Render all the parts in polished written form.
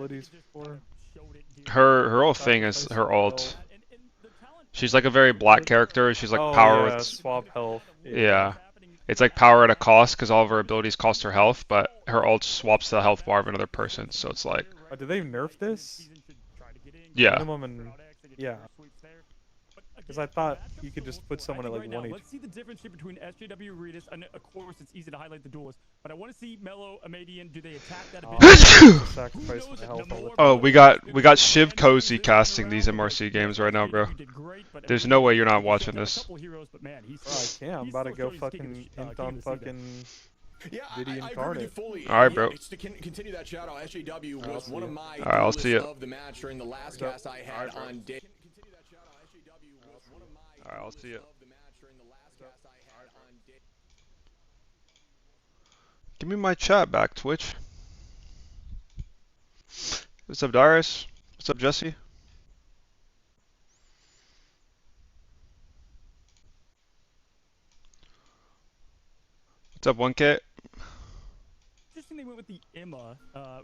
abilities before? Her whole thing is her ult. She's like a very black character. She's like Oh power yeah, with, swap health. Yeah. yeah. It's like power at a cost because all of her abilities cost her health, but her ult swaps the health bar of another person. So it's like, Oh, did they nerf this? yeah. Minimum and yeah. Because I thought you could just put someone at like 1 Let's see the difference here between SJW and Regis. And of course, it's easy to highlight the duels, but I want to see Mello, Amadian. Do they attack that a bit? Sacrifice my health all the time. Oh, we got Shiv Cozy casting these MRC games right now, bro. There's no way you're not watching this. Bro, I can't. I'm about to go fucking int on fucking Diddy I agree with you incarnate. fully. All right, bro. To continue that shout out, SJW was one of my All right, I'll see duelists ya. of the match during the last cast I had on day. All right, I'll see you. Give me my chat back, Twitch. What's up, Darius? What's up, Jesse? What's up, 1K? Interesting they went with the Emma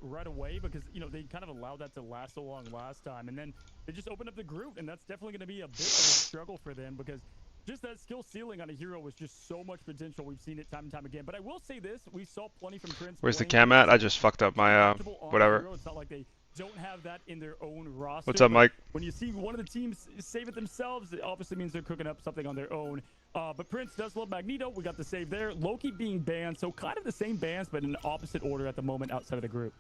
right away because, you know, they kind of allowed that to last so long last time. And then they just opened up the group, and that's definitely going to be a bit of a struggle for them because just that skill ceiling on a hero was just so much potential. We've seen it time and time again. But I will say this, we saw plenty from Prince. Where's the cam at? I just fucked up my, whatever. It's not like they don't have that in their own roster. What's up, Mike? When you see one of the teams save it themselves, it obviously means they're cooking up something on their own. But Prince does love Magneto. We got the save there. Loki being banned, so kind of the same bans, but in opposite order at the moment outside of the group.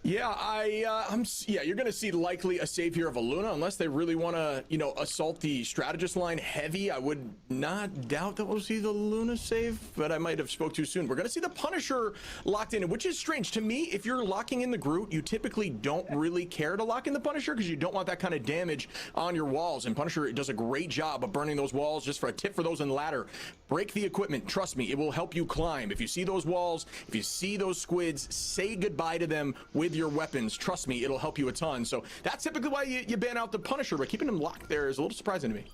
Yeah, you're gonna see likely a save here of a Luna unless they really want to, you know, assault the strategist line heavy. I would not doubt that we'll see the Luna save, but I might have spoke too soon. We're gonna see the Punisher locked in, which is strange to me. If you're locking in the Groot, you typically don't really care to lock in the Punisher because you don't want that kind of damage on your walls. And Punisher does a great job of burning those walls. Just for a tip for those in ladder, break the equipment. Trust me, it will help you climb. If you see those walls, if you see those squids, say goodbye to them with your weapons. Trust me, it'll help you a ton. So that's typically why you ban out the Punisher, but keeping him locked there is a little surprising to me.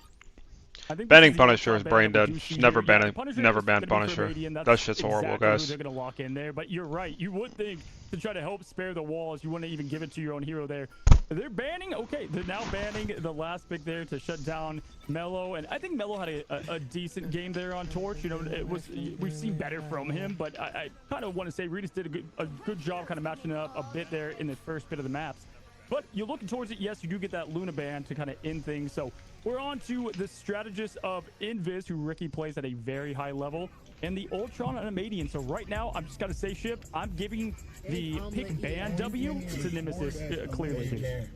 Banning Punisher is brain dead. Never ban Punisher. That shit's horrible, guys. They're gonna lock in there, but you're right. You would think to try to help spare the walls, you wouldn't even give it to your own hero there. They're banning. Okay, they're now banning the last pick there to shut down Mello, and I think Mello had a decent game there on Torch. You know, we've seen better from him, but I kind of want to say Regis did a good job kind of matching up a bit there in the first bit of the maps. But you're looking towards it. Yes, you do get that Luna ban to kind of end things. So we're on to the strategist of Invis, who Ricky plays at a very high level, and the Ultron and Amadian. So right now, I'm just got to say, Ship, I'm giving the pick ban W to Nemesis clearly.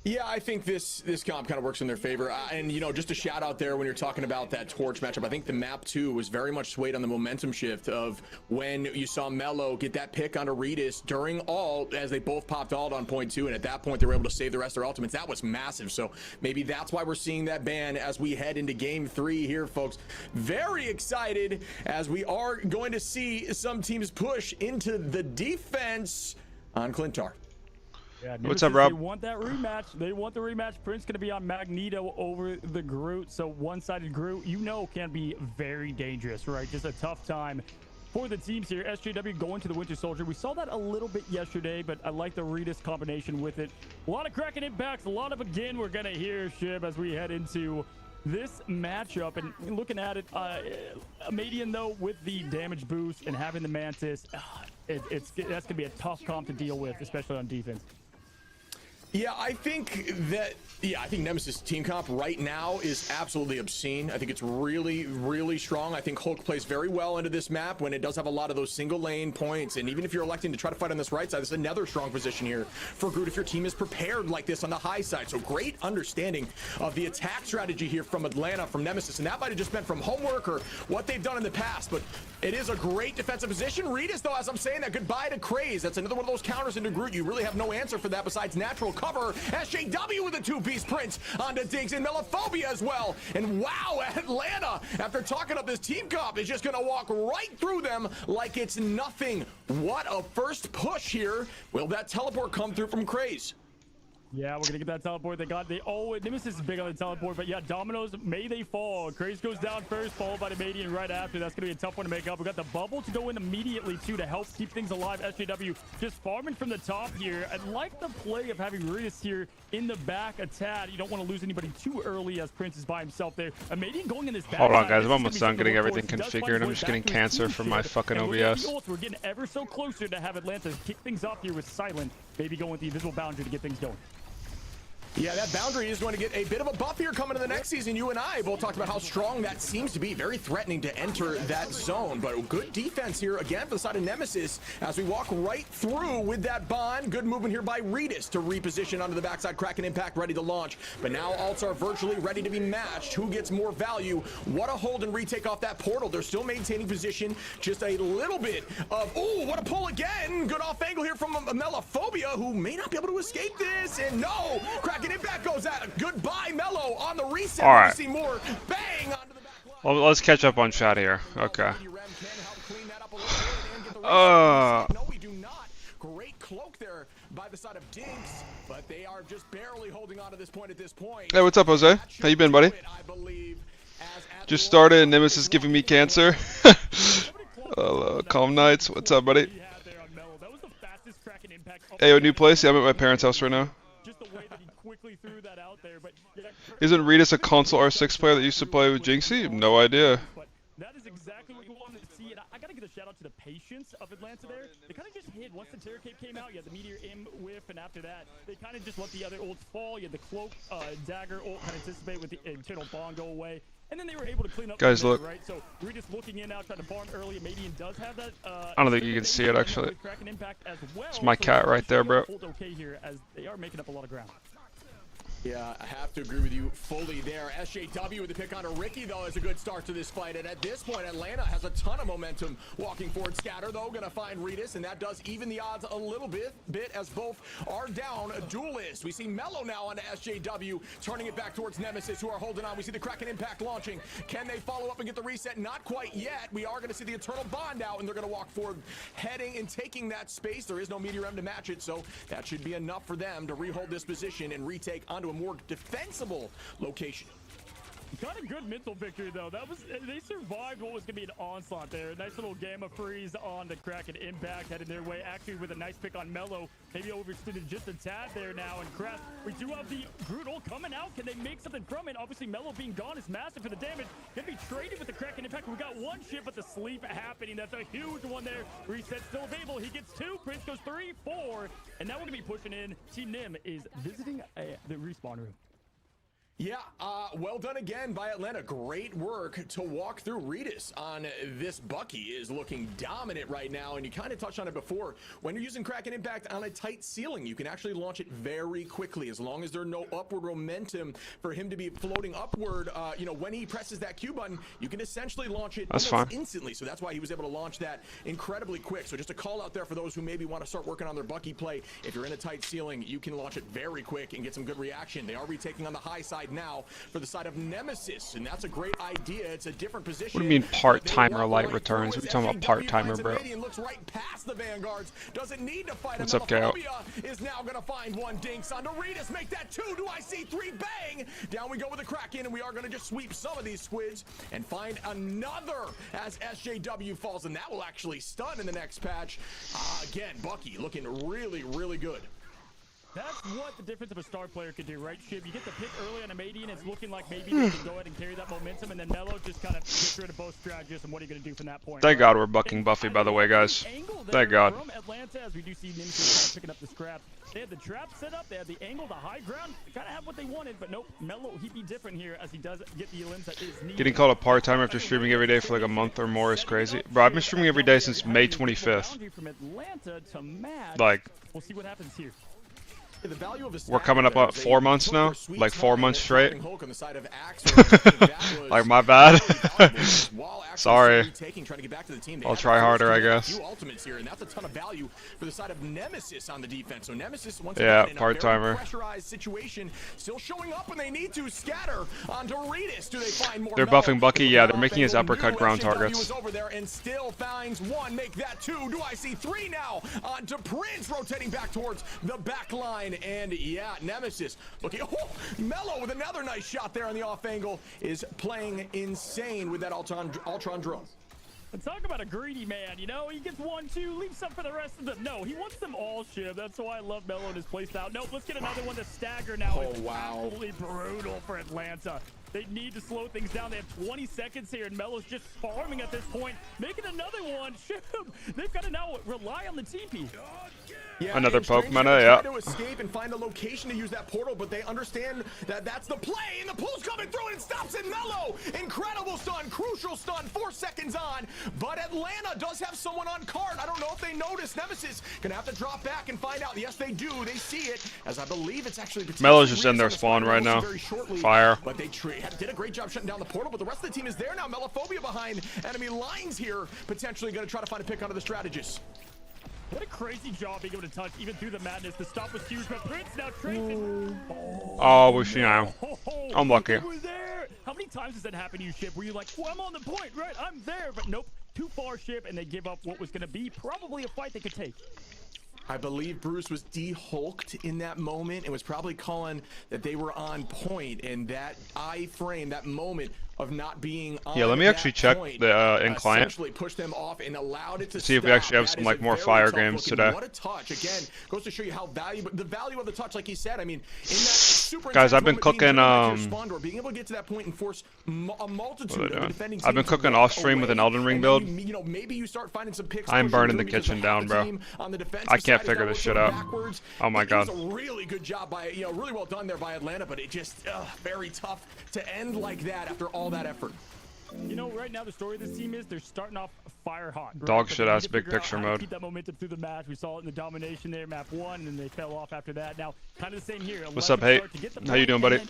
Yeah, I think this comp kind of works in their favor. And, you know, just a shout out there when you're talking about that Torch matchup, I think the map 2 was very much swayed on the momentum shift of when you saw Mello get that pick onto Regis during ult as they both popped ult on point 2. And at that point, they were able to save the rest of their ultimates. That was massive. So maybe that's why we're seeing that ban as we head into game 3 here, folks. Very excited as we are going to see some teams push into the defense on Clintar. Yeah, what's up, Rob? They want that rematch. They want the rematch. Prince going to be on Magneto over the Groot. So one-sided Groot, you know, can be very dangerous, right? Just a tough time for the teams here. SJW going to the Winter Soldier. We saw that a little bit yesterday, but I like the Regis combination with it. A lot of cracking impacts. A lot of, again, we're going to hear, Shib, as we head into this matchup. And looking at it, Amadian, though, with the damage boost and having the Mantis, that's going to be a tough comp to deal with, especially on defense. Yeah, I think Nemesis team comp right now is absolutely obscene. I think it's really, really strong. I think Hulk plays very well into this map when it does have a lot of those single lane points. And even if you're electing to try to fight on this right side, this is another strong position here for Groot if your team is prepared like this on the high side. So great understanding of the attack strategy here from Atlanta, from Nemesis. And that might have just been from homework or what they've done in the past. But it is a great defensive position. Regis, though, as I'm saying that, goodbye to Craze. That's another one of those counters into Groot. You really have no answer for that besides natural cover. SJW with a two-piece Prince onto Dinks and Melophobia as well. And wow, Atlanta, after talking up this team comp, is just going to walk right through them like it's nothing. What a first push here. Will that teleport come through from Craze? Yeah, we're gonna get that teleport. Nemesis is big on the teleport, but yeah, Dominoes, may they fall. Craze goes down first, followed by the Madian right after. That's gonna be a tough one to make up. We got the bubble to go in immediately too to help keep things alive. SJW just farming from the top here. I like the play of having Ritus here in the back a tad. You don't want to lose anybody too early as Prince is by himself there. A Madian going in this back. Hold on, guys. I'm almost done getting everything configured. I'm just getting cancer from my fucking OBS. We're getting ever so closer to have Atlanta kick things off here with Silent. Maybe going with the invisible boundary to get things going. Yeah, that boundary is going to get a bit of a buff here coming to the next season. You and I both talked about how strong that seems to be. Very threatening to enter that zone, but good defense here again for the side of Nemesis as we walk right through with that bond. Good movement here by Ritus to reposition onto the backside. Kraken Impact ready to launch, but now alts are virtually ready to be matched. Who gets more value? What a hold and retake off that portal. They're still maintaining position. Just a little bit of, ooh, what a pull again. Good off angle here from Melophobia, who may not be able to escape this. And no, Kraken Impact goes out. Goodbye, Mello on the reset. All right. See more bang onto the back line. Well, let's catch up on chat here. Okay. No, we do not. Great cloak there by the side of Dinks, but they are just barely holding on to this point at this point. Hey, what's up, Jose? How you been, buddy? Just started and Nemesis giving me cancer. Calm Nights, what's up, buddy? Hey, yo, new place? Yeah, I'm at my parents' house right now. Isn't Ritus a console R6 player that used to play with Jinxie? No idea. That is exactly what you want to see, and I gotta give a shout out to the patience of Atlanta there. They kind of just hid once the Terror Cape came out. You had the Meteor M whiff, and after that, they kind of just let the other ults fall. You had the Cloak, Dagger ult kind of anticipate with the internal bond go away, and then they were able to clean up. Guys, look. Right, so we're just looking in now, trying to farm early. Madian does have that. I don't think you can see it actually. Impact as well. It's my cat right there, bro. Okay here, as they are making up a lot of ground. Yeah, I have to agree with you fully there. SJW with the pick onto Ricky, though, is a good start to this fight. And at this point, Atlanta has a ton of momentum walking forward. Scatter, though, going to find Ritus, and that does even the odds a little bit as both are down. A duelist. We see Mello now onto SJW, turning it back towards Nemesis, who are holding on. We see the Kraken Impact launching. Can they follow up and get the reset? Not quite yet. We are going to see the Eternal Bond out, and they're going to walk forward, heading and taking that space. There is no Meteor M to match it, so that should be enough for them to rehold this position and retake onto a more defensible location. Got a good mental victory though. They survived what was gonna be an onslaught there. Nice little gamma freeze on the Kraken Impact, heading their way actually with a nice pick on Mello. Maybe overextended just a tad there now. And Crest, we do have the Brutal coming out. Can they make something from it? Obviously Mello being gone is massive for the damage. Gonna be traded with the Kraken Impact. We got one ship, but the sleep happening. That's a huge one there. Reset still available. He gets two. Prince goes 3, 4, and now we're gonna be pushing in. Team Nim is visiting the respawn room. Yeah, well done again by Atlanta. Great work to walk through. Ritus on this Bucky is looking dominant right now, and you kind of touched on it before. When you're using Kraken Impact on a tight ceiling, you can actually launch it very quickly as long as there's no upward momentum for him to be floating upward. You know, when he presses that Q button, you can essentially launch it instantly. So that's why he was able to launch that incredibly quick. So just a call out there for those who maybe want to start working on their Bucky play. If you're in a tight ceiling, you can launch it very quick and get some good reaction. They are retaking on the high side now for the side of Nemesis, and that's a great idea. It's a different position. What do you mean part-timer light returns? What are you talking about part-timer, bro? Looks right past the Vanguards. Doesn't need to fight. What's up, Gal? Is now going to find one. Dinks onto Ritus. Make that 2. Do I see 3? Bang! Down we go with the Kraken, and we are going to just sweep some of these squids and find another as SJW falls, and that will actually stun in the next patch. Again, Bucky looking really, really good. That's what the difference of a star player could do, right, Shib? You get the pick early on a Madian, it's looking like maybe they can go ahead and carry that momentum, and then Mello just kind of gets rid of both strategists, and what are you going to do from that point? Thank God we're bucking Buffy, by the way, guys. Thank God. From Atlanta, as we do see Nemesis kind of picking up the scrap. They had the trap set up, they had the angle, the high ground, they kind of have what they wanted, but nope, Mello, he'd be different here as he does get the lens that is needed. Getting called a part-timer after streaming every day for like a month or more is crazy. Bro, I've been streaming every day since May 25th. Like, we'll see what happens here. We're coming up on 4 months now, like 4 months straight. Like, my bad. Sorry. I'll try harder, I guess. Yeah, part-timer. They're buffing Bucky. Yeah, they're making his uppercut ground targets. And still finds 1. Make that 2. Do I see 3 now? Onto Prince, rotating back towards the back line. line, and yeah, Nemesis looking. Oh, Mello with another nice shot there on the off angle is playing insane with that Ultron drone. And talk about a greedy man, you know, he gets 1-2, leaves some for the rest of them. No, he wants them all, Shiv. That's why I love Mello and his playstyle. Nope, let's get another one to stagger now. Oh, it's wow. absolutely brutal for Atlanta. They need to slow things down. They have 20 seconds here, and Melo's just farming at this point. Making another one. Shiv, they've got to now rely on the TP. Yeah, another poke Strange mana, yeah. try to escape and find a location to use that portal, but they understand that that's the play, and the pull's coming through, and it stops it. Mello, incredible stun, crucial stun, 4 seconds on, but Atlanta does have someone on card. I don't know if they noticed. Nemesis gonna have to drop back and find out. Yes, they do. They see it, as I believe it's actually Melo's just in their spawn right now. Fire. But they did a great job shutting down the portal, but the rest of the team is there now. Melophobia behind enemy lines here, potentially gonna try to find a pick onto the strategist. What a crazy job being able to touch even through the madness. The stop was huge, but Prince now traces. Oh, wish you know. Unlucky. How many times has that happened to you, Ship, where you're like, well, I'm on the point, right? I'm there, but nope. Too far, Ship, and they give up what was going to be probably a fight they could take. I believe Bruce was de-hulked in that moment and was probably calling that they were on point, and that iframe, that moment of not being on let me actually check the in client. Essentially pushed them off and allowed it to see if we actually have some like more fire games today. What a touch. Again, goes to show you how valuable the value of the touch, like he said. I mean, in that super guys, I've been cooking being able to get to that point and force a multitude of defending teams. I've been cooking off stream with an Elden Ring build. You know, maybe you start finding some picks. I'm burning the kitchen down, bro. I can't figure this shit out. Oh my god. It was a really good job by, really well done there by Atlanta, but it just very tough to end like that after all that effort. You know, right now the story of this team is they're starting off fire hot. Right? Dog shit ass big picture mode. Keep that momentum through the match. We saw it in the domination there, map 1, and they fell off after that. Now, kind of the same here. What's up, Hey? How you doing, buddy? Then,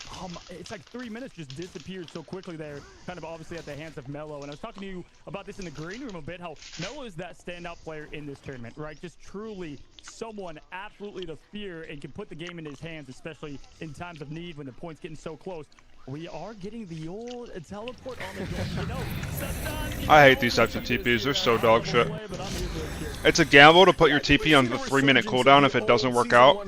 it's like 3 minutes just disappeared so quickly there, kind of obviously at the hands of Mello. And I was talking to you about this in the green room a bit, how Mello is that standout player in this tournament, right? Just truly someone absolutely to fear and can put the game in his hands, especially in times of need when the point's getting so close. We are getting the old teleport on the door. I hate these types of TPs. They're so dog shit. It's a gamble to put your TP on the 3-minute cooldown. If it doesn't work out,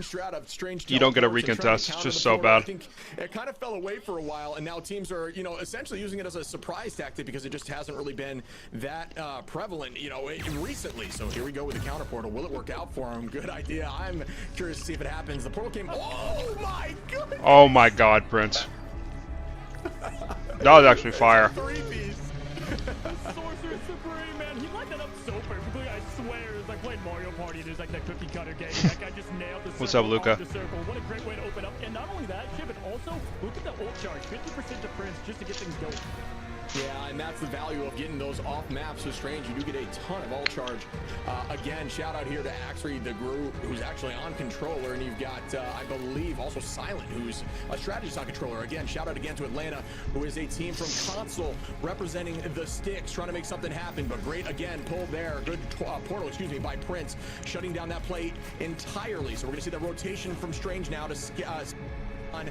you don't get a recontest. It's just so bad. It kind of fell away for a while, and now teams are, essentially using it as a surprise tactic because it just hasn't really been that prevalent, recently. So here we go with the counter portal. Will it work out for him? Good idea. I'm curious to see if it happens. The portal came. Oh my god! Oh my god, Prince. That was actually fire. Sorcerer Supreme, man, he lined that up so perfectly. I swear, it's like playing Mario Party. There's like that cookie cutter game. That guy just nailed the circle. What's up, Luca? What a great way to open up. And not only that, Chip, but also look at the ult charge, 50% to Prince just to get things going. Yeah, and that's the value of getting those off maps with Strange. You do get a ton of ult charge. Again, shout out here to Axry, the group, who's actually on controller, and you've got, I believe, also Silent, who's a strategist on controller. Again, shout out again to Atlanta, who is a team from console representing the sticks, trying to make something happen. But great, again, pulled there. Good portal, by Prince, shutting down that plate entirely. So we're gonna see the rotation from Strange now to on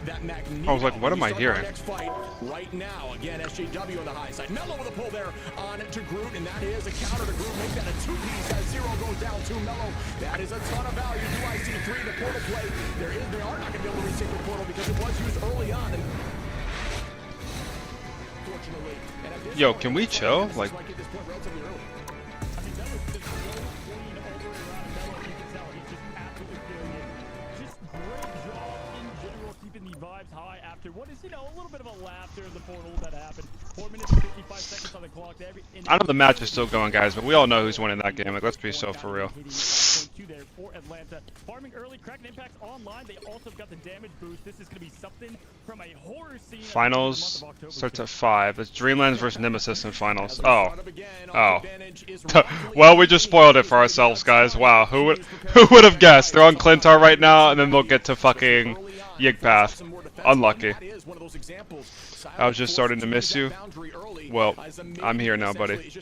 that Magneto. I was like, what am I hearing? Next fight right now. Again, SJW on the high side. Mello with a pull there on to Groot, and that is a counter to Groot. Make that a 2-piece as 0 goes down to Mello. That is a ton of value. UIC3, the portal play. They are not going to be able to retake the portal because it was used early on. And fortunately, yo, can we chill? Like, what is, a little bit of a laughter in the portal that happened. 4 minutes and 55 seconds on the clock. I know the match is still going, guys, but we all know who's winning that game. Like, let's be so for real. There for Atlanta. Farming early, Kraken Impact's online. They also got the damage boost. This is going to be something from a horror scene. Finals starts at 5. It's Dreamlands versus Nemesis in finals. Oh. Well, we just spoiled it for ourselves, guys. Wow. Who would have guessed? They're on Clintar right now, and then they'll get to fucking Yigpath. Unlucky. I was just starting to miss you. Well, I'm here now, buddy.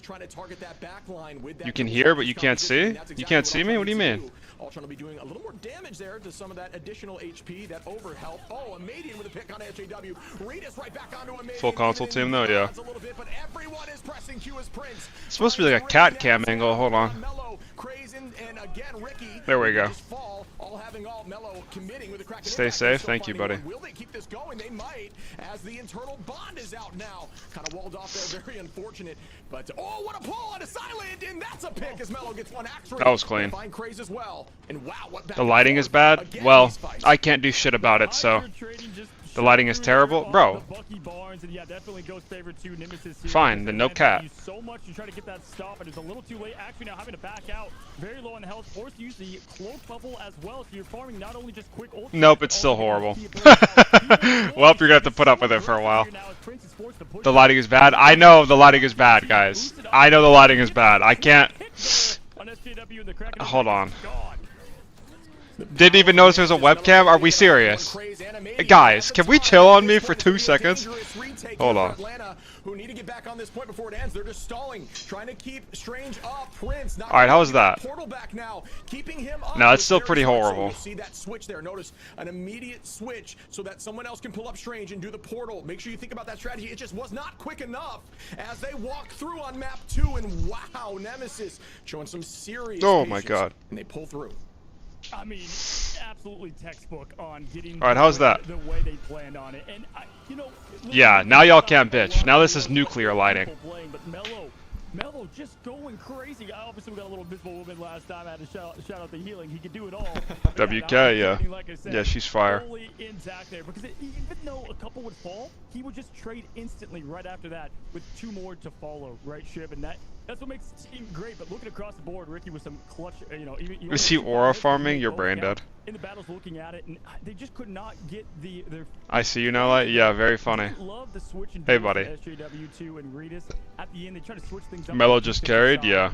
You can hear, but you can't see? You can't see me? What do you mean? Ultron will be doing a little more damage there to some of that additional HP, that overhealth. Oh, a Madian with a pick on SJW. Rita's right back onto a Madian. Full console team though, yeah. A little bit, but everyone is pressing Q as Prince. It's supposed to be like a cat cam angle. Hold on. Mello, Crazen, and again Ricky. There we go. Fall, all having all Mello committing with a crack. Stay safe. Thank you, buddy. Will they keep this going? They might, as the internal bond is out now. Kind of walled off there, very unfortunate. But oh, what a pull on a silent, and that's a pick as Mello gets one axe. That was clean. Find Craze as well. And wow, what the lighting is bad. Well, I can't do shit about it, so the lighting is terrible, bro. Fine, then no cat. So much to try to get that stop, and it's a little too late. Actually, now having to back out, very low on the health, forced to use the cloak bubble as well. So you're farming not only just quick ult. Nope, it's still horrible. Well, you're gonna have to put up with it for a while. The lighting is bad. I know the lighting is bad, guys. I know the lighting is bad. I can't. Hold on. Didn't even notice there's a webcam? Are we serious? Guys, can we chill on me for 2 seconds? Hold on. Who need to get back on this point before it ends. They're just stalling, trying to keep Strange up. Prince, all right, how was that? Portal back now, keeping him up. No, it's still pretty horrible. See that switch there. Notice an immediate switch so that someone else can pull up Strange and do the portal. Make sure you think about that strategy. It just was not quick enough as they walk through on map 2. And wow, Nemesis showing some serious oh my god. And they pull through. I mean, absolutely textbook on getting. All right, how's that? The way they planned on it, and you know. Yeah, now y'all can't bitch. Now this is nuclear lighting. But Mello just going crazy. Obviously, we got a little Visible Woman last time. I had to shout out the healing. He could do it all. WK, yeah. Like I said, yeah, she's fire. Fully intact there, because even though a couple would fall, he would just trade instantly right after that with 2 more to follow, right, Shiv? And that's what makes the team great. But looking across the board, Ricky with some clutch, you know. Is he aura farming? You're brain dead. In the battles, looking at it, and they just could not get their. I see you now, like, yeah, very funny. Love the switch and hey, buddy. SJW2 and Ritas. At the end, they try to switch things up. Mello just carried, yeah.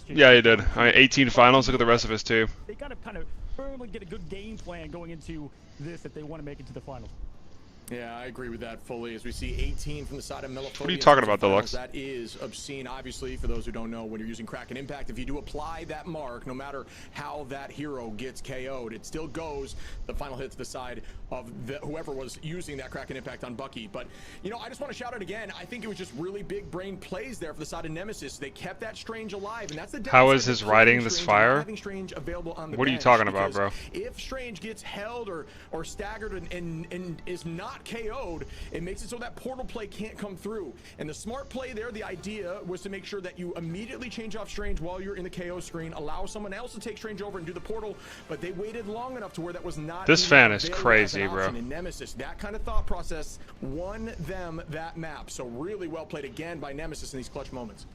Yeah, he did. I mean, 18 finals. Look at the rest of his team. They kind of firmly get a good game plan going into this if they want to make it to the finals. Yeah, I agree with that fully. As we see 18 from the side of Mellophobia. What are you talking about, Deluxe? That is obscene. Obviously, for those who don't know, when you're using Kraken Impact, if you do apply that mark, no matter how that hero gets KO'd, it still goes the final hit to the side of whoever was using that Kraken Impact on Bucky. But, you know, I just want to shout out again. I think it was just really big brain plays there for the side of Nemesis. They kept that Strange alive, and that's the how is his riding this fire? Strange available on the what are you talking about, bro? If Strange gets held or staggered and is not KO'd, it makes it so that portal play can't come through. And the smart play there, the idea was to make sure that you immediately change off Strange while you're in the KO screen, allow someone else to take Strange over and do the portal, but they waited long enough to where that was not. This fan is crazy, bro. In Nemesis, that kind of thought process won them that map. So really well played again by Nemesis in these clutch moments.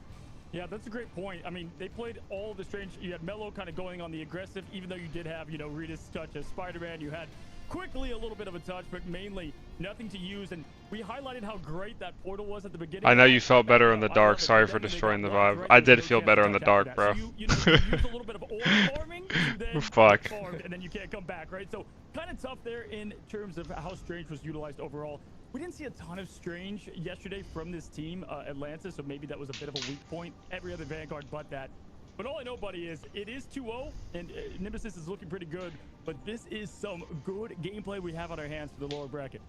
Yeah, that's a great point. I mean, they played all the Strange. You had Mello kind of going on the aggressive, even though you did have, you know, Rita's touch as Spider-Man. You had quickly a little bit of a touch, but mainly nothing to use. And we highlighted how great that portal was at the beginning. I know you felt better in the dark. Sorry for destroying the vibe. I did feel better in the dark, bro. You use a little bit of aura farming, then fuck. And then you can't come back, right? So kind of tough there in terms of how Strange was utilized overall. We didn't see a ton of Strange yesterday from this team, Atlanta, so maybe that was a bit of a weak point. Every other Vanguard but that. But all I know, buddy, is it is 2-0, and Nemesis is looking pretty good, but this is some good gameplay we have on our hands for the lower bracket.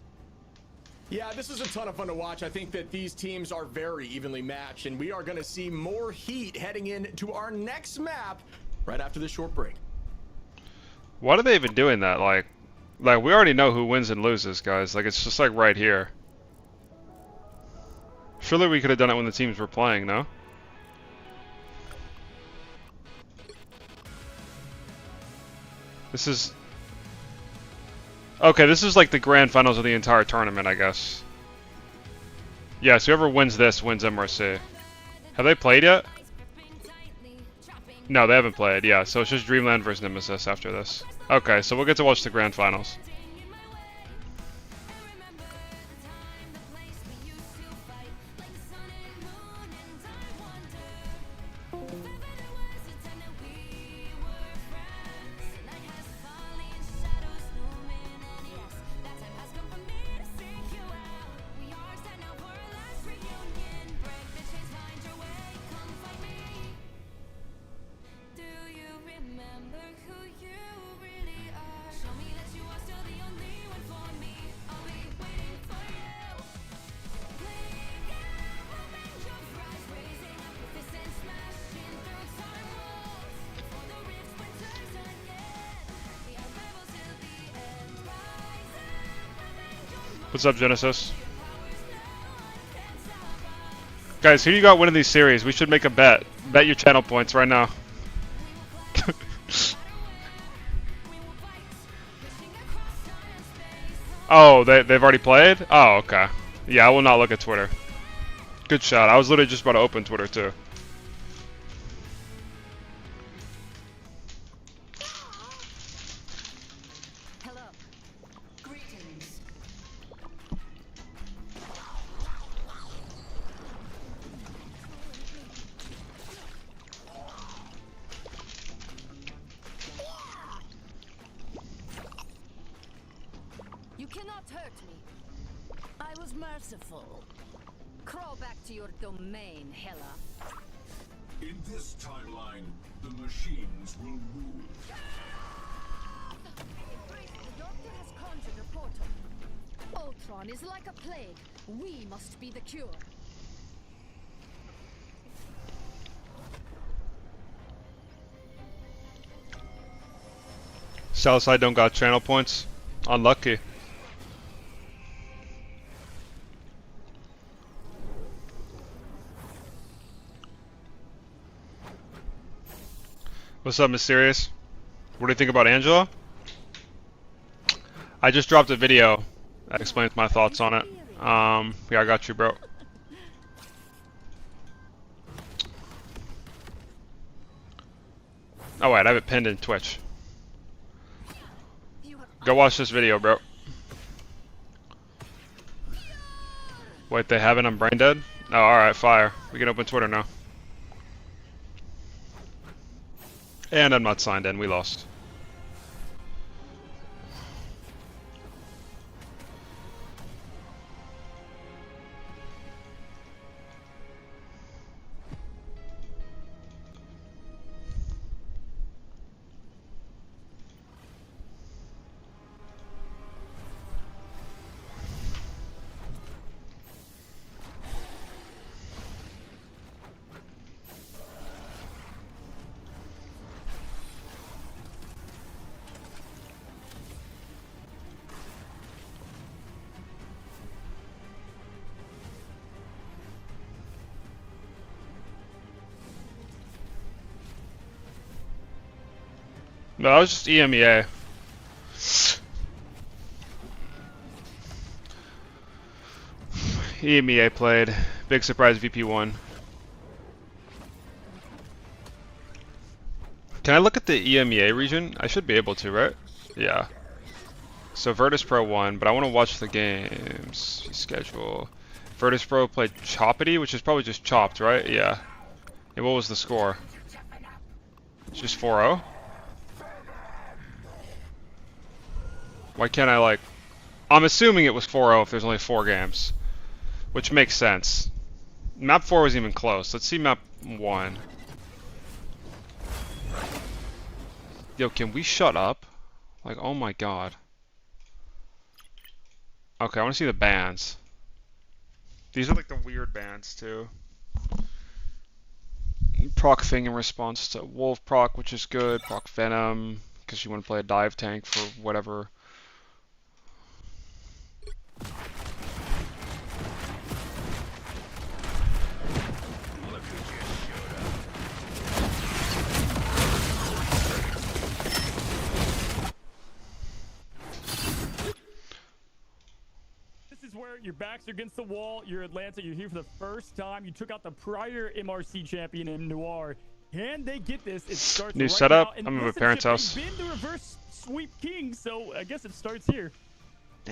Yeah, this is a ton of fun to watch. I think that these teams are very evenly matched, and we are going to see more heat heading into our next map right after this short break. Why are they even doing that? Like we already know who wins and loses, guys. Like, it's just like right here. Surely we could have done it when the teams were playing, no? This is... okay, this is like the grand finals of the entire tournament, I guess. Yeah, so whoever wins this wins MRC. Have they played yet? No, they haven't played, yeah. So it's just Dreamland versus Nemesis after this. Okay, so we'll get to watch the grand finals. What's up, Genesis? Guys, who do you got winning these series? We should make a bet. Bet your channel points right now. Oh, they've already played? Oh, okay. Yeah, I will not look at Twitter. Good shot. I was literally just about to open Twitter, too. You cannot hurt me. I was merciful. Crawl back to your domain, Hela. In this timeline, the machines will rule. The doctor has conjured a portal. Ultron is like a plague. We must be the cure. Southside don't got channel points. Unlucky. What's up, Mysterious? What do you think about Angela? I just dropped a video that explains my thoughts on it. Yeah, I got you, bro. Oh wait, I have it pinned in Twitch. Go watch this video, bro. Wait, they have it on Brain Dead? Oh, alright, fire. We can open Twitter now. And I'm not signed in, we lost. No, that was just EMEA. EMEA played. Big surprise VP won. Can I look at the EMEA region? I should be able to, right? Yeah. So Virtus Pro won, but I want to watch the games schedule. Virtus Pro played Choppity, which is probably just chopped, right? Yeah. And what was the score? It's just 4-0? Why can't I, like... I'm assuming it was 4-0 if there's only 4 games. Which makes sense. Map 4 wasn't even close. Let's see map 1. Yo, can we shut up? Like, oh my god. Okay, I want to see the bands. These are like the weird bands, too. Proc thing in response to Wolf proc, which is good. Proc Venom, because you want to play a dive tank for whatever. Where your backs are against the wall, you're Atlanta, you're here for the first time, you took out the prior MRC champion in Noir. Can they get this? It starts New right setup. now. I'm at my parents' house. They've been the reverse sweep king, so I guess it starts here.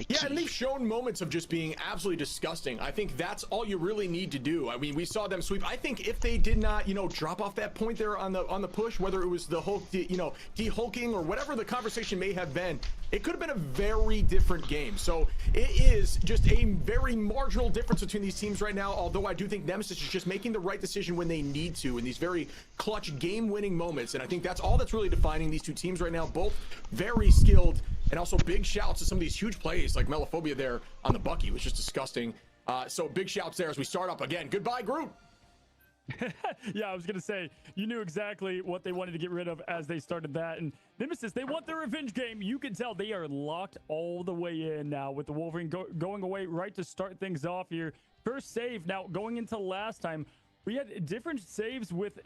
Yeah, and they've shown moments of just being absolutely disgusting. I think that's all you really need to do. I mean, we saw them sweep. I think if they did not, you know, drop off that point there on the push, whether it was the Hulk, you know, de-hulking or whatever the conversation may have been, it could have been a very different game. So it is just a very marginal difference between these teams right now, although I do think Nemesis is just making the right decision when they need to in these very clutch game-winning moments. And I think that's all that's really defining these two teams right now, both very skilled. And also big shouts to some of these huge plays like Melophobia there on the Bucky, which is disgusting. So big shouts there as we start up again. Goodbye, Groot. Yeah, I was gonna say you knew exactly what they wanted to get rid of as they started that. And Nemesis, they want their revenge game. You can tell they are locked all the way in now with the Wolverine going away right to start things off here. First save now going into last time. We had different saves with,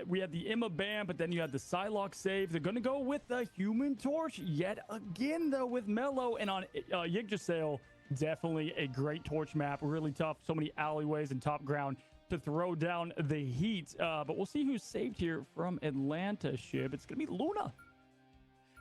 we had the Emma Bam, but then you had the Psylocke save. They're going to go with the Human Torch yet again, though, with Mello. And on Yggdrasil, definitely a great torch map. Really tough. So many alleyways and top ground to throw down the heat. But we'll see who's saved here from Atlanta, Shib. It's going to be Luna.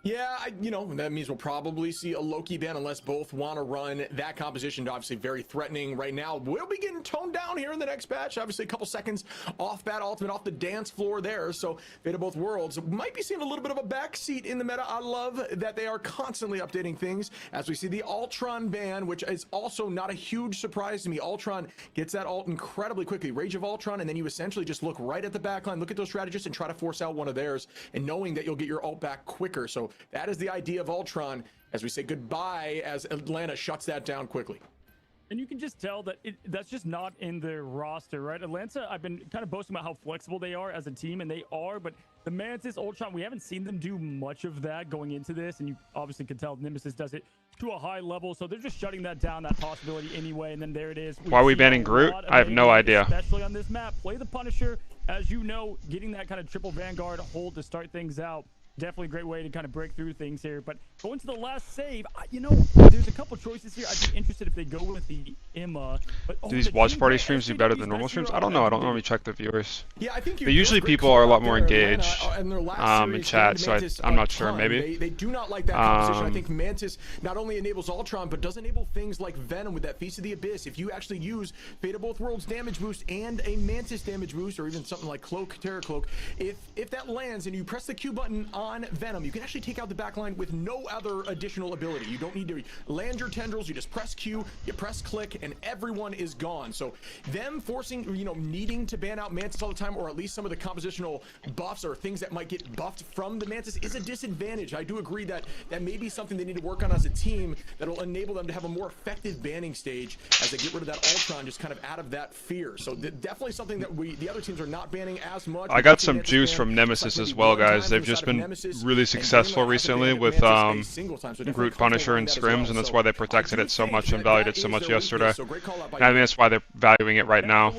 Yeah, that means we'll probably see a Loki ban unless both want to run that composition. Obviously very threatening right now. We'll be getting toned down here in the next patch. Obviously a couple seconds off Bat Ultimate, off the dance floor there. So Fate of Both Worlds might be seeing a little bit of a backseat in the meta. I love that they are constantly updating things as we see the Ultron ban, which is also not a huge surprise to me. Ultron gets that ult incredibly quickly. Rage of Ultron, and then you essentially just look right at the backline, look at those strategists and try to force out one of theirs, and knowing that you'll get your ult back quicker. So that is the idea of Ultron as we say goodbye as Atlanta shuts that down quickly. And you can just tell that that's just not in their roster, right? Atlanta, I've been kind of boasting about how flexible they are as a team, and they are, but the Mantis, Ultron, we haven't seen them do much of that going into this, and you obviously can tell Nemesis does it to a high level, so they're just shutting that down, that possibility anyway, and then there it is. Why are we banning Groot? I have no idea. Especially on this map. Play the Punisher, as you know, getting that kind of triple Vanguard hold to start things out. Definitely a great way to kind of break through things here. But going to the last save, there's a couple choices here. I'd be interested if they go with the Emma. But, do these watch party streams do better than normal streams? I don't know. I don't normally check the viewers. Yeah, I think but usually people are a lot more engaged in chat, so I'm not sure. Maybe they do not like that composition. I think Mantis not only enables Ultron, but does enable things like Venom with that Feast of the Abyss. If you actually use Fate of Both Worlds damage boost and a Mantis damage boost, or even something like Terror Cloak, if that lands and you press the Q button on Venom, you can actually take out the backline with no other additional ability. You don't need to land your tendrils, you just press Q, you press click, and everyone is gone. So them forcing, needing to ban out Mantis all the time, or at least some of the compositional buffs or things that might get buffed from the Mantis, is a disadvantage. I do agree that may be something they need to work on as a team that'll enable them to have a more effective banning stage as they get rid of that Ultron just kind of out of that fear. So definitely something that the other teams are not banning as much. I got some juice from Nemesis as well, guys. They've just been really successful recently with Groot, Punisher, and Scrims, and that's why they protected it so much and valued it so much yesterday. And I think that's why they're valuing it right now.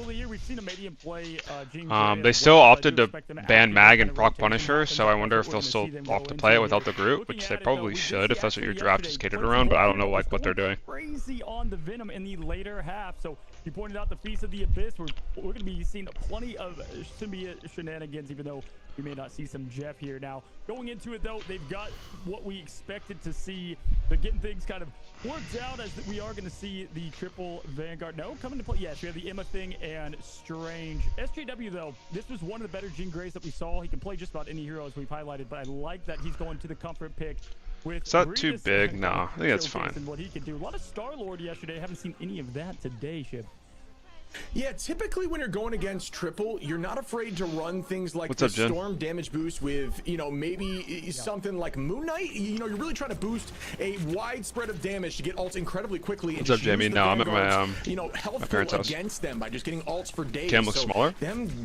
They still opted to ban Mag and proc Punisher, so I wonder if they'll still opt to play it without the Groot, which they probably should if that's what your draft is catered around, but I don't know what they're doing. Crazy on the Venom in the later half, so you pointed out the Feast of the Abyss. We're going to be seeing plenty of symbiote shenanigans, even though we may not see some Jeff here. Now, going into it, though, they've got what we expected to see. They're getting things kind of worked out as we are going to see the triple Vanguard. No, coming to play. Yes, we have the Emma thing and Strange. SJW, though, this was one of the better Jean Greys that we saw. He can play just about any hero, as we've highlighted, but I like that he's going to the comfort pick. Is that too big? No, I think that's fine. What he can do. A lot of Star-Lord yesterday. I haven't seen any of that today, Shib. Yeah, typically when you're going against triple, you're not afraid to run things like the Storm damage boost with, maybe something like Moon Knight. You're really trying to boost a wide spread of damage to get ults incredibly quickly. What's up, Jamie? No, I'm at my parents' house. Against them by just getting ults for days. Cam looks smaller.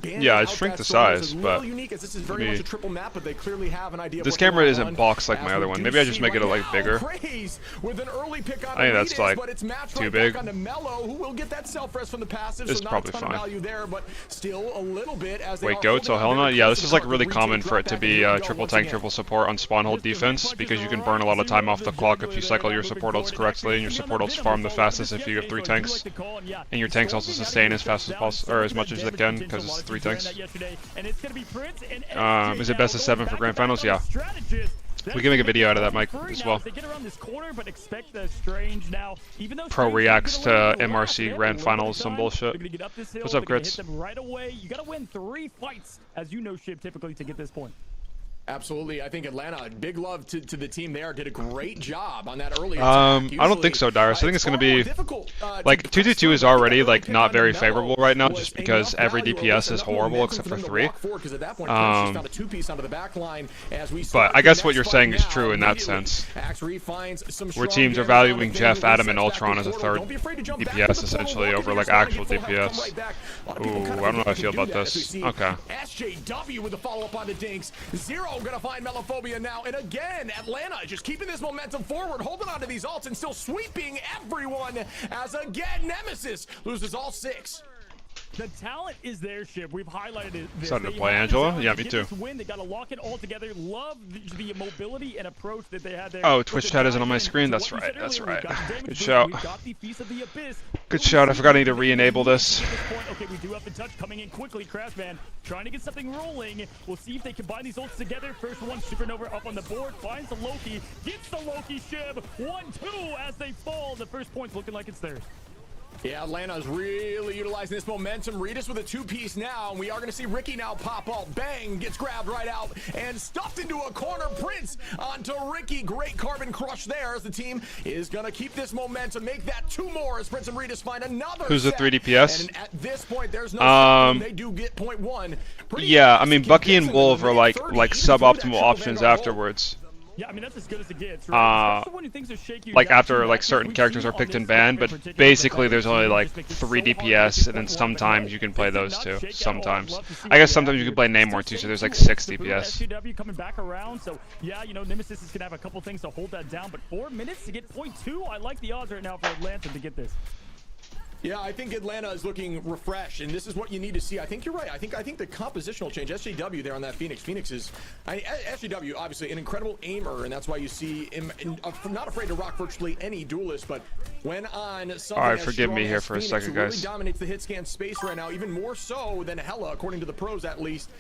Yeah, I shrink the size, but unique as this is very much a triple map, but they clearly have an idea. This camera isn't boxed like my other one. Maybe I just make it like bigger. I think that's like too big. Who will get that self-rest from the passive. It's probably fine. There, but still a little bit as wait, goats? Oh, hell no. Yeah, this is like really common for it to be triple tank, triple support on spawn hold defense, because you can burn a lot of time off the clock if you cycle your support ults correctly, and your support ults farm the fastest if you have 3 tanks. And your tanks also sustain as fast as possible, or as much as they can, because it's 3 tanks. Is it best of 7 for grand finals? Yeah. We can make a video out of that, Mike, as well. Pro reacts to MRC grand finals, some bullshit. What's up, Grits? Right away. You got to win 3 fights, as you know, Shib, typically to get this point. Absolutely. I think Atlanta, big love to the team there, did a great job on that early I attack. don't think so, Darius. I think it's going to be like 2-2-2 is already like not very favorable right now, just because every DPS is horrible except for 3. But I guess what you're saying is true in that sense, where teams are valuing Jeff, Adam, and Ultron as a third DPS essentially over like actual DPS. Ooh, I don't know how I feel about this. Okay. SJW with the follow-up on the dinks. Zero gonna find Melophobia now, and again, Atlanta just keeping this momentum forward, holding on to these ults and still sweeping everyone as again Nemesis loses all 6. The talent is there, Shib. We've highlighted it. Starting to play Angela? Yeah, me too. Win. They got to lock it all together. Love the mobility and approach that they had there. Oh, Twitch chat isn't on my screen? That's right, that's right. Good shout. Good shout. I forgot I need to re-enable this. Okay, we do have the touch coming in quickly. Crashman trying to get something rolling. We'll see if they combine these ults together. First one, Supernova up on the board. Finds the Loki. Gets the Loki, Shib. 1-2 as they fall. The first point's looking like it's theirs. Yeah, Atlanta's really utilizing this momentum. Redis with a 2-piece now, and we are going to see Ricky now pop alt. Bang, gets grabbed right out and stuffed into a corner. Prince onto Ricky. Great carbon crush there as the team is going to keep this momentum. Make that 2 more as Prince and Redis find another Who's the 3 DPS? And at this point, there's no they do get point 1. Yeah, I mean, Bucky and Wolf are like suboptimal options afterwards. Yeah, I mean, that's as good as it gets, right? When things are shaky, like after like certain characters are picked and banned, but basically there's only like 3 DPS, and then sometimes you can play those 2. Sometimes. I guess sometimes you can play Namor too, so there's like 6 DPS. SJW coming back around, so yeah, you know, Nemesis is gonna have a couple things to hold that down, but 4 minutes to get point 2, I like the odds right now for Atlanta to get this. Yeah, I think Atlanta is looking refreshed, and this is what you need to see. I think you're right. I think the compositional change, SJW there on that Phoenix. Phoenix is, SJW obviously an incredible aimer, and that's why you see him not afraid to rock virtually any duelist. But when on something all right, forgive me here for Phoenix, a second, guys. really dominates the hit scan space right now, even more so than Hella, according to the pros at least.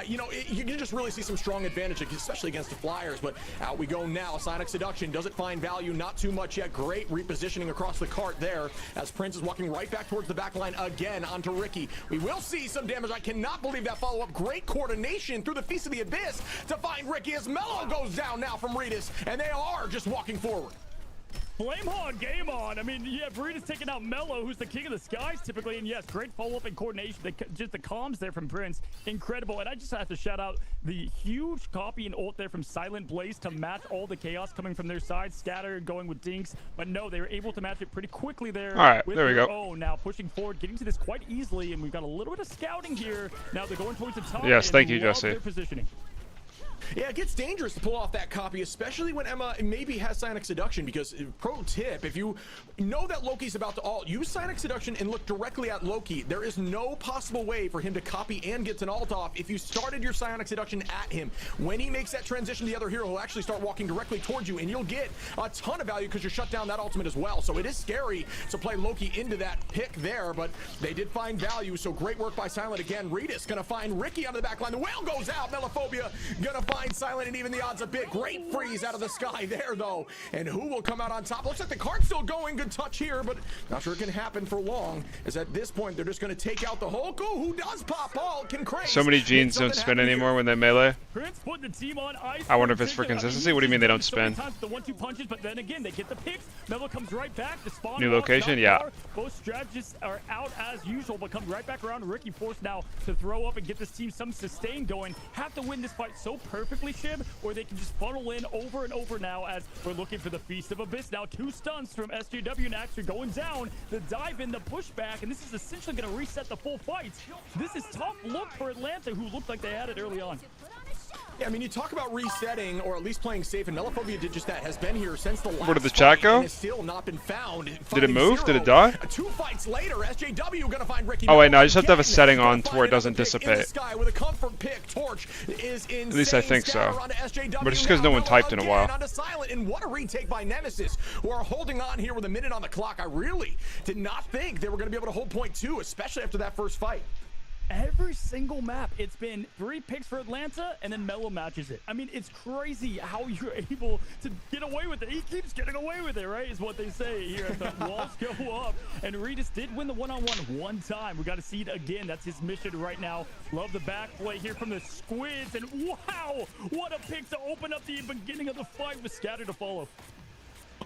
You know, you can just really see some strong advantage, especially against the Flyers. But out we go now. Sonic Seduction doesn't find value, not too much yet. Great repositioning across the cart there as Prince is walking right back towards the back line again onto Ricky. We will see some damage. I cannot believe that follow-up. Great coordination through the Feast of the Abyss to find Ricky as Mello goes down now from Redis, and they are just walking forward. Flamehawk game on. I mean, yeah, Burrito's taking out Mello, who's the king of the skies typically, and yes, great follow-up and coordination. Just the comms there from Prince, incredible. And I just have to shout out the huge copy and ult there from Silent Blaze to match all the chaos coming from their side. Scatter going with Dinks, but no, they were able to match it pretty quickly there. All right, there we go. Oh, now pushing forward, getting to this quite easily, and we've got a little bit of scouting here. Now they're going towards the top. Yes, thank you, Jesse. Positioning. Yeah, it gets dangerous to pull off that copy, especially when Emma maybe has Sonic Seduction, because pro tip, if you know that Loki's about to ult, use Sonic Seduction and look directly at Loki. There is no possible way for him to copy and get an ult off if you started your Sonic Seduction at him. When he makes that transition to the other hero, he'll actually start walking directly towards you, and you'll get a ton of value because you shut down that ultimate as well. So it is scary to play Loki into that pick there, but they did find value, so great work by Silent again. Redis gonna find Ricky out of the back line. The whale goes out. Melophobia gonna find Silent, and even the odds a bit. Great freeze out of the sky there, though. And who will come out on top? Looks like the cart's still going. Good touch here, but not sure it can happen for long, as at this point, they're just going to take out the Hulk. Oh, who does pop all? Can Craze. So many genes don't spin anymore when they melee. Prince put the team on ice. I wonder if it's for consistency. What do you mean they don't spin? The 1-2 punches, but then again, they get the picks. Mello comes right back. The spawn new location, yeah. Both strategists are out as usual, but come right back around. Ricky forced now to throw up and get this team some sustain going. Have to win this fight so perfectly, Shib, or they can just funnel in over and over now as we're looking for the Feast of Abyss. Now 2 stunts from SJW and Axter going down. The dive in, the pushback, and this is essentially going to reset the full fight. This is tough look for Atlanta, who looked like they had it early on. Yeah, I mean, you talk about resetting or at least playing safe, and Melophobia did just that. Has been here since the last Where did the chat go? Has still not been found. Did it move? Did it die? 2 fights later, SJW gonna find Ricky. Oh wait, no, I just have to have a setting on to where it doesn't dissipate. Sky with a comfort pick. Torch is insane. At least I think so. But it's because no one typed in a while. Onto Silent, and what a retake by Nemesis, who are holding on here with a minute on the clock. I really did not think they were going to be able to hold point 2, especially after that first fight. every single map, it's been 3 picks for Atlanta, and then Melo matches it. I mean, it's crazy how you're able to get away with it. He keeps getting away with it, right, is what they say here at the walls go up. And Regis did win the one-on-one one time. We got to see it again. That's his mission right now. Love the back play here from the Squids. And wow, what a pick to open up the beginning of the fight with Scatter to follow.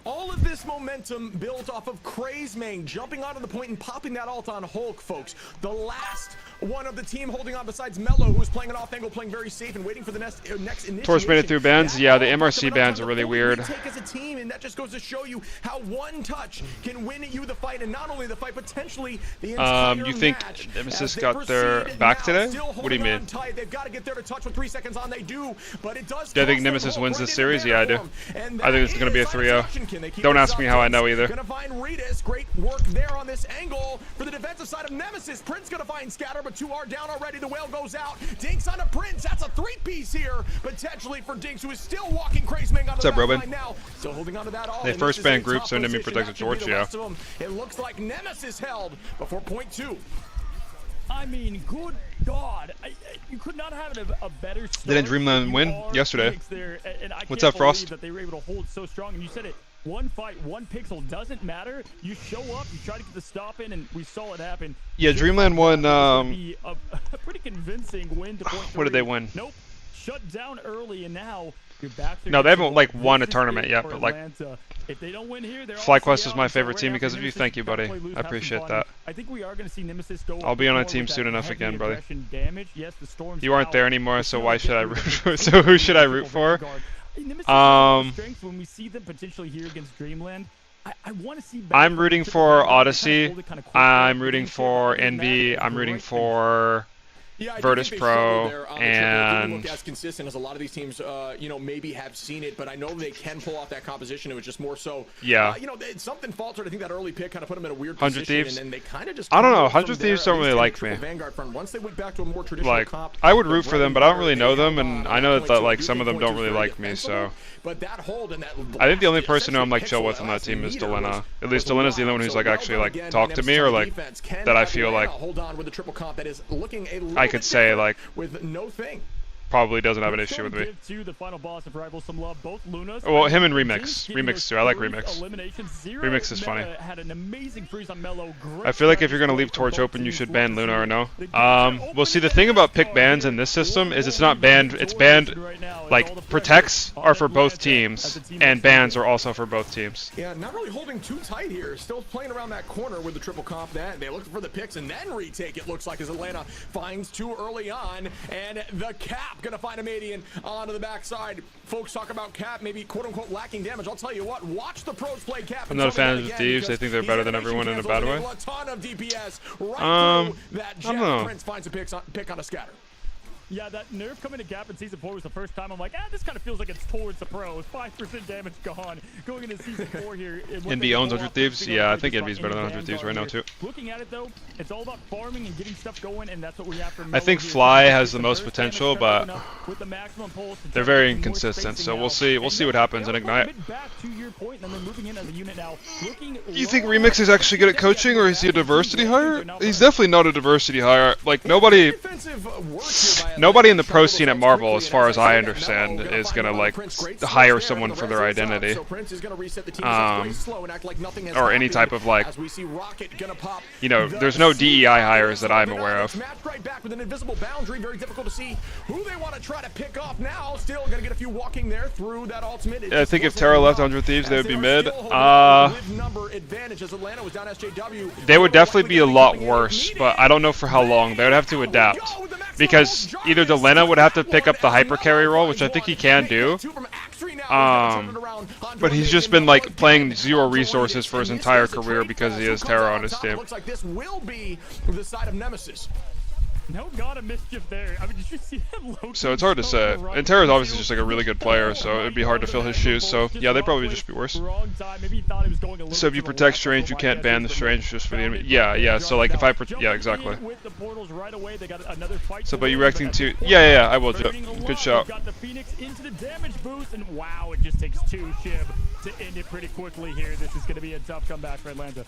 All of this momentum built off of Crazemang jumping onto the point and popping that ult on Hulk, folks. The last one of the team holding on besides Melo, who was playing an off angle, playing very safe and waiting for the next initiation. Torch made it through bans. Yeah, the MRC bans are really weird. Take as a team, and that just goes to show you how one touch can win you the fight, and not only the fight, potentially the entire you think match. Nemesis got their back today? What do you mean? They've got to get there to touch with 3 seconds on. They do, but it does. Do I think Nemesis wins this series? Yeah, I do. I think it's going to be a 3-0. Don't ask me how I know either. Gonna find Redis. Great work there on this angle for the defensive side of Nemesis. Prince gonna find Scatter, but 2 are down already. The whale goes out. Dinks on a Prince. That's a 3-piece here, potentially for Dinks, who is still walking Crazemang on the back line now. Still holding on to that all. They first ban group, so enemy protected Torch, yeah. It looks like Nemesis held before point 2. I mean, good God, you could not have a better start. Didn't Dreamland win yesterday? There, and I What's can't up, Frost? believe that they were able to hold so strong. And you said it, one fight, 1 pixel doesn't matter. You show up, you try to get the stop in, and we saw it happen. Yeah, Dreamland won. A pretty convincing win to point 3. What did they win? Nope, shut down early, and now you're back. No, they haven't like won a tournament yet, but like. If they don't win here, FlyQuest is my favorite team because of you. Thank you, buddy. I appreciate that. I think we are going to see Nemesis go. I'll be on a team soon enough again, brother. Yes, the Storm's You aren't there anymore, so why should I root for? So who should I root for? When we see them potentially here against Dreamland, I want to see. I'm rooting for Odyssey. I'm rooting for Envy. I'm rooting for Virtus Pro, and look as consistent as a lot of these teams, you know, maybe have seen it, but I know they can pull off that composition. It was just more so, yeah. You know, something faltered. I think that early pick kind of put them in a weird 100 position, Thieves. and then they kind of just. I don't know. 100 Thieves don't really like me. Vanguard front. Once they went back to a more traditional like, comp, I would root for them, but I don't really know them, and I know that like some of them don't really like me. So. But that hold and that I think the only person who I'm like chill with on that team is Delena. At least Delena's the only one who's like actually like talk to me or like that I feel like I could say like probably doesn't have an issue with me. Well, him and Remix. Remix too. I like Remix. Remix is funny. I feel like if you're going to leave Torch open, you should ban Luna or no. Well, see, the thing about pick bans in this system is it's not banned. It's banned, like, protects are for both teams, and bans are also for both teams. Yeah, not really holding too tight here. Still playing around that corner with the triple comp. They look for the picks and then retake, it looks like, as Atlanta finds 2 early on. And the Cap gonna find a Madian onto the backside. Folks talk about Cap maybe quote-unquote lacking damage. I'll tell you what, watch the pros play Cap. I'm not a fan of the Thieves. They think they're better than everyone in a bad way. A ton of DPS right through that Jet. I don't know. Prince finds a pick on a Scatter. Yeah, that nerf coming to Gap in Season 4 was the first time I'm like, this kind of feels like it's towards the pros. 5% damage gone. Going into Season 4 here. Envy owns 100 Thieves? Yeah, I think Envy's better than 100 Thieves right now, too. Looking at it, though, it's all about farming and getting stuff going, and that's what we have for I think Fly has the most potential, but they're very inconsistent, so we'll see what happens in Ignite. You think Remix is actually good at coaching, or is he a diversity hire? He's definitely not a diversity hire. Like, nobody in the pro scene at Marvel, as far as I understand, is gonna like hire someone for their identity, or any type of like, you know, there's no DEI hires that I'm aware of. I think if Terra left 100 Thieves, they would be mid. They would definitely be a lot worse, but I don't know for how long. They would have to adapt. Because either Delena would have to pick up the hyper carry role, which I think he can do, but he's just been like playing 0 resources for his entire career because he has Terra on his team. Looks like this will be the side of Nemesis. No god of mischief there. I mean, did you see that? So it's hard to say. And Terra's obviously just like a really good player, so it'd be hard to fill his shoes. So yeah, they'd probably just be worse. So if you protect Strange, you can't ban the Strange just for the enemy. Yeah. So like if I yeah, exactly. So but you reacting to yeah, I will. Good shout. Got the Phoenix into the damage boost, and wow, it just takes 2 Shib to end it pretty quickly here. This is going to be a tough comeback for Atlanta.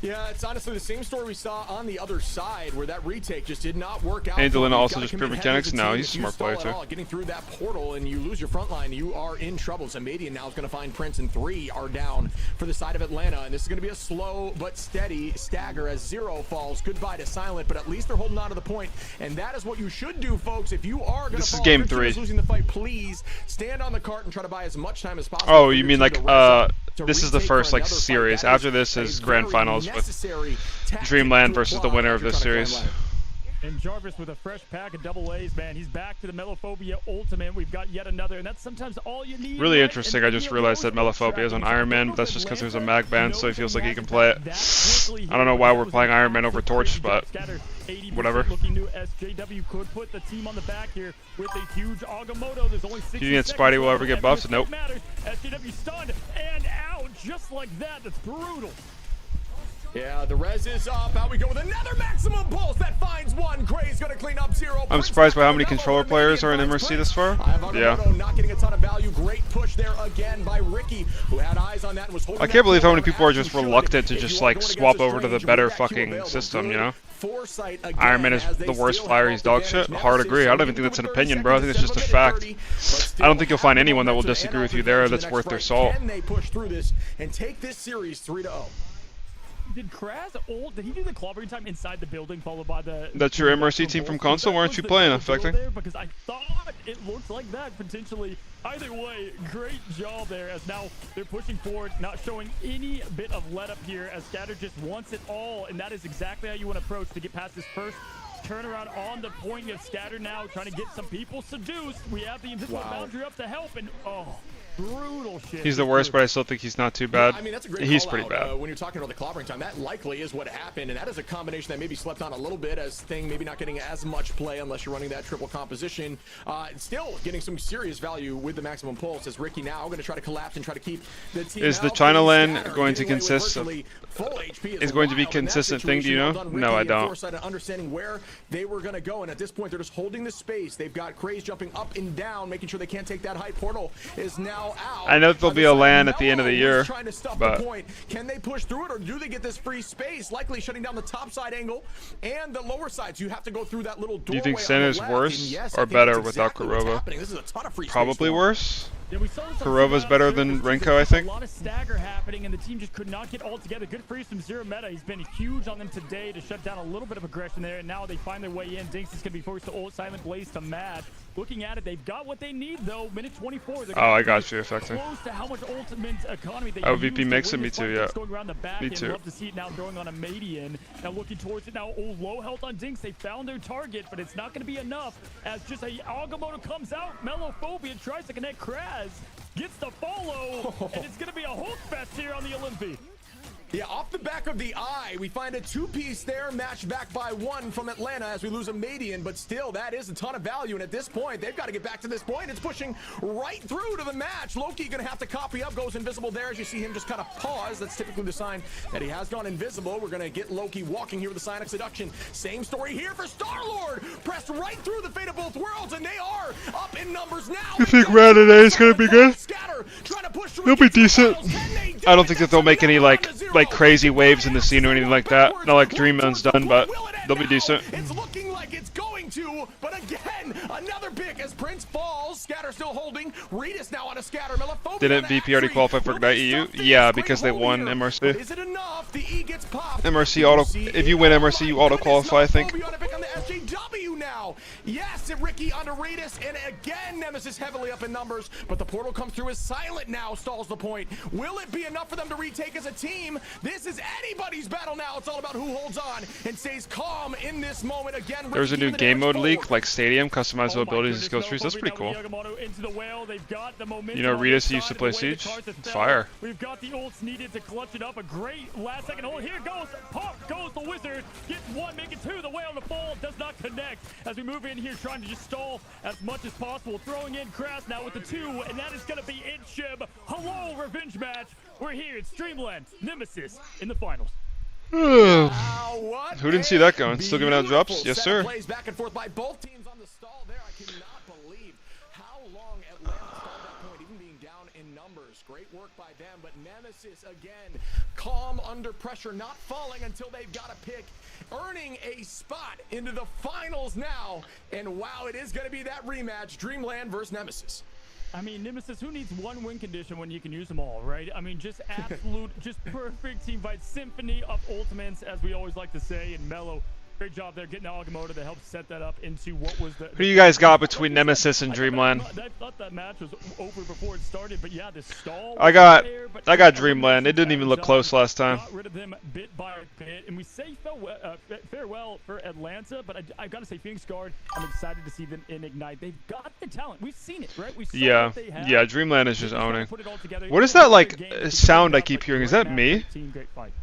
Yeah, it's honestly the same story we saw on the other side, where that retake just did not work out. Angelina also just pure mechanics. No, he's a smart player too. Getting through that portal and you lose your front line, you are in trouble. Zamadian now is going to find Prince, and 3 are down for the side of Atlanta. And this is going to be a slow but steady stagger as 0 falls. Goodbye to Silent, but at least they're holding on to the point. And that is what you should do, folks. If you are going to fall, game 3. Losing the fight, please stand on the cart and try to buy as much time as possible. Oh, you mean like this is the first like series. After this is grand finals with Dreamland versus the winner of this series. And Jarvis with a fresh pack of double A's, man. He's back to the Melophobia Ultimate. We've got yet another, and that's sometimes all you need. Really interesting. I just realized that Melophobia is on Iron Man, but that's just because there's a mag ban, so he feels like he can play it. I don't know why we're playing Iron Man over Torch, but whatever. Looking new SJW could put the team on the back here with a huge Agamotto. There's only 60 Do you think Spidey will ever get buffed? Nope. SJW stunned and out just like that. That's brutal. Yeah, the res is up. Out we go with another maximum pulse that finds one. Gray's gonna clean up 0. I'm surprised by how many controller players are in MRC this far. Yeah. Not getting a ton of value. Great push there again by Ricky, who had eyes on that and was holding. I can't believe how many people are just reluctant to just like swap over to the better fucking system, you know? Iron Man is the worst flyer, he's dog shit. Hard agree. I don't even think that's an opinion, bro. I think it's just a fact. I don't think you'll find anyone that will disagree with you there that's worth their salt. Can they push through this and take this series 3-0? Did Kraz ult? Did he do the clobbering time inside the building, followed by the? That's your MRC team from console. Why aren't you playing? Affecting? Because I thought it looked like that potentially. Either way, great job there. As now they're pushing forward, not showing any bit of let up here. As Scatter just wants it all, and that is exactly how you want to approach to get past this first turnaround on the point. You have Scatter now trying to get some people seduced. We have the invisible boundary up to help, and brutal shit. He's the worst, but I still think he's not too bad. Yeah, I mean, that's a great He's pretty bad. When you're talking about the clobbering time, that likely is what happened, and that is a combination that maybe slept on a little bit, as Thing maybe not getting as much play unless you're running that triple composition. Still getting some serious value with the maximum pulse, as Ricky now going to try to collapse and try to keep the team Is the out. China lane going to consist of... Full HP is going to be consistent thing, do you know? No, I don't. Understanding where they were going to go, and at this point they're just holding the space. They've got Craze jumping up and down, making sure they can't take that high. Portal is now out. I know there'll be a LAN at the end of the year, but can they push through it, or do they get this free space? Likely shutting down the top side angle and the lower side, so you have to go through that little doorway. Do you think Sin is worse or better without Kurova? Probably worse. Yeah, we saw Kurova's better than Renko, I think. A lot of stagger happening, and the team just could not get all together. Good freeze from Zero Meta. He's been huge on them today to shut down a little bit of aggression there, and now they find their way in. Dinks is going to be forced to ult. Silent Blaze to Mad. Looking at it, they've got what they need, though. Minute 24. Oh, I got you, Affecting. Close to how much ultimate economy they VP makes it, me too, yeah. Going around the back me end. too. Love to see it now going on a Madian. Now looking towards it now. Oh, low health on Dinks. They found their target, but it's not going to be enough. As just a Agamotto comes out. Melophobia tries to connect Kraz. Gets the follow, and it's going to be a Hulk fest here on the Olympi. Yeah, off the back of the eye, we find a two-piece there, matched back by 1 from Atlanta as we lose a Madian, but still, that is a ton of value, and at this point, they've got to get back to this point. It's pushing right through to the match. Loki gonna have to copy up, goes invisible there as you see him just kind of pause. That's typically the sign that he has gone invisible. We're gonna get Loki walking here with the sign of seduction. Same story here for Star-Lord. Pressed right through the fate of both worlds, and they are up in numbers now. You think round today is gonna be good? Scatter, trying to push through. They'll be decent. I don't think that they'll make any like crazy waves in the scene or anything like that. Not like Dreamland's done, but they'll be decent. It's looking like it's going to, but again, another pick as Prince falls. Scatter still holding. Regis now on a Scatter. Didn't VP already qualify for Ignite EU? Yeah, because they won MRC. Is it enough? The E gets popped. MRC auto. If you win MRC, you auto qualify, I think. On the SJW now. Yes, Ricky onto Regis, and again, Nemesis heavily up in numbers, but the portal comes through as Silent now stalls the point. Will it be enough for them to retake as a team? This is anybody's battle now. It's all about who holds on and stays calm in this moment. Again, there's a new game mode leak, like Stadium, customizable abilities and skill trees. That's pretty cool. You know, Regis used to play Siege. It's fire. We've got the ults needed to clutch it up. A great last second ult. Here goes, pop goes the Wizard. Gets 1, make it 2. The whale on the ball does not connect. As we move in here, trying to just stall as much as possible. Throwing in Kras now with the 2, and that is going to be it, Shib. Hello, revenge match. We're here. It's Dreamland Nemesis in the finals. Who didn't see that going? Still giving out drops? Yes, sir. Plays back and forth by both teams on the stall there. I cannot believe how long Atlanta stalled that point, even being down in numbers. Great work by them, but Nemesis again, calm under pressure, not falling until they've got a pick, earning a spot into the finals now. And wow, it is going to be that rematch, Dreamland versus Nemesis. I mean, Nemesis, who needs one win condition when you can use them all, right? I mean, just absolute, just perfect team fight, symphony of ultimates, as we always like to say, and Mello. Great job there getting Agamotto to help set that up into what was the... Who do you guys got between Nemesis and Dreamland? I thought that match was over before it started, but yeah, the stall... I got Dreamland. It didn't even look close last time. Got rid of them bit by bit, and we say farewell for Atlanta, but I gotta say, Phoenix Guard, I'm excited to see them in Ignite. They've got the talent. We've seen it, right? We saw what they have. Yeah, Dreamland is just owning. What is that, like, sound I keep hearing? Is that me? Great fight.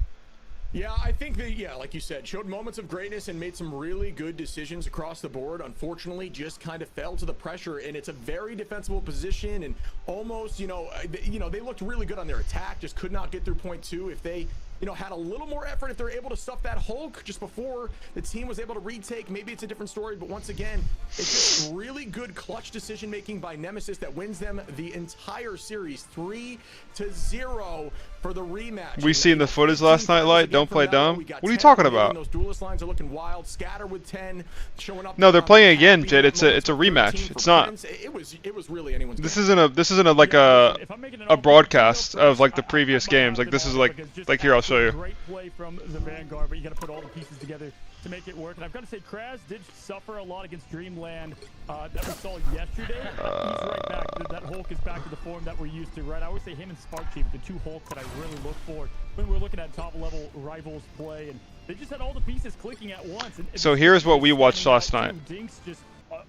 Yeah, I think they, like you said, showed moments of greatness and made some really good decisions across the board. Unfortunately, just kind of fell to the pressure, and it's a very defensible position, and almost, they looked really good on their attack, just could not get through point two. If they, had a little more effort, if they're able to stuff that Hulk just before the team was able to retake, maybe it's a different story. But once again, it's just really good clutch decision making by Nemesis that wins them the entire series 3-0 for the rematch. We seen the footage last night, Light. Don't play dumb. What are you talking about? Those duelist lines are looking wild. Scatter with 10 showing up. No, they're playing again, Jed. It's a rematch. It's not. It was really anyone's. This isn't a like a broadcast of like the previous games. Like this is like here, I'll show you. Great play from the Vanguard, but you got to put all the pieces together to make it work. And I've got to say, Kraz did suffer a lot against Dreamland that we saw yesterday. He's right back. That Hulk is back to the form that we're used to, right? I always say him and Spark Chief, the two Hulks that I really look for when we're looking at top-level rivals play. And they just had all the pieces clicking at once. And so here's what we watched last night. Dinks just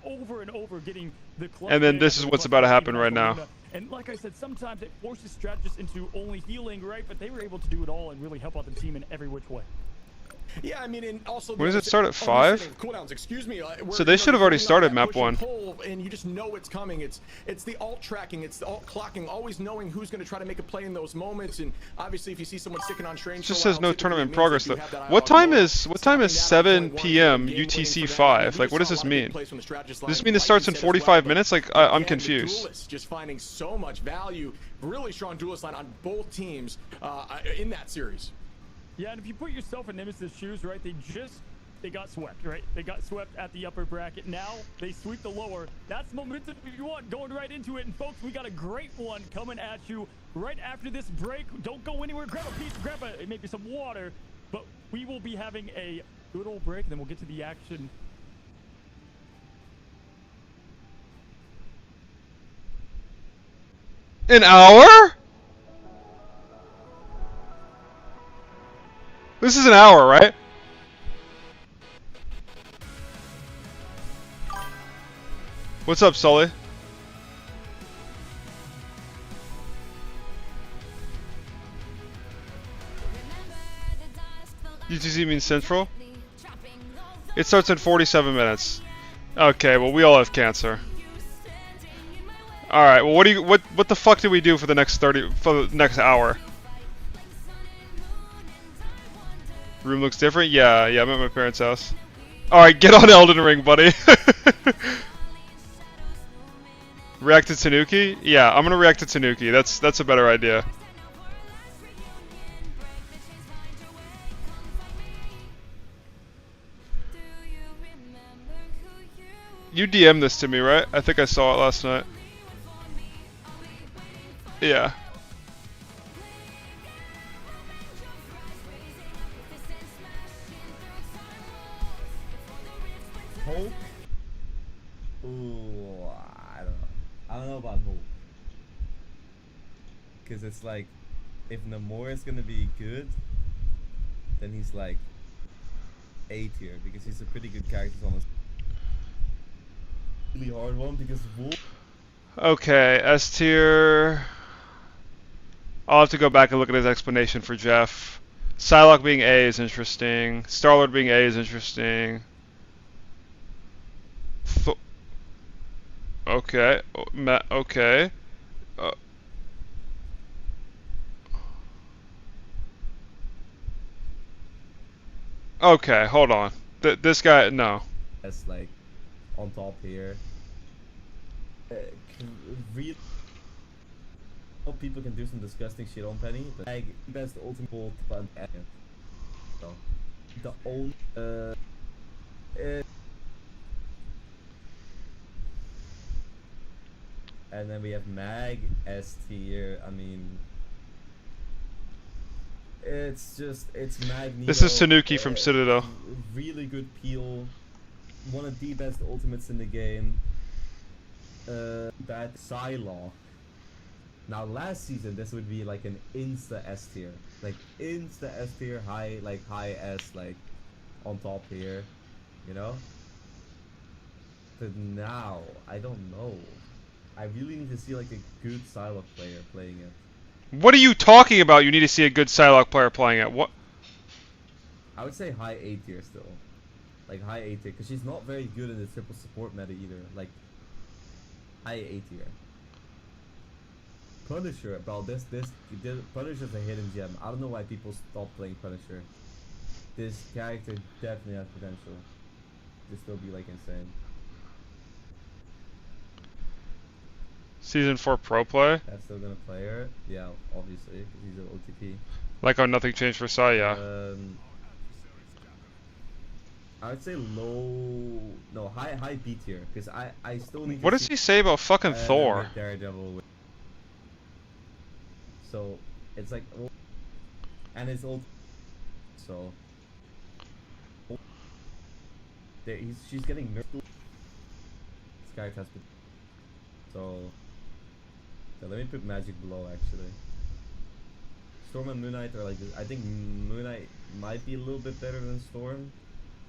over and over getting the and then this is what's about to happen right now. And like I said, sometimes it forces strategists into only healing, right? But they were able to do it all and really help out the team in every which way. Yeah, I mean, and also... When does it start at 5? Cooldowns, excuse me. So they should have already started map 1. And you just know it's coming. It's the alt tracking, it's the alt clocking, always knowing who's going to try to make a play in those moments. And obviously, if you see someone sticking on strange... It just says no tournament in progress, though. What time is 7 p.m. UTC 5? Like, what does this mean? Does this mean it starts in 45 minutes? Like, I'm confused. Just finding so much value. Really strong duelist line on both teams in that series. Yeah, and if you put yourself in Nemesis' shoes, right, they got swept, right? They got swept at the upper bracket. Now they sweep the lower. That's momentum you want, going right into it. And folks, we got a great one coming at you right after this break. Don't go anywhere. Grab a piece, grab maybe some water. But we will be having a good old break, and then we'll get to the action. An hour? This is an hour, right? What's up, Sully? UTC means Central? It starts in 47 minutes. Okay, well we all have cancer. Alright, well what the fuck do we do for the next hour? Room looks different? Yeah, I'm at my parents' house. Alright, get on Elden Ring, buddy. React to Tanuki? Yeah, I'm gonna react to Tanuki. That's a better idea. You DM'd this to me, right? I think I saw it last night. Yeah. Hulk? Ooh, I don't know about Hulk. Because it's like, if Namor is gonna be good, then he's like A tier, because he's a pretty good character on a really hard one, because Wolf. Okay, S tier. I'll have to go back and look at his explanation for Jeff. Psylocke being A is interesting. Star-Lord being A is interesting. Okay. Okay. Okay, hold on. This guy, no. That's like on top here. Real people can do some disgusting shit on Penny, but like best ultimate bolt but so the only and then we have Mag S tier. I mean, it's Magneto. This is Tanuki from Citadel. Really good peel. One of the best ultimates in the game. That Psylocke. Now last season this would be like an insta S tier. Like insta S tier, high S, like on top here. You know? But now, I don't know. I really need to see like a good Psylocke player playing it. What are you talking about? You need to see a good Psylocke player playing it. What? I would say high A tier still. Like high A tier, because she's not very good in the triple support meta either. Like high A tier. Punisher, bro, this Punisher's a hidden gem. I don't know why people stop playing Punisher. This character definitely has potential to still be like insane. Season 4 pro play? That's still gonna play her? Yeah, obviously, because he's an OTP. Like how nothing changed for Sai, yeah. I would say high B tier, because I still need to What does he say about fucking Thor? Daredevil. So, it's like, and it's old, so, she's getting nerfed. This character has been, so let me put Magic below actually. Storm and Moon Knight are like, I think Moon Knight might be a little bit better than Storm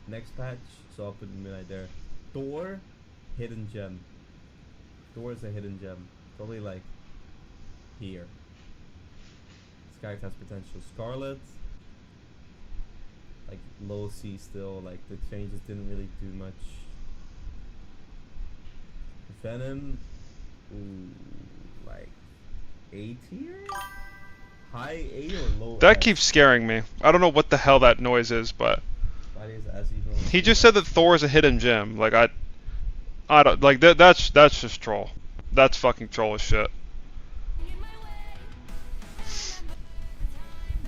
next patch, so I'll put Moon Knight there. Thor, hidden gem. Thor is a hidden gem, probably like here. This character has potential. Scarlet, like low C still, like the changes didn't really do much. Venom, ooh, like A tier? High A or low That S? keeps scaring me. I don't know what the hell that noise is, but he just said that Thor is a hidden gem. Like I don't like that's just troll. That's fucking troll as shit.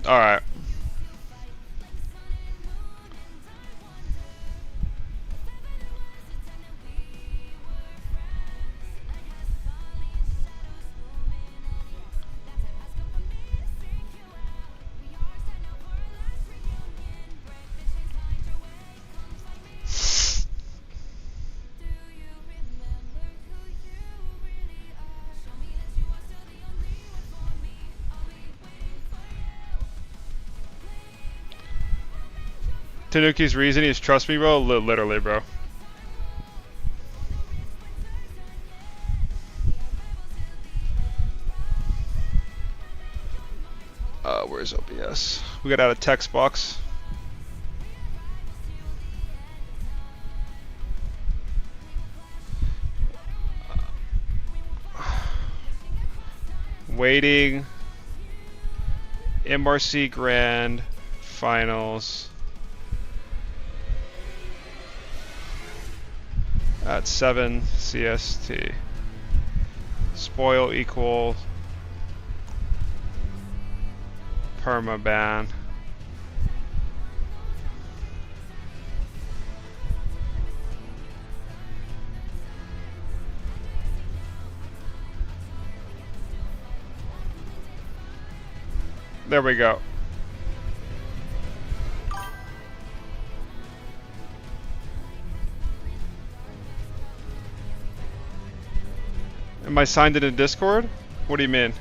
All right. Tanuki's reason is trust me, bro. Literally, bro. Where's OBS? We got out a text box. Waiting. MRC Grand Finals. At 7 CST. Spoil equal permaban. There we go. Am I signed in a Discord? What do you mean?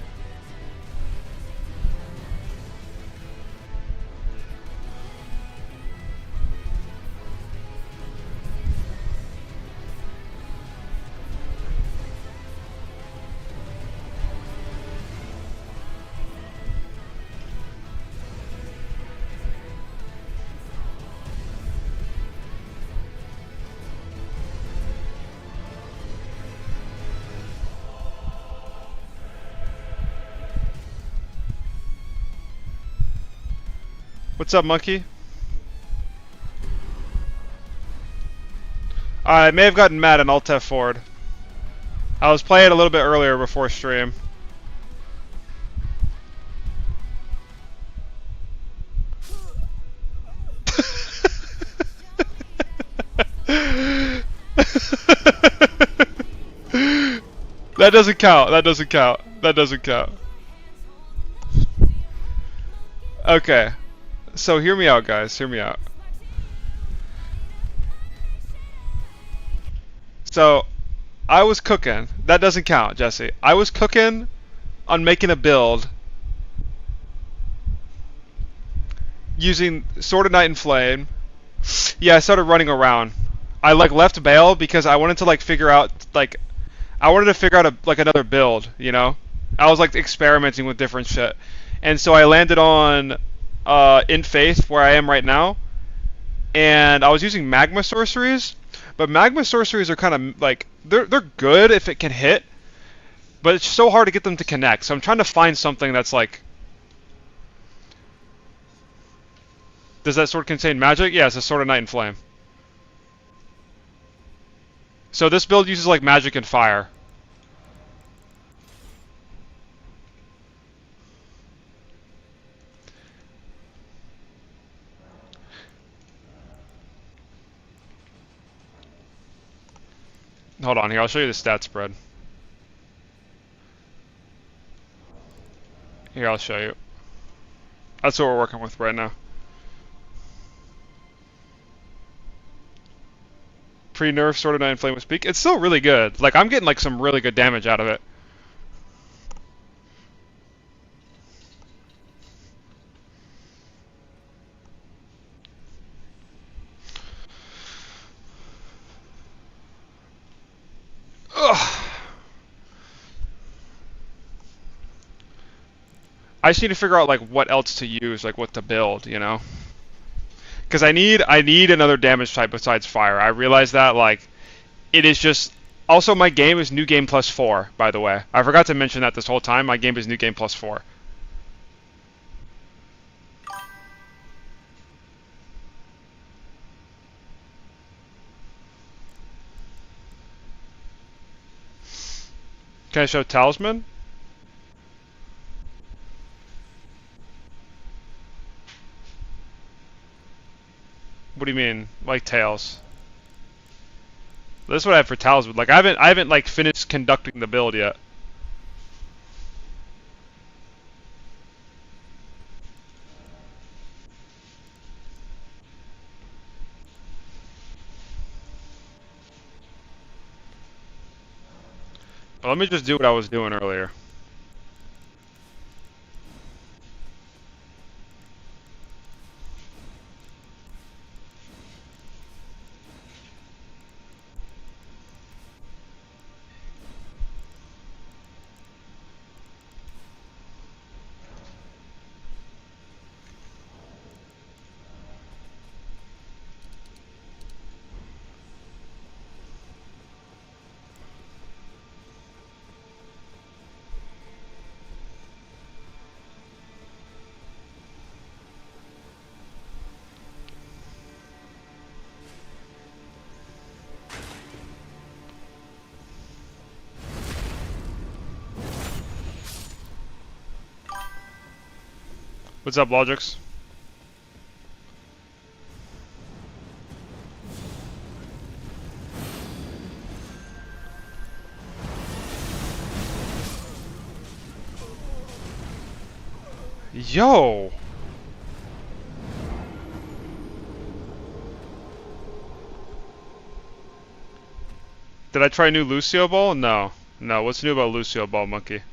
What's up, monkey? I may have gotten mad and Alt F4'd. I was playing a little bit earlier before stream. That doesn't count. That doesn't count. That doesn't count. Okay. So hear me out, guys. Hear me out. So, I was cooking. That doesn't count, Jesse. I was cooking on making a build using Sword of Night and Flame. Yeah, I started running around. I like left Bale because I wanted to like figure out like I wanted to figure out a, like another build, you know? I was like experimenting with different shit. And so I landed on In Faith where I am right now. And I was using magma sorceries, but magma sorceries are kind of like they're good if it can hit, but it's so hard to get them to connect. So I'm trying to find something that's like. Does that sword contain magic? Yeah, it's a Sword of Night and Flame. So this build uses like magic and fire. Hold on here, I'll show you the stat spread. Here, I'll show you. That's what we're working with right now. Pre-nerf Sword of Night and Flame with Speak. It's still really good. Like, I'm getting like some really good damage out of it. Ugh. I just need to figure out like what else to use, like what to build, you know? Because I need another damage type besides fire. I realize that like it is just. Also, my game is New Game plus 4, by the way. I forgot to mention that this whole time. My game is New Game plus 4. Can I show Talisman? What do you mean, like Tails? This is what I have for Talisman. Like I haven't like finished conducting the build yet. Well, let me just do what I was doing earlier. What's up, Logix? Yo! Did I try new Lucio Ball? No. No, what's new about Lucio Ball, monkey?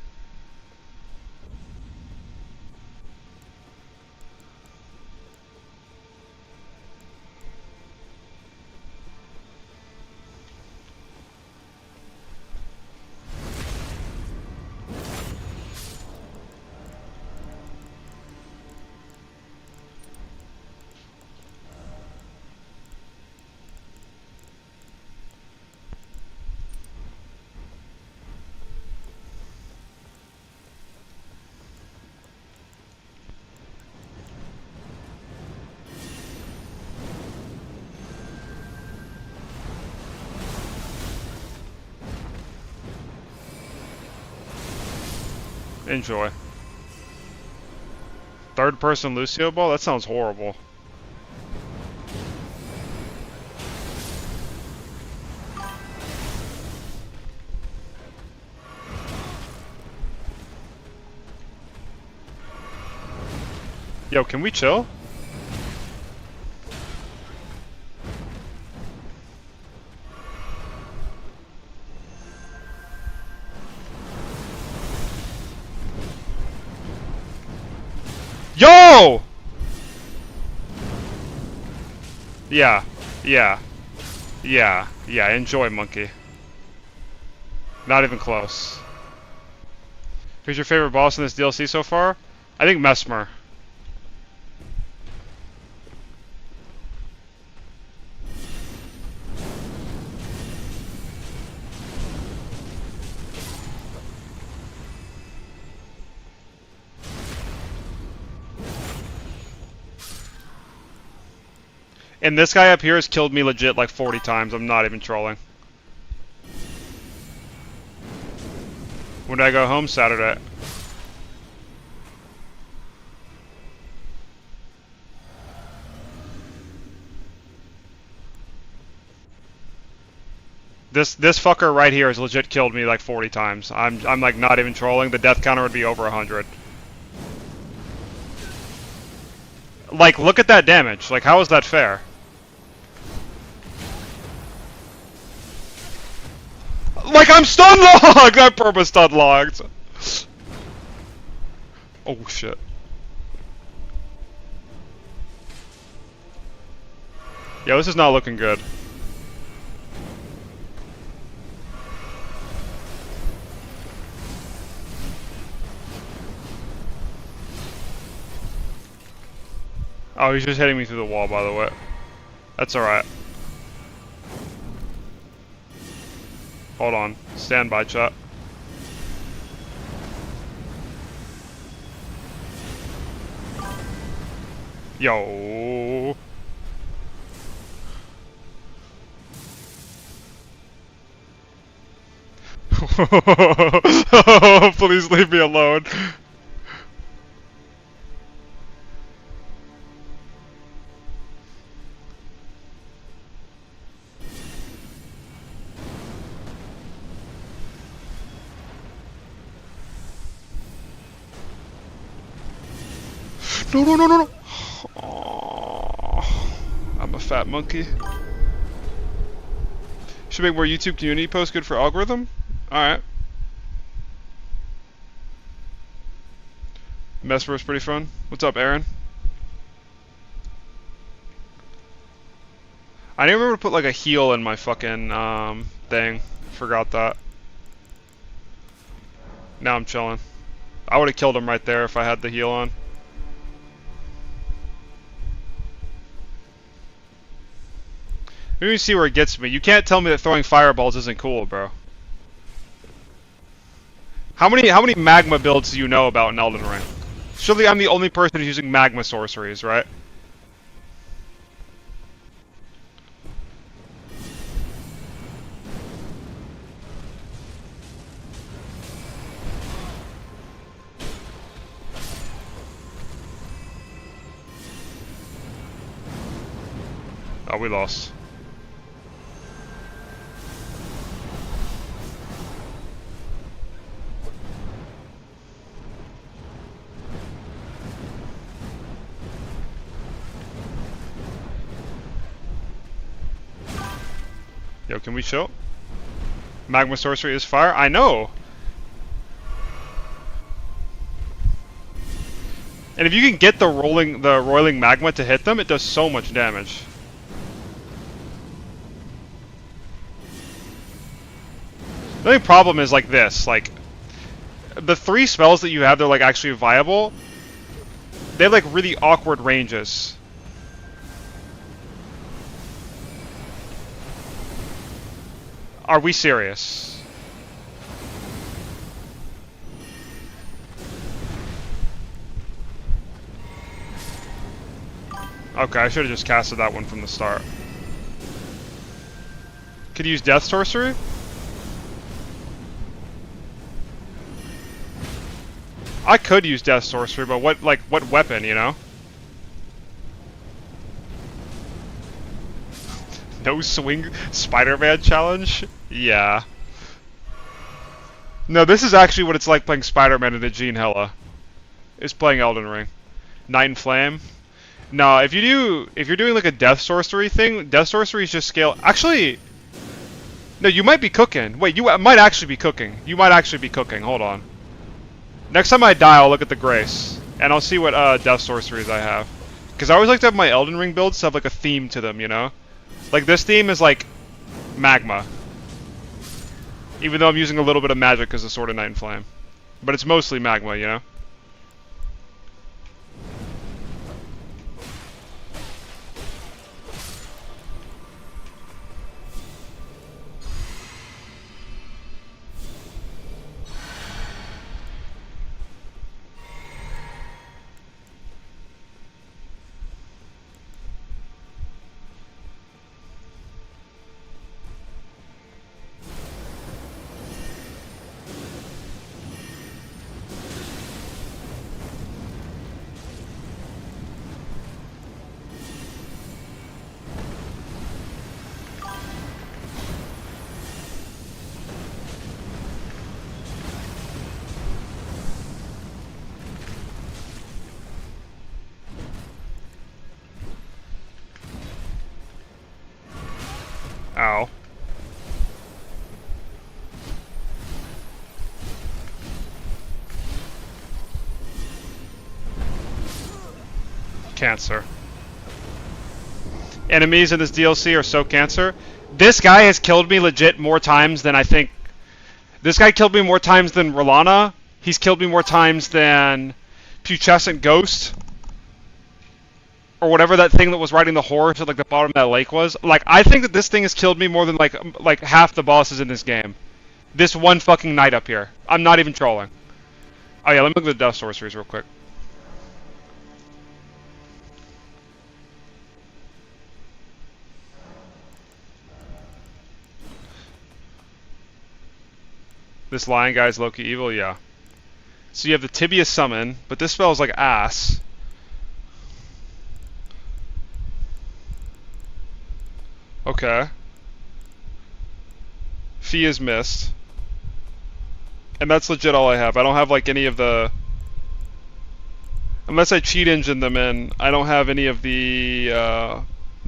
Enjoy. Third person Lucio Ball? That sounds horrible. Yo, can we chill? Yo! Yeah, yeah, yeah, enjoy, monkey. Not even close. Who's your favorite boss in this DLC so far? I think Mesmer. And this guy up here has killed me legit like 40 times. I'm not even trolling. When did I go home? Saturday. This fucker right here has legit killed me like 40 times. I'm like not even trolling. The death counter would be over 100. Like, look at that damage. Like, how is that fair? Like, I'm stun locked! I'm purpose stun locked. Oh shit. Yeah, this is not looking good. Oh, he's just hitting me through the wall, by the way. That's alright. Hold on. Stand by, chat. Yo. Please leave me alone. No, no, no, no, no. Oh, I'm a fat monkey. Should make more YouTube community posts good for algorithm? Alright. Mesmer was pretty fun. What's up, Aaron? I didn't remember to put like a heal in my fucking thing. Forgot that. Now I'm chilling. I would have killed him right there if I had the heal on. Let me see where it gets me. You can't tell me that throwing fireballs isn't cool, bro. How many magma builds do you know about in Elden Ring? Surely I'm the only person who's using magma sorceries, right? Oh, we lost. Yo, can we chill? Magma sorcery is fire? I know! And if you can get the roiling magma to hit them, it does so much damage. The only problem is like this, like the 3 spells that you have, they're like actually viable. They have like really awkward ranges. Are we serious? Okay, I should have just casted that one from the start. Could you use Death Sorcery? I could use Death Sorcery, but what weapon, you know? No swing Spider-Man challenge? Yeah. No, this is actually what it's like playing Spider-Man in a Gene Hella. Is playing Elden Ring. Night and Flame. No, if you're doing like a Death Sorcery thing, Death Sorcery is just scale. Actually, no, you might be cooking. Wait, you might actually be cooking. You might actually be cooking. Hold on. Next time I die, I'll look at the Grace, and I'll see what Death Sorceries I have. Because I always like to have my Elden Ring builds have like a theme to them, you know? Like this theme is like magma. Even though I'm using a little bit of magic because of Sword of Night and Flame. But it's mostly magma, you know? Ow. Cancer. Enemies in this DLC are so cancer. This guy has killed me legit more times than I think. This guy killed me more times than Rolana. He's killed me more times than Putrescent Ghost. Or whatever that thing that was riding the horse at like the bottom of that lake was. Like, I think that this thing has killed me more than like half the bosses in this game. This one fucking knight up here. I'm not even trolling. Oh yeah, let me look at the Death Sorceries real quick. This lion guy's Loki evil, yeah. So you have the Tibia Summon, but this spell is like ass. Okay. Fee is missed. And that's legit all I have. I don't have like any of the... Unless I cheat engine them in, I don't have any of the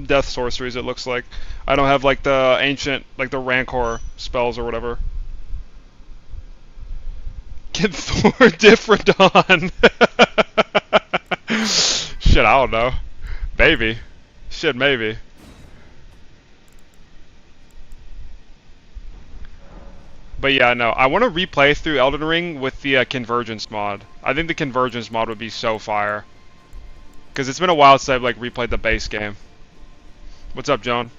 Death Sorceries, it looks like. I don't have like the ancient, like the Rancor spells or whatever. Get Thor different on. Shit, I don't know. Maybe. Shit, maybe. But yeah, no, I want to replay through Elden Ring with the Convergence mod. I think the Convergence mod would be so fire. Because it's been a while since I've like replayed the base game. What's up, John?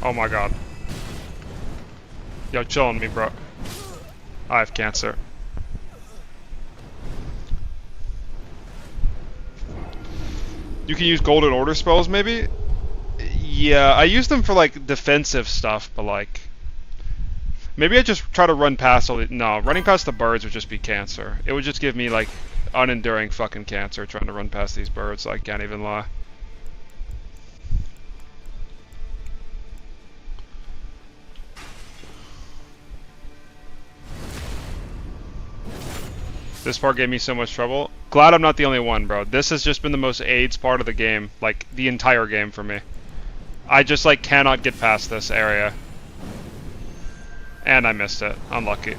Oh my god. Yo, chill on me, bro. I have cancer. You can use Golden Order spells, maybe? Yeah, I use them for, like, defensive stuff, but, like... Maybe I just try to run past all the... No, running past the birds would just be cancer. It would just give me, like, unenduring fucking cancer trying to run past these birds, I can't even lie. This part gave me so much trouble. Glad I'm not the only one, bro. This has just been the most AIDS part of the game. Like, the entire game for me. I just, like, cannot get past this area. And I missed it. Unlucky.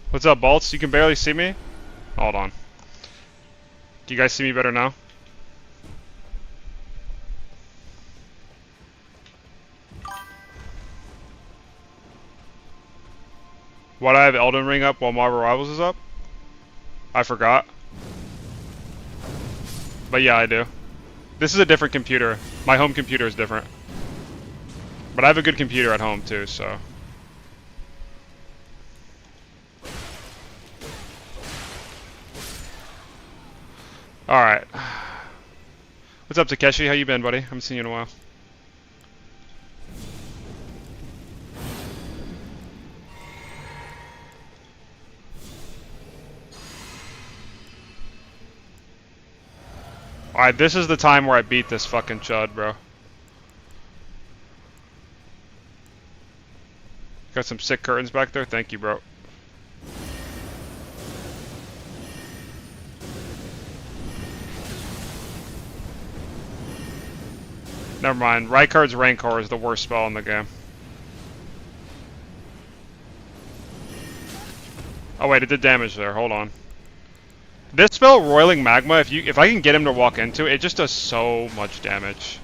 What's up, Bolts? You can barely see me? Hold on. Do you guys see me better now? Why do I have Elden Ring up while Marvel Rivals is up? I forgot. But yeah, I do. This is a different computer. My home computer is different. But I have a good computer at home too, so. Alright. What's up, Takeshi? How you been, buddy? I haven't seen you in a while. Alright, this is the time where I beat this fucking chud, bro. Got some sick curtains back there? Thank you, bro. Never mind. Rykard's Rancor is the worst spell in the game. Oh wait, it did damage there. Hold on. This spell, Roiling Magma, if I can get him to walk into it, it just does so much damage.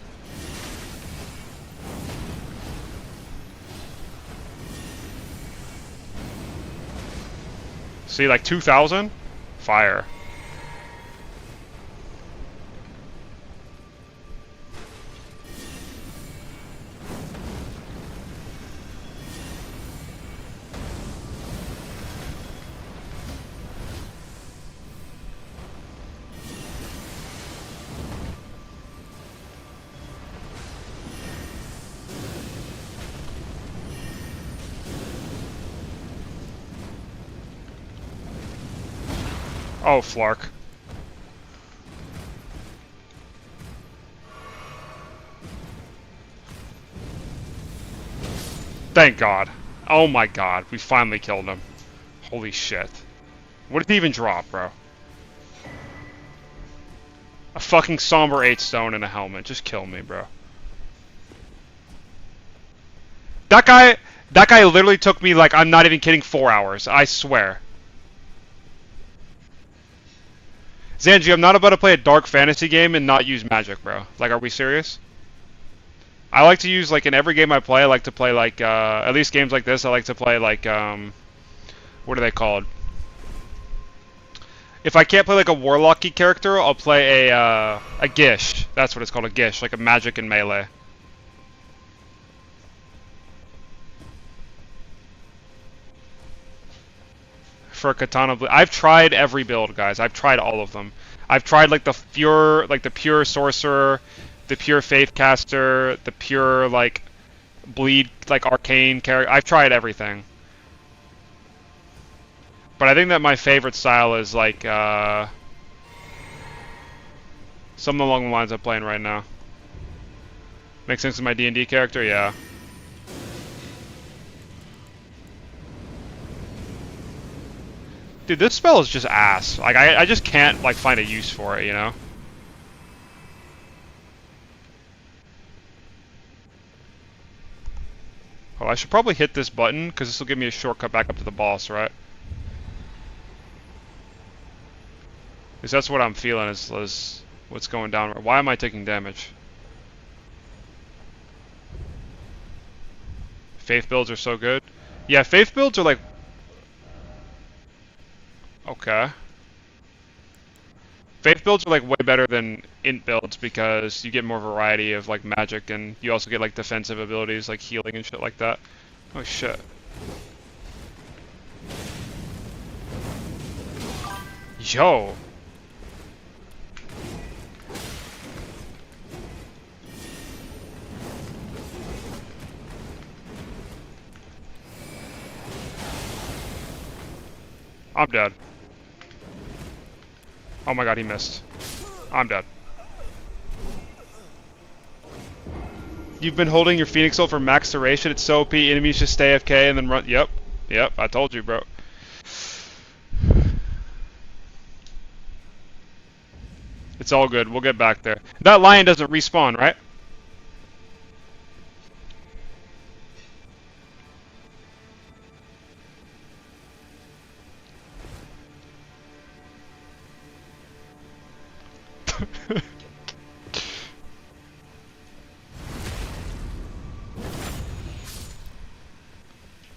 See, like 2,000? Fire. Oh, Flark. Thank God. Oh my God, we finally killed him. Holy shit. What did he even drop, bro? A fucking Somber 8 stone and a helmet. Just kill me, bro. That guy literally took me, like, I'm not even kidding, 4 hours. I swear. Zanji, I'm not about to play a dark fantasy game and not use magic, bro. Like, are we serious? I like to use, like, in every game I play, I like to play, like, at least games like this, I like to play, like, what are they called? If I can't play, like, a warlocky character, I'll play a Gish. That's what it's called, a Gish, like a magic and melee. For a katana, I've tried every build, guys. I've tried all of them. I've tried like the pure sorcerer, the pure faith caster, the pure like bleed like arcane character. I've tried everything. But I think that my favorite style is like something along the lines I'm playing right now. Makes sense with my D&D character, yeah. Dude, this spell is just ass. Like, I just can't, like, find a use for it, you know? Oh, I should probably hit this button, because this will give me a shortcut back up to the boss, right? Because that's what I'm feeling is what's going down. Why am I taking damage? Faith builds are so good. Yeah, faith builds are like... Okay. Faith builds are like way better than int builds because you get more variety of like magic and you also get like defensive abilities like healing and shit like that. Oh shit. Yo. I'm dead. Oh my god, he missed. I'm dead. You've been holding your Phoenix Soul for max duration. It's so OP. Enemies just stay AFK and then run. Yep. Yep, I told you, bro. It's all good. We'll get back there. That lion doesn't respawn, right?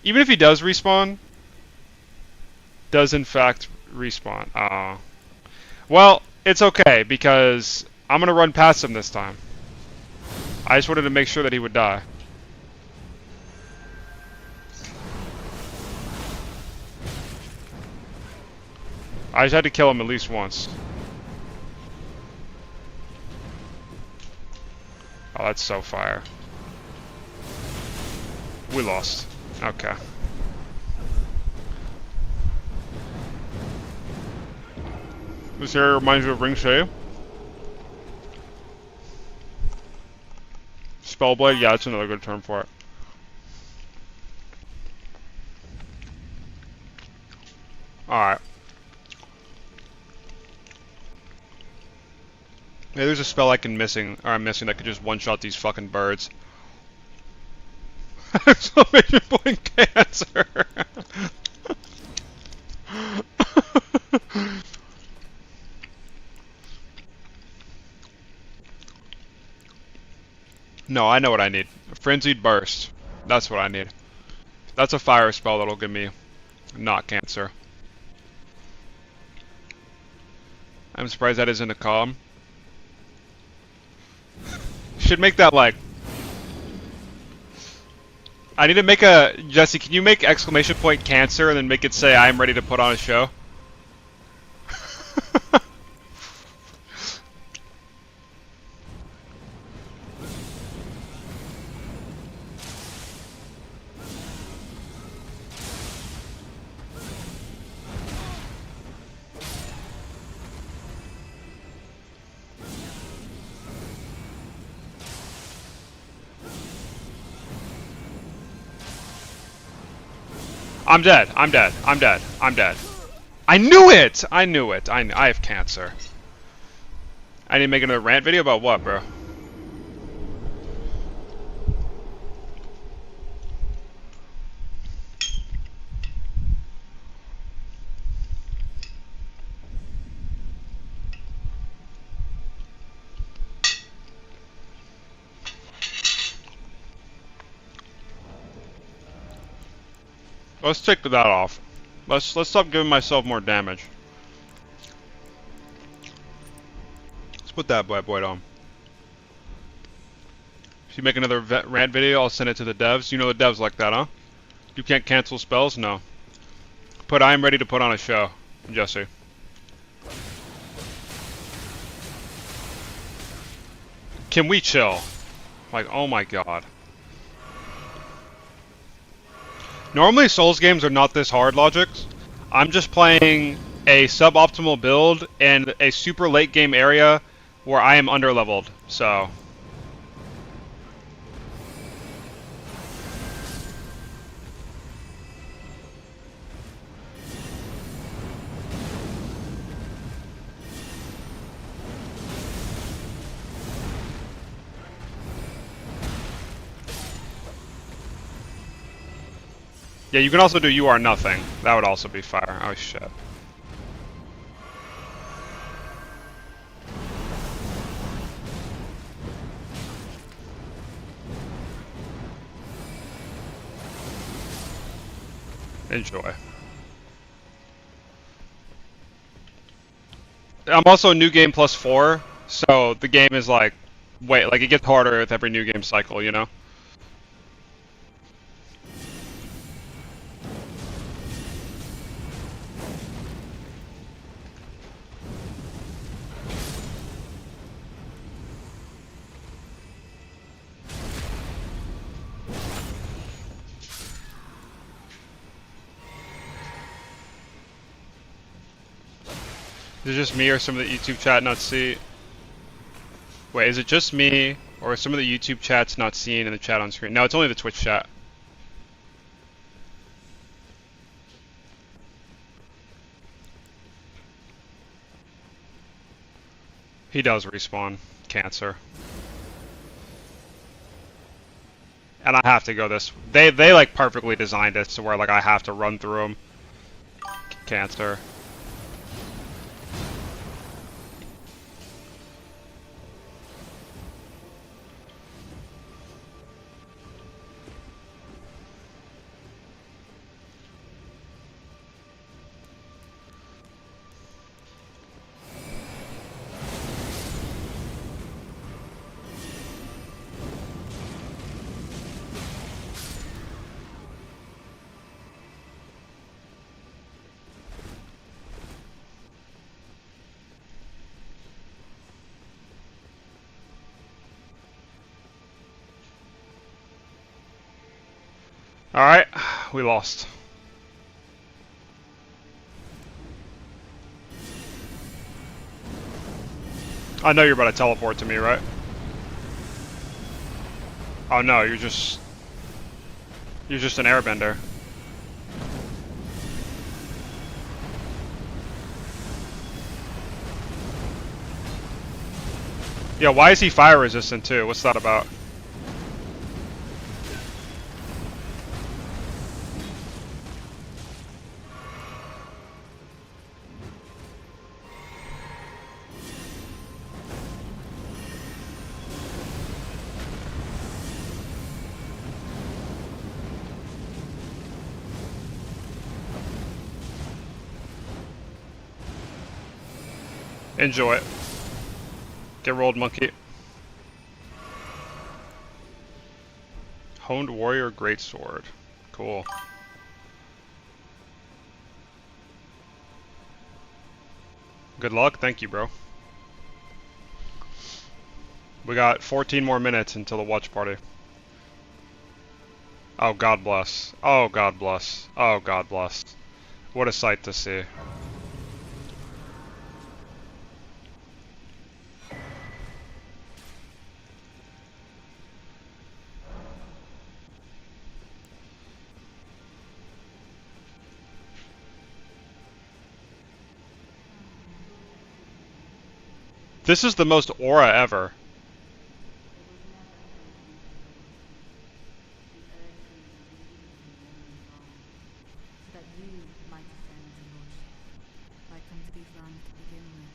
Even if he does respawn, Does in fact respawn. Well, it's okay because I'm gonna run past him this time. I just wanted to make sure that he would die. I just had to kill him at least once. Oh, that's so fire. We lost. Okay. This area reminds you of Ring Shea. Spellblade, yeah, that's another good term for it. Alright. Maybe there's a spell I'm missing that could just one-shot these fucking birds. Exclamation point cancer! No, I know what I need. A Frenzied Burst. That's what I need. That's a fire spell that'll give me not cancer. I'm surprised that isn't a comm. Should make that like... I need to make a... Jesse, can you make exclamation point cancer and then make it say I'm ready to put on a show? I'm dead. I'm dead. I'm dead. I'm dead. I knew it! I knew it. I have cancer. I need to make another rant video about what, bro? Let's take that off. Let's stop giving myself more damage. Let's put that bad boy on. If you make another rant video, I'll send it to the devs. You know the devs like that, huh? You can't cancel spells? No. Put I'm ready to put on a show, Jesse. Can we chill? Like, oh my god. Normally Souls games are not this hard, Logic. I'm just playing a suboptimal build in a super late game area where I am underleveled, so... Yeah, you can also do You Are Nothing. That would also be fire. Oh shit. Enjoy. I'm also new game +4, so the game is like, wait, like it gets harder with every new game cycle, you know? Is it just me or some of the YouTube chat not see? Wait, is it just me or some of the YouTube chat's not seen in the chat on screen? No, it's only the Twitch chat. He does respawn. Cancer. And I have to go this. They like perfectly designed it to where like I have to run through them. Cancer. Alright, we lost. I know you're about to teleport to me, right? Oh no, you're just an airbender. Yeah, why is he fire resistant too? What's that about? Enjoy it. Get rolled, monkey. Honed warrior greatsword. Cool. Good luck. Thank you, bro. We got 14 more minutes until the watch party. Oh, God bless. Oh, God bless. Oh, God bless. What a sight to see. This is the most aura ever. That you might ascend to lordship, like unto these lands to begin with.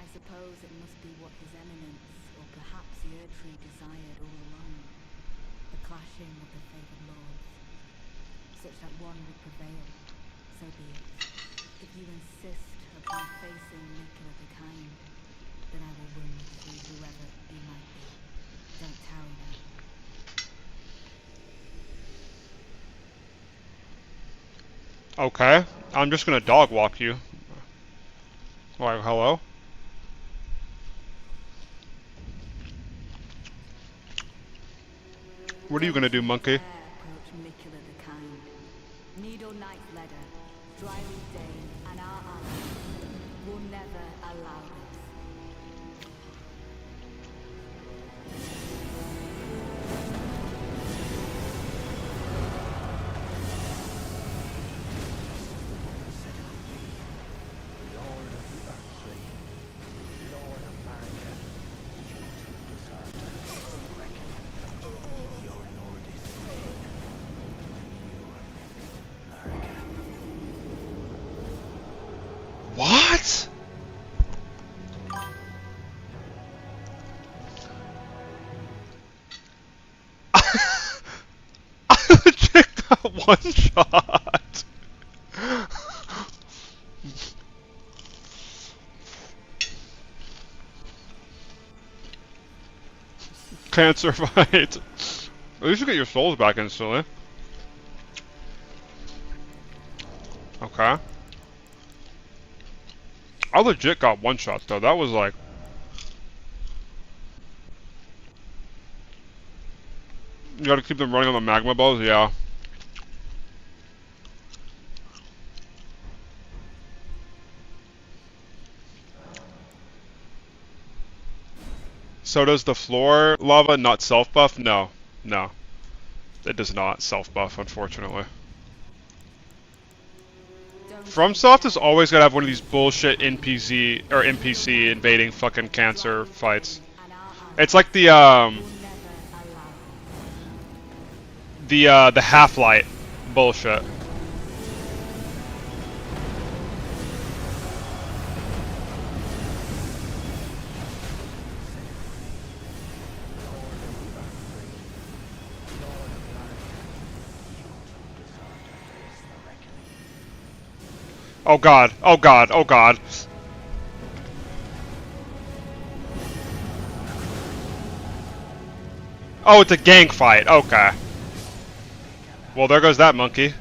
I suppose it must be what His Eminence, or perhaps the Erdtree desired all along. The clashing of the favoured lords, such that one would prevail. So be it. If you insist upon facing Nicola the Kind, then I will win through whoever you might be. Don't tarry now. Okay, I'm just gonna dog walk you. Like, hello? What are you gonna do, monkey? Approach Nicola the Kind. Needle Knight Ledder, Dryleaf Dane, and our allies will never allow this. What? I checked that one shot. Cancer fight. At least you get your souls back instantly. Okay. I legit got one shot though. That was like. You gotta keep them running on the magma balls, yeah. So does the floor lava not self-buff? No. No. It does not self-buff, unfortunately. FromSoft is always gonna have one of these bullshit NPC invading fucking cancer fights. It's like the Half-Light bullshit. Oh god, oh god, oh god. Oh, it's a gang fight, okay. Well, there goes that monkey.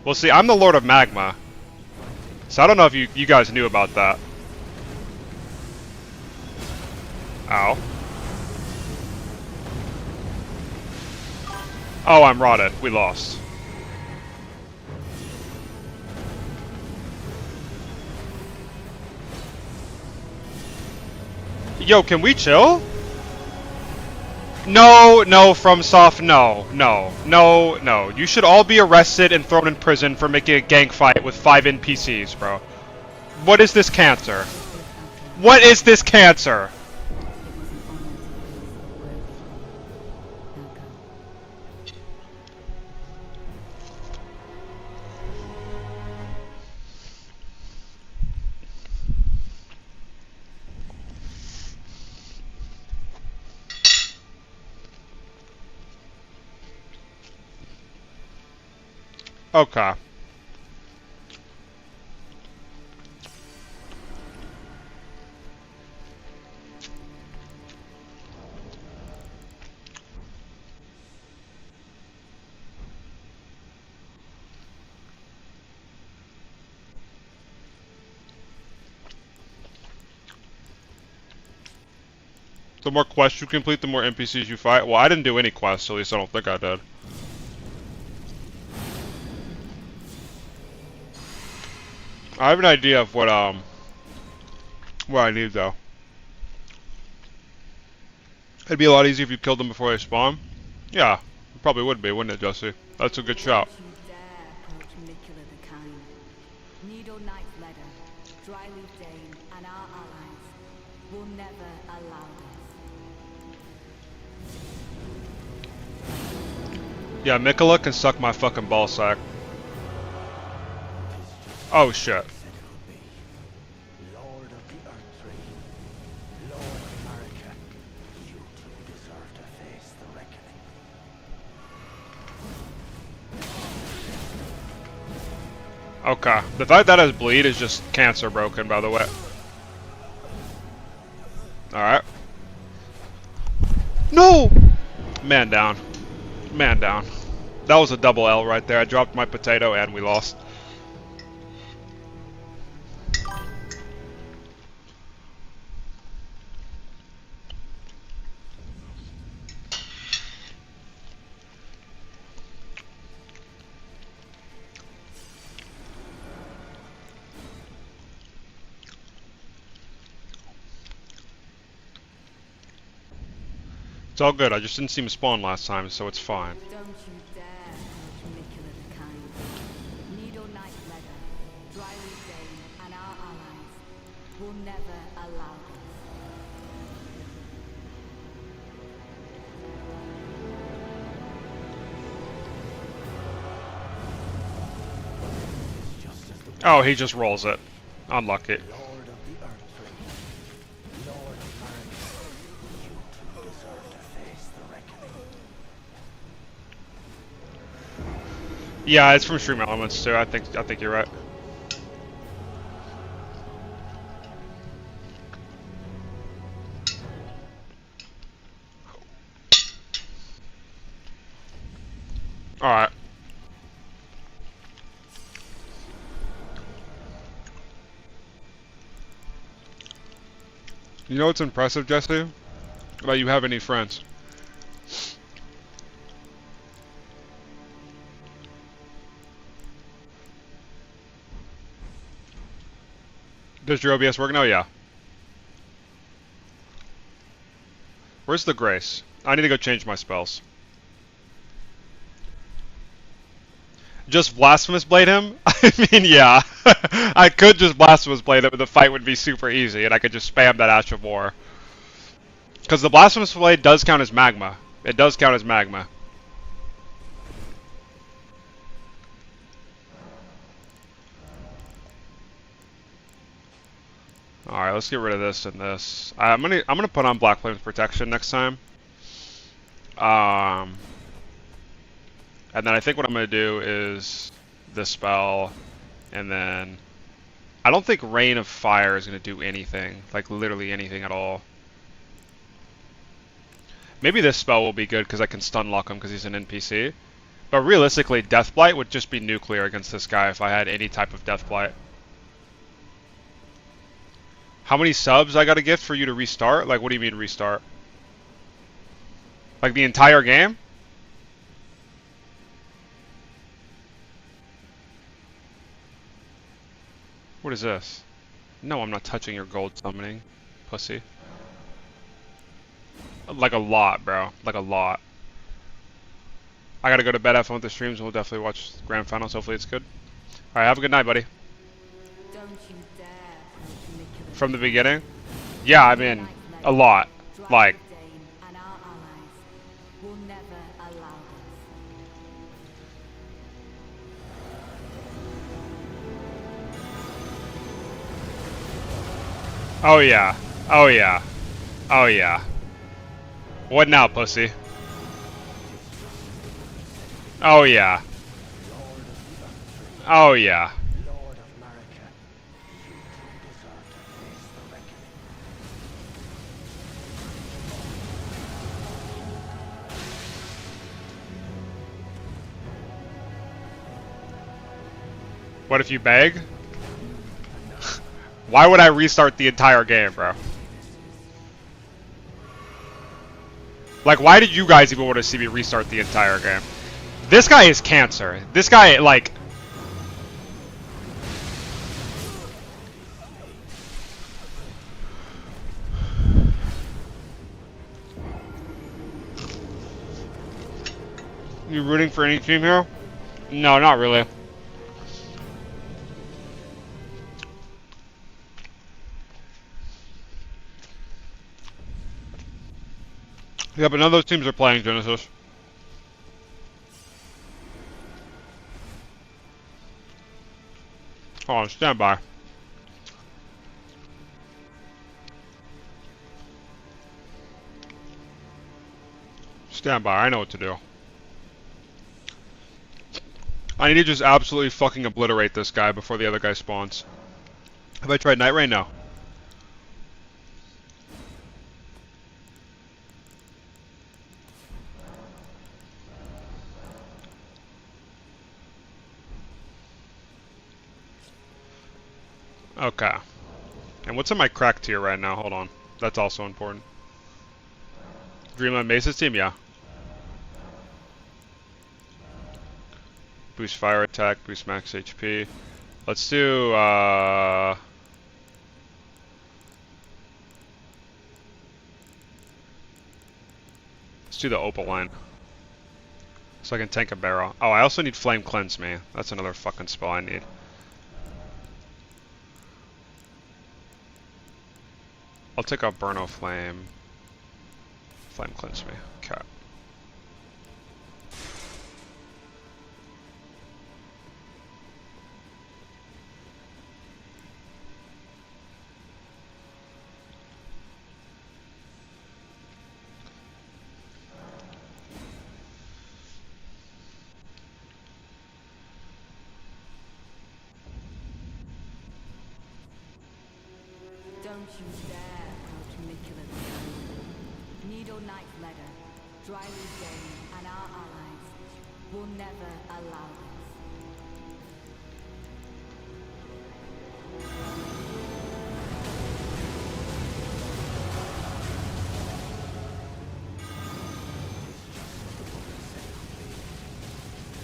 Well, see, I'm the Lord of Magma. So I don't know if you guys knew about that. Ow. Oh, I'm rotted. We lost. Yo, can we chill? No, no, FromSoft, no, no, no, no. You should all be arrested and thrown in prison for making a gang fight with 5 NPCs, bro. What is this cancer? What is this cancer? Okay. The more quests you complete, the more NPCs you fight. Well, I didn't do any quests, at least I don't think I did. I have an idea of what I need though. It'd be a lot easier if you killed them before they spawn. Yeah, it probably would be, wouldn't it, Jesse? That's a good shout. Yeah, Mikola can suck my fucking ballsack. Oh shit. Okay. The fact that has bleed is just cancer broken, by the way. Alright. No! Man down. Man down. That was a double L right there. I dropped my potato and we lost. It's all good, I just didn't see him spawn last time, so it's fine. Don't you dare approach Mikola the Kind. Needle Knight Leather, Dryleaf Dane, and our allies will never allow this. Oh, he just rolls it. Unlucky. Yeah, it's from Stream Elements too. I think you're right. All right. You know what's impressive, Jesse? About you have any friends? Does your OBS work now? Yeah. Where's the Grace? I need to go change my spells. Just Blasphemous Blade him? I mean, yeah. I could just Blasphemous Blade him, but the fight would be super easy, and I could just spam that Ash of War. Because the Blasphemous Blade does count as magma. It does count as magma. Alright, let's get rid of this and this. I'm gonna put on Black Flame's Protection next time. And then I think what I'm gonna do is this spell, and then I don't think Rain of Fire is gonna do anything, like literally anything at all. Maybe this spell will be good because I can stun lock him because he's an NPC. But realistically, Deathblight would just be nuclear against this guy if I had any type of Deathblight. How many subs I gotta get for you to restart? Like, what do you mean restart? Like the entire game? is this? No, I'm not touching your gold summoning, pussy. Like a lot, bro. Like a lot. I gotta go to bed, have fun with the streams, and we'll definitely watch Grand Finals. Hopefully it's good. Alright, have a good night, buddy. Don't you dare approach Nicholas. From the beginning? Yeah, I mean, a lot. Like, Dane and our allies will never allow this. oh yeah. Oh yeah. Oh yeah. What now, pussy? Oh yeah. Oh yeah. What if you beg? Why would I restart the entire game, bro? Like, why did you guys even want to see me restart the entire game? This guy is cancer. This guy, like... You rooting for any team here? No, not really. Yeah, but none of those teams are playing Genesis. Hold on, stand by. Stand by, I know what to do. I need to just absolutely fucking obliterate this guy before the other guy spawns. Have I tried Night Rain? No. Okay. And what's in my crack tier right now? Hold on. That's also important. Dreamland Mace's team? Yeah. Boost fire attack, boost max HP. Let's do, let's do the Opal line. So I can tank a barrel. Oh, I also need Flame Cleanse me. That's another fucking spell I need. I'll take out Burno Flame. Flame Cleanse me. Okay. Don't you dare approach Nicholas. Needle Knight Letter, Dryly Dane, and our allies will never allow this.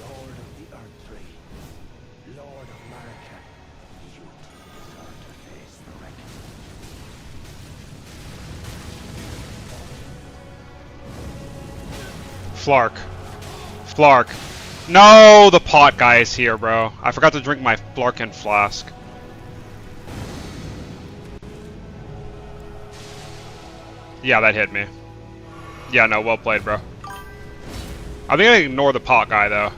Lord of the Earth Tree, Lord of America, you deserve to face the reckoning. Flark. Flark. No, the pot guy is here, bro. I forgot to drink my Flarkin flask. Yeah, that hit me. Yeah, no, well played, bro. I think I ignore the pot guy, though.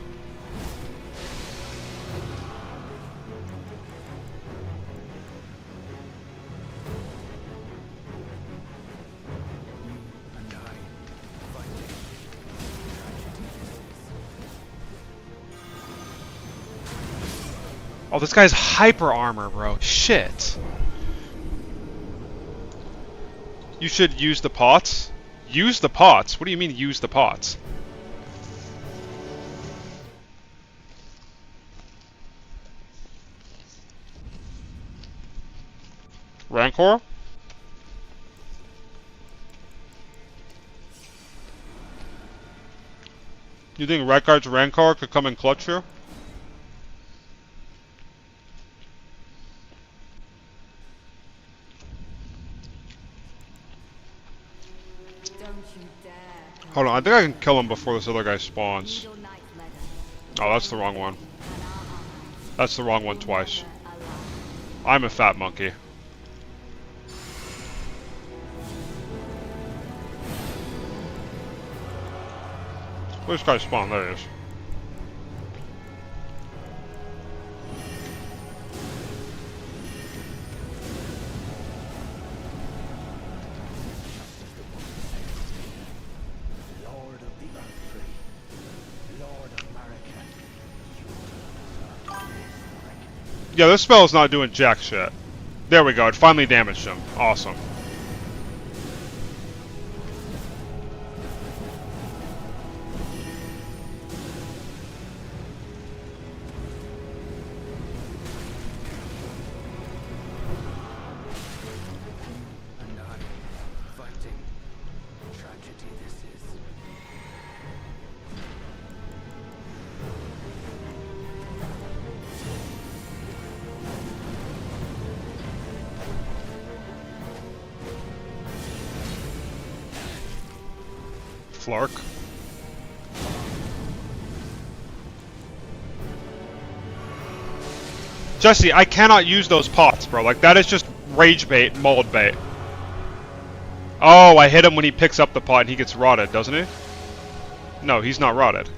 Oh, this guy's hyper armor, bro. Shit. You should use the pots? Use the pots? What do you mean use the pots? Rancor? You think Redguard's Rancor could come and clutch here? Hold on, I think I can kill him before this other guy spawns. Oh, that's the wrong one. That's the wrong one twice. I'm a fat monkey. Where's this guy spawn? There he is. Lord of the Earthtree, Lord of Marika. Yeah, this spell is not doing jack shit. There we go, it finally damaged him. Awesome. And I, fighting. Tragedy this is. Flark. Jesse, I cannot use those pots, bro. Like, that is just rage bait, mold bait. Oh, I hit him when he picks up the pot and he gets rotted, doesn't he? No, he's not rotted.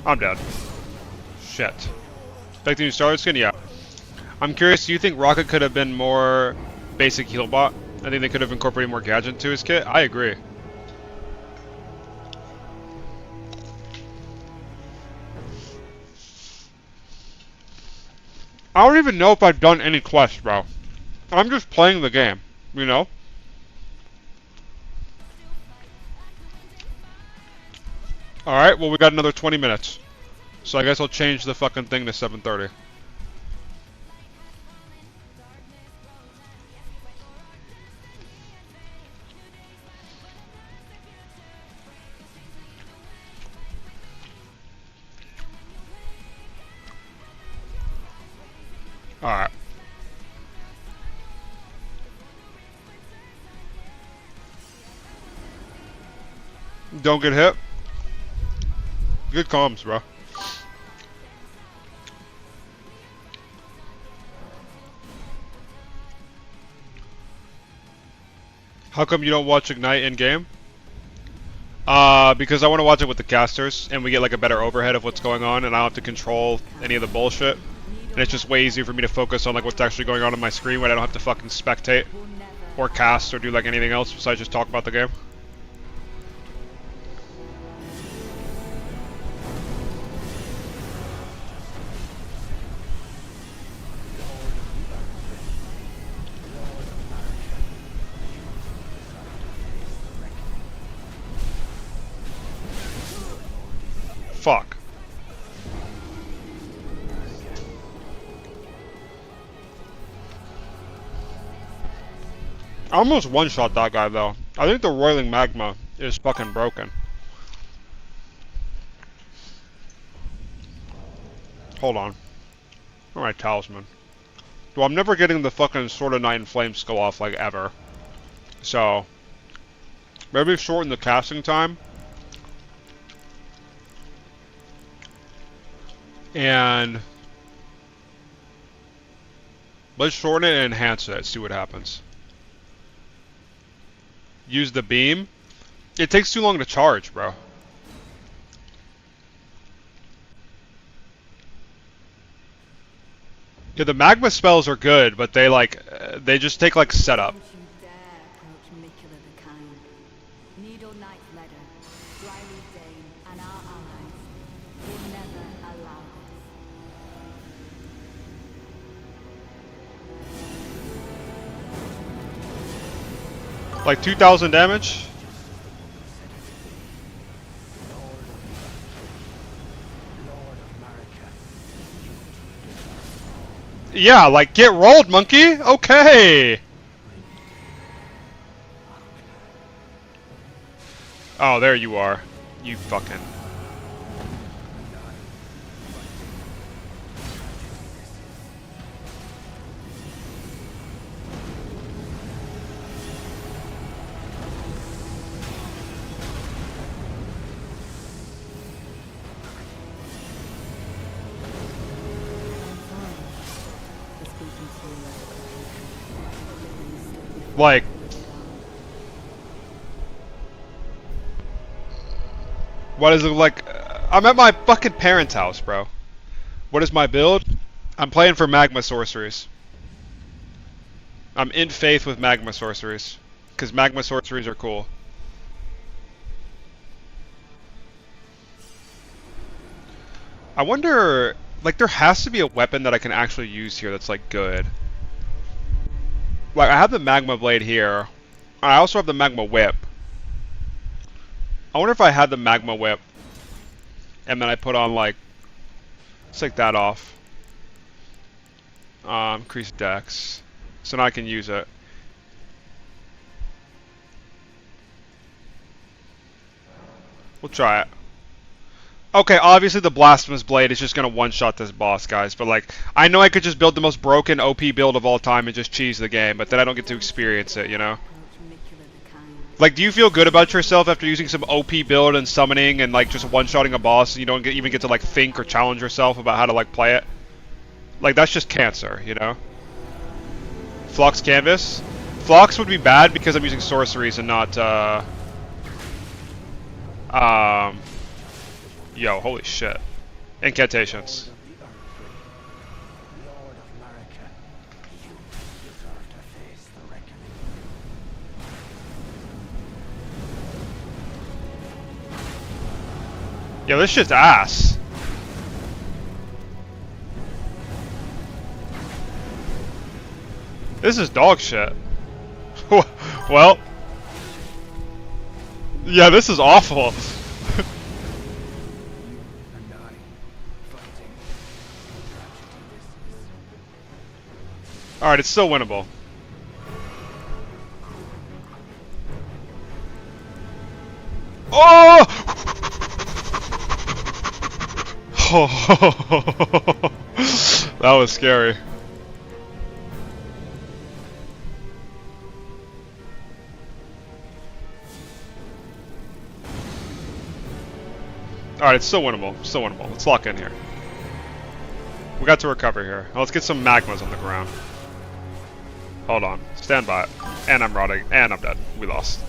I'm dead. Shit. Back to new starter skin? Yeah. I'm curious, do you think Rocket could have been more basic heal bot? I think they could have incorporated more gadget into his kit. I agree. I don't even know if I've done any quests, bro. I'm just playing the game, you know? Alright, well we got another 20 minutes. So I guess I'll change the fucking thing to 7:30. Alright. Don't get hit. Good comms, bro. How come you don't watch Ignite in-game? Because I want to watch it with the casters, and we get like a better overhead of what's going on, and I don't have to control any of the bullshit. And it's just way easier for me to focus on like what's actually going on my screen when I don't have to fucking spectate, or cast, or do like anything else besides just talk about the game. Fuck. I almost one-shot that guy though. I think the roiling magma is fucking broken. Hold on. Alright, talisman. Well, I'm never getting the fucking Sword of Night and Flame skill off like ever. So maybe shorten the casting time. And let's shorten it and enhance it, see what happens. Use the beam. It takes too long to charge, bro. Yeah, the magma spells are good, but they like, they just take like setup. Like 2,000 damage? Yeah, like get rolled, monkey! Okay! Oh, there you are. You fucking... Like, what is it like? I'm at my fucking parents' house, bro. What is my build? I'm playing for magma sorceries. I'm in faith with magma sorceries. Because magma sorceries are cool. I wonder, like, there has to be a weapon that I can actually use here that's, like, good. Like, I have the magma blade here. I also have the magma whip. I wonder if I had the magma whip. And then I put on, like, let's take that off. Increase dex. So now I can use it. We'll try it. Okay, obviously the Blasphemous Blade is just gonna one-shot this boss, guys, but like, I know I could just build the most broken OP build of all time and just cheese the game, but then I don't get to experience it, you know? Like, do you feel good about yourself after using some OP build and summoning and like just one-shotting a boss and you don't even get to like think or challenge yourself about how to like play it? Like, that's just cancer, you know? Flux Canvas? Flux would be bad because I'm using sorceries and not, yo, holy shit. Incantations. Lord of America, you deserve to face the reckoning. Yo, this shit's ass. This is dog shit. Well. Yeah, this is awful. Alright, it's still winnable. Oh! That was scary. Alright, it's still winnable. Still winnable. Let's lock in here. We got to recover here. Now let's get some magmas on the ground. Hold on. Stand by. And I'm rotting. And I'm dead. We lost.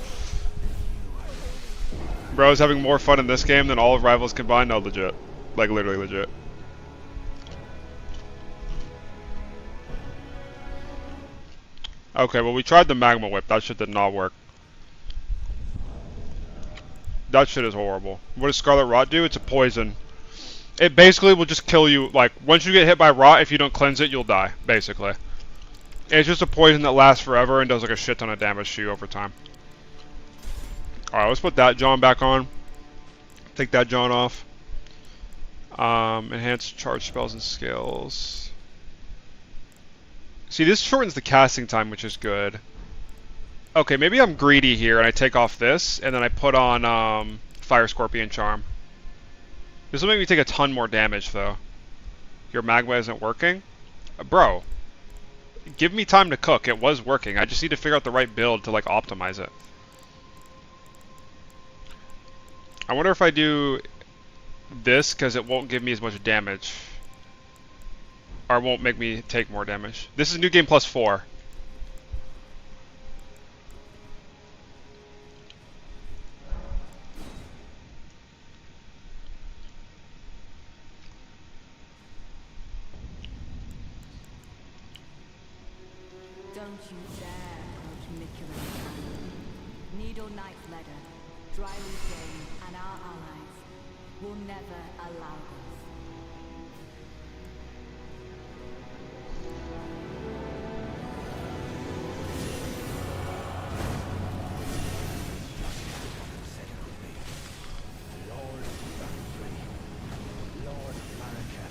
Bro's having more fun in this game than all of Rivals combined? No, legit. Like, literally legit. Okay, well, we tried the magma whip. That shit did not work. That shit is horrible. What does Scarlet Rot do? It's a poison. It basically will just kill you. Like, once you get hit by Rot, if you don't cleanse it, you'll die, basically. It's just a poison that lasts forever and does like a shit ton of damage to you over time. Alright, let's put that John back on. Take that John off. Enhance charge spells and skills. See, this shortens the casting time, which is good. Okay, maybe I'm greedy here and I take off this and then I put on Fire Scorpion Charm. This will make me take a ton more damage though. Your magma isn't working? Bro, give me time to cook. It was working. I just need to figure out the right build to like optimize it. I wonder if I do this because it won't give me as much damage. Or it won't make me take more damage. This is New Game Plus 4. Don't you dare approach Mikula. Needle Knight Ledder, Dryly Flame, and our allies will never allow this. Lord of Victory, Lord of America.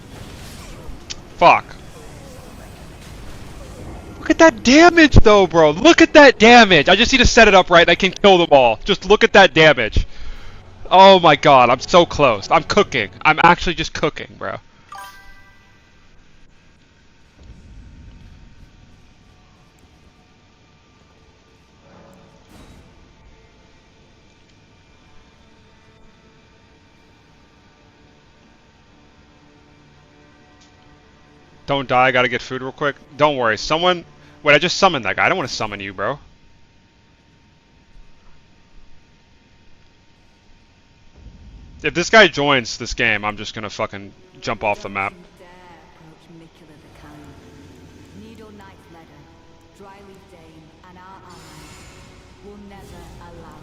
Fuck. Look at that damage though, bro. Look at that damage. I just need to set it up right and I can kill them all. Just look at that damage. Oh my god, I'm so close. I'm cooking. I'm actually just cooking, bro. Don't die, I gotta get food real quick. Don't worry, someone... Wait, I just summoned that guy. I don't want to summon you, bro. If this guy joins this game, I'm just gonna fucking jump off the map. Dare approach Mikula the Kind. Needle Knight Ledder, Dryleaf Dane, and our allies will never allow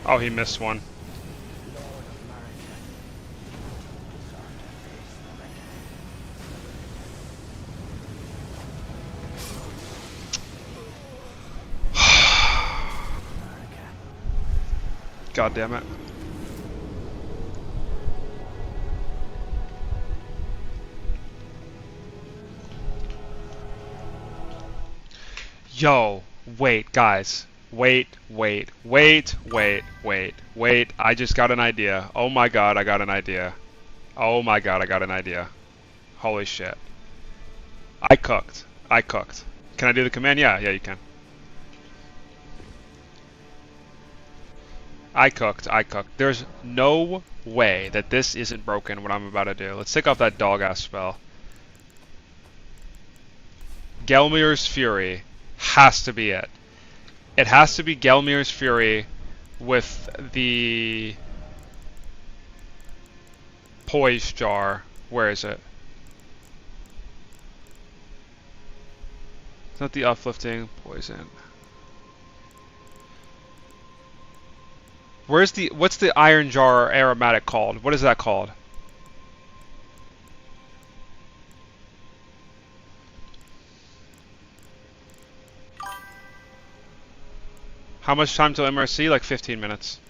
Oh, he missed one. Lord of America, desire to face the God damn it. Yo, wait, guys. Wait. I just got an idea. Oh my god, I got an idea. Oh my god, I got an idea. Holy shit. I cooked. Can I do the command? Yeah, you can. I cooked. There's no way that this isn't broken, what I'm about to do. Let's take off that dog-ass spell. Gelmir's Fury has to be it. It has to be Gelmir's Fury with the Poise Jar. Where is it? It's not the Uplifting Poison. What's the Iron Jar aromatic called? What is that called? How much time till MRC? Like 15 minutes.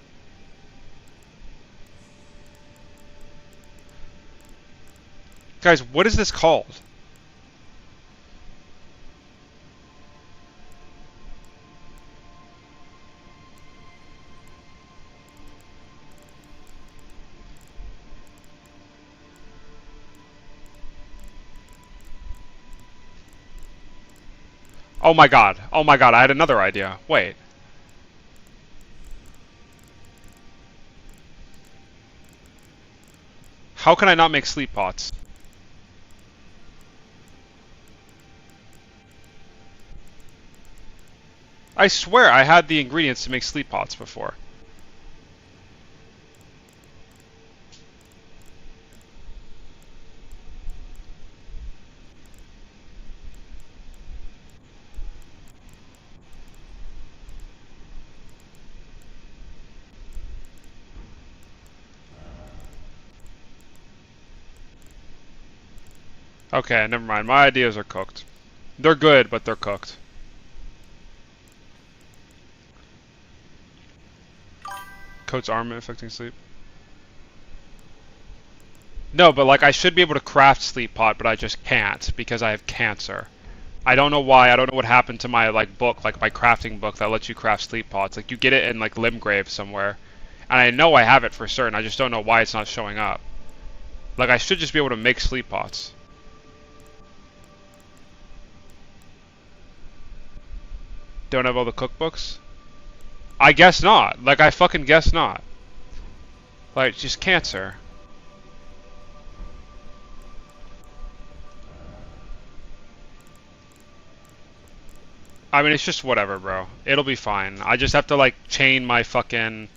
Guys, what is this called? Oh my god, I had another idea. Wait. How can I not make sleep pots? I swear I had the ingredients to make sleep pots before. Okay, never mind. My ideas are cooked. They're good, but they're cooked. Coat's armament affecting sleep. No, but like I should be able to craft sleep pot, but I just can't because I have cancer. I don't know why. I don't know what happened to my like book, like my crafting book that lets you craft sleep pots. Like you get it in like Limgrave somewhere, and I know I have it for certain. I just don't know why it's not showing up. Like I should just be able to make sleep pots. Don't have all the cookbooks? I guess not. Like, I fucking guess not. Like, just cancer. I mean, it's just whatever, bro. It'll be fine. I just have to, like, chain my fucking...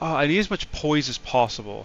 Oh, I need as much poise as possible.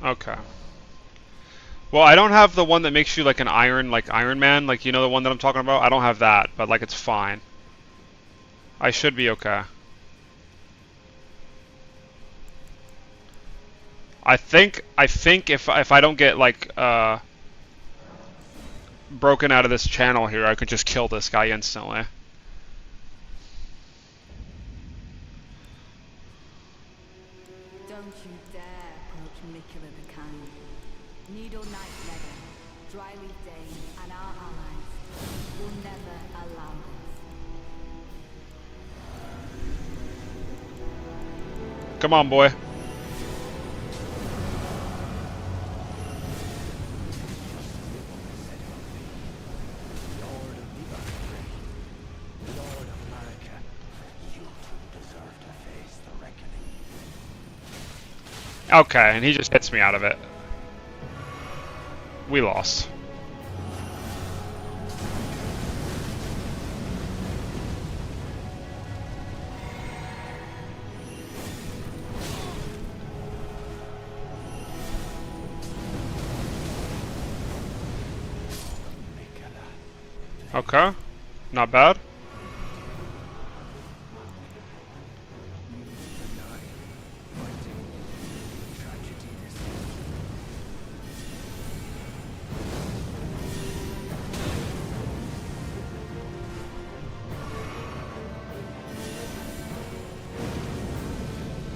Okay. Well, I don't have the one that makes you like an iron, like Iron Man, like you know the one that I'm talking about? I don't have that, but like it's fine. I should be okay. I think if I don't get like broken out of this channel here, I could just kill this guy instantly. Don't you dare approach Mikula the Kind. Needle Knight Meadow, Dryleaf Dane, and our allies will never allow this. Come on, boy. Lord of America, you two deserve to face the reckoning. Okay, and he just hits me out of it. We lost. Okay, not bad.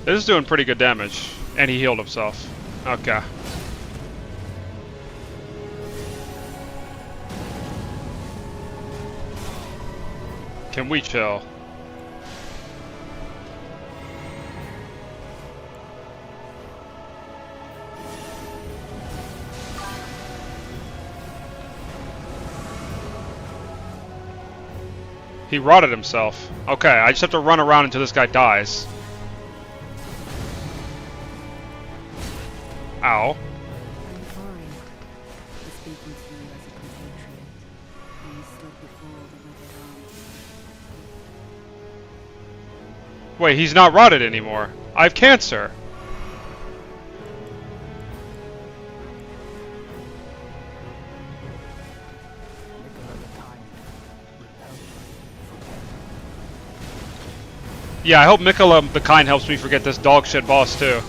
This is doing pretty good damage, and he healed himself. Okay. Can we chill? He rotted himself. Okay, I just have to run around until this guy dies. Ow. I'm sorry for speaking to you as a compatriot when you stood before the withered arms. Wait, he's not rotted anymore. I have cancer. Yeah, I hope Mikula the Kind helps me forget this dog shit boss too.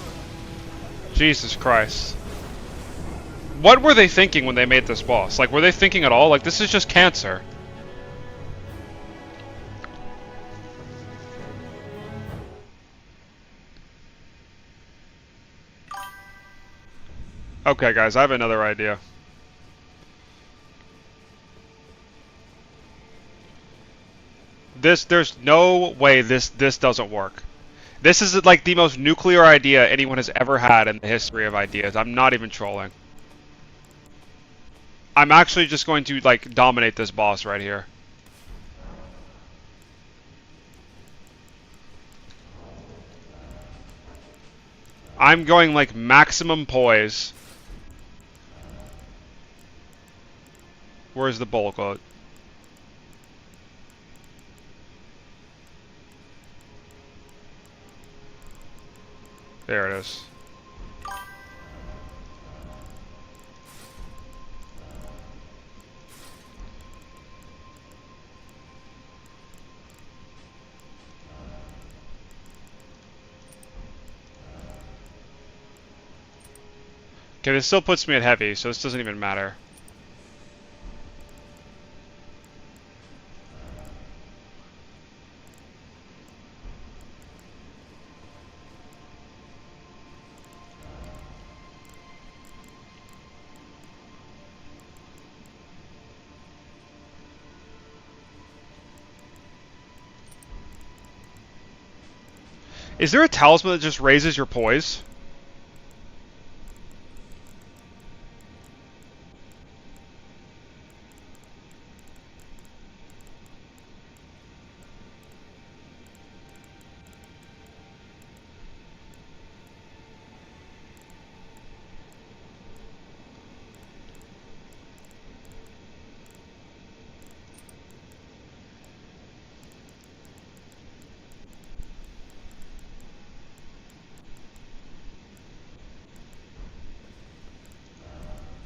Jesus Christ. What were they thinking when they made this boss? Like, were they thinking at all? Like, this is just cancer. Okay, guys, I have another idea. There's no way this doesn't work. This is like the most nuclear idea anyone has ever had in the history of ideas. I'm not even trolling. I'm actually just going to like dominate this boss right here. I'm going like maximum poise. Where's the bullet? There it is. Okay, this still puts me at heavy, so this doesn't even matter. Is there a talisman that just raises your poise?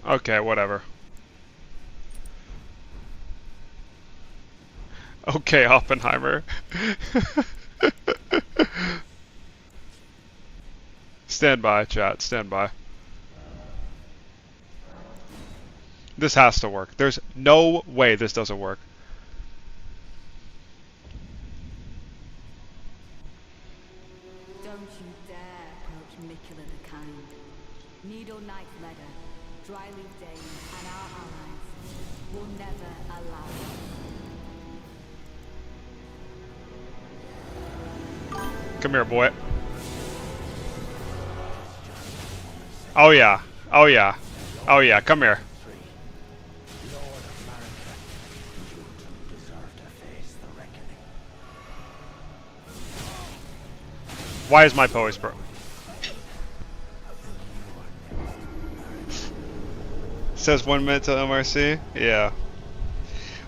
Okay, whatever. Okay, Oppenheimer. Stand by, chat. Stand by. This has to work. There's no way this doesn't work. Don't you dare approach Mikula the Kind. Needle Knight Ledder, Dryleaf Dane, and our allies will never allow it. Come here, boy. Oh yeah. Oh yeah. Oh yeah. Come here. Lord of America, you two deserve to face the reckoning. Why is my pose bro? Says 1 minute to MRC. Yeah.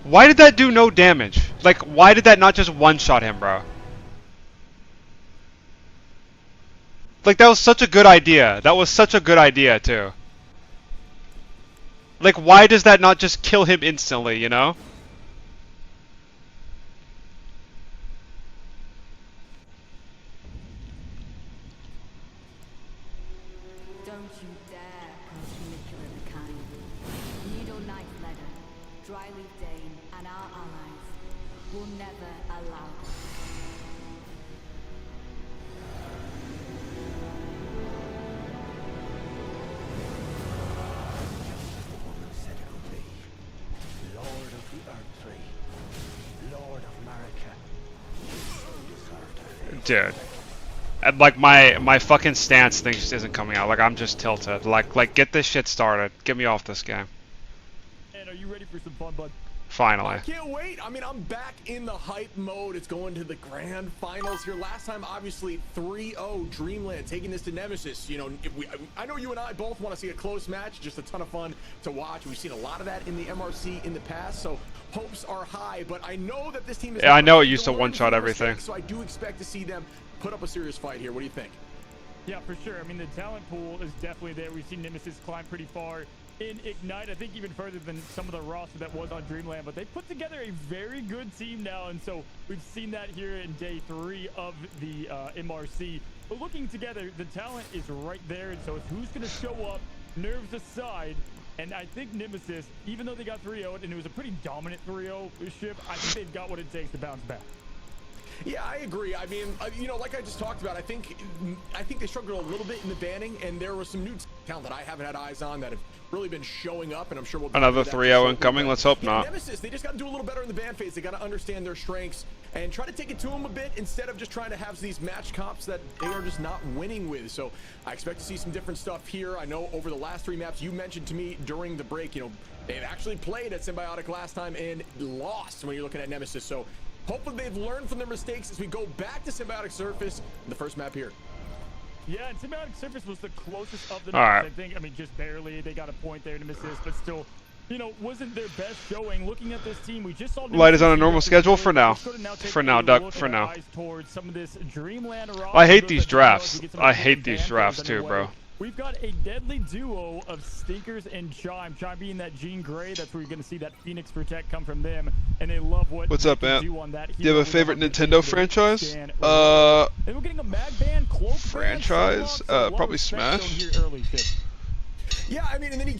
Why did that do no damage? Like, why did that not just one-shot him, bro? Like, that was such a good idea. That was such a good idea, too. Like, why does that not just kill him instantly, you know? Don't you dare approach Mikula the Kind. Needle Knight Ledder, Dryleaf Dane, and our allies will never allow it. The woman said it would be. Lord of the Earth-Tree, Lord of America, you deserve to face. Dude. And, like, my fucking stance thing just isn't coming out. Like, I'm just tilted. Like, get this shit started. Get me off this game. And are you ready for some fun, bud? Finally. I can't wait. I mean, I'm back in the hype mode. It's going to the grand finals here. Last time, obviously, 3-0 Dreamland taking this to Nemesis. You know, I know you and I both want to see a close match. Just a ton of fun to watch. We've seen a lot of that in the MRC in the past, so hopes are high. But I know that this team is... Yeah, I know it used to one-shot everything. So I do expect to see them put up a serious fight here. What do you think? Yeah, for sure. I mean, the talent pool is definitely there. We've seen Nemesis climb pretty far in Ignite. I think even further than some of the roster that was on Dreamland. But they put together a very good team now, and so we've seen that here in day 3 of the MRC. But looking together, the talent is right there, and so it's who's going to show up, nerves aside. And I think Nemesis, even though they got 3-0, and it was a pretty dominant 3-0 ship, I think they've got what it takes to bounce back. Yeah, I agree. I mean, you know, like I just talked about, I think they struggled a little bit in the banning, and there was some new talent that I haven't had eyes on that have really been showing up, and I'm sure we'll Another 3-0 incoming. Let's hope not. Nemesis, they just got to do a little better in the ban phase. They got to understand their strengths and try to take it to them a bit instead of just trying to have these match comps that they are just not winning with. So I expect to see some different stuff here. I know over the last 3 maps, you mentioned to me during the break, you know, they've actually played at Symbiotic last time and lost when you're looking at Nemesis. So hopefully they've learned from their mistakes as we go back to Symbiotic Surface, the first map here. Yeah, and Symbiotic Surface was the closest of the All maps, right. I think. I mean, just barely. They got a point there to miss this, but still, you know, wasn't their best showing. Looking at this team, we just saw... Light is on a normal schedule for now. For now, Duck, for now. Some of this Dreamland I hate these drafts. I hate these drafts too, bro. We've got a deadly duo of Stinkers and Chime. Chime being that Jean Grey, that's where you're going to see that Phoenix Protect come from them, and they love what What's up, they can man? do on that. Do you have a favorite Nintendo franchise? And we're getting a Mag Band, Cloak Franchise? Band, Probably Smash. here early, Chip. Yeah, I mean, and then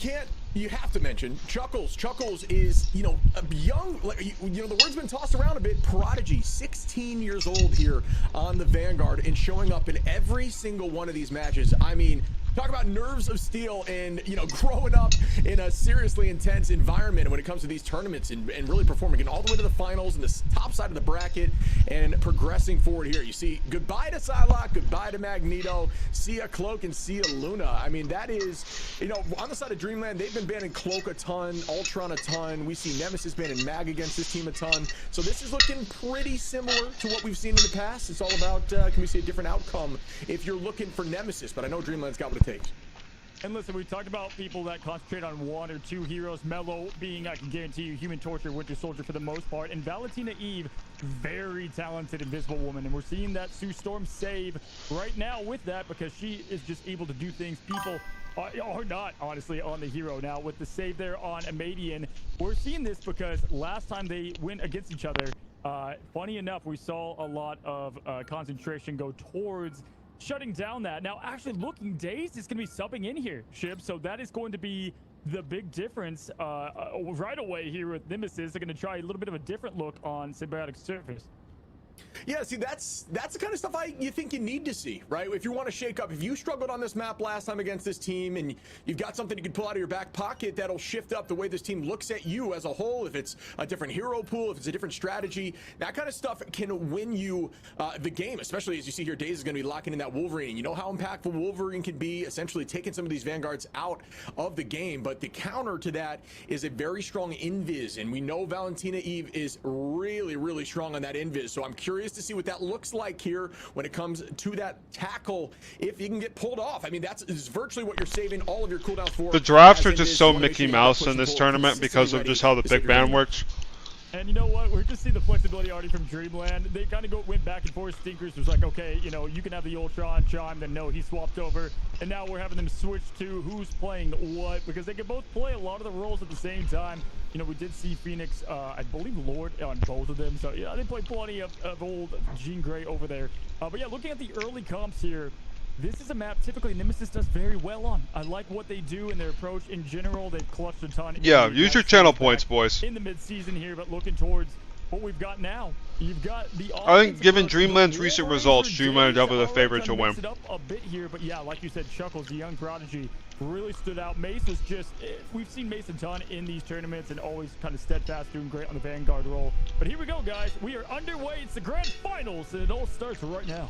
you have to mention Chuckles. Chuckles is, you know, a young, like, you know, the word's been tossed around a bit. Prodigy, 16 years old here on the Vanguard and showing up in every single one of these matches. I mean, talk about nerves of steel and, you know, growing up in a seriously intense environment when it comes to these tournaments and really performing and all the way to the finals and the top side of the bracket and progressing forward here. You see, goodbye to Psylocke, goodbye to Magneto, see a Cloak and see a Luna. I mean, that is, you know, on the side of Dreamland, they've been banning Cloak a ton, Ultron a ton. We see Nemesis banning Mag against this team a ton. So this is looking pretty similar to what we've seen in the past. It's all about, can we see a different outcome if you're looking for Nemesis, but I know Dreamland's got what it takes. And listen, we talked about people that concentrate on 1 or 2 heroes. Mello being, I can guarantee you, Human Torture, Winter Soldier for the most part. And Valentina Eve, very talented Invisible Woman. And we're seeing that Sue Storm save right now with that because she is just able to do things people are not, honestly, on the hero. Now, with the save there on Amadian, we're seeing this because last time they went against each other, funny enough, we saw a lot of concentration go towards shutting down that. Now, actually, looking dazed is going to be subbing in here, Shib. So that is going to be the big difference right away here with Nemesis. They're going to try a little bit of a different look on Symbiotic Surface. Yeah, see, that's the kind of stuff you think you need to see, right? If you want to shake up, if you struggled on this map last time against this team and you've got something you can pull out of your back pocket that'll shift up the way this team looks at you as a whole, if it's a different hero pool, if it's a different strategy, that kind of stuff can win you the game, especially as you see here, Daze is going to be locking in that Wolverine. You know how impactful Wolverine can be, essentially taking some of these Vanguards out of the game, but the counter to that is a very strong invis, and we know Valentina Eve is really, really strong on that invis, so I'm curious to see what that looks like here when it comes to that tackle, if you can get pulled off. I mean, that's virtually what you're saving all of your cooldowns for. The drafts are just so Mickey Mouse in this tournament because of just how the big ban works. And you know what? We're just seeing the flexibility already from Dreamland. They kind of went back and forth. Stinkers was like, okay, you know, you can have the Ultron Chime. Then no, he swapped over. And now we're having them switch to who's playing what, because they can both play a lot of the roles at the same time. You know, we did see Phoenix, I believe Lord on both of them. So, yeah, they play plenty of old Jean Grey over there. But, yeah, looking at the early comps here, this is a map typically Nemesis does very well on. I like what they do in their approach. In general, they've clutched a ton. Yeah, use your channel points, boys. In the mid-season here, but looking towards what we've got now. You've got the I think given Dreamland's recent results, Dreamland are the favorite to win. It up a bit here, but yeah, like you said, Chuckles, the young prodigy, really stood out. Mace was just, we've seen Mace a ton in these tournaments and always kind of steadfast, doing great on the Vanguard role. But here we go, guys. We are underway. It's the grand finals, and it all starts right now.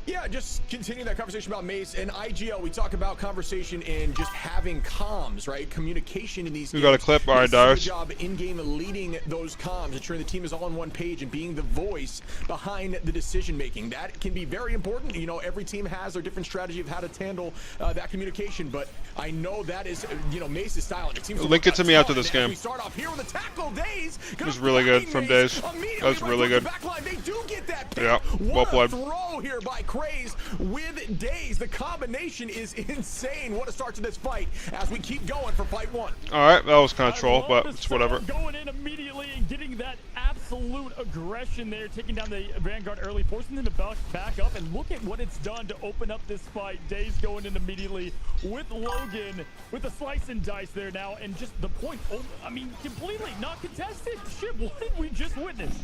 Yeah, just continuing that conversation about Mace and IGL. We talk about conversation and just having comms, right? Communication in these games. We got a clip, all right, Darius. Job in-game leading those comms, ensuring the team is all on one page and being the voice behind the decision-making. That can be very important. You know, every team has their different strategy of how to handle that communication, but I know that is, you know, Mace's style. It seems link it to me after this game. We start off here with a tackle. Daze. It was really good from Daze. That was really good. They do get that pick. Yeah, well played. Throw here by Craze with Daze. The combination is insane. What a start to this fight as we keep going for fight one. Alright, that was kind of troll, but it's whatever. Going in immediately and getting that absolute aggression there, taking down the Vanguard early, forcing them to back up, and look at what it's done to open up this fight. Daze going in immediately with Logan, with the slice and dice there now, and just the point, I mean, completely not contested. Shit, what did we just witness?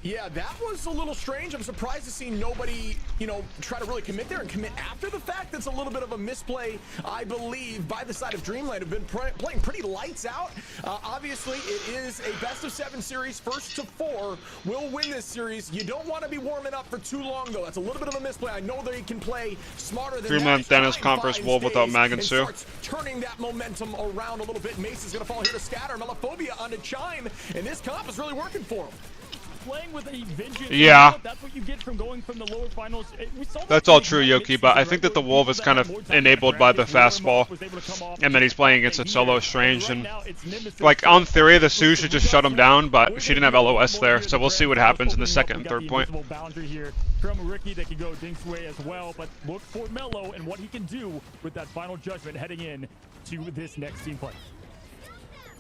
Yeah, that was a little strange. I'm surprised to see nobody, you know, try to really commit there and commit after the fact. That's a little bit of a misplay, I believe, by the side of Dreamland, who've been playing pretty lights out. Obviously, it is a best-of-7 series. First to 4 will win this series. You don't want to be warming up for too long, though. That's a little bit of a misplay. I know they can play smarter than Dreamland Thanos Conference Wolf without Mag and Sue. Turning that momentum around a little bit. Mace is going to fall here to scatter. Melophobia onto Chime, and this comp is really working for him. Playing with a vengeance. Yeah. That's what you get from going from the lower finals. That's all true, Yoki, but I think that the Wolf is kind of enabled by the fastball, and then he's playing against a solo Strange, and like on theory the Sue should just shut him down, but she didn't have LOS there, so we'll see what happens in the second and third point. Boundary here from Ricky that can go Dink's way as well, but look for Mello and what he can do with that final judgment heading in to this next team play.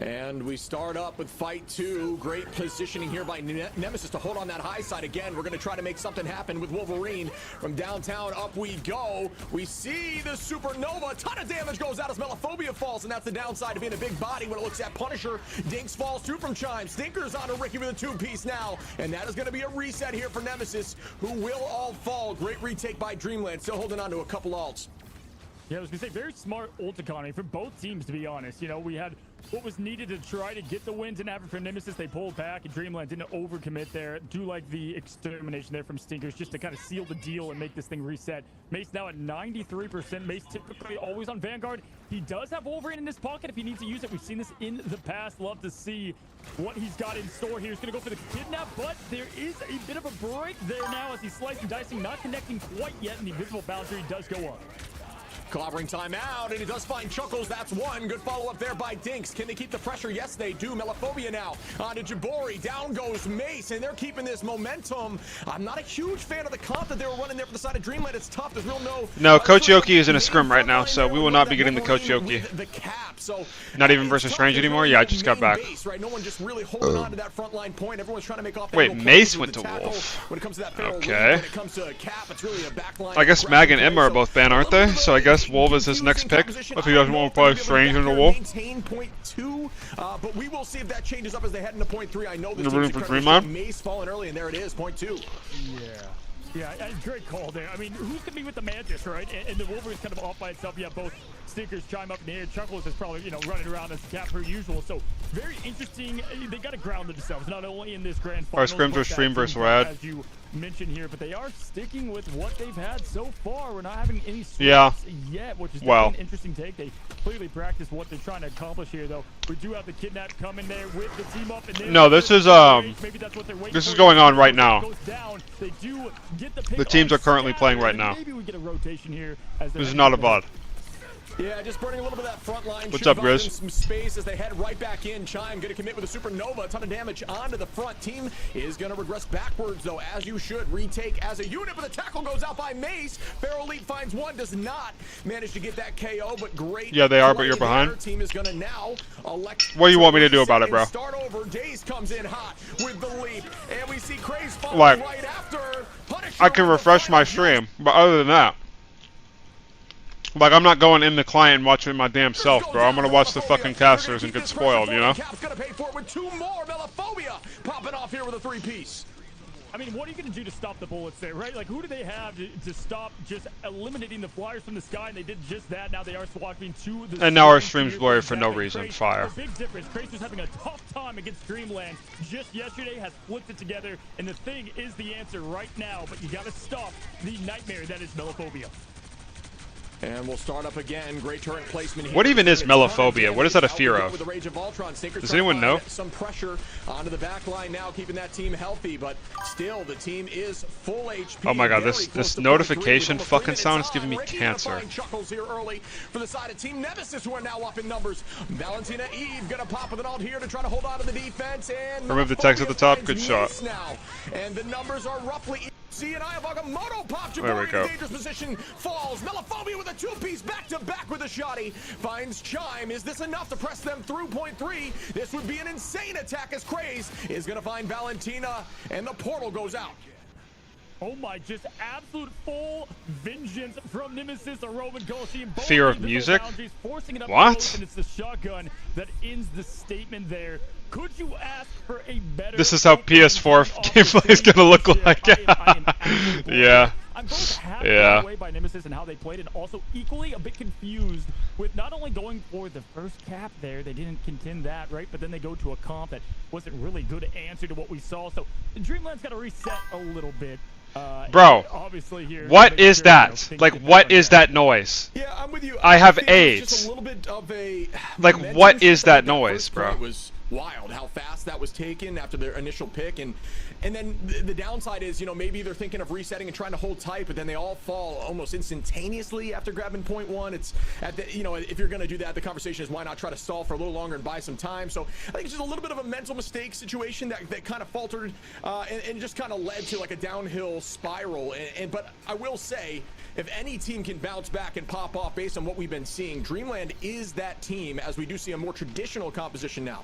And we start up with fight 2. Great positioning here by Nemesis to hold on that high side again. We're going to try to make something happen with Wolverine. From downtown, up we go. We see the Supernova. A ton of damage goes out as Melophobia falls, and that's the downside of being a big body when it looks at Punisher. Dinks falls too from Chime. Stinkers onto Ricky with a 2-piece now. And that is going to be a reset here for Nemesis, who will all fall. Great retake by Dreamland. Still holding on to a couple ults. Yeah, I was going to say, very smart ult economy for both teams, to be honest. You know, we had what was needed to try to get the wins and have it for Nemesis. They pulled back, and Dreamland didn't overcommit there. Do like the extermination there from Stinkers just to kind of seal the deal and make this thing reset. Mace now at 93%. Mace typically always on Vanguard. He does have Wolverine in his pocket if he needs to use it. We've seen this in the past. Love to see what he's got in store here. He's going to go for the kidnap, but there is a bit of a break there now as he's slicing, dicing, not connecting quite yet, and the invisible boundary does go up. Clobbering time out, and he does find Chuckles. That's one. Good follow-up there by Dinks. Can they keep the pressure? Yes, they do. Melophobia now onto Jabori. Down goes Mace, and they're keeping this momentum. I'm not a huge fan of the comp that they were running there for the side of Dreamland. It's tough. There's real no, Coach Yoki is in a scrim right now, so we will not be getting the Coach Yoki. So not even versus Strange anymore? Yeah, I just got back. Base, right? No one just really holding on to that front line point. Everyone's trying to make off. Wait, Mace went to Wolf. When it comes to that okay. when it comes to Cap, it's really a backline. I guess Mag and Emma are both banned, aren't they? So I guess guess Wolf is his next pick if he doesn't want to play Strange in the Wolf. Maintain point 2, but we will see if that changes up as they head into point 3. I know this You're team's rooting for incredible. Dreamland? Mace falling early, and there it is, point 2. Yeah, great call there. I mean, who's going to be with the Mantis, right? And the Wolverine's kind of off by itself. You have both Stinkers chime up in the air. Chuckles is probably, you know, running around as cap per usual. So, very interesting. They got to ground themselves, not only in this grand final. Our scrims are stream versus rad. As you mentioned here, but they are sticking with what they've had so far. We're not having any switches yet, which is an interesting take. They clearly practice what they're trying to accomplish here, though. We do have the Kidnap coming there with the team up. And no, this is this is going on right now. They do get the teams are currently playing right now. Maybe we get a rotation here as this is not a VOD. Yeah, just burning a little bit of that front line. What's up, Grizz? Some space as they head right back in. Chime going to commit with a supernova. A ton of damage onto the front. Team is going to regress backwards, though, as you should. Retake as a unit, but the tackle goes out by Mace. Pharaoh Elite finds one, does not manage to get that KO, but great. Yeah, they are, but you're behind. Team is going to now elect. What do you want me to do about it, bro? Start over. Daze comes in hot with the leap, and we see Craze falling right after. Punisher I can refresh my stream, but other than that. Like, I'm not going in the client and watching my damn self, bro. I'm gonna watch the fucking casters and get spoiled, you know? Cap's gonna pay for it with 2 more. Melophobia popping off here with a 3-piece. I mean, what are you going to do to stop the bullets there, right? Like, who do they have to stop just eliminating the flyers from the sky? And they did just that. Now they are swapping to the... And now our stream's blurry for no reason. Fire. A big difference. Crazy's having a tough time against Dreamland. Just yesterday has flipped it together. And the thing is the answer right now. But you got to stop the nightmare that is Melophobia. And we'll start up again. Great turret placement here. What even is Melophobia? What is that a fear of? Does anyone know? Some pressure onto the back line now, keeping that team healthy, but still the team is full HP. Oh my god, this notification fucking sound is giving me cancer. Chuckles here early for the side of Team Nemesis, who are now up in numbers. Valentina Eve gonna pop with an ult here to try to hold on to the defense, and remove the text at the top. Good shot. Now. And the numbers are roughly. See an Ayabaga pops there we go. In dangerous position, falls. Melophobia with a 2-piece back-to-back with a shoddy. Finds Chime. Is this enough to press them through point 3? This would be an insane attack as Craze is going to find Valentina, and the portal goes out. Oh my, just absolute full vengeance from Nemesis, a Roman Colosseum. Fear of music? Forcing it up what? And it's the shotgun that ends the statement there. Could you ask for a better... This is how PS4 gameplay is going to look like. Yeah. I'm both happy away by Nemesis and how they played, and also equally a bit confused with not only going for the first cap there, they didn't contend that, right? But then they go to a comp that wasn't really good answer to what we saw. So Dreamland's got to reset a little bit. Bro, obviously here, what is that? Like, what is that noise? Yeah, I'm with you. I have AIDS. Just a little bit of a like, what is that noise, bro? It was wild how fast that was taken after their initial pick, and then the downside is, you know, maybe they're thinking of resetting and trying to hold tight, but then they all fall almost instantaneously after grabbing point 1. It's at the, you know, if you're going to do that, the conversation is why not try to stall for a little longer and buy some time. So I think it's just a little bit of a mental mistake situation that kind of faltered and just kind of led to like a downhill spiral. But I will say, if any team can bounce back and pop off based on what we've been seeing, Dreamland is that team, as we do see a more traditional composition now.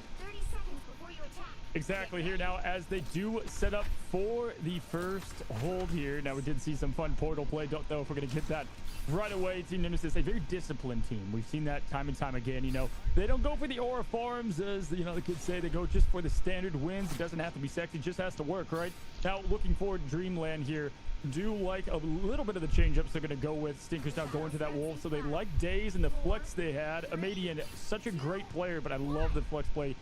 Exactly here now as they do set up for the first hold here. Now we did see some fun portal play. Don't know if we're going to get that right away. Team Nemesis, a very disciplined team. We've seen that time and time again. You know, they don't go for the aura farms, as you know the kids say. They go just for the standard wins. It doesn't have to be sexy, it just has to work, right? Now looking forward to Dreamland here. Do like a little bit of the change-ups they're going to go with. Stinkers now going to that Wolf, so they like Daze and the flex they had. Amadian, such a great player, but I love the flex play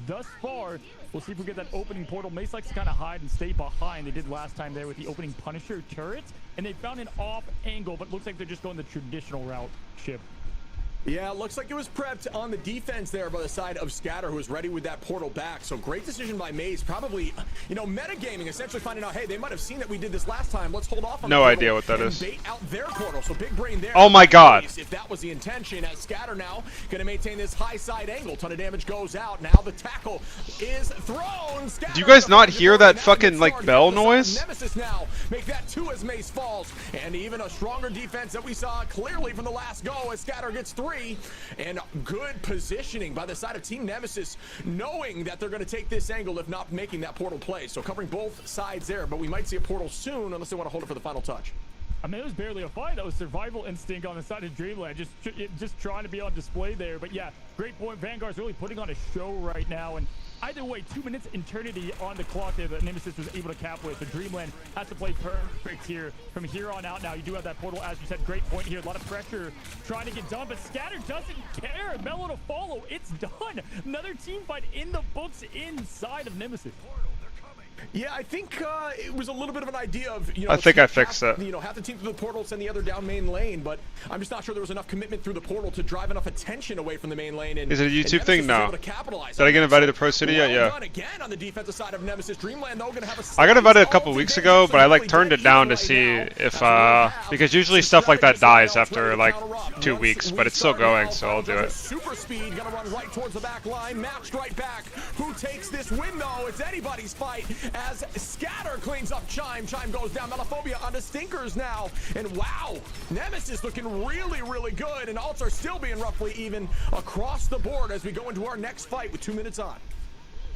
thus far. We'll see if we get that opening portal. Mace likes to kind of hide and stay behind. They did last time there with the opening Punisher turrets, and they found an off angle, but looks like they're just going the traditional route. Ship. Yeah, it looks like it was prepped on the defense there by the side of Scatter, who was ready with that portal back. So great decision by Maze. Probably, you know, metagaming, essentially finding out, hey, they might have seen that we did this last time. Let's hold off on no idea what that is. Bait out their portal. So big brain there. Oh my god. If that was the intention, as Scatter now going to maintain this high side angle. Ton of damage goes out. Now the tackle is thrown. Scatter, do you guys not hear that fucking like bell noise? Nemesis now make that 2 as Mace falls, and even a stronger defense that we saw clearly from the last go as Scatter gets 3. And good positioning by the side of Team Nemesis, knowing that they're going to take this angle if not making that portal play. So covering both sides there, but we might see a portal soon unless they want to hold it for the final touch. I mean, it was barely a fight. That was survival instinct on the side of Dreamland, just trying to be on display there. But yeah, great point. Vanguard's really putting on a show right now, and either way, 2 minutes eternity on the clock there that Nemesis was able to cap with. So Dreamland has to play perfect here from here on out. Now you do have that portal, as you said. Great point here. A lot of pressure trying to get done, but Scatter doesn't care. Mellow to follow. It's done. Another team fight in the books inside of Nemesis. Yeah, I think it was a little bit of an idea of, you know, I think I fixed it. You know, half the team through the portal, send the other down main lane, but I'm just not sure there was enough commitment through the portal to drive enough attention away from the main lane. And, is it a YouTube and thing? No. Did I get invited to Pro City yet? Yeah. Again on the defensive side of Nemesis. Dreamland, though, gonna have a I got invited a couple weeks ago, but I like turned it down to see if because usually stuff like that dies after like 2 weeks, but it's still going, so I'll do it. Super speed, gonna run right towards the back line, matched right back. Who takes this win though? It's anybody's fight as Scatter cleans up Chime. Chime goes down. Melophobia onto Stinkers now. And wow, Nemesis looking really, really good. And ults are still being roughly even across the board as we go into our next fight with 2 minutes on.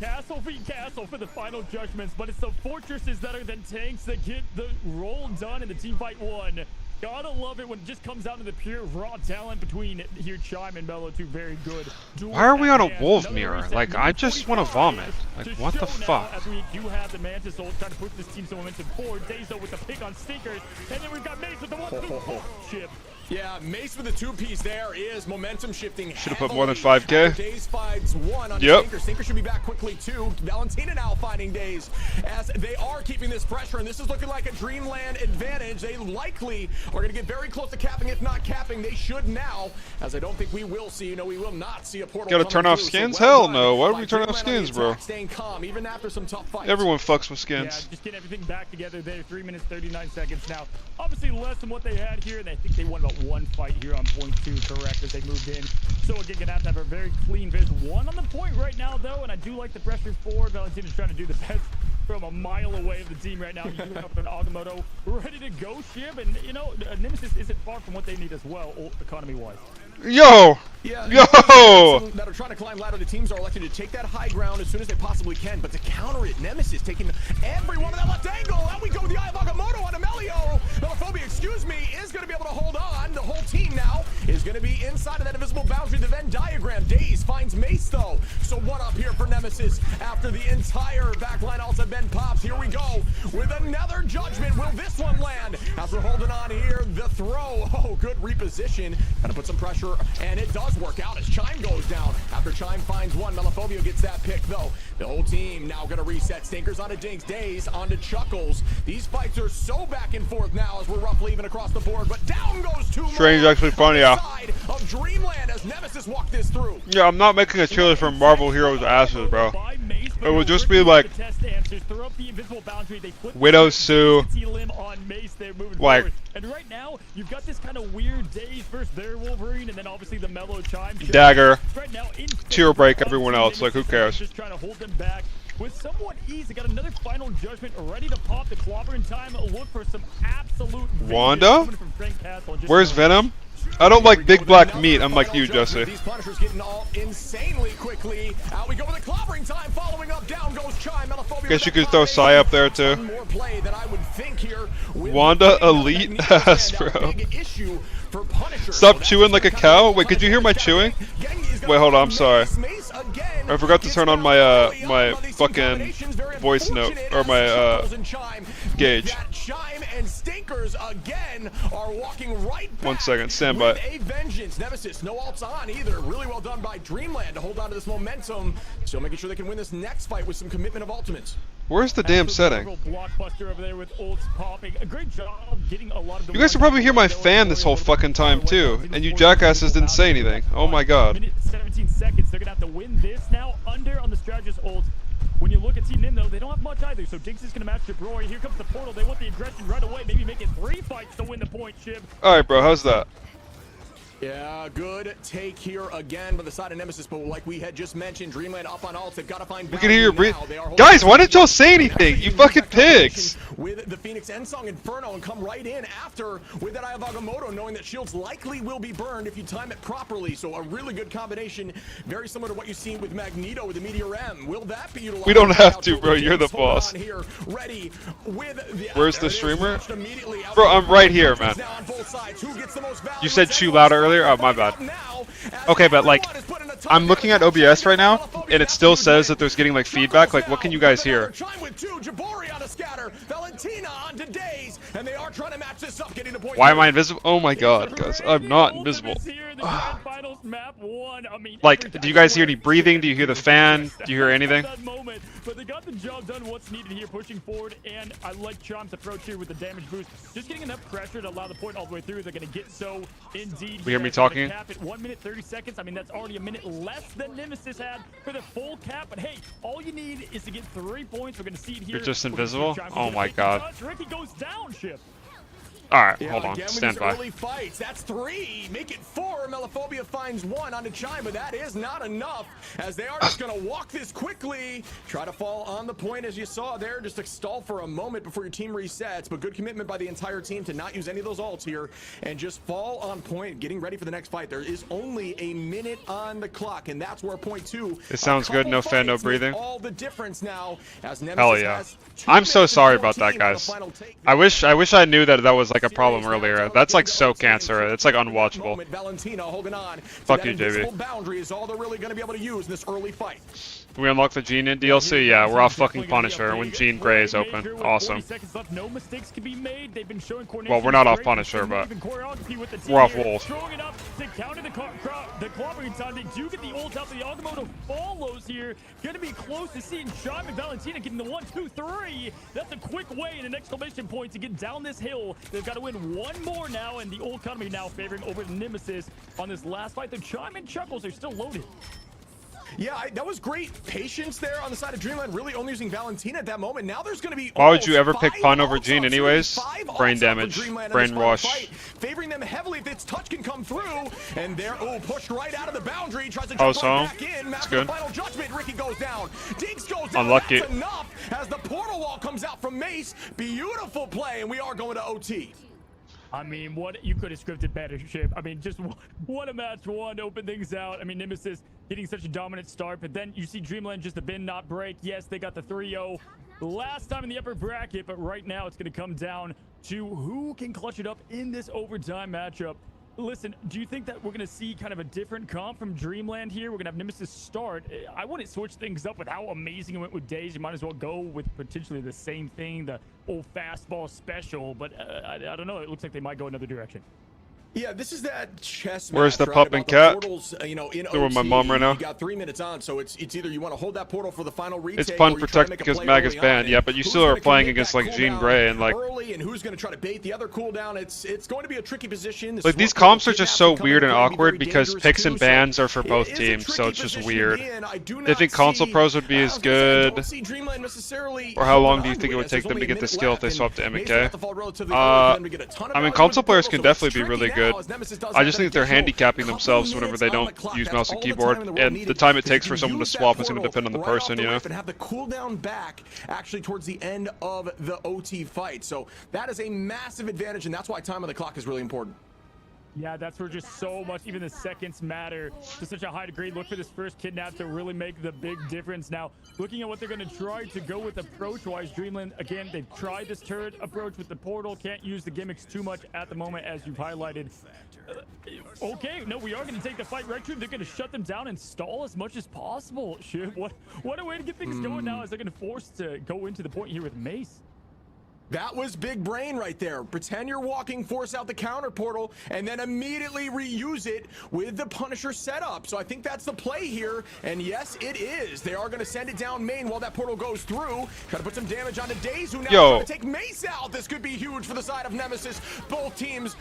Castle v Castle for the final judgments, but it's the fortresses that are the tanks that get the roll done in the team fight one. Gotta love it when it just comes down to the pure raw talent between here Chime and Mellow, two very good. Why are we on a wolf mirror? Like, I just want to vomit. Like, what the fuck? As we do have the Mantis ult trying to push this team some momentum forward. Dazo with the pick on Stinkers, and then we've got Mace with the 1-2 chip. Yeah, Mace with the 2-piece there is momentum shifting. Should have put more than 5K. Daze finds one on Yep. Stinker. Stinker should be back quickly too. Valentina now finding Daze as they are keeping this pressure, and this is looking like a Dreamland advantage. They likely are going to get very close to capping, if not capping. They should now, as I don't think we will see. You know, we will not see a portal. Gotta turn off skins? Hell no. Why would we turn off skins, bro? Staying calm even after some tough fights. Everyone fucks with Yeah, skins. just getting everything back together there. 3 minutes 39 seconds now. Obviously less than what they had here, and I think they won about one fight here on point 2, correct, as they moved in. So again, gonna have to have a very clean finish. One on the point right now, though, and I do like the pressure forward. Valentina's trying to do the best from a mile away of the team right now. He's doing up an Agamotto, ready to go, Shib, and you know, Nemesis isn't far from what they need as well, economy-wise. Yo! Yeah, Yo! that are trying to climb ladder. The teams are elected to take that high ground as soon as they possibly can, but to counter it, Nemesis taking every one of that left angle. Out we go with the Eye of Agamotto on Amelio. Melophobia, excuse me, is going to be able to hold on. The whole team now is going to be inside of that invisible boundary, the Venn diagram. Daze finds Mace, though. So one up here for Nemesis after the entire backline also been popped. Here we go with another judgment. Will this one land? As we're holding on here, the throw. Oh, good reposition. Gotta put some pressure, and it does work out as Chime goes down. After Chime finds one, Melophobia gets that pick, though. The whole team now gonna reset. Stinkers onto Dinks, Daze onto Chuckles. These fights are so back and forth now as we're roughly even across the board, but down goes two more. Strange actually funny, yeah. Side of Dreamland as Nemesis walked this through. Yeah, I'm not making a trailer for Marvel Heroes asses, bro. It would just be like Widow Sue, like, and right now you've got this kind of weird Daze versus their Wolverine, and then obviously the Mellow Chime Dagger, right now tear break everyone else. Like, who cares? Just trying to hold them back with somewhat ease. They got another final judgment ready to pop. The clobber in time. Look for some absolute Wanda? Where's Venom? I don't like big black meat. I'm like you, Jesse. These Punishers getting all insanely quickly. Out we go with the clobbering time. Following up, down goes Chime. Guess you could throw Psy up there too. More play than I would think here. Wanda elite ass, bro. Stop chewing like a cow. Wait, could you hear my chewing? Wait, hold on. I'm sorry. I forgot to turn on my my fucking voice note or my gauge. Chime and Stinkers again are walking right back. 1 second, stand by. A vengeance. Nemesis, no ults on either. Really well done by Dreamland to hold on to this momentum. Still making sure they can win this next fight with some commitment of ultimates. Where's the damn setting? Blockbuster over there with ults popping. A great job getting a lot of the. You guys can probably hear my fan this whole fucking time too, and you jackasses didn't say anything. Oh my god. Minute 17 seconds. They're gonna have to win this now. Under on the strategist ult. When you look at Team Nim, though, they don't have much either. So Dinks is going to match Jabroy. Here comes the portal. They want the aggression right away. Maybe make it 3 fights to win the point, Shib. Alright, bro. How's that? Yeah, good take here again by the side of Nemesis, but like we had just mentioned, Dreamland up on ults. They've got to find. We can hear your breath. breathing. Guys, why didn't y'all say anything? You fucking pigs. With the Phoenix Endsong Inferno and come right in after with that Eye of Agamotto, knowing that shields likely will be burned if you time it properly. So a really good combination, very similar to what you see with Magneto with the Meteor M. Will that be utilized? We don't have to, bro. You're the boss. Here, ready with the, where's the streamer? Bro, I'm right here, man. You said chew louder earlier? Oh, my bad. Okay, but like, I'm looking at OBS right now, and it still says that there's getting like feedback. Like, what can you guys hear? Why am I invisible? Oh my god, guys, I'm not invisible. Like, do you guys hear any breathing? Do you hear the fan? Do you hear anything? But they got the job done, what's needed here, pushing forward, and I like Chom's approach here with the damage boost. Just getting enough pressure to allow the point all the way through. They're going to get so indeed. We hear me talking? Cap at 1 minute 30 seconds. I mean, that's already a minute less than Nemesis had for the full cap. But hey, all you need is to get 3 points. We're going to see it here. You're just invisible? Oh my god. Ricky goes down, Ship. Alright, hold on. Stand by. Early fights. That's 3. Make it 4. Melophobia finds 1 onto Chime, but that is not enough as they are just going to walk this quickly. Try to fall on the point as you saw there. Just to stall for a moment before your team resets, but good commitment by the entire team to not use any of those ults here and just fall on point, getting ready for the next fight. There is only a minute on the clock, and that's where point 2. It sounds good. No fan, no breathing. All the difference now as Nemesis Hell yeah. has 2 I'm so minutes sorry and about that, 14 guys. for the final take. I wish I knew that was like a problem earlier. That's like so cancer. It's like unwatchable. Valentina holding on. Fuck you, JB. Boundary is all they're really going to be able to use in this early fight. We unlock the Gene in DLC? Yeah, we're off fucking Punisher when Gene Grey is open. Awesome. No mistakes can be made. They've been showing well, we're not off Punisher, but we're off Wolf. Throwing it up to counter the clobbering time. They do get the ult out. The Agamotto follows here. Going to be close to seeing Chime and Valentina getting the 1, 2, 3. That's a quick way and an exclamation point to get down this hill. They've got to win 1 more now, and the old economy now favoring over the Nemesis on this last fight. The Chime and Chuckles are still loaded. Yeah, that was great patience there on the side of Dreamland, really only using Valentina at that moment. Now there's going to be why would you ever pick Pun over Gene anyways? Brain damage, brainwash. Favoring them heavily if its touch can come through. And they're, pushed right out of the boundary. Tries to jump back in. That's good. Final judgment, Ricky goes down. Dinks goes down. Unlucky. That's enough as the portal wall comes out from Mace. Beautiful play, and we are going to OT. I mean, what you could have scripted better, Ship. I mean, just what a match one, open things out. I mean, Nemesis getting such a dominant start, but then you see Dreamland just the bend not break. Yes, they got the 3-0 last time in the upper bracket, but right now it's going to come down to who can clutch it up in this overtime matchup. Listen, do you think that we're going to see kind of a different comp from Dreamland here? We're going to have Nemesis start. I wouldn't switch things up with how amazing it went with Days. You might as well go with potentially the same thing, the old fastball special. But I don't know. It looks like they might go another direction. Yeah, this is that chess match. Where's the right, pup and cat? Portals, in They're with my mom right now. You got 3 minutes on, so it's either you want to hold that portal for the final retake. It's Pun protect because Mag is banned. Yeah, but you still are playing against like Jean Grey and like. Early and who's going to try to bait the other cooldown? It's going to be a tricky position. Like these comps are just so weird and awkward because picks and bans are for both teams, so it's just weird. They think console pros would be as good. Or how long do you think it would take them to get the skill if they swapped to M&K? I mean, console players can definitely be really good. I just think they're handicapping themselves whenever they don't use mouse and keyboard, and the time it takes for someone to swap is going to depend on the person, you know? And have the cooldown back actually towards the end of the OT fight. So that is a massive advantage, and that's why time on the clock is really important. Yeah, that's where just so much, even the seconds matter to such a high degree. Look for this first kidnap to really make the big difference. Now, looking at what they're going to try to go with approach-wise, Dreamland, again, they've tried this turret approach with the portal. Can't use the gimmicks too much at the moment, as you've highlighted. Okay, no, we are going to take the fight right through. They're going to shut them down and stall as much as possible. Shit, what a way to get things going now as they're going to force to go into the point here with Mace. That was big brain right there. Pretend you're walking, force out the counter portal, and then immediately reuse it with the Punisher setup. So I think that's the play here. And yes, it is. They are going to send it down main while that portal goes through. Try to put some damage onto Days, who now trying to take Mace out. This could be huge for the side of Nemesis. Both teams.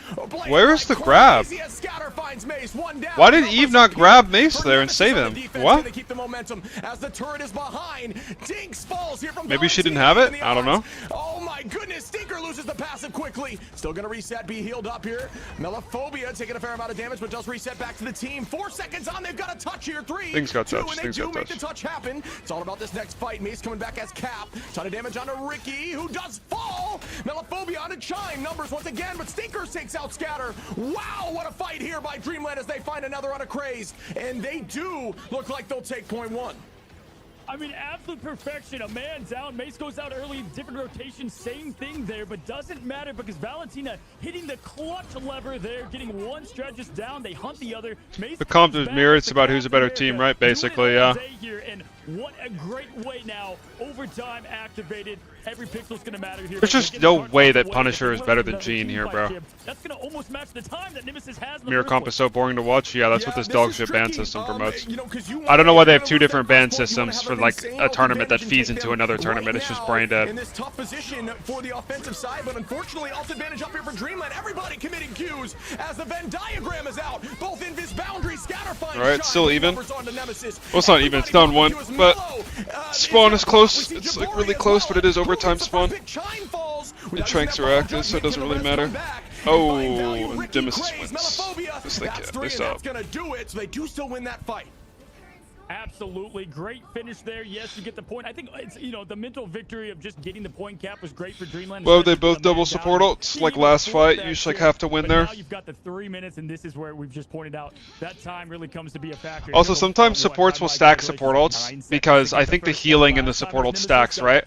Where's the grab? Finds Mace. One down. Why did Eve not grab Mace there and save him? What? Keep the momentum as the turret is behind. Dinks falls here from maybe she didn't have it? I don't know. Oh my god. goodness, Stinker loses the passive quickly. Still gonna reset, be healed up here. Melophobia taking a fair amount of damage, but does reset back to the team. 4 seconds on, they've got a touch here. 3, Things got 2, touched. and they Things do got make touched. the touch happen. It's all about this next fight. Mace coming back as Cap. Ton of damage onto Ricky, who does fall. Melophobia onto Chime. Numbers once again, but Stinkers takes out Scatter. Wow, what a fight here by Dreamland as they find another on a Craze. And they do look like they'll take point 1. I mean, absolute perfection. A man down. Mace goes out early. Different rotation. Same thing there, but doesn't matter because Valentina hitting the clutch lever there, getting one strategist down. They hunt the other. Mace The comp is mirrored. It's about who's a better team, right? Basically, yeah. Here, and what a great way now. Overtime activated. Every pixel's going to matter here. There's just no way that Punisher is better than Gene here, bro. That's going to almost match the time that Nemesis has. Mirror comp is so boring to watch. Yeah, that's what this dog shit ban system promotes. I don't know why they have 2 different ban systems for like a tournament that feeds into another tournament. It's just brain dead. In this tough position for the offensive side, but unfortunately, alt advantage up here for Dreamland. Everybody committing Qs as the Venn diagram is out. Both Invis boundary, Scatter finds Alright, still even. Well, it's not even. It's down 1, but spawn is close. It's like really close, but it is overtime spawn. And Tranks are active, so it doesn't really matter. Oh, and Nemesis wins. Just like it. They stop. That's gonna do it. So they do still win that fight. Absolutely. Great finish there. Yes, you get the point. I think it's, you know, the mental victory of just getting the point cap was great for Dreamland. Well, they both double support ults. Like last fight, you just like have to win there. Now you've got the 3 minutes, and this is where we've just pointed out that time really comes to be a factor. Also, sometimes supports will stack support ults because I think the healing in the support ult stacks, right?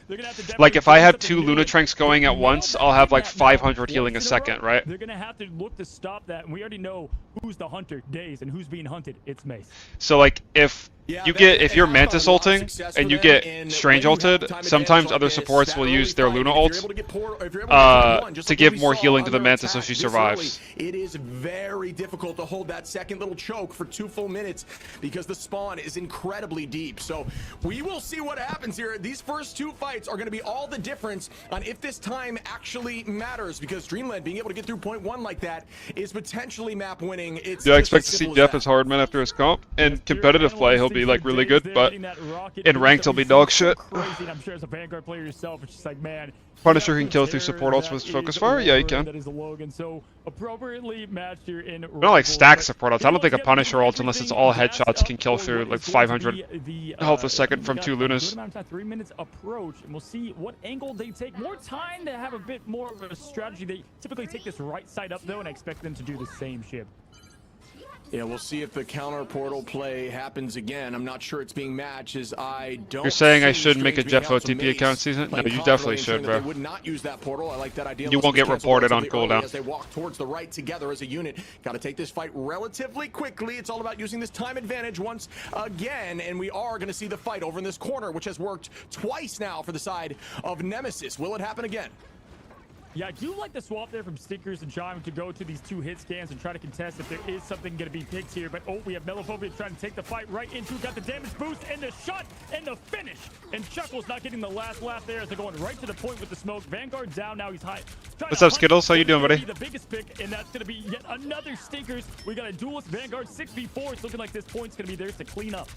Like if I have 2 Lunatranks going at once, I'll have like 500 healing a second, right? They're gonna have to look to stop that, and we already know who's the hunter, Daze, and who's being hunted. It's Mace. So like if you're Mantis ulting and you get Strange ulted, sometimes other supports will use their Luna ult to give more healing to the Mantis so she survives. It is very difficult to hold that second little choke for 2 full minutes because the spawn is incredibly deep. So we will see what happens here. These first 2 fights are going to be all the difference on if this time actually matters, because Dreamland being able to get through point 1 like that is potentially map winning. Yeah, I expect to see Def as Hardman after his comp. In competitive play, he'll be like really good, but in ranked he'll be dog shit. I'm sure as a Vanguard player yourself, it's just like, man, Punisher can kill through support ults with focus fire? Yeah, he can. That is a Logan, so appropriately matched here in not like stack support ults. I don't think a Punisher ult, unless it's all headshots, can kill through like 500 health a second from 2 Lunas. 3 minutes approach, and we'll see what angle they take. More time to have a bit more of a strategy. They typically take this right side up though, and I expect them to do the same ship. Yeah, we'll see if the counter portal play happens again. I'm not sure it's being matched, as I don't. You're saying I should make a Jeff OTP account season? No, you definitely should, bro. Would not use that portal. I like that idea. You won't get reported on cooldown. As they walk towards the right together as a unit. Got to take this fight relatively quickly. It's all about using this time advantage once again, and we are going to see the fight over in this corner, which has worked twice now for the side of Nemesis. Will it happen again? Yeah, I do like the swap there from Stinkers and Chime to go to these 2 hit scans and try to contest if there is something going to be picked here. But oh, we have Melophobia trying to take the fight right into, got the damage boost and the shot and the finish. And Chuckles not getting the last laugh there as they're going right to the point with the smoke. Vanguard down, now he's high. What's up, Skittles? How you doing, buddy? The biggest pick, and that's going to be yet another Stinkers. We got a duelist Vanguard 6v4. It's looking like this point's going to be theirs to clean up.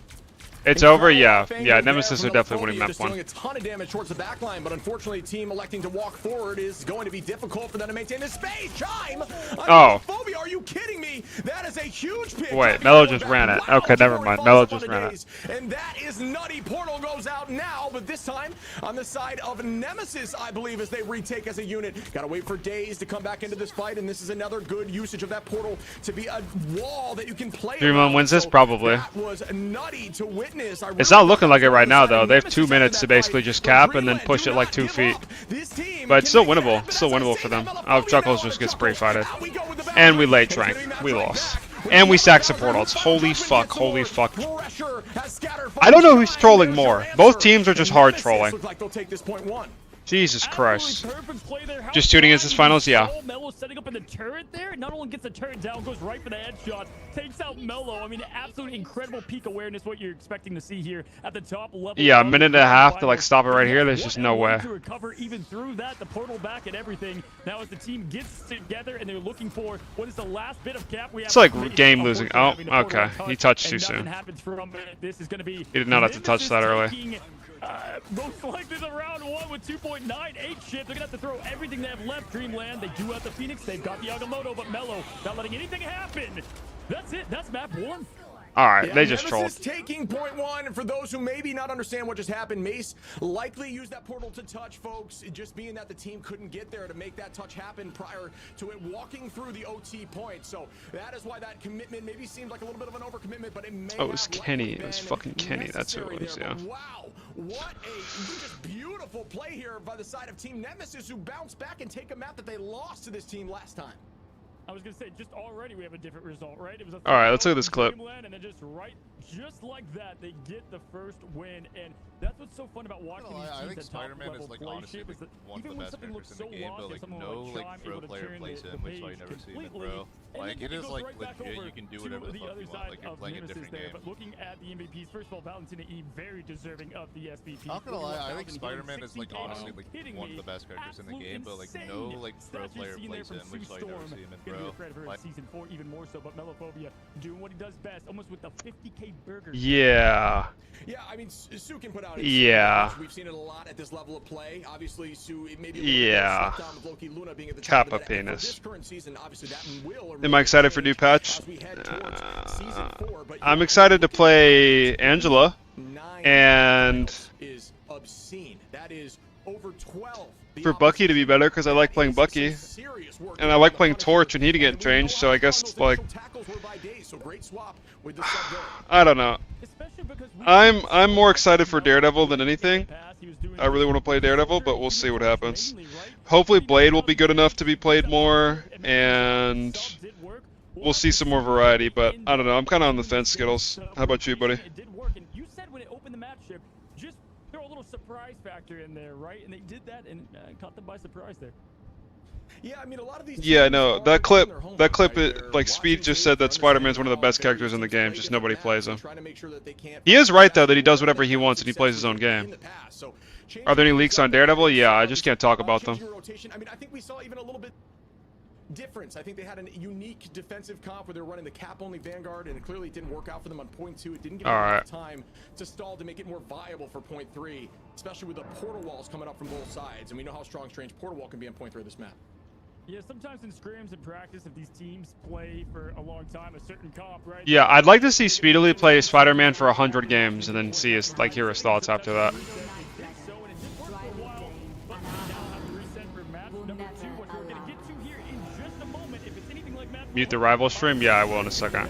It's over, yeah. Yeah, Nemesis are definitely winning map 1. Doing a ton of damage towards the back line, but unfortunately, team electing to walk forward is going to be difficult for them to maintain this space. Chime! Oh. Phobia, are you kidding me? That is a huge pick. Wait, Mello just ran it. Okay, never mind. Mello just ran it. And that is nutty. Portal goes out now, but this time on the side of Nemesis, I believe, as they retake as a unit. Gotta wait for Daze to come back into this fight, and this is another good usage of that portal to be a wall that you can play. Dreamland wins this, probably. That was nutty to witness. It's not looking like it right now, though. They have 2 minutes to basically just cap and then push it like 2 feet. But it's still winnable. It's still winnable for them. Oh, Chuckles just gets spray fighted. And we late trank. We lost. And we stack support ults. Holy fuck, holy fuck. I don't know who's trolling more. Both teams are just hard trolling. Jesus Christ. Just shooting as his finals, yeah. Mello setting up in the turret there. Not only gets the turret down, goes right for the headshot. Takes out Mello. I mean, absolute incredible peak awareness, what you're expecting to see here at the top level. Yeah, a minute and a half to like stop it right here. There's just no way. To recover even through that, the portal back and everything. Now as the team gets together and they're looking for what is the last bit of cap we have. It's like game losing. Oh, okay. He touched too soon. This is going to be He did not have to touch that early. most likely the round one with 2.98 shit. They're gonna have to throw everything they have left. Dreamland, they do have the Phoenix, they've got the Agamotto, but Mello not letting anything happen. That's it. That's map one. All right, Yeah, they just Nemesis trolled. taking point one. And for those who maybe not understand what just happened, Mace likely used that portal to touch, folks. Just being that the team couldn't get there to make that touch happen prior to it walking through the OT point. So that is why that commitment maybe seemed like a little bit of an overcommitment, but it may Oh, it was have Kenny. likely It was been fucking Kenny. That's who it was. necessary Yeah. there. But wow, what a just beautiful play here by the side of Team Nemesis, who bounced back and take a map that they lost to this team last time. I was gonna say, just already we have a different result, right? It was a All right, let's look at this clip. Dreamland, and then just like that, they get the first win, and that's what's so fun about watching these I think teams at top Spider-Man level is like play honestly shit, like is that one of even the when best something looks characters so in the game, lost, but if like someone no like like Chime pro able to player turn plays the him, which I page never seen it, completely, bro. and Like then it it is goes like right back legit. over You can do to whatever the the fuck other you want. side Like you're of playing a Nemesis different there, game. but looking at the MVPs, first of all, Valentina E, very deserving of the SVP. Not gonna lie, I think 41,000 Spider-Man is like 60K. honestly Are you like kidding one of me? the best characters in the Absolute game, but like insane no like pro stats you're player seeing plays there him, from which Sue I never Storm. seen him, Gonna be bro. a credit for her Like, season 4 even more so, but Melophobia doing what he does best, almost with the 50K burger. Yeah. Yeah, I mean, Sue can put out. Yeah. We've seen it a lot at this level of play. Obviously, Sue, it may be Yeah. down with Loki Luna being at the Kappa top of that. penis. For this current season, obviously that will or Am I excited for new patch? as we head towards season 4, but I'm excited to play Angela, 9 and is obscene. That is over 12. for Bucky to be better because I like playing Bucky, and I like playing Torch and he to get changed. So I guess like I don't know. I'm more excited for Daredevil than anything. I really want to play Daredevil, but we'll see what happens. Hopefully Blade will be good enough to be played more, and we'll see some more variety. But I don't know. I'm kind of on the fence, Skittles. How about you, buddy? It did work, and you said when it opened the map ship, just throw a little surprise factor in there, right? And they did that and caught them by surprise there. Yeah, I mean, a lot of these Yeah, no, that clip, like Speed just said that Spider-Man's one of the best characters in the game, just nobody plays him. He is right, though, that he does whatever he wants and he plays his own game. Are there any leaks on Daredevil? Yeah, I just can't talk about them. I mean, I think we saw even a little bit difference. I think they had a unique defensive comp where they were running the cap-only Vanguard, and it clearly didn't work out for them on point 2. It didn't give them enough time to stall to make it more viable for point 3, especially with the portal walls coming up from both sides. And we know how strong Strange portal wall can be on point 3 of this map. Yeah, sometimes in scrims and practice, if these teams play for a long time, a certain comp, right? Yeah, I'd like to see Speedily play Spider-Man for 100 games and then see his, like, hear his thoughts after that. Mute the rival stream? Yeah, I will in a second.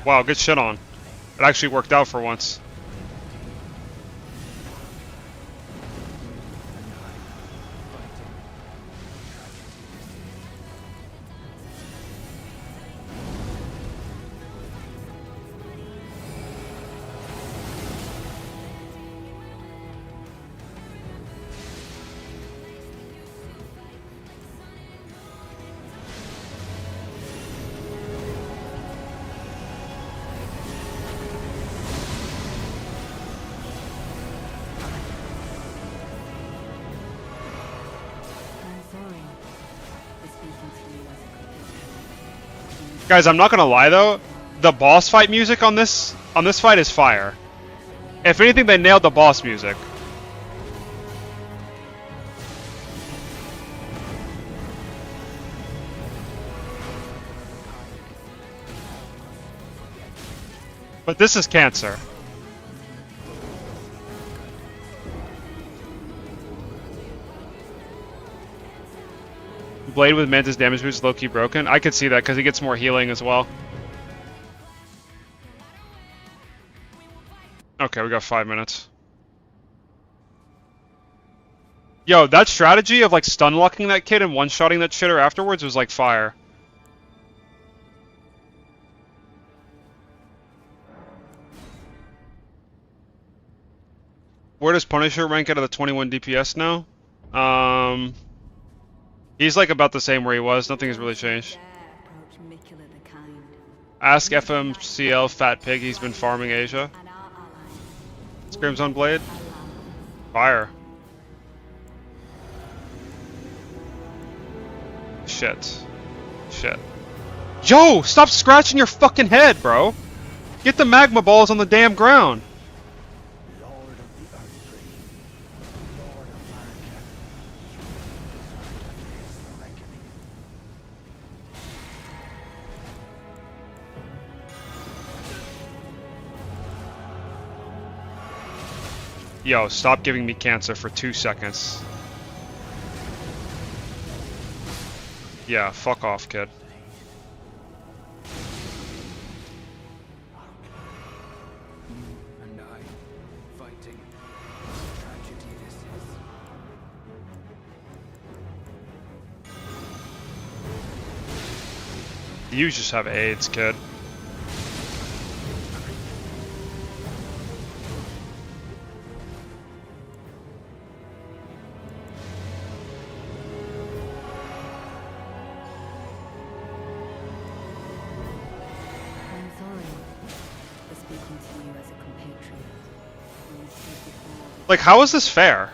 Wow, good shit on. It actually worked out for once. Guys, I'm not gonna lie though, the boss fight music on this fight is fire. If anything, they nailed the boss music. But this is cancer. Blade with Manta's damage boost is low-key broken. I could see that because he gets more healing as well. Okay, we got 5 minutes. Yo, that strategy of like stun locking that kid and one-shotting that shitter afterwards was like fire. Where does Punisher rank out of the 21 DPS now? He's like about the same where he was. Nothing has really changed. Ask FMCL Fat Pig. He's been farming Asia. Screams on Blade. Fire. Shit. Shit. Yo! Stop scratching your fucking head, bro! Get the magma balls on the damn ground! Lord of the Earth Tree, Lord of America, you deserve to face the reckoning. Yo, stop giving me cancer for 2 seconds. Yeah, fuck off, kid. You and I fighting. Tragedy this is. You just have AIDS, kid. I'm sorry for speaking to you as a compatriot. You stood before Like, how is this fair?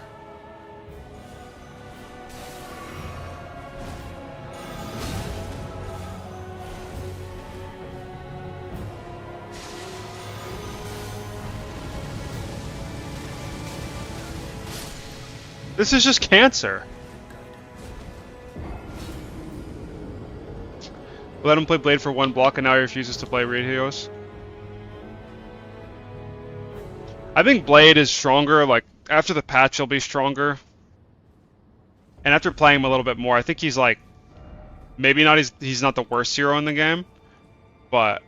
This is just cancer. Let him play Blade for 1 block and now he refuses to play Radios. I think Blade is stronger, like, after the patch he'll be stronger. And after playing him a little bit more, I think he's like, maybe not, he's not the worst hero in the game, but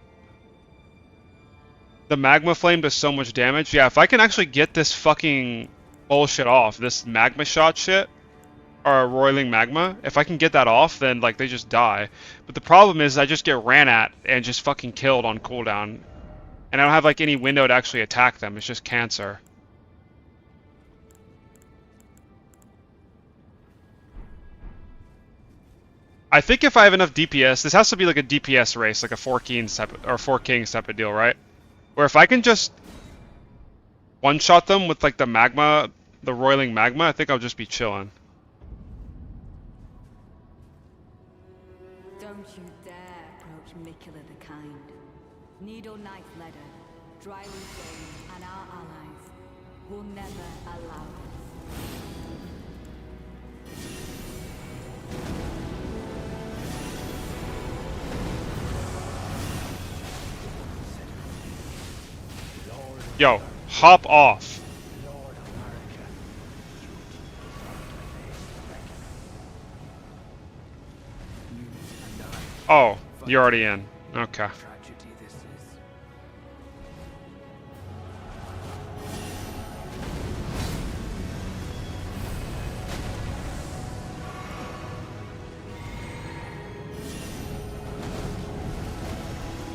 the Magma Flame does so much damage. Yeah, if I can actually get this fucking bullshit off, this magma shot shit, or a roiling magma, if I can get that off, then like they just die. But the problem is I just get ran at and just fucking killed on cooldown. And I don't have like any window to actually attack them, it's just cancer. I think if I have enough DPS, this has to be like a DPS race, like a 4 Kings type of deal, right? Where if I can just one-shot them with like the magma, the roiling magma, I think I'll just be chilling. Don't you dare approach Mikula the Kind. Needle Knight Ledder, Dryly Dane, and our allies will never allow Yo, hop off. Lord of America, you and I Oh, you're already in. Okay. tragedy this is.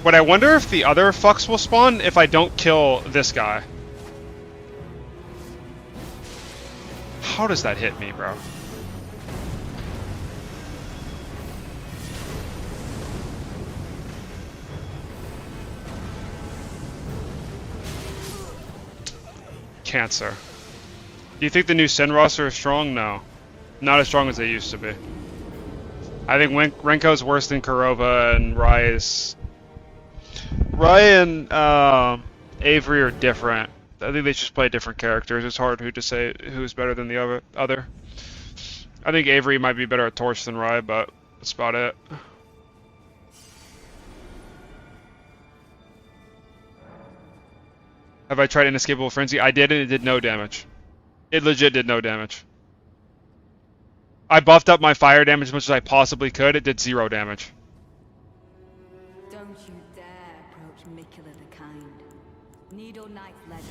But I wonder if the other fucks will spawn if I don't kill this guy. How does that hit me, bro? Cancer. Do you think the new Sin roster is strong? No. Not as strong as they used to be. I think Renko's worse than Kurova, and Rai and Avery are different. I think they just play different characters. It's hard to say who's better than the other. I think Avery might be better at Torch than Rai, but that's about it. Have I tried Inescapable Frenzy? I did, and it did no damage. It legit did no damage. I buffed up my fire damage as much as I possibly could. It did 0 damage. Don't you dare approach Mikula the Kind. Needle Knight Ledder,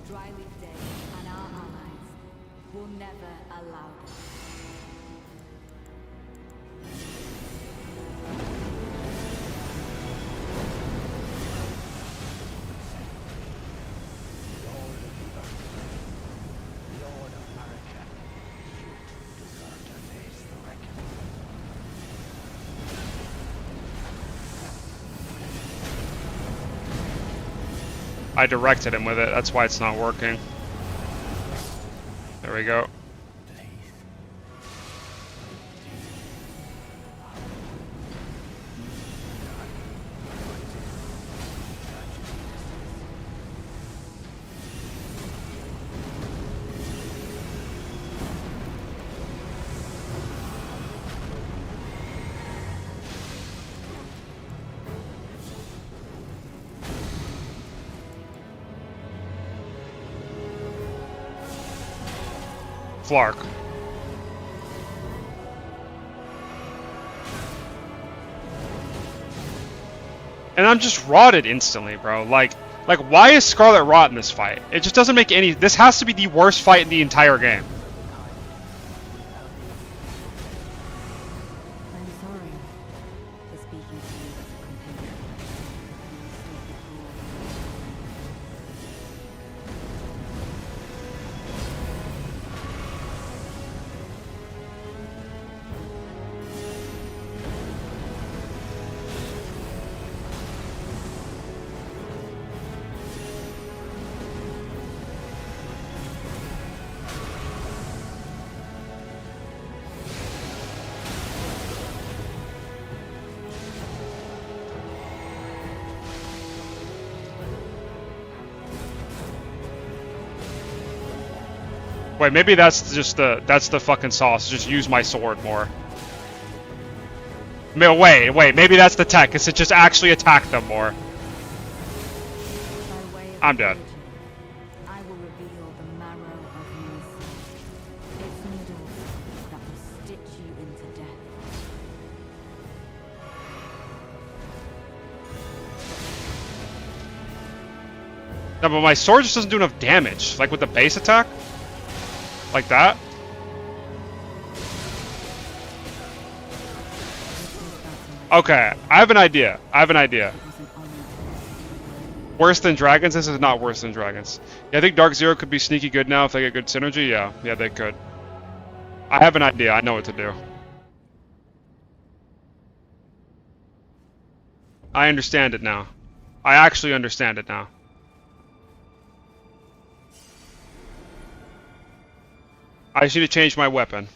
Dryly Dane, and our allies will never allow this. Lord of America, you deserve to face the reckoning. I directed him with it. That's why it's not working. There we go. Flark. And I'm just rotted instantly, bro. Like, why is Scarlet rot in this fight? It just doesn't make any... This has to be the worst fight in the entire game. I'm sorry for speaking to you as a companion. Wait, maybe that's just the fucking sauce. Just use my sword more. Wait, maybe that's the tech. Is it just actually attack them more? I'm dead. I will reveal the marrow of MRC. Its needles that will stitch you into death. No, but my sword just doesn't do enough damage. Like with the base attack? Like that? Okay, I have an idea. Worse than dragons? This is not worse than dragons. Yeah, I think Dark Zero could be sneaky good now if they get good synergy. Yeah, they could. I have an idea. I know what to do. I understand it now. I actually understand it now. I just need to change my weapon.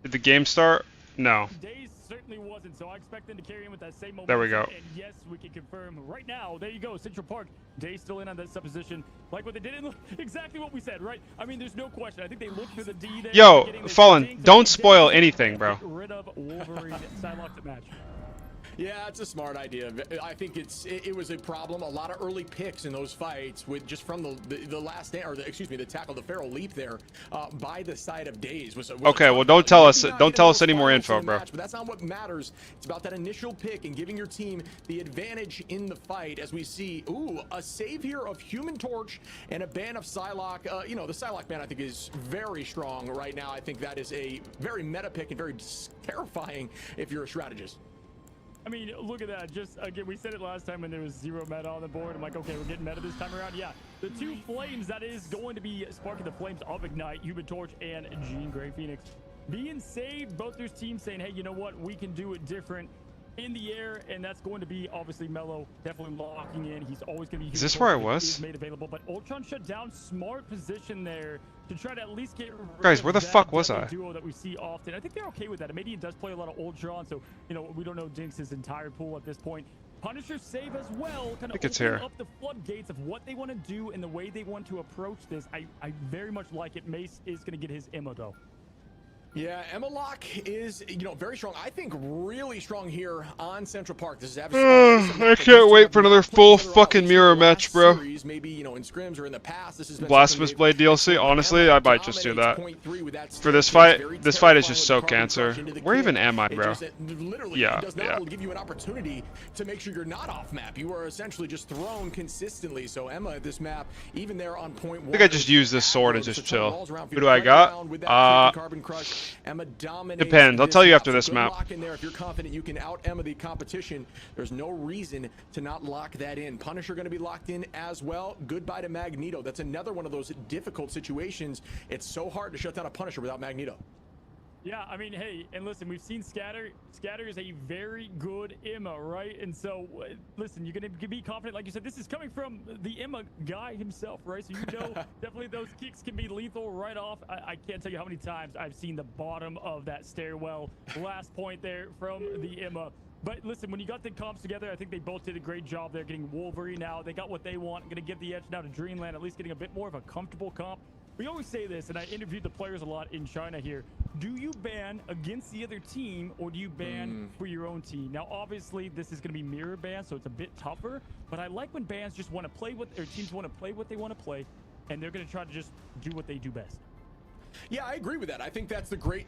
Did the game start? No. Days certainly wasn't, so I expect them to carry in with that same momentum. There we go. And yes, we can confirm right now. There you go, Central Park. Days still in on that supposition. Like what they did, exactly what we said, right? I mean, there's no question. I think they looked for the D there. Yo, Fallen, don't spoil anything, bro. Get rid of Wolverine. Sidelock the match. Yeah, it's a smart idea. I think it was a problem. A lot of early picks in those fights with just from the last day, or the tackle, the Feral Leap there by the side of Days was okay. Well, don't tell us any more info, bro. But that's not what matters. It's about that initial pick and giving your team the advantage in the fight. As we see, a save here of Human Torch and a ban of Psylocke. You know, the Psylocke ban I think is very strong right now. I think that is a very meta pick and very terrifying if you're a strategist. I mean, look at that. Just, again, we said it last time when there was 0 meta on the board. I'm like, okay, we're getting meta this time around. Yeah, the two flames, that is going to be sparking the flames of Ignite, Human Torch, and Jean Grey Phoenix. Being saved, both those teams saying, hey, you know what? We can do it different in the air, and that's going to be, obviously, Mello definitely locking in. He's always going to be... Is this where I was? Made available, but Ultron shut down. Smart position there to try to at least get guys, where the fuck was I? Duo that we see often. I think they're okay with that. Imadian does play a lot of Ultron, so you know we don't know Jinx's entire pool at this point. Punisher save as well, kind of opening up the floodgates of what they want to do and the way they want to approach this. I very much like it. Mace is going to get his Emma though. Yeah, Emma Lock is, very strong. I think really strong here on Central Park. This is I can't wait for another full fucking mirror match, bro. Maybe, in scrims or in the past, this has been Blasphemous Blade DLC. Honestly, I might just do that. For this fight is just so cancer. Where even am I, bro? Yeah, does not give you an opportunity to make sure you're not off map. You are essentially just thrown consistently. So Emma at this map, even there on point 1. I think I just use this sword and just chill. Who do I got? Carbon Crush. Emma depends. I'll tell you after this map. Lock in there if you're confident you can out Emma the competition. There's no reason to not lock that in. Punisher going to be locked in as well. Goodbye to Magneto. That's another one of those difficult situations. It's so hard to shut down a Punisher without Magneto. Yeah, I mean, hey, and listen, we've seen Scatter. Scatter is a very good Emma, right? And so, listen, you're going to be confident. Like you said, this is coming from the Emma guy himself, right? So you know definitely those kicks can be lethal right off. I can't tell you how many times I've seen the bottom of that stairwell. Last point there from the Emma. But listen, when you got the comps together, I think they both did a great job there getting Wolverine now. They got what they want. Going to give the edge now to Dreamland, at least getting a bit more of a comfortable comp. We always say this, and I interviewed the players a lot in China here. Do you ban against the other team, or do you ban for your own team? Now, obviously, this is going to be mirror ban, so it's a bit tougher. But I like when bans just want to play what their teams want to play what they want to play, and they're going to try to just do what they do best. Yeah, I agree with that. I think that's a great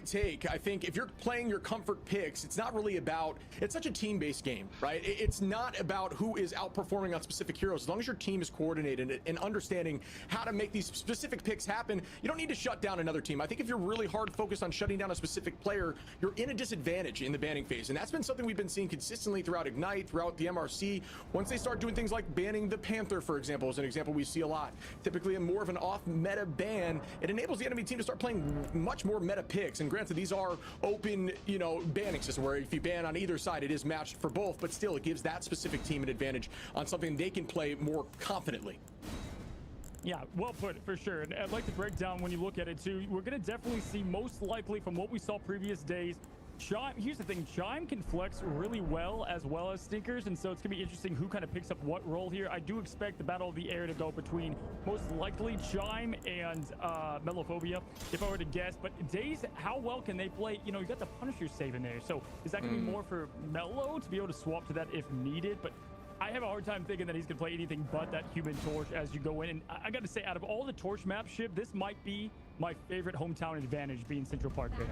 take. I think if you're playing your comfort picks, it's not really about, it's such a team-based game, right? It's not about who is outperforming on specific heroes. As long as your team is coordinated and understanding how to make these specific picks happen, you don't need to shut down another team. I think if you're really hard focused on shutting down a specific player, you're in a disadvantage in the banning phase. And that's been something we've been seeing consistently throughout Ignite, throughout the MRC. Once they start doing things like banning the Panther, for example, is an example we see a lot. Typically a more of an off-meta ban, it enables the enemy team to start playing much more meta picks. And granted, these are open, you know, banning system where if you ban on either side, it is matched for both, but still it gives that specific team an advantage on something they can play more confidently. Yeah, well put, for sure. And I'd like to break down when you look at it too. We're going to definitely see, most likely from what we saw previous days, Chime, here's the thing, Chime can flex really well as Stinkers, and so it's going to be interesting who kind of picks up what role here. I do expect the Battle of the Air to go between most likely Chime and Melophobia, if I were to guess. But Daze, how well can they play? You know, you got the Punisher save in there, so is that going to be more for Melo to be able to swap to that if needed? But I have a hard time thinking that he's going to play anything but that Human Torch as you go in. And I got to say, out of all the Torch map ship, this might be my favorite hometown advantage, being Central Park fan.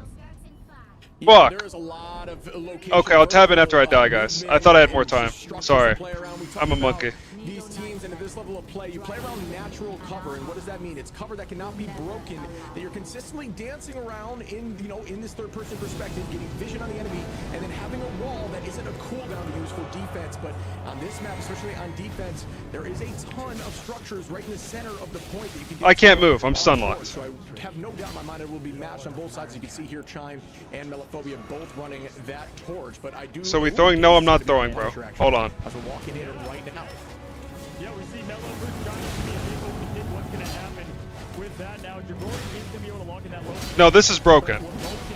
Fuck. There is a lot of Okay, I'll tab in after I die, guys. I thought I had more time. Sorry. I'm a monkey. These teams, and at this level of play, you play around natural cover, and what does that mean? It's cover that cannot be broken, that you're consistently dancing around in, you know, in this third-person perspective, getting vision on the enemy, and then having a wall that isn't a cooldown to use for defense. But on this map, especially on defense, there is a ton of structures right in the center of the point that you can get. I can't move. I'm stun locked. So I have no doubt in my mind it will be matched on both sides. As you can see here, Chime and Melophobia both running that torch, but I do. So we throwing? No, I'm not throwing, bro. Hold on. As we're walking in right now. Yeah, we see Melo versus Giant to be able to predict what's going to happen with that now. Jabori is going to be able to lock in that low. No, this is broken.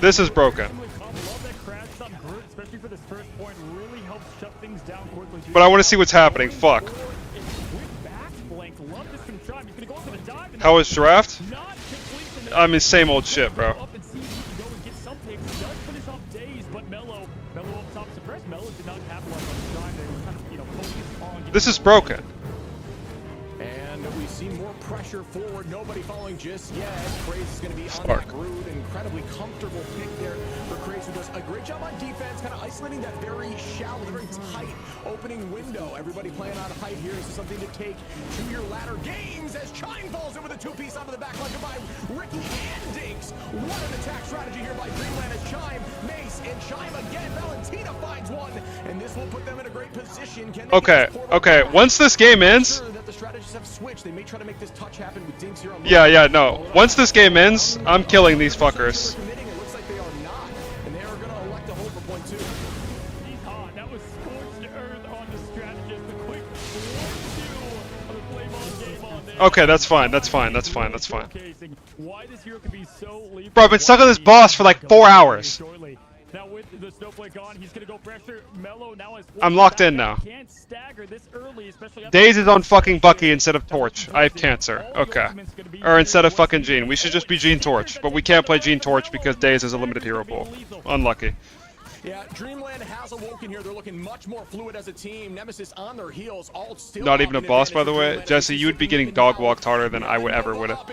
This is broken. Love that crash on Groot, especially for this first point. Really helps shut things down quickly. But I want to see what's happening. Fuck. How is Draft? I mean, same old shit, bro. This is broken. And we see more pressure forward. Nobody following just yet. Craze is going to be on that Groot. Incredibly comfortable pick there for Craze, who does a great job on defense, kind of isolating that very shallow, very tight opening window. Everybody playing on height here. This is something to take to your latter games as Chime falls in with a two-piece onto the back line by Ricky and Dinks. What an attack strategy here by Dreamland as Chime, Mace, and Chime again. Valentina finds one, and this will put them in a great position. Okay. Once this game ends. Yeah, no. Once this game ends, I'm killing these fuckers. Okay, that's fine. That's fine. Bro, I've been stuck on this boss for like 4 hours. Now with the snowflake on, he's gonna go pressure. Melo now has I'm locked in now. Can't stagger this early, especially Daze is on fucking Bucky instead of Torch. I have cancer. Okay. Or instead of fucking Jean. We should just be Jean Torch. But we can't play Jean Torch because Daze is a limited hero pool. Unlucky. Yeah, Dreamland has awoken here. They're looking much more fluid as a team. Nemesis on their heels. All still not even a boss, by the way. Jesse, you would be getting dog walked harder than I would ever would have.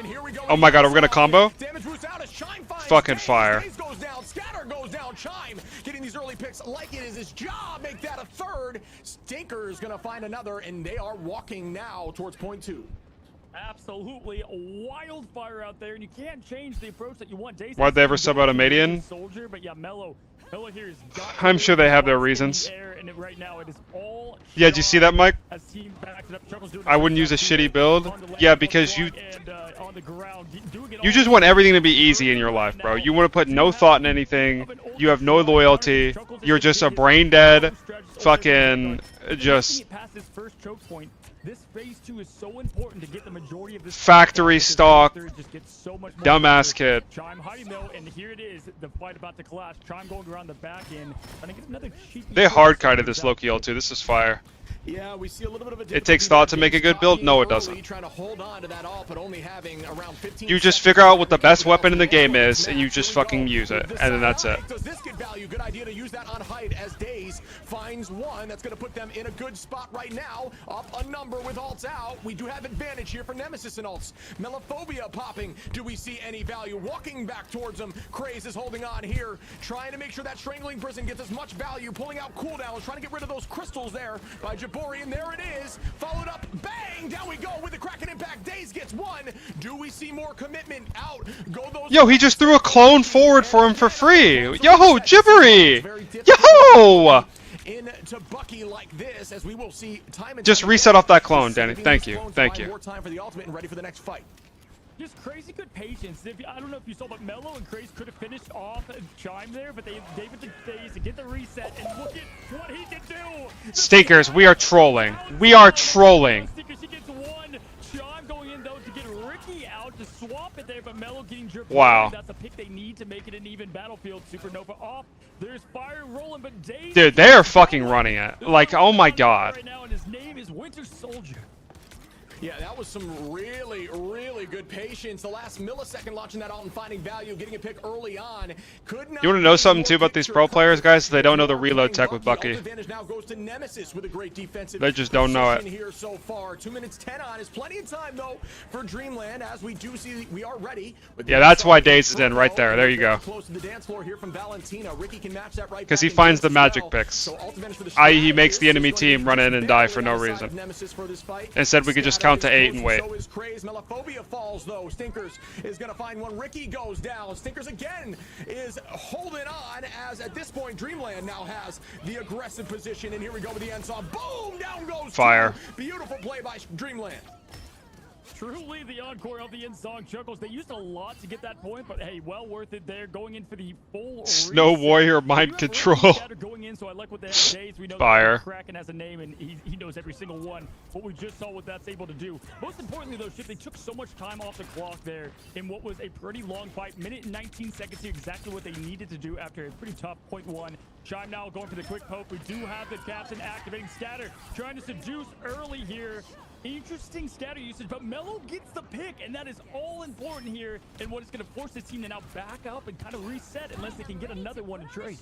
Oh my god, are we gonna combo? Fucking fire. Scatter goes down. Chime getting these early picks like it is his job. Make that a third. Stinker is gonna find another, and they are walking now towards point 2. Absolutely wildfire out there, and you can't change the approach that you want. Why'd they ever sub out a Median? Soldier, but yeah, Melo Melo here has got I'm sure they have their in the reasons. air, and right now it is all Yeah, did you see that, Mike? as team backs it up. Chuckles doing I wouldn't the use a same shitty thing build. on the left, Yeah, on the because block, and, on the ground, doing it you all just want everything to be easy in your life, bro. You want to put no thought in anything. You have no loyalty. You're just a brain dead, fucking just past his first choke point. This phase 2 is so important to get the majority of this factory stock, just gets so much more dumbass kid. Chime hiding though, and here it is, the fight about to collapse. Chime going around the back end, trying to get another cheeky. They hard-kited this Loki ult2. This is fire. Yeah, we see a little bit of a It takes thought to make a good build? No, it doesn't. Trying to hold on to that off, but only having around 15 You just figure out what the best weapon in the game is, and you just fucking use it, and then that's it. Does this get value? Good idea to use that on Hyde as Daze finds one. That's going to put them in a good spot right now. Up a number with ults out. We do have advantage here for Nemesis and ults. Melophobia popping. Do we see any value? Walking back towards him. Craze is holding on here, trying to make sure that Strangling Prison gets as much value, pulling out cooldowns, trying to get rid of those crystals there by Jabori, and there it is. Followed up, bang! Down we go with the Kraken impact. Daze gets one. Do we see more commitment out? Go those. Yo, he just threw a clone forward for him for free. Yo, Jibbery! Yo! Into Bucky like this, as we will see time and Just time reset again. off that clone, Danny. Thank you. Thank you. More time for the ultimate and ready for the next fight. Just crazy good patience. I don't know if you saw, but Melo and Craze could have finished off Chime there, but they gave it to Daze to get the reset, and look at what he can do! Stinkers, we are trolling. We are trolling. Stinkers, he gets one. Chime going in, though, to get Ricky out to swap it there, but Melo getting dripped. Wow. That's a pick they need to make it an even battlefield. Supernova off. There's fire rolling, but Daze... Dude, they are fucking running it. Like, oh my god. Right now, and his name is Winter Soldier. Yeah, that was some really, really good patience. The last millisecond launching that out and finding value, getting a pick early on. Could not. You want to know something too about these pro players, guys? They don't know the reload tech with Bucky. Advantage now goes to Nemesis with a great defensive They just don't know it. position here so far. 2 minutes 10 on is plenty of time though for Dreamland, as we do see we are ready. Yeah, that's why Daze is in right there. There you go. Close to the dance floor here from Valentina. Ricky can match that right. Because he finds the magic picks. I.e. he makes the enemy team run in and die for no reason. Instead, we could just count to 8 and wait. So is Craze. Melophobia falls though. Stinkers is gonna find one. Ricky goes down. Stinkers again is holding on, as at this point Dreamland now has the aggressive position, and here we go with the end song. Boom! Down goes Fire. Beautiful play by Dreamland. Truly the encore of the Insong Chuckles. They used a lot to get that point, but hey, well worth it there. Going in for the full Snow reset. Warrior mind control. Going in, so I like what they have Days. We know Fire. that Kraken has a name, and he knows every single one. What we just saw what that's able to do. Most importantly, though, Chip, they took so much time off the clock there in what was a pretty long fight. Minute and 19 seconds here, exactly what they needed to do after a pretty tough .1. Chime now going for the quick poke. We do have the captain activating Scatter, trying to seduce early here. Interesting scatter usage, but Melo gets the pick, and that is all important here, and what is going to force this team to now back up and kind of reset unless they can get another one to trade.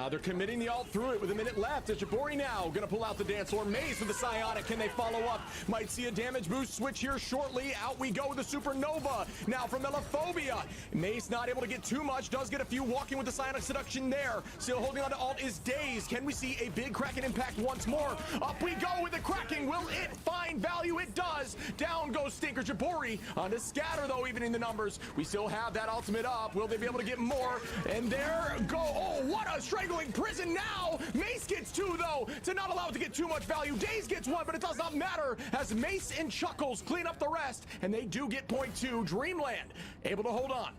They're committing the ult through it with a minute left. As Jabori now going to pull out the dance floor. Maze with the Psionic. Can they follow up? Might see a damage boost switch here shortly. Out we go with the Supernova. Now from Melophobia. Maze not able to get too much. Does get a few walking with the Psionic Seduction there. Still holding on to ult is Daze. Can we see a big Kraken impact once more? Up we go with the Kraken. Will it find value? It does. Down goes Stinker. Jabori on to Scatter though, even in the numbers. We still have that ultimate up. Will they be able to get more? And there go. Oh, what a strength. Prison now. Mace gets 2 though, to not allow it to get too much value. Daze gets 1, but it does not matter as Mace and Chuckles clean up the rest, and they do get .2. Dreamland able to hold on.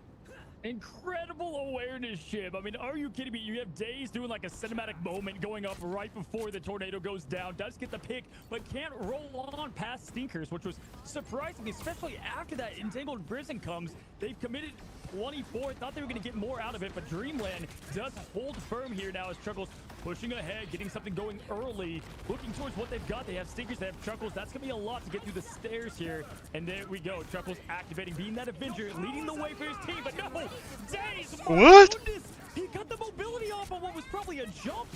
Incredible awareness, Chip. I mean, are you kidding me? You have Daze doing like a cinematic moment going up right before the tornado goes down. Does get the pick, but can't roll on past Stinkers, which was surprising, especially after that Entangled Prison comes. They've committed 24. Thought they were going to get more out of it, but Dreamland does hold firm here now as Chuckles pushing ahead, getting something going early, looking towards what they've got. They have Stinkers, they have Chuckles. That's going to be a lot to get through the stairs here. And there we go. Chuckles activating, being that Avenger, leading the way for his team. But no, Daze, What? Goodness, he got the mobility off of what was probably a jump.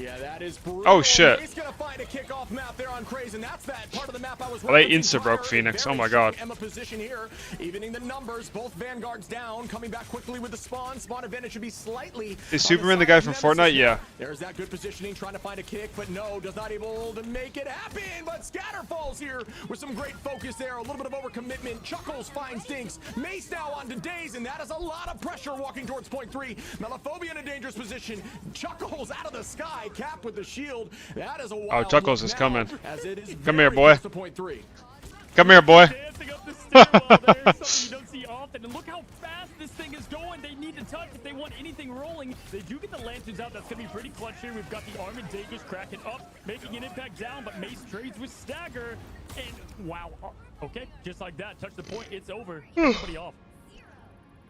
Yeah, that is brutal. Oh shit. He's gonna find a kickoff map there on Craze, and that's that part of the map I was Well, they referencing insta broke prior. Phoenix. Very Oh my god. strong Emma position here, evening the numbers. Both Vanguards down, coming back quickly with the spawn. Spawn advantage should be slightly. Is Superman the guy from Fortnite? Yeah. There's that good positioning, trying to find a kick, but no, does not able to make it happen. But Scatter falls here with some great focus there. A little bit of overcommitment. Chuckles finds Dinks. Mace now onto Daze, and that is a lot of pressure walking towards point 3. Melaphobia in a dangerous position. Chuckles out of the sky. Cap with the shield. That is a wild Chuckles look is now, coming. as it is Come very here, boy. close to point 3. Come here, boy. Dancing up the stairwell there, something you don't see often. And look how fast this thing is going. They need to touch if they want anything rolling. They do get the lanterns out. That's going to be pretty clutch here. We've got the Arm and Daggers cracking up, making an impact down, but Mace trades with Stagger. And wow. Okay, just like that. Touch the point. It's over. Everybody off.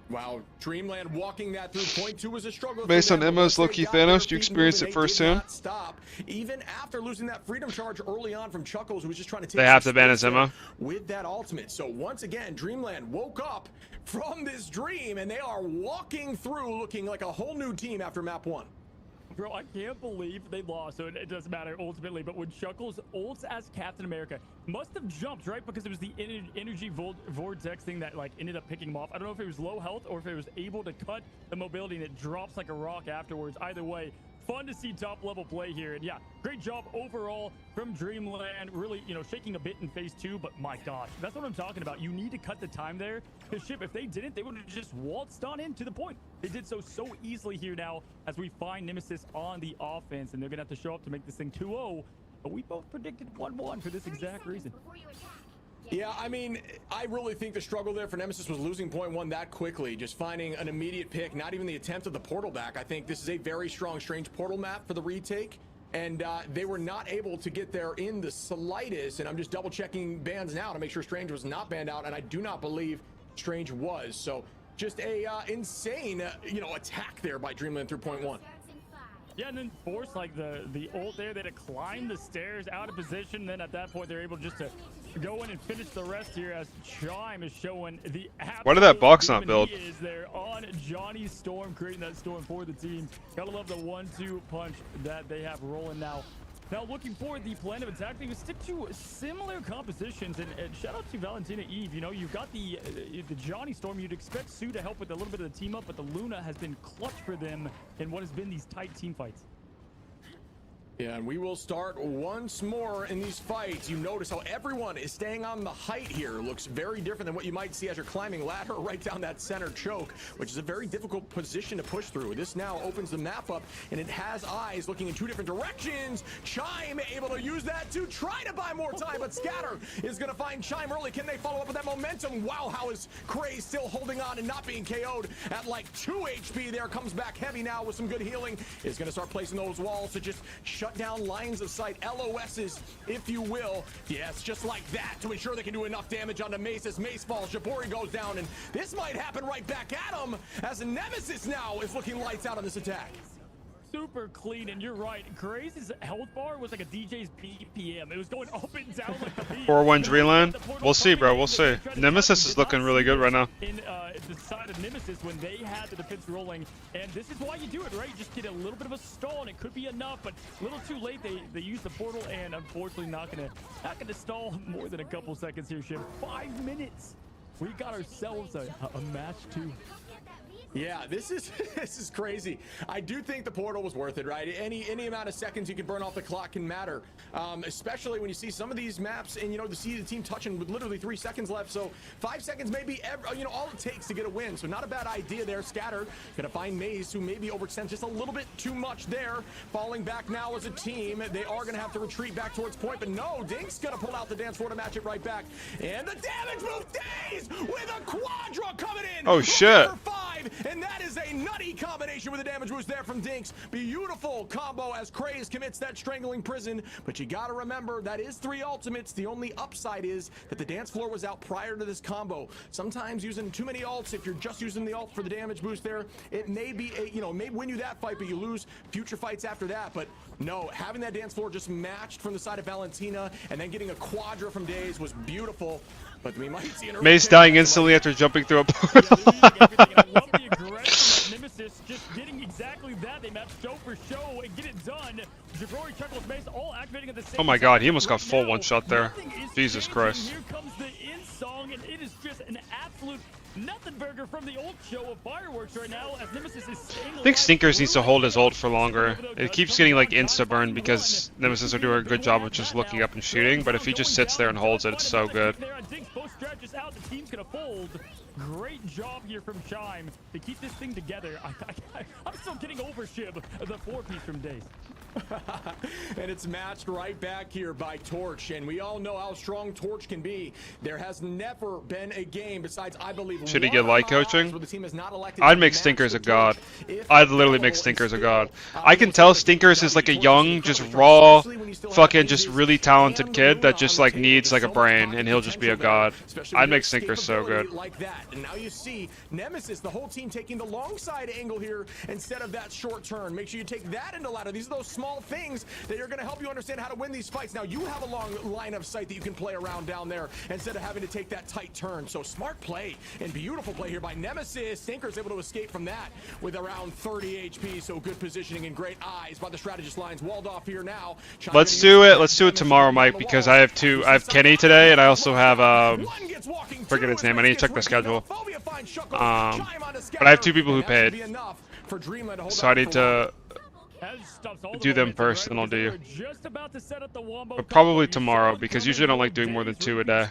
Wow, Dreamland walking that through. Point 2 was a struggle. Based on for them, but Emma's once low-key they got their Thanos, you feet experienced moving, it they did firsthand? not stop. Even after losing that freedom charge early on from Chuckles, who was just trying to take They have some to ban space his Emma. with that ultimate. So once again, Dreamland woke up from this dream, and they are walking through looking like a whole new team after map 1. Bro, I can't believe they lost, so it doesn't matter ultimately. But when Chuckles ults as Captain America, must have jumped, right? Because it was the energy vortex thing that like ended up picking him off. I don't know if it was low health or if it was able to cut the mobility and it drops like a rock afterwards. Either way, fun to see top level play here. And yeah, great job overall from Dreamland. Really, you know, shaking a bit in phase 2, but my gosh, that's what I'm talking about. You need to cut the time there. Because Ship, if they didn't, they would have just waltzed on in to the point. They did so easily here now as we find Nemesis on the offense, and they're gonna have to show up to make this thing 2-0. But we both predicted 1-1 for this exact reason. Yeah, I mean, I really think the struggle there for Nemesis was losing point 1 that quickly, just finding an immediate pick, not even the attempt of the portal back. I think this is a very strong Strange portal map for the retake, and they were not able to get there in the slightest, and I'm just double checking bans now to make sure Strange was not banned out, and I do not believe Strange was. So just a insane, you know, attack there by Dreamland through point 1. Yeah, and then force like the ult there. They had to climb the stairs out of position. Then at that point, they're able just to go in and finish the rest here as Chime is showing the Why did that box not build? He is there on Johnny's Storm, creating that storm for the team. Gotta love the 1-2 punch that they have rolling now. Now looking forward, the plan of attack, they would stick to similar compositions, and shout out to Valentina Eve. You know, you've got the Johnny Storm. You'd expect Sue to help with a little bit of the team up, but the Luna has been clutch for them in what has been these tight team fights. Yeah, and we will start once more in these fights. You notice how everyone is staying on the height here. Looks very different than what you might see as you're climbing ladder right down that center choke, which is a very difficult position to push through. This now opens the map up, and it has eyes looking in 2 different directions. Chime able to use that to try to buy more time, but Scatter is going to find Chime early. Can they follow up with that momentum? Wow, how is Cray still holding on and not being KO'd at like 2 HP there. Comes back heavy now with some good healing. Is going to start placing those walls to just shut down lines of sight, LOSs, if you will. Yes, just like that to ensure they can do enough damage onto Mace as Mace falls. Jabori goes down, and this might happen right back at him as Nemesis now is looking lights out on this attack. Super clean, and you're right. Crazy's health bar was like a DJ's BPM. It was going up and down like the beat. 4-1 Dreamland. We'll see, bro. We'll see. Nemesis is looking really good right now. In the side of Nemesis when they had the defense rolling, and this is why you do it, right? You just get a little bit of a stall, and it could be enough, but a little too late. They use the portal, and unfortunately not gonna stall more than a couple seconds here, Shim. 5 minutes. We got ourselves a match 2. Yeah, this is crazy. I do think the portal was worth it, right? Any amount of seconds you can burn off the clock can matter, especially when you see some of these maps and, you know, to see the team touching with literally 3 seconds left. So 5 seconds may be, you know, all it takes to get a win. So not a bad idea there. Scatter gonna find Maze, who maybe overextends just a little bit too much there. Falling back now as a team. They are gonna have to retreat back towards point, but no, Dink's gonna pull out the dance floor to match it right back. And the damage move Daze with a quadra coming in. Oh shit. For 5. And that is a nutty combination with the damage boost there from Dinks. Beautiful combo as Craze commits that strangling prison. But you gotta remember, that is 3 ultimates. The only upside is that the dance floor was out prior to this combo. Sometimes using too many ults, if you're just using the ult for the damage boost there, it may be a, you know, may win you that fight, but you lose future fights after that. But no, having that dance floor just matched from the side of Valentina and then getting a quadra from Daze was beautiful. But we might see an Mace dying instantly after jumping through a portal. I love the aggression that Nemesis Nemesis just getting exactly that. They match show for show and get it done. Jabrori, Chuckles, Mace all activating at the same time. Oh my god, he almost got full Right one shot there. now, nothing is Jesus changing. Christ. Here comes the end song, and it is just an absolute nothing burger from the old show of fireworks right now as Nemesis is staying I think Stinkers needs to hold his ult for longer. It keeps getting like insta-burn because Nemesis are doing a good job of just looking up and shooting, but if he just sits there and holds it, it's so good. Both strategists out, the team's gonna fold. Great job here from Chime to keep this thing together. I'm still getting over Shib, the 4-piece from Days. And it's matched right back here by Torch, and we all know how strong Torch can be. There has never been a game besides, I believe, Should he get light coaching? where the team has not elected I'd to make match Stinkers the a god. Torch. I'd literally make Stinkers a god. I can tell Stinkers is like a young, just raw, fucking just really talented kid that just like needs like a brain, and he'll just be a god. I'd make Stinkers so good. Like that. And now you see Nemesis, the whole team taking the long side angle here instead of that short turn. Make sure you take that into ladder. These are those small things that are going to help you understand how to win these fights. Now you have a long line of sight that you can play around down there instead of having to take that tight turn. So smart play and beautiful play here by Nemesis. Stinker's able to escape from that with around 30 HP. So good positioning and great eyes by the strategist lines. Walled off here now. Let's do it. Let's do it tomorrow, Mike, because I have Kenny today, and I also have forget his name. I need to check my schedule. But I have 2 people who paid, so I need to do them first, and I'll do you. But probably tomorrow, because usually I don't like doing more than 2 a day.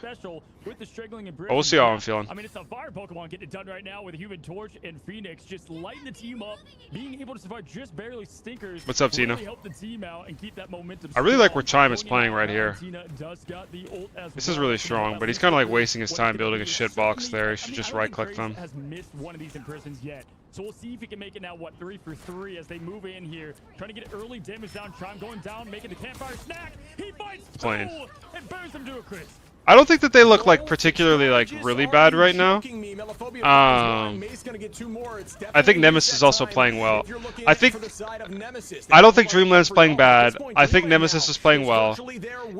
But we'll see how I'm feeling. I mean, it's a fire Pokemon getting it done right now with Human Torch and Phoenix just lighting the team up, being able to survive just barely. Stinkers. What's up, Tina? Really help the team out and keep that momentum. I really like where Chime is playing right here. Does got the ult as This is well. really strong, but he's kind of like wasting his time building a shit box there. He should just right-click them. Has missed one of these imprisons yet. So we'll see if he can make it now, what, 3 for 3 as they move in here. Trying to get early damage down. Chime going down, making the campfire snack. He fights Plain. and burns him to a crit. I don't think that they look like particularly like really bad right now. I think Nemesis is also playing well. I don't think Dreamland's playing bad. I think Nemesis is playing well,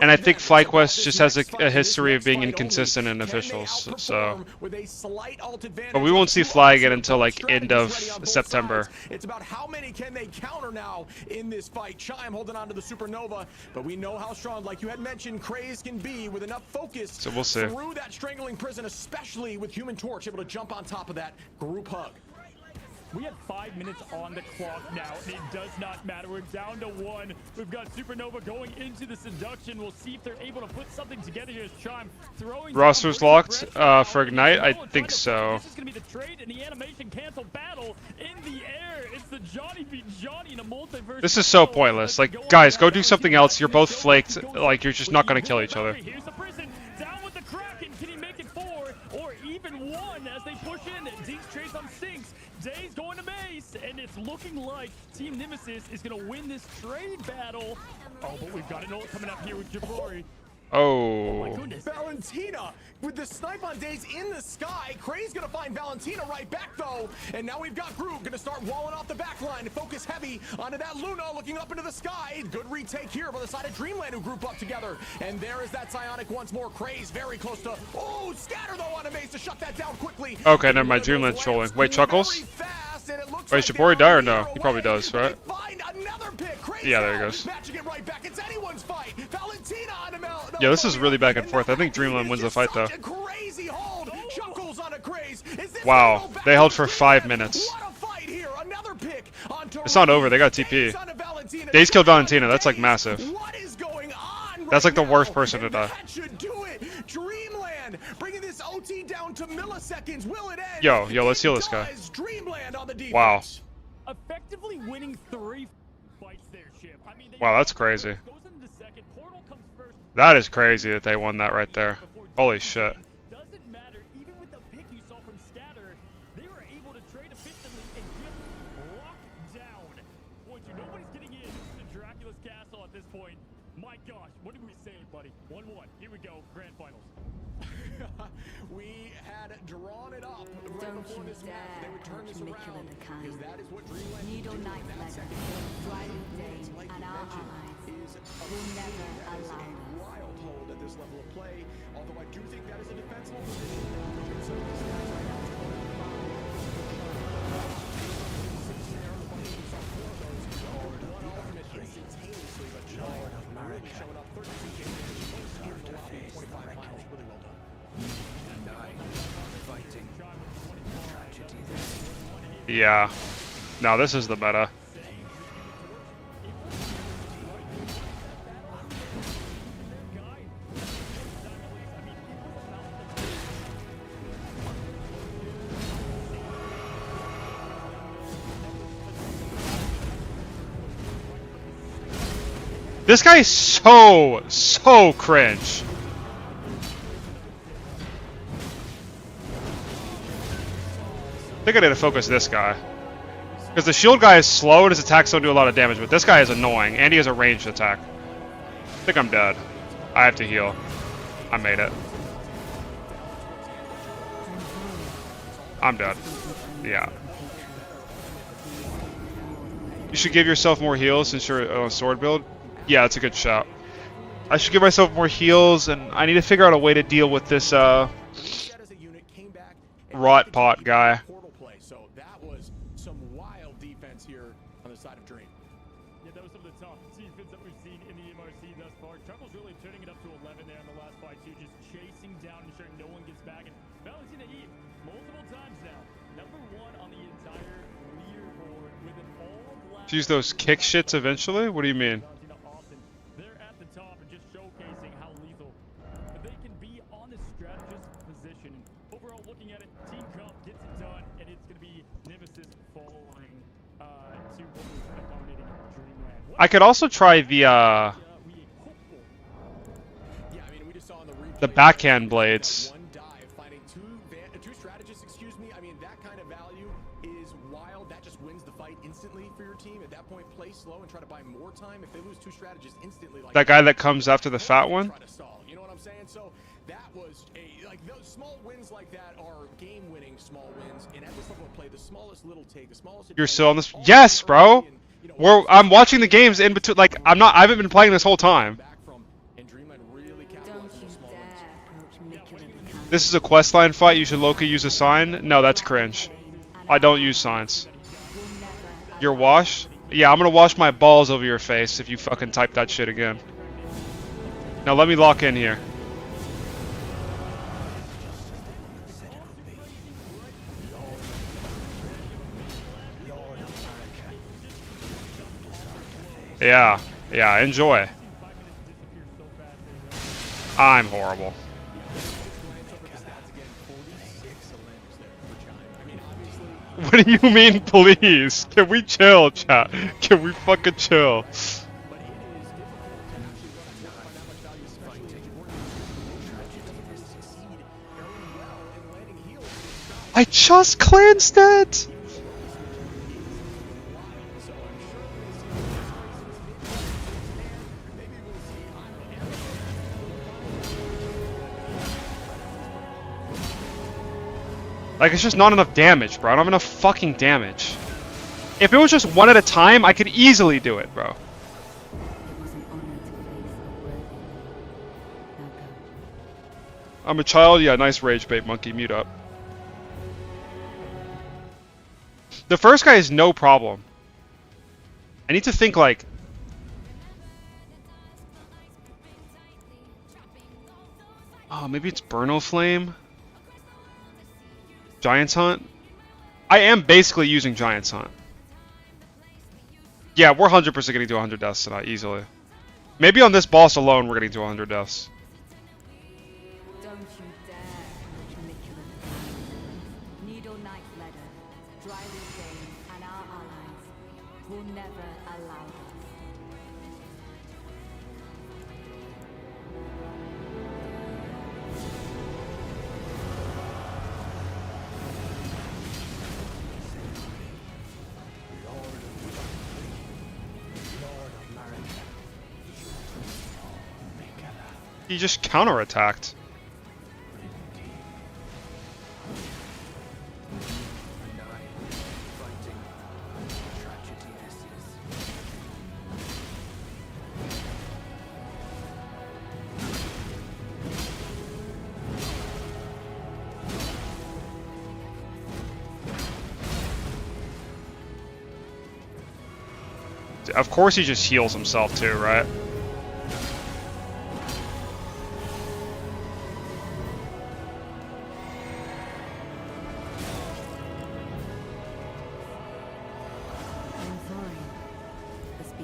and I think FlyQuest just has a history of being inconsistent in officials. So, but we won't see Fly again until like end of September. It's about how many can they counter now in this fight. Chime holding on to the Supernova, but we know how strong, like you had mentioned, Craze can be with enough focus. So we'll see. Through that strangling prison, especially with Human Torch able to jump on top of that group hug. We have 5 minutes on the clock now, and it does not matter. We're down to 1. We've got Supernova going into the seduction. We'll see if they're able to put something together here as Chime throwing. Roster's locked for Ignite? I think so. This is going to be the trade and the animation cancel battle in the air. It's the Johnny beat Johnny in a multiverse. This is so pointless. Like, guys, go do something else. You're both flaked. Like, you're just not going to kill each other. Here's the prison. Down with the Kraken. Can he make it 4 or even 1 as they push in? Deeks trades on Stinks. Day's going to base, and it's looking like Team Nemesis is going to win this trade battle. Oh, but we've got an ult coming up here with Jabrori. Oh. My goodness. Valentina with the snipe on Days in the sky. Craze gonna find Valentina right back though. And now we've got Groove gonna start walling off the back line and focus heavy onto that Luna looking up into the sky. Good retake here by the side of Dreamland who group up together. And there is that Psionic once more. Craze very close to, oh, Scatter though on a base to shut that down quickly. Okay, never mind. Dreamland's trolling. Wait, Chuckles? Wait, should Jabori die or no? He probably does, right? Yeah, there he goes. Yeah, this is really back and forth. I think Dreamland wins the fight, though. Wow, they held for 5 minutes. It's not over. They got TP. Days killed Valentina. That's like massive. That's like the worst person to die. Bringing this OT down to milliseconds. Will it end? Yo, let's heal this guy. Wow. Effectively winning 3 fights there, Chip. I mean, wow, that's crazy. That is crazy that they won that right there. Holy shit. Doesn't matter, even with the pick you saw from Scatter, they were able to trade efficiently and just lock down. Boy, nobody's getting in to Dracula's castle at this point. My gosh, what did we say, buddy? 1-1. Here we go, grand finals. We had drawn it up right Don't before you this match. dare They would turn this manipulate around the kind. because that is what Dreamland Needle Knight legend, Driving Dane, and our allies will never allow us. wild hold at this level of play. Although I do think that is a defensible position. Yeah. No, this is the meta. This guy is so cringe. I think I need to focus this guy. Because the shield guy is slow and his attacks don't do a lot of damage, but this guy is annoying, and he has a ranged attack. I think I'm dead. I have to heal. I made it. I'm dead. Yeah. You should give yourself more heals since you're on a sword build. Yeah, that's a good shout. I should give myself more heals, and I need to figure out a way to deal with this rot pot guy. So that was some wild defense here on the side of Dream. Yeah, that was some of the top defense that we've seen in the MRC thus far. Trouble's really turning it up to 11 there in the last fight too, just chasing down, ensuring no one gets back, and balancing the heat multiple times now. Number 1 on the entire leaderboard with an all-black. Use those kick shits eventually? What do you mean? They're at the top and just showcasing how lethal they can be on the strategist position. Overall, looking at it, Team Comp gets it done, and it's going to be Nemesis following to what was dominating Dreamland. I could also try the backhand blades. One dive, finding two strategists, excuse me. I mean, that kind of value is wild. That just wins the fight instantly for your team. At that point, play slow and try to buy more time. If they lose 2 strategists instantly, like That guy that comes after the fat one? try to stall. You know what I'm saying? So that was those small wins like that are game-winning small wins. And at this level of play, the smallest little take, the smallest. You're still on this? Yes, bro. I'm watching the games in between. Like I haven't been playing this whole time. This is a questline fight. You should Loki use a sign. No, that's cringe. I don't use signs. You're washed? Yeah, I'm gonna wash my balls over your face if you fucking type that shit again. Now let me lock in here. Yeah, enjoy. I'm horrible. What do you mean, please? Can we chill, chat? Can we fucking chill? I just cleansed it! Like, it's just not enough damage, bro. I don't have enough fucking damage. If it was just one at a time, I could easily do it, bro. I'm a child? Yeah, nice rage bait, monkey. Mute up. The first guy is no problem. I need to think, like... Oh, maybe it's Burno Flame? Giant's Hunt? I am basically using Giant's Hunt. Yeah, we're 100% getting to 100 deaths tonight, easily. Maybe on this boss alone, we're getting to 100 deaths. Don't you dare Needle Knight Ledder, Dryly Jane, and our allies will never allow this. He just counterattacked. Of course he just heals himself too, right?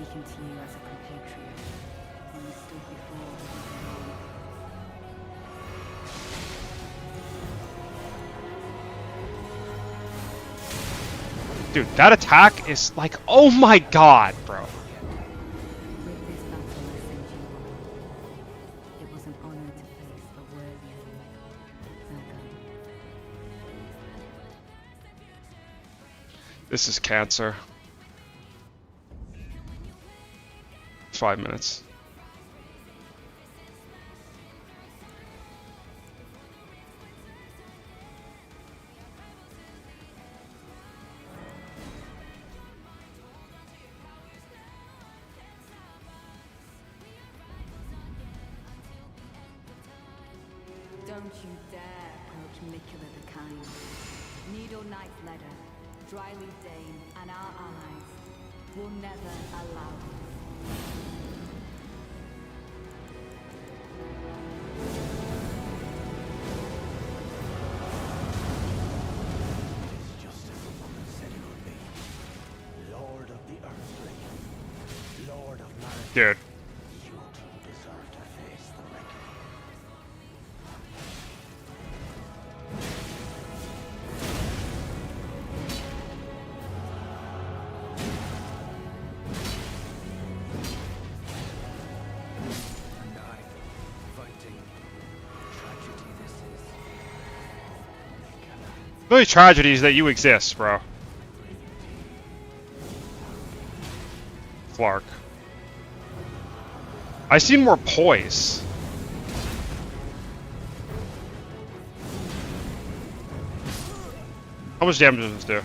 speaking to you as a compatriot when we stood before the Dude, that attack is like, oh my god, bro. With this battle I send you on. It was an honor to face a worthy enemy. Now go. This is cancer. 5 minutes. Don't you dare approach Mikula the Kind. Needle Knight Ledder, Dryleaf Dane, and our allies will never allow this. It's just as the woman said it would be. Lord of the Earthling. Lord of Marika. Dude. You two deserve to face the reckoning. And I, fighting. Tragedy this is. The only tragedy is that you exist, bro. Clark. I see more poise. How much damage does this do?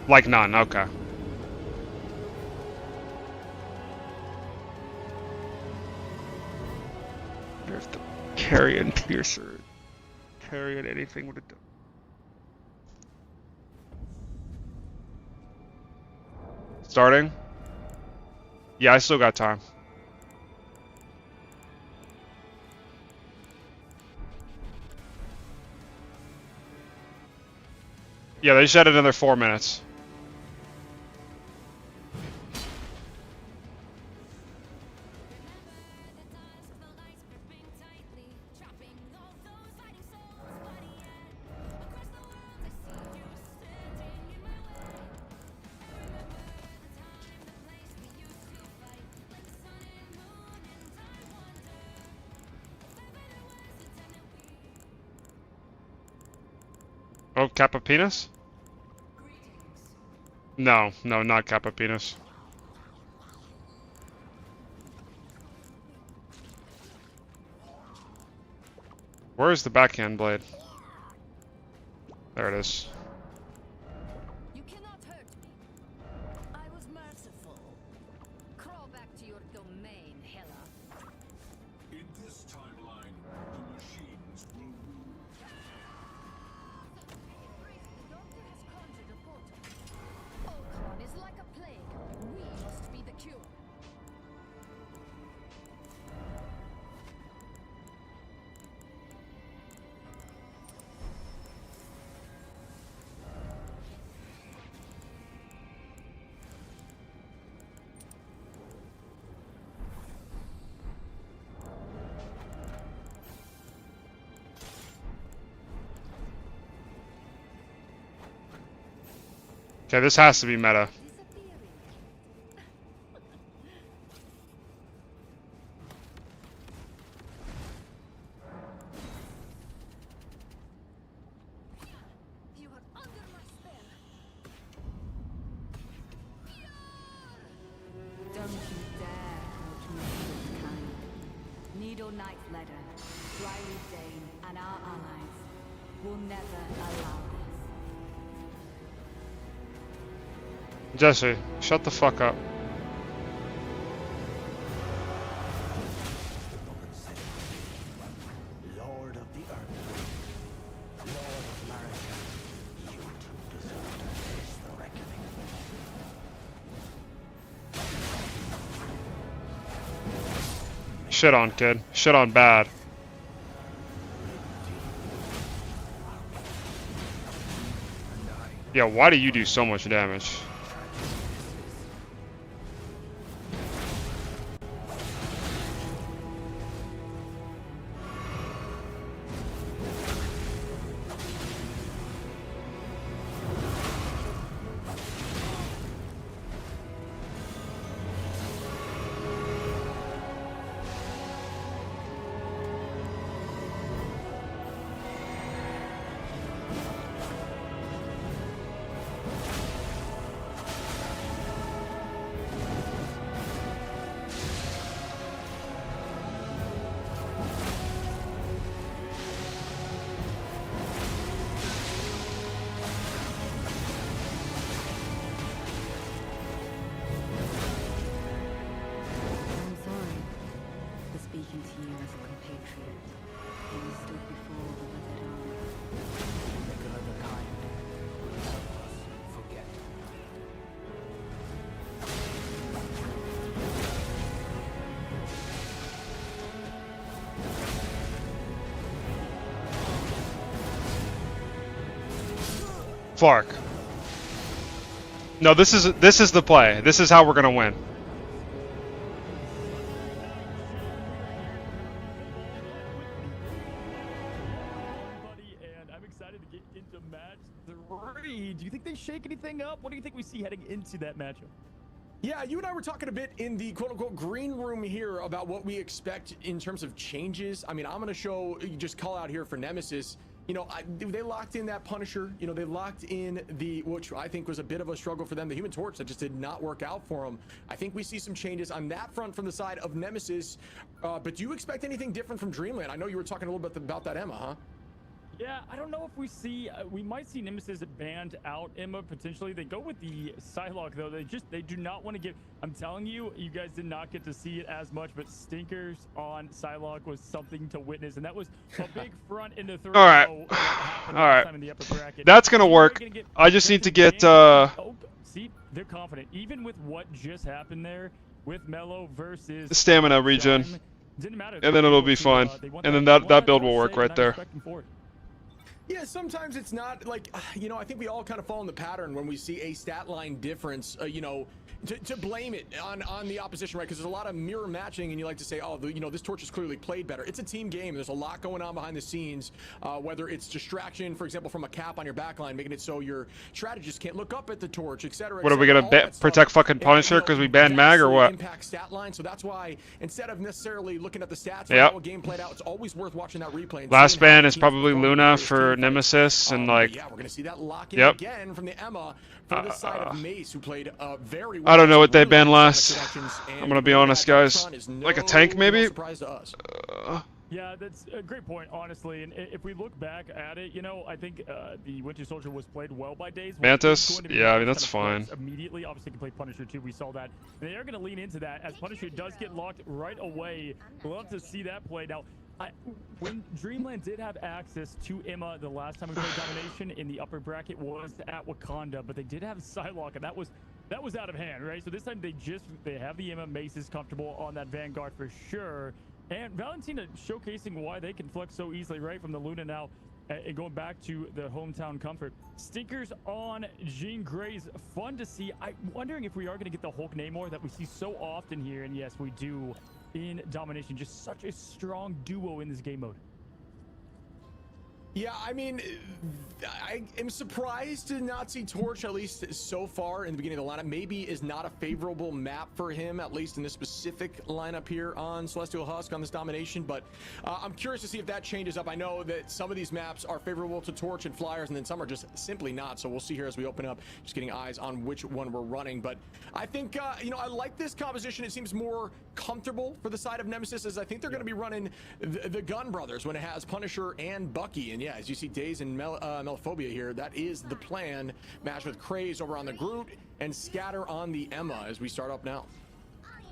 Like none, okay. There's the carrion piercer. Carrion anything would have done. Starting? Yeah, I still got time. Yeah, they just had another 4 minutes. Oh, Kappa Penis? No, no, not Kappa Penis. Where is the backhand blade? There it is. You cannot hurt me. I was merciful. Crawl back to your domain, Hela. In this timeline, the machines will rule. The doctor has conjured a portal. Ultron is like a plague. We must be the cure. Okay, this has to be meta. You are under my spell. Don't you dare approach Mikula the Kind. Needle Knight Ledder, Dryleaf Dane, and our allies will never allow this. Jesse, shut the fuck up. Lord of the Earth. Lord of Marika. You two deserve to face the reckoning. Shit on, kid. Shit on bad. Yeah, why do you do so much damage? Flark. No, this is the play. This is how we're gonna win. And I'm excited to get into match 3. Do you think they shake anything up? What do you think we see heading into that matchup? Yeah, you and I were talking a bit in the quote-unquote green room here about what we expect in terms of changes. I mean, I'm going to just call out here for Nemesis. You know, they locked in that Punisher. You know, they locked in which I think was a bit of a struggle for them, the Human Torch that just did not work out for them. I think we see some changes on that front from the side of Nemesis. But do you expect anything different from Dreamland? I know you were talking a little bit about that, Emma, huh? Yeah, I don't know if we see, we might see Nemesis banned out, Emma, potentially. They go with the Psylocke, though. They do not want to give, I'm telling you, you guys did not get to see it as much, but Stinkers on Psylocke was something to witness, and that was a big front in the third. All right. All right. That's going to work. I just need to get, see, they're confident. Even with what just happened there with Mello versus stamina regen. Didn't matter. And then it'll be fine. And then that build will work right there. Yeah, sometimes it's not like, you know, I think we all kind of fall in the pattern when we see a stat line difference, you know, to blame it on the opposition, right? Because there's a lot of mirror matching, and you like to say, oh, you know, this Torch is clearly played better. It's a team game. There's a lot going on behind the scenes, whether it's distraction, for example, from a cap on your backline, making it so your strategist can't look up at the Torch, etc. What are we gonna protect fucking Punisher because we banned Mag or what? Impact stat line. So that's why instead of necessarily looking at the stats, how a game played out, it's always worth watching that replay. And last ban is probably Luna for Nemesis, and like, yeah, we're gonna see that lock in again from the Emma for the side of Mace, who played very well. I don't know what they banned last. I'm gonna be honest, guys. Like a tank, maybe? Yeah, that's a great point, honestly. And if we look back at it, you know, I think the Winter Soldier was played well by Days. Mantis? Yeah, I mean, that's fine. Immediately, obviously, can play Punisher too. We saw that. And they are going to lean into that as Punisher does get locked right away. We'll love to see that play. Now, when Dreamland did have access to Emma the last time we played Domination in the upper bracket was at Wakanda, but they did have Psylocke, and that was out of hand, right? So this time they have the Emma. Mace is comfortable on that Vanguard for sure. And Valentina showcasing why they can flex so easily, right, from the Luna now, and going back to the hometown comfort. Stinkers on Jean Grey's fun to see. I'm wondering if we are going to get the Hulk Namor that we see so often here, and yes, we do in Domination. Just such a strong duo in this game mode. Yeah, I mean, I am surprised to not see Torch, at least so far in the beginning of the lineup. Maybe is not a favorable map for him, at least in this specific lineup here on Celestial Husk on this Domination. But I'm curious to see if that changes up. I know that some of these maps are favorable to Torch and Flyers, and then some are just simply not. So we'll see here as we open up, just getting eyes on which one we're running. But I think, you know, I like this composition. It seems more comfortable for the side of Nemesis, as I think they're going to be running the Gun Brothers when it has Punisher and Bucky. And yeah, as you see Days and Melophobia here, that is the plan. Match with Craze over on the Groot and Scatter on the Emma as we start up now.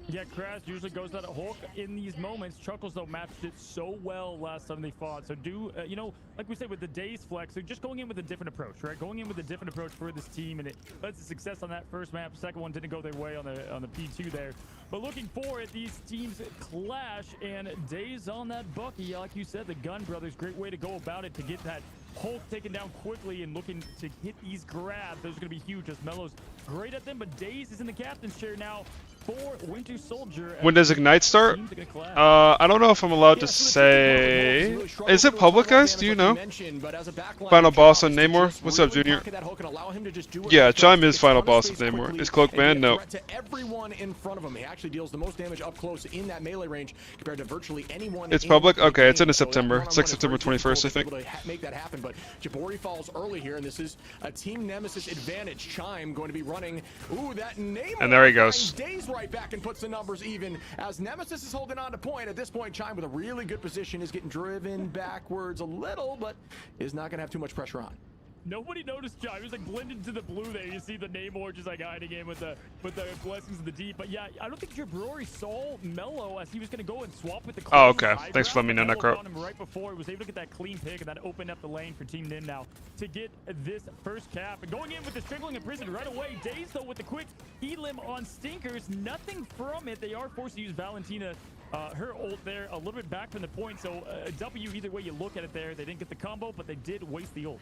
Yeah, Crash usually goes out of Hulk in these moments. Chuckles, though, matched it so well last time they fought. So you know, like we said with the Days flex, so just going in with a different approach, right? Going in with a different approach for this team, and it led to success on that first map. Second one didn't go their way on the P2 there. But looking forward, these teams clash, and Days on that Bucky, like you said, the Gun Brothers, great way to go about it to get that Hulk taken down quickly and looking to hit these grabs. Those are going to be huge as Melo's great at them, but Days is in the captain's chair now for Winter Soldier. When does Ignite start? I don't know if I'm allowed to say. Is it public, guys? Do you know? Final boss on Namor. What's up, Junior? Yeah, Chime is final boss of Namor. Is Cloak banned? No. Everyone in front of him. He actually deals the most damage up close in that melee range compared to virtually anyone. It's public? Okay, it's in September. It's like September 21st, I think. Make that happen, but Jabori falls early here, and this is a Team Nemesis advantage. Chime going to be running. Ooh, that Namor. And there he goes. Days right back and puts the numbers even as Nemesis is holding on to point. At this point, Chime with a really good position is getting driven backwards a little, but is not going to have too much pressure on. Nobody noticed Chime. He was like blended to the blue there. You see the Namor just like hiding in with the blessings of the deep. But yeah, I don't think Jabrori saw Mello as he was going to go and swap with the clean. Oh, okay. Thanks for letting me know, Necro. Right before he was able to get that clean pick, and that opened up the lane for Team Nin now to get this first cap. And going in with the Strangling Imprisoned right away. Days though with the quick elim on Stinkers. Nothing from it. They are forced to use Valentina. Her ult there a little bit back from the point. So a W either way you look at it there. They didn't get the combo, but they did waste the ult.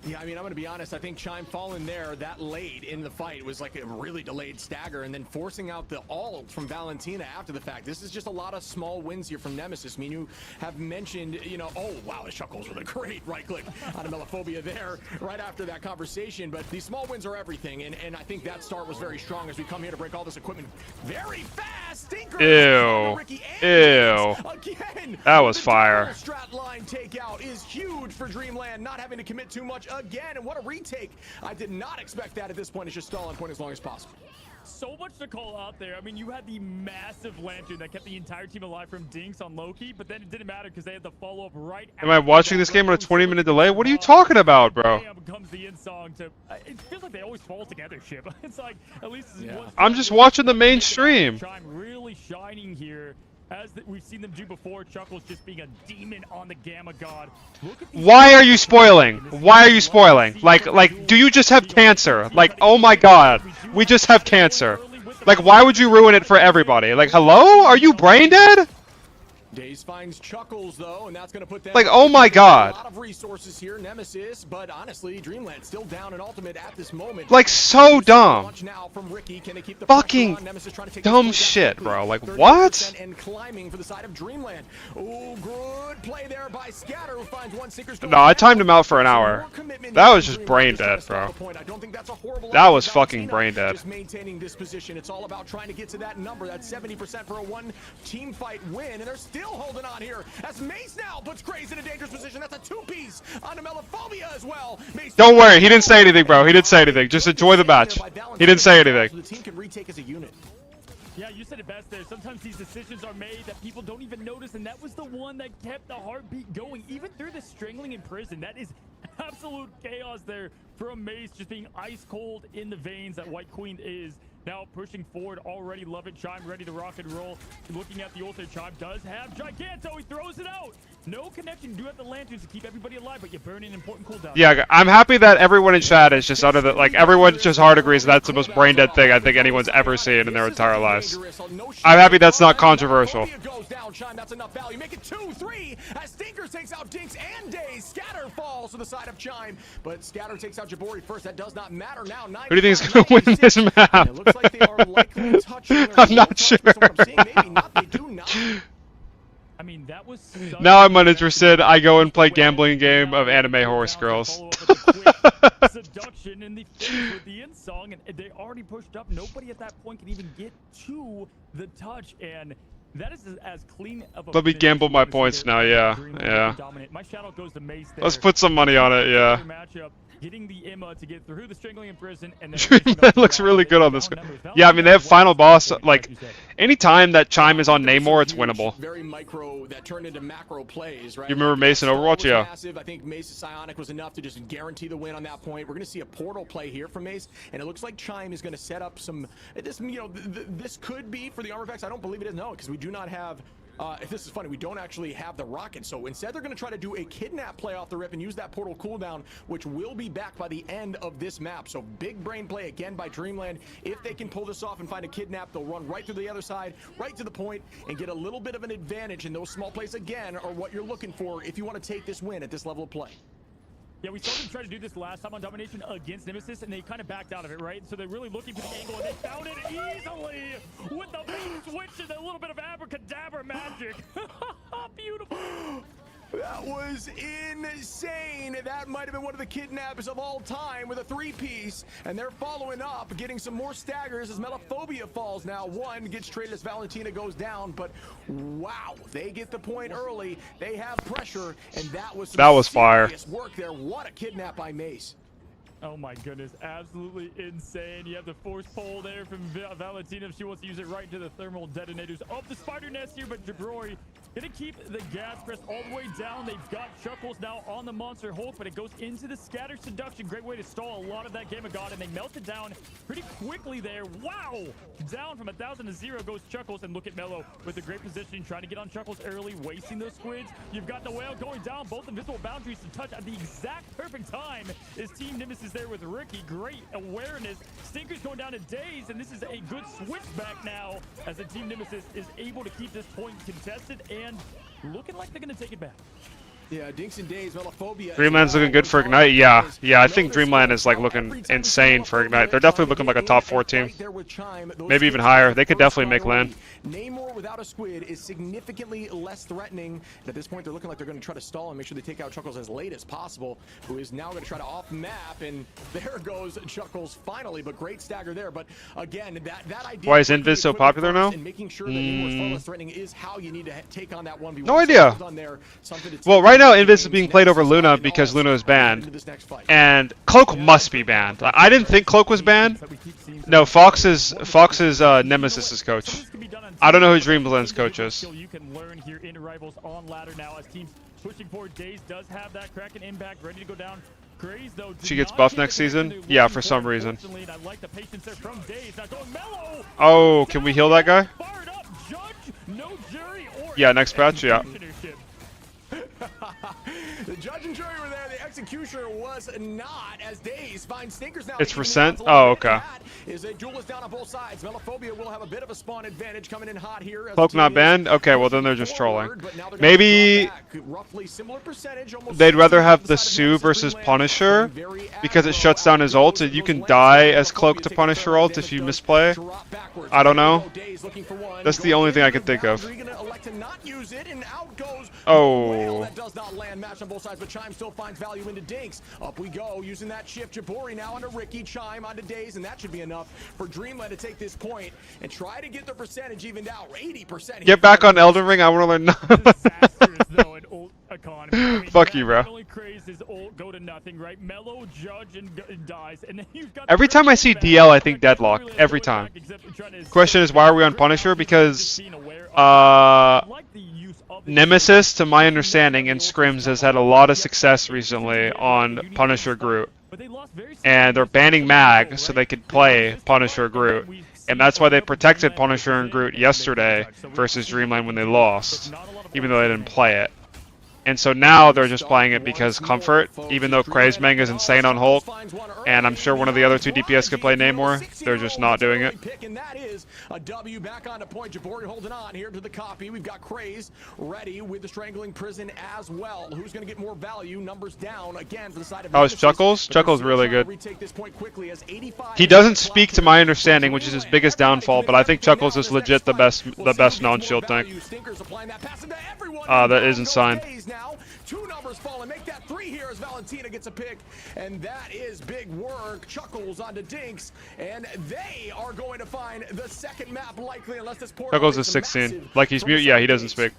Yeah, I mean, I'm going to be honest. I think Chime falling there that late in the fight was like a really delayed stagger, and then forcing out the ult from Valentina after the fact. This is just a lot of small wins here from Nemesis. I mean, you have mentioned, you know, oh, wow, the Chuckles with a great right click on Melophobia there right after that conversation. But these small wins are everything, and I think that start was very strong as we come here to break all this equipment very fast. Stinker. Ew. Ew. Again. That was fire. Strat line takeout is huge for Dreamland, not having to commit too much again, and what a retake. I did not expect that at this point. It's just stall on point as long as possible. So much to call out there. I mean, you had the massive lantern that kept the entire team alive from Dinks on Loki, but then it didn't matter because they had the follow-up right Am I watching this game on a 20-minute delay? What are you talking about, bro? Comes the end song to, it feels like they always fall together, Ship. It's like, at least I'm just watching the main stream. Chime really shining here. As we've seen them do before, Chuckles just being a demon on the Gamma God. Why are you spoiling? Why are you spoiling? Like, do you just have cancer? Like, oh my god, we just have cancer. Like, why would you ruin it for everybody? Like, hello? Are you brain dead? Daze finds Chuckles though, and that's going to put them like, oh my god. A lot of resources here, Nemesis, but honestly, Dreamland still down in ultimate at this moment. Like, so dumb. Now from Ricky. Can they keep the fucking dumb shit, bro. Like, what? And climbing for the side of Dreamland. Oh, good play there by Scatter, who finds one Sinker's. No, I timed him out for an hour. That was just brain dead, bro. That was fucking brain dead. Just maintaining this position. It's all about trying to get to that number. That's 70% for a one team fight win, and they're still holding on here as Mace now puts Craze in a dangerous position. That's a two-piece on the Melophobia as well. Mace, don't worry, he didn't say anything, bro. He didn't say anything. Just enjoy the match. He didn't say anything. The team can retake as a unit. Yeah, you said it best there. Sometimes these decisions are made that people don't even notice, and that was the one that kept the heartbeat going, even through the strangling in prison. That is absolute chaos there from Mace, just being ice cold in the veins that White Queen is. Now pushing forward, already love it. Chime ready to rock and roll. Looking at the ult, Chime does have Giganto. He throws it out. No connection. You do have the lanterns to keep everybody alive, but you burn an important cooldown. Yeah, I'm happy that everyone in chat is just under the, like, everyone just hard agrees that's the most brain dead thing I think anyone's ever seen in their entire lives. I'm happy that's not controversial. That's enough value. Make it 2-3 as Stinkers takes out Dinks and Daze. Scatter falls to the side of Chime, but Scatter takes out Jabori first. That does not matter now. Who do you think is going to win this map? It looks like they are likely touching. I'm not sure. Maybe not. They do not. I mean, that was now I'm uninterested. I go and play gambling game of anime horse girls. Seduction in the face with the end song, and they already pushed up. Nobody at that point can even get to the touch, and that is as clean of a. Let me gamble my points now. Yeah, yeah. My shout out goes to Mace there. Let's put some money on it. Yeah. Matchup, getting the Emma to get through the strangling in prison, and that looks really good on this. Yeah, I mean they have final boss. Like, anytime that Chime is on Namor, it's winnable. Very micro that turned into macro plays, right? You remember Mace in Overwatch? Yeah. Massive. I think Mace's Psionic was enough to just guarantee the win on that point. We're going to see a portal play here from Mace, and it looks like Chime is going to set up some. This, you know, this could be for the armor packs. I don't believe it is. No, because we do not have. If this is funny, we don't actually have the rocket, so instead they're going to try to do a kidnap play off the rip and use that portal cooldown, which will be back by the end of this map. So big brain play again by Dreamland. If they can pull this off and find a kidnap, they'll run right through the other side, right to the point, and get a little bit of an advantage. And those small plays again are what you're looking for if you want to take this win at this level of play. Yeah, we saw them try to do this last time on Domination against Nemesis, and they kind of backed out of it, right? So they're really looking for the angle, and they found it easily with the bait switch and a little bit of abracadabra magic. Beautiful. That was insane. That might have been one of the kidnappers of all time with a three-piece, and they're following up, getting some more staggers as Melophobia falls now. One gets traded as Valentina goes down, but wow, they get the point early. They have pressure, and that was fire. Work there. What a kidnap by Mace. Oh my goodness, absolutely insane. You have the force pole there from Valentina if she wants to use it right into the thermal detonators of the spider nest here, but Jabroy gonna keep the gas press all the way down. They've got Chuckles now on the Monster Hulk, but it goes into the Scatter Seduction. Great way to stall a lot of that Game of God, and they melt it down pretty quickly there. Wow! Down from 1,000 to 0 goes Chuckles, and look at Mello with the great positioning, trying to get on Chuckles early, wasting those squids. You've got the Whale going down, both invisible boundaries to touch at the exact perfect time. Is Team Nemesis there with Ricky? Great awareness. Stinker's going down to Daze, and this is a good switch back now as the Team Nemesis is able to keep this point contested and looking like they're going to take it back. Yeah, Dinks and Days, Melophobia. Dreamland's looking good for Ignite. Yeah, I think Dreamland is like looking insane for Ignite. They're definitely looking like a top 4 team. Maybe even higher. They could definitely make land. Namor without a squid is significantly less threatening. At this point, they're looking like they're going to try to stall and make sure they take out Chuckles as late as possible, who is now going to try to off-map, and there goes Chuckles finally, but great stagger there. But again, that idea. Why is Invis so popular now? And making sure that Namor is far less threatening is how you need to take on that 1v1. No idea. Well, right now Invis is being played over Luna because Luna is banned, and Cloak must be banned. I didn't think Cloak was banned. No, Fox is Nemesis's coach. I don't know who Dreamland's coach is. You can learn here in Rivals on ladder now as teams pushing forward. Days does have that Kraken impact ready to go down. Graze, though, She gets buffed next season? Yeah, for some reason. I like the patience there from Days. Now going Mellow. Oh, can we heal that guy? Fired up, Judge, no jury or Yeah, next patch, yeah. The judge and jury were there. The executioner was not, as Days finds Stinkers now. It's percent? Oh, okay. Is a duelist down on both sides. Melophobia will have a bit of a spawn advantage coming in hot here. Cloak not banned? Okay, well then they're just trolling. Maybe they'd rather have the Sue versus Punisher because it shuts down his ult. You can die as Cloak to Punisher ult if you misplay. I don't know. That's the only thing I can think of. Oh. That does not land. Match on both sides, but Chime still finds value into Dinks. Up we go, using that shift. Jabori now onto Ricky, Chime onto Days, and that should be enough for Dreamland to take this point and try to get the percentage evened out. 80%. Get back on Elden Ring. I want to learn. Fuck you, bro. Every time I see DL, I think Deadlock. Every time. Question is, why are we on Punisher? Because Nemesis, to my understanding, in scrims has had a lot of success recently on Punisher Groot. And they're banning Mag so they could play Punisher Groot. And that's why they protected Punisher and Groot yesterday versus Dreamland when they lost, even though they didn't play it. And so now they're just playing it because comfort, even though Crazemang is insane on Hulk, and I'm sure one of the other 2 DPS could play Namor, they're just not doing it. And that is a W back on to point. Jabori holding on here to the copy. We've got Craze ready with the Strangling Prison as well. Who's going to get more value? Numbers down again for the side of Oh, it's Chuckles? Chuckles really good. He doesn't speak to my understanding, which is his biggest downfall, but I think Chuckles is legit the best non-shield tank. That isn't signed. Now 2 numbers fall and make that 3 here as Valentina gets a pick, and that is big work. Chuckles onto Dinks, and they are going to find the second map likely unless this portal. Chuckles is 16. Like he's mute. Yeah, he doesn't speak.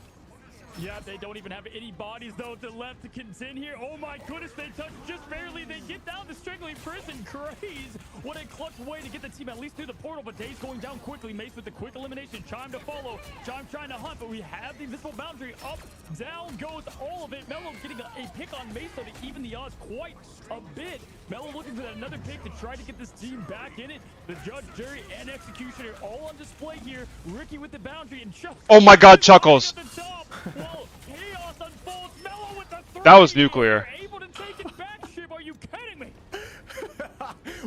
Yeah, they don't even have any bodies though to left to contend here. Oh my goodness, they touch just barely. They get down the Strangling Prison. Craze. What a clutch way to get the team at least through the portal, but Days going down quickly. Mace with the quick elimination. Chime to follow. Chime trying to hunt, but we have the invisible boundary. Up, down goes all of it. Mello getting a pick on Mace so to even the odds quite a bit. Mello looking for another pick to try to get this team back in it. The judge, jury, and executioner all on display here. Ricky with the boundary and Chuck. Oh my God, Chuckles. That was nuclear. Are you kidding me?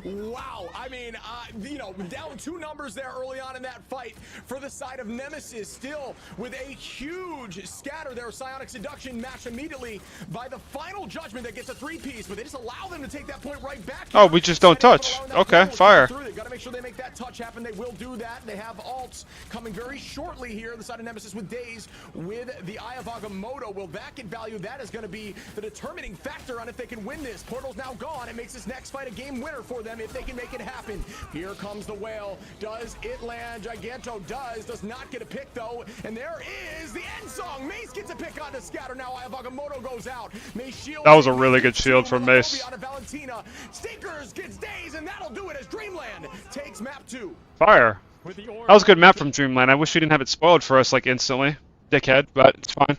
Wow, I mean, you know, down 2 numbers there early on in that fight for the side of Nemesis, still with a huge scatter there. Psionic Seduction matched immediately by the final judgment that gets a 3-piece, but they just allow them to take that point right back. Oh, we just don't touch. Okay, fire. They gotta make sure they make that touch happen. They will do that. They have ults coming very shortly here. The side of Nemesis with Days with the Eye of Agamotto. Will that get value? That is going to be the determining factor on if they can win this. Portal's now gone. It makes this next fight a game winner for them if they can make it happen. Here comes the whale. Does it land? Giganto does not get a pick though. And there is the end song. Mace gets a pick on the scatter now. Eye of Agamotto goes out. Mace shield. That was a really good shield from Mace. Valentina. Stinkers gets Days, and that'll do it as Dreamland takes map 2. Fire. That was a good map from Dreamland. I wish we didn't have it spoiled for us like instantly. Dickhead, but it's fine.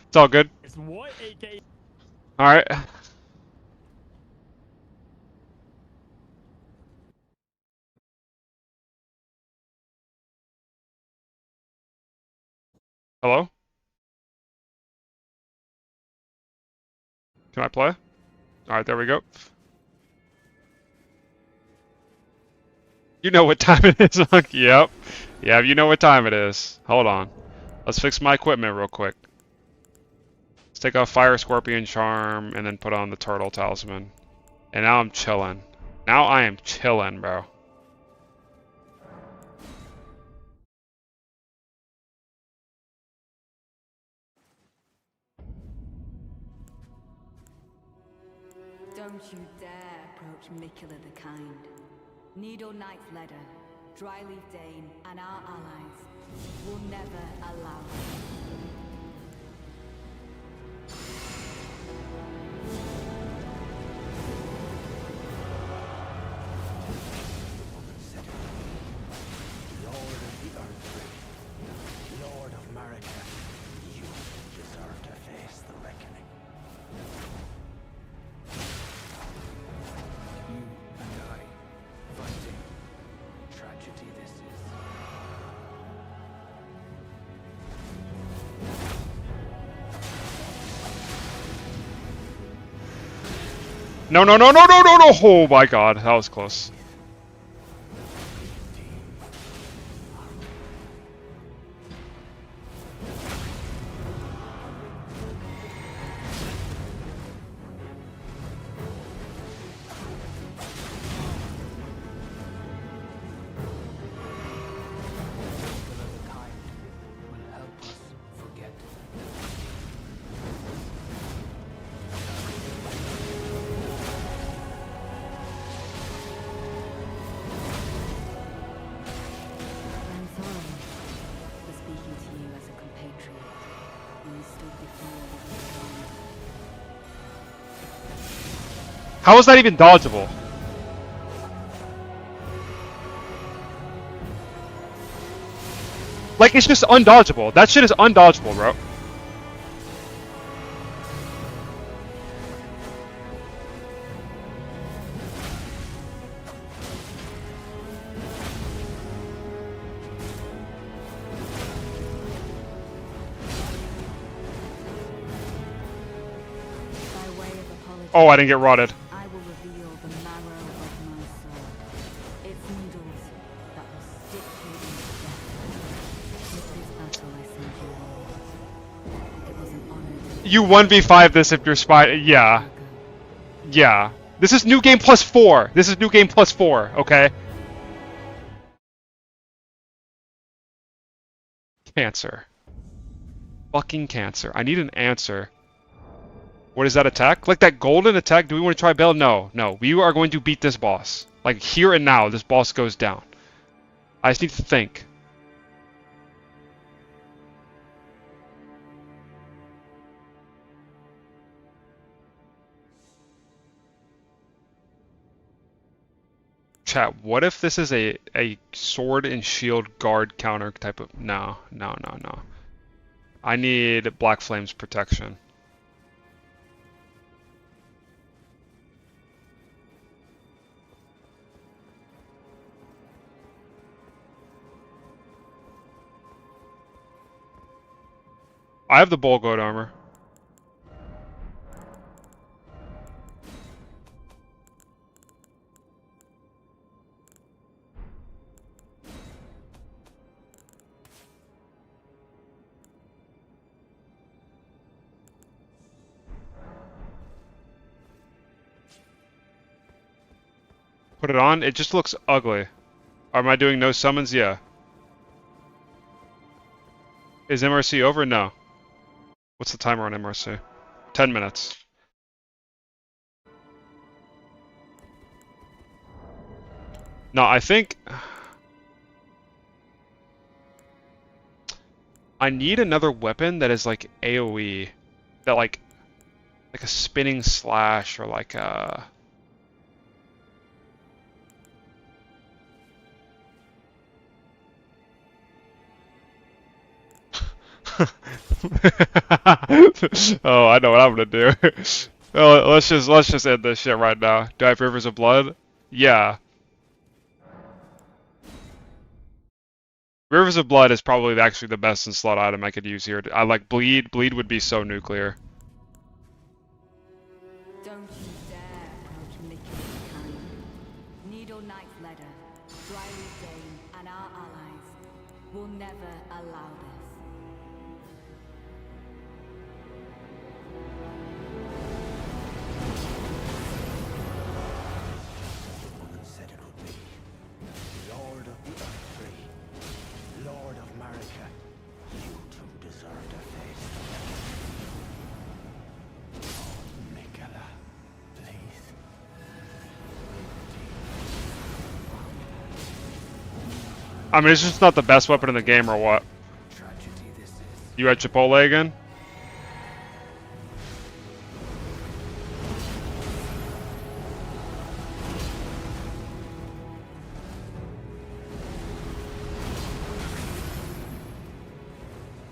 It's all good. Alright. Hello? Can I play? Alright, there we go. You know what time it is, Hunk? Yep. Yeah, you know what time it is. Hold on. Let's fix my equipment real quick. It's take off Fire Scorpion Charm and then put on the Turtle Talisman. And now I'm chilling. Now I am chilling, bro. Don't you dare approach Mikula the Kind. Needle Knight's Leader, Dryleaf Dane, and our allies will never allow it. Lord of the Earth, Lord of Marika, you deserve to face the reckoning. You and I, fighting. Tragedy this is. No, no, no, no, no, no, no! Oh my god, that was close. I'm sorry for speaking to you as a compatriot when you stood before the throne. How is that even dodgeable? Like, it's just undodgeable. That shit is undodgeable, bro. By way of apology, Oh, I didn't get rotted. I will reveal the marrow of my soul. Its needles that will stick you into death. With this battle I sent you all. It was an honor to You 1v5 this if you're spy. Yeah. Yeah. This is new game plus 4. This is new game plus 4, okay? Cancer. Fucking cancer. I need an answer. What is that attack? Like that golden attack? Do we want to try Bell? No. No. We are going to beat this boss. Like here and now, this boss goes down. I just need to think. Chat, what if this is a sword and shield guard counter type of... No, no, no, no. I need Black Flame's protection. I have the Bull Goat armor. Put it on, it just looks ugly. Am I doing no summons? Yeah. Is MRC over? No. What's the timer on MRC? 10 minutes. No, I think... I need another weapon that is like AoE. That like a spinning slash or like a... Oh, I know what I'm gonna do. Oh, let's just end this shit right now. Do I have Rivers of Blood? Yeah. Rivers of Blood is probably actually the best in slot item I could use here. I like Bleed. Bleed would be so nuclear. Don't you dare approach Mikula the Kind. Needle Knight's Leader, Dryleaf Dane, and our allies will never allow this. I mean, it's just not the best weapon in the game, or what? You at Chipotle again?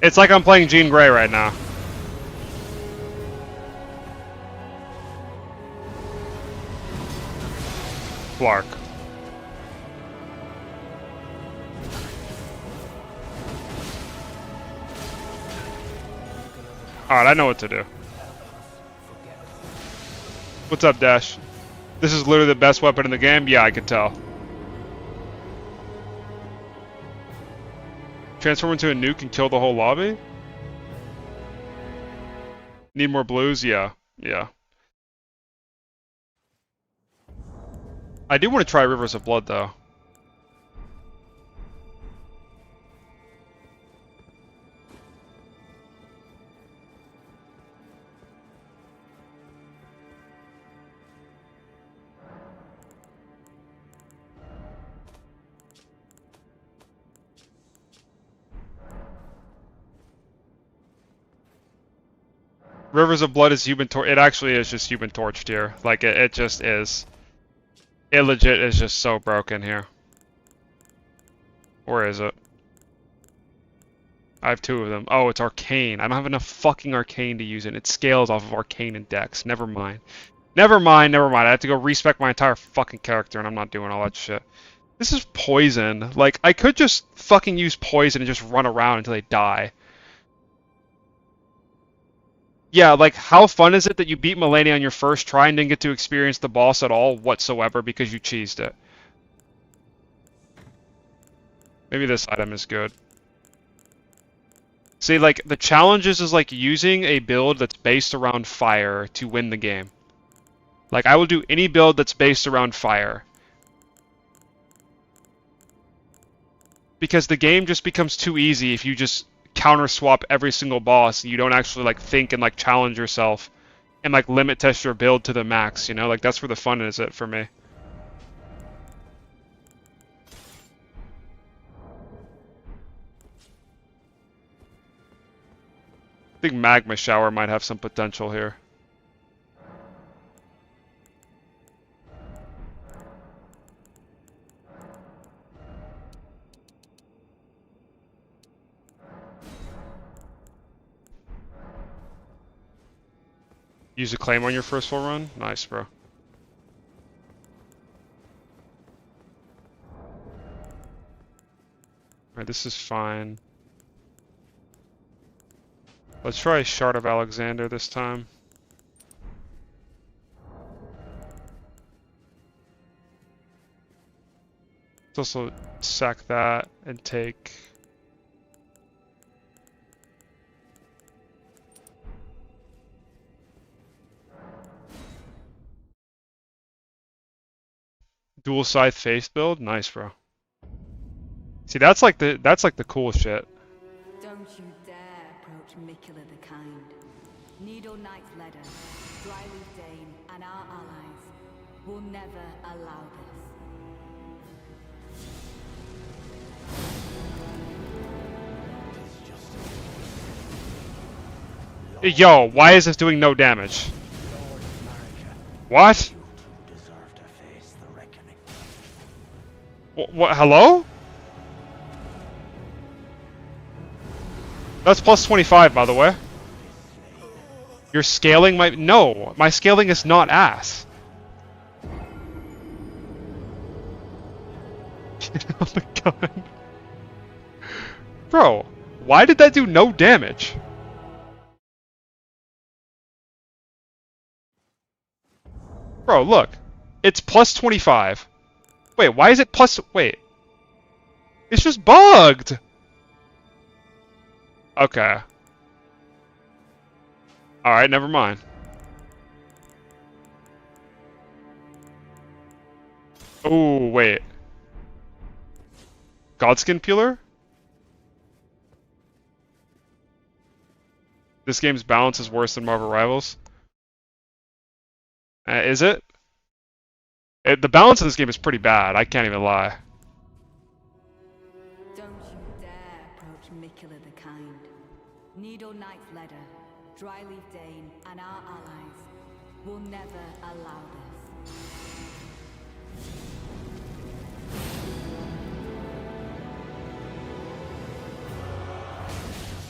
It's like I'm playing Jean Grey right now. Flark. Alright, I know what to do. What's up, Dash? This is literally the best weapon in the game? Yeah, I can tell. Transform into a nuke and kill the whole lobby? Need more blues? Yeah. Yeah. I do want to try Rivers of Blood, though. Rivers of Blood is Human Torch. It actually is just Human Torched here. Like, it just is. It legit is just so broken here. Where is it? I have two of them. Oh, it's Arcane. I don't have enough fucking Arcane to use it. It scales off of Arcane and Dex. Never mind. Never mind, never mind. I have to go respec my entire fucking character, and I'm not doing all that shit. This is Poison. Like, I could just fucking use Poison and just run around until they die. Yeah, like, how fun is it that you beat Melania on your first try and didn't get to experience the boss at all whatsoever because you cheesed it? Maybe this item is good. See, like, the challenges is like using a build that's based around fire to win the game. Like, I will do any build that's based around fire. Because the game just becomes too easy if you just counter swap every single boss and you don't actually like think and like challenge yourself and like limit test your build to the max, you know? Like that's where the fun is it for me. I think Magma Shower might have some potential here. Use a claim on your first full run? Nice, bro. Alright, this is fine. Let's try Shard of Alexander this time. Let's also sack that and take... Dual scythe face build? Nice, bro. See, that's like the cool shit. Don't you dare approach Mikula the Kind. Needle Knight's Ledder, Dryleaf Dane, and our allies will never allow this. Yo, why is this doing no damage? What? What? Hello? That's plus 25, by the way. Your scaling might... No, my scaling is not ass. Oh my god. Bro, why did that do no damage? Bro, look. It's plus 25. Wait, why is it plus... Wait. It's just bugged! Okay. Alright, never mind. Oh, wait. Godskin Peeler? This game's balance is worse than Marvel Rivals. Is it? The balance of this game is pretty bad, I can't even lie. Don't you dare approach Mikula the Kind. Needle Knight's Ledder, Dryleaf Dane, and our allies will never allow this.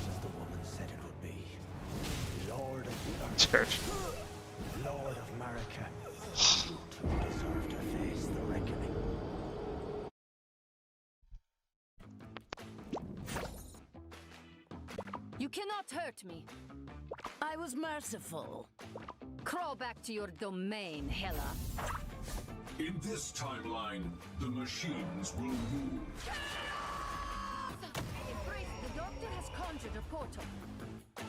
As the woman said it would be. Lord of the Earth. Church. Lord of Marika. You two deserve to face the reckoning. You cannot hurt me. I was merciful. Crawl back to your domain, Hela. In this timeline, the machines will move. Embrace, the doctor has conjured a portal.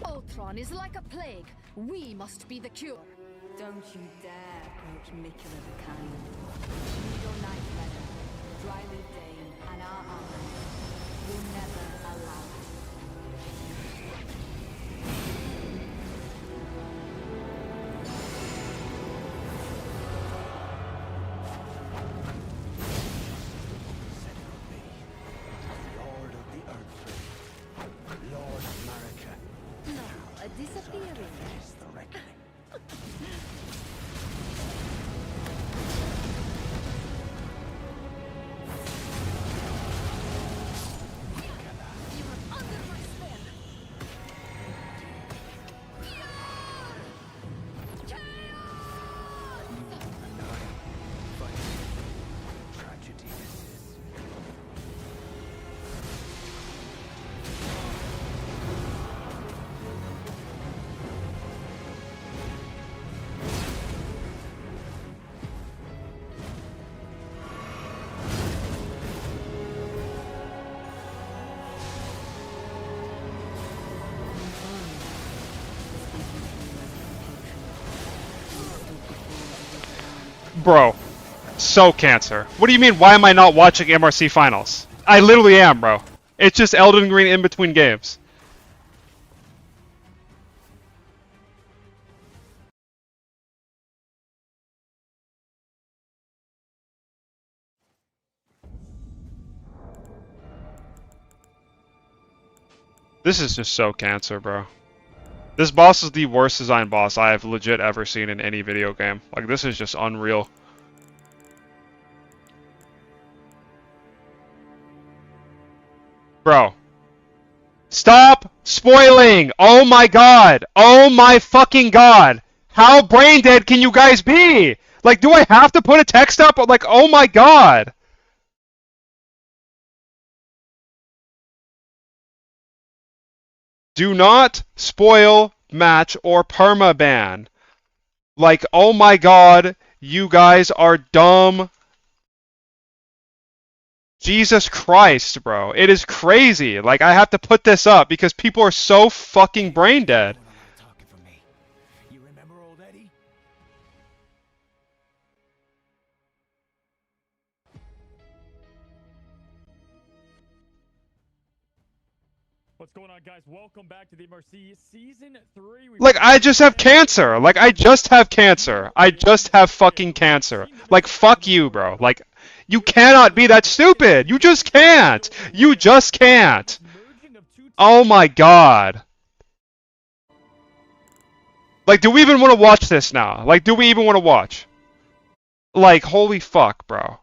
Ultron is like a plague. We must be the cure. Don't you dare approach Mikula the Kind. Needle Knight's Ledder, Dryleaf Dane, and our allies will never allow this. Said it would be. Lord of the Earth. Lord of Marika. Now, a disappearing. Face the reckoning. You are under my spell. Tragedy this is. Bro, so cancer. What do you mean, why am I not watching MRC finals? I literally am, bro. It's just Elden Ring in between games. This is just so cancer, bro. This boss is the worst designed boss I have legit ever seen in any video game. Like, this is just unreal. Bro. Stop spoiling! Oh my god! Oh my fucking god! How brain dead can you guys be? Like, do I have to put a text up? Like, oh my god! Do not spoil match or permaban. Like, oh my god, you guys are dumb. Jesus Christ, bro. It is crazy. Like, I have to put this up because people are so fucking brain dead. Talking for me. You remember old Eddie? What's going on, guys? Welcome back to the MRC Season 3. Like, I just have cancer. Like, I just have cancer. I just have fucking cancer. Like, fuck you, bro. Like, you cannot be that stupid. You just can't. You just can't. Oh my god. Like, do we even want to watch this now? Like, do we even want to watch? Like, holy fuck, bro.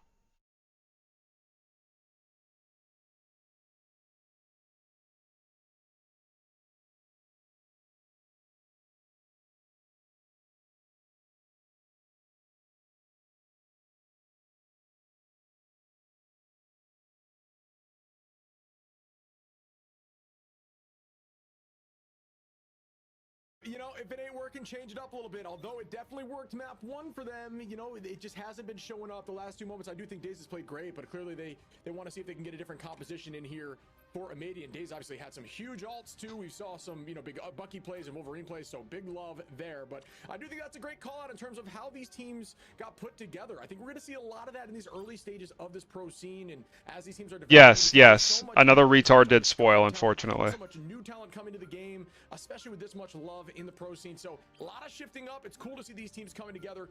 You know, if it ain't working, change it up a little bit. Although it definitely worked map 1 for them, you know, it just hasn't been showing up the last 2 moments. I do think Daze has played great, but clearly they want to see if they can get a different composition in here for Amadian. Daze obviously had some huge ults too. We saw some, you know, big Bucky plays and Wolverine plays, so big love there. But I do think that's a great call out in terms of how these teams got put together. I think we're going to see a lot of that in these early stages of this pro scene, and as these teams are developing. Yes, yes. Another retard did spoil, unfortunately. So much new talent coming to the game, especially with this much love in the pro scene. So a lot of shifting up. It's cool to see these teams coming together.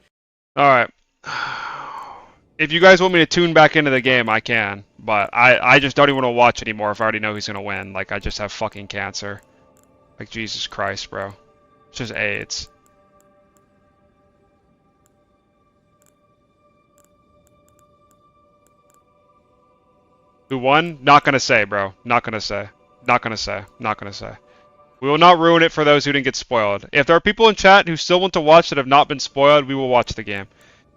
Alright. If you guys want me to tune back into the game, I can. But I just don't even want to watch anymore if I already know he's gonna win. Like, I just have fucking cancer. Like, Jesus Christ, bro. It's just AIDS. Who won? Not gonna say, bro. Not gonna say. Not gonna say. Not gonna say. We will not ruin it for those who didn't get spoiled. If there are people in chat who still want to watch that have not been spoiled, we will watch the game.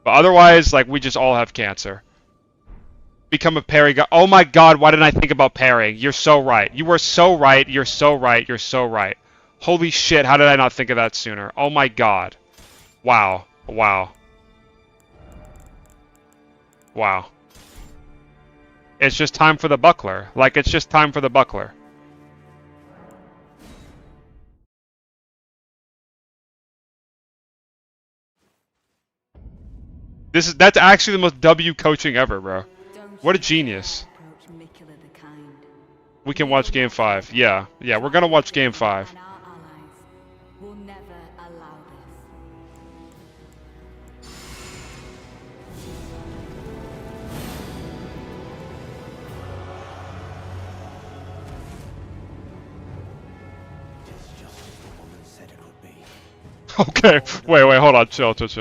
But otherwise, like, we just all have cancer. Become a parry guy. Oh my god, why didn't I think about parrying? You're so right. You are so right. You're so right. You're so right. Holy shit, how did I not think of that sooner? Oh my god. Wow. Wow. Wow. It's just time for the buckler. Like, it's just time for the buckler. That's actually the most W coaching ever, bro. What a genius. We can watch game 5. Yeah. Yeah, we're gonna watch game 5. Okay, wait, hold on, chill. Lord of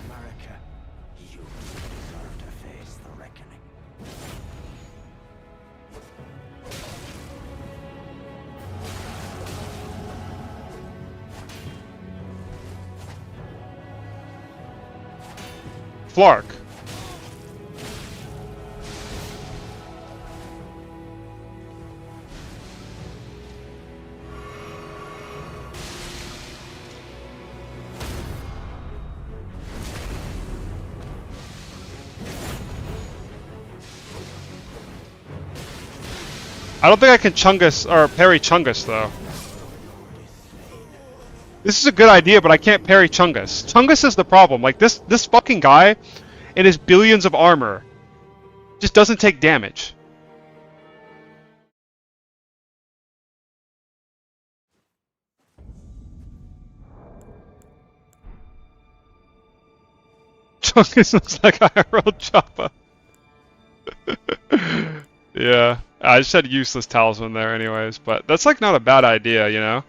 America, you deserve to face the reckoning. Flark. I don't think I can Chungus or parry Chungus though. This is a good idea, but I can't parry Chungus. Chungus is the problem. Like this fucking guy and his billions of armor just doesn't take damage. Chungus looks like IRL Choppa. Yeah. I just had useless talisman there anyways, but that's like not a bad idea, you know?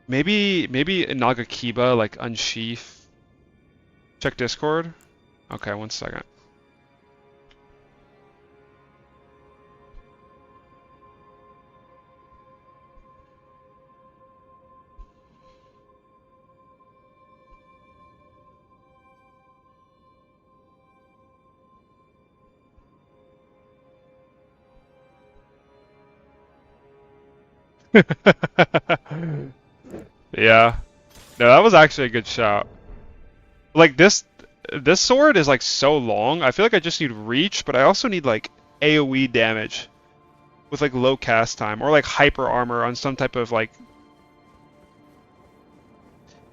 Maybe Nagakiba like unsheath. Check Discord. Okay, 1 second. Yeah. No, that was actually a good shout. Like this sword is like so long. I feel like I just need reach, but I also need like AoE damage with like low cast time or like hyper armor on some type of like.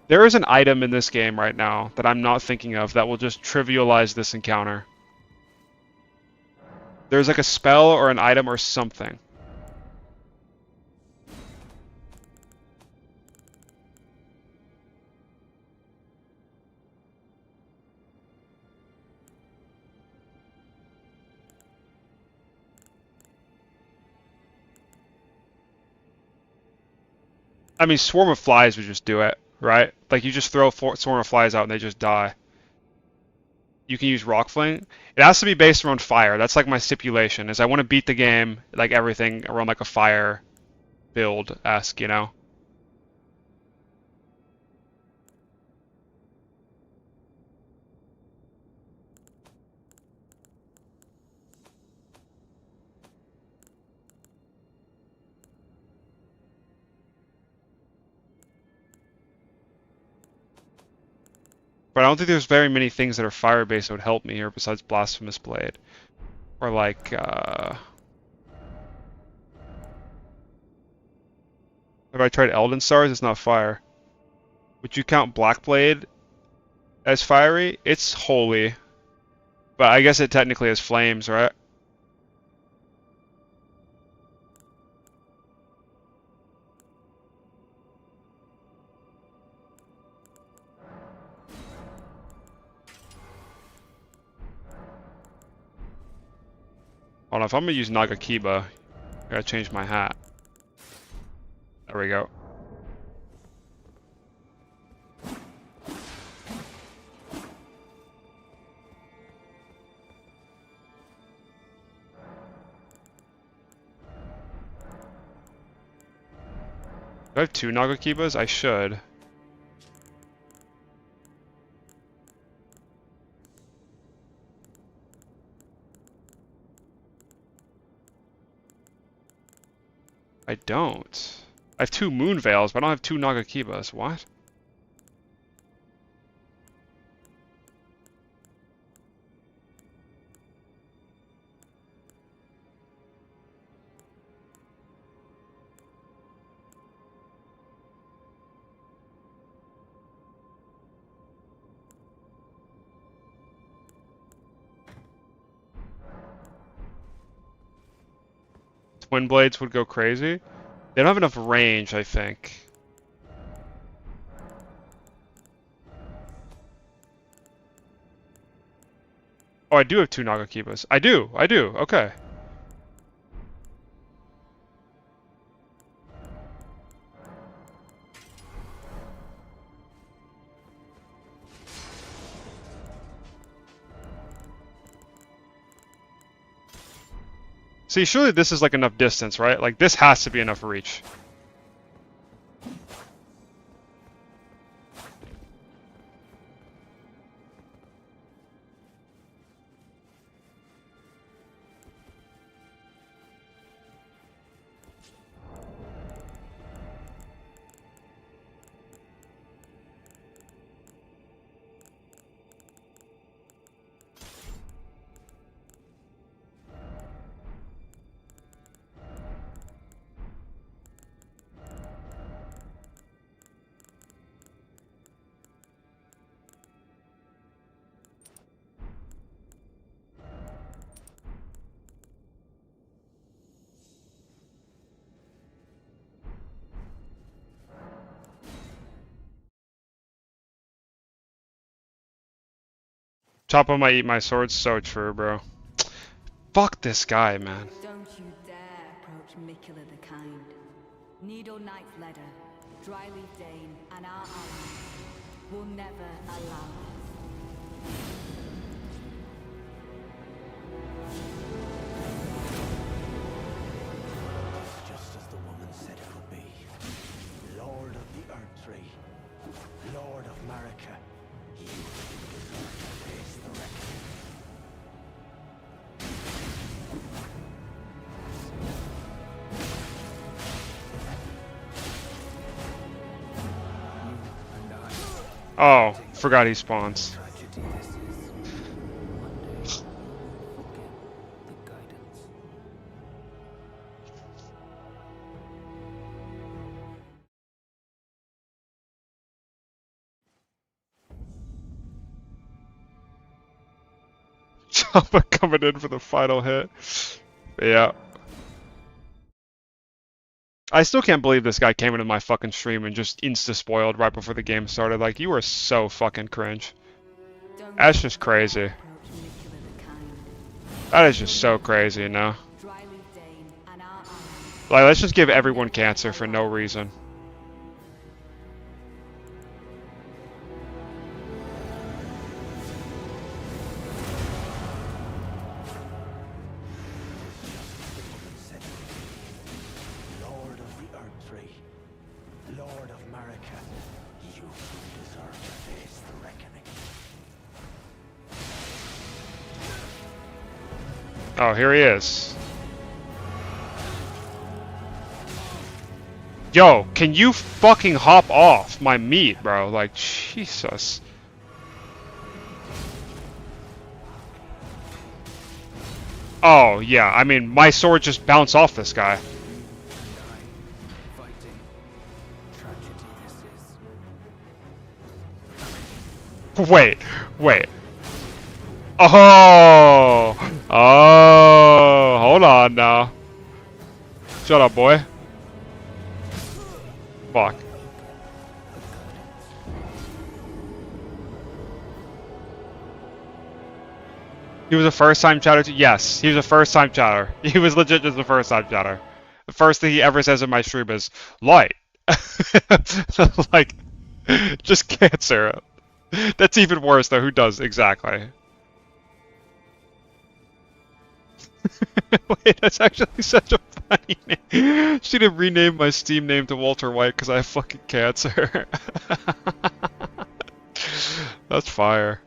There is an item in this game right now that I'm not thinking of that will just trivialize this encounter. There's like a spell or an item or something. I mean, Swarm of Flies would just do it, right? Like, you just throw Swarm of Flies out and they just die. You can use Rock Fling. It has to be based around fire. That's like my stipulation, is I want to beat the game, like everything, around like a fire build-esque, you know? But I don't think there's very many things that are fire-based that would help me here besides Blasphemous Blade. Or like, Have I tried Elden Stars? It's not fire. Would you count Black Blade as fiery? It's holy. But I guess it technically has flames, right? Hold on, if I'm gonna use Nagakiba, I gotta change my hat. There we go. Do I have 2 Nagakibas? I should. I don't. I have 2 Moon Veils, but I don't have 2 Nagakibas. What? Twin Blades would go crazy. They don't have enough range, I think. Oh, I do have 2 Nagakibas. I do, okay. See, surely this is like enough distance, right? Like, this has to be enough reach. Choppa might eat my sword, so true, bro. Fuck this guy, man. Don't you dare approach Mikula the Kind. Needle Knight's Ledder, Dryleaf Dane, and our allies will never allow It's just as the woman said it would be. Lord of the Earth Tree, Lord of Marika, you deserve to face the reckoning. Oh, forgot he spawns. Tragedy this is. One day, we'll forget the guidance. Choppa coming in for the final hit. Yeah. I still can't believe this guy came into my fucking stream and just insta-spoiled right before the game started. Like, you are so fucking cringe. Don't That's you just dare crazy. approach Mikula the Kind. That is just so crazy, you know? Dryleaf Dane and our allies Like, let's just give everyone cancer for no reason. Said it would be. Lord of the Earth Tree, Lord of Marika, you deserve to face the reckoning. Oh, here he is. Yo, can you fucking hop off my meat, bro? Like, Jesus. Oh, yeah, I mean, my sword just bounced off this guy. Fighting. Tragedy this is. Wait, wait. Oh! Oh! Hold on now. Shut up, boy. Fuck. He was a first-time chatter. Yes, he was a first-time chatter. He was legit just a first-time chatter. The first thing he ever says in my stream is light. Like, just cancer. That's even worse though. Who does exactly? Wait, that's actually such a funny name. Should have renamed my Steam name to Walter White because I have fucking cancer. That's fire.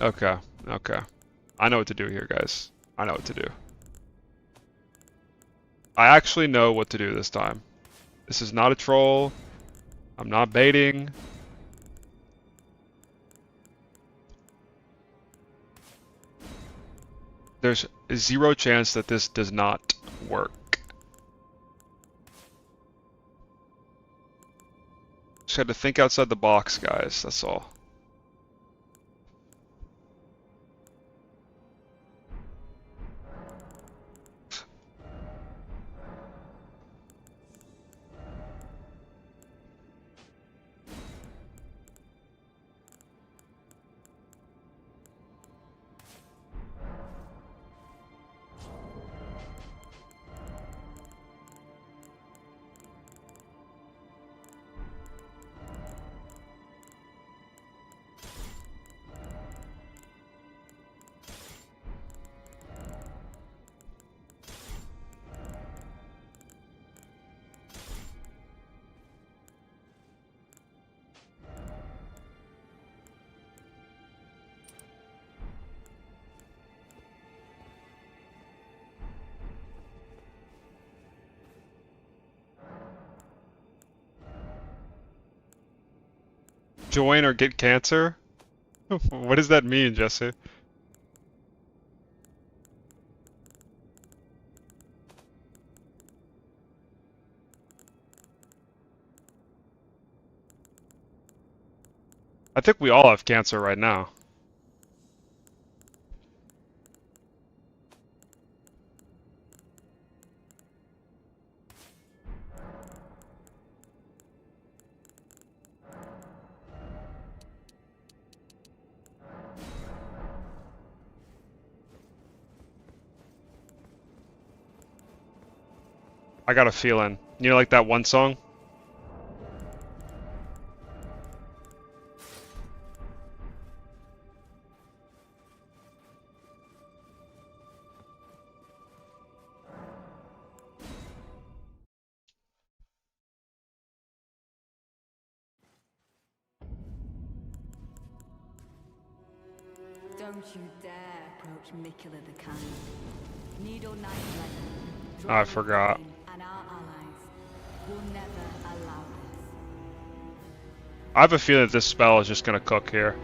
Okay, okay. I know what to do here, guys. I know what to do. I actually know what to do this time. This is not a troll. I'm not baiting. There's zero chance that this does not work. Just had to think outside the box, guys. That's all. Join or get cancer? What does that mean, Jesse? I think we all have cancer right now. I got a feeling. You know, like that one song? Don't you dare approach Mikula the Kind. Needle 911. I forgot. And our allies will never allow this. I have a feeling that this spell is just gonna cook here.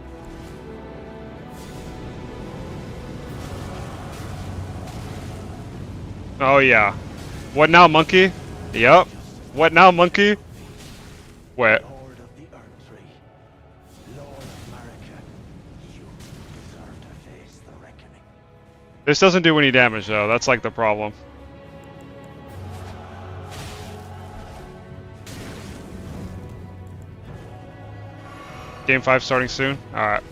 Oh yeah. What now, monkey? Yep. What now, monkey? Wait. Lord of the Earth-Tree, Lord of Marika, you deserve to face the reckoning. This doesn't do any damage though, that's like the problem. Game 5 starting soon? Alright.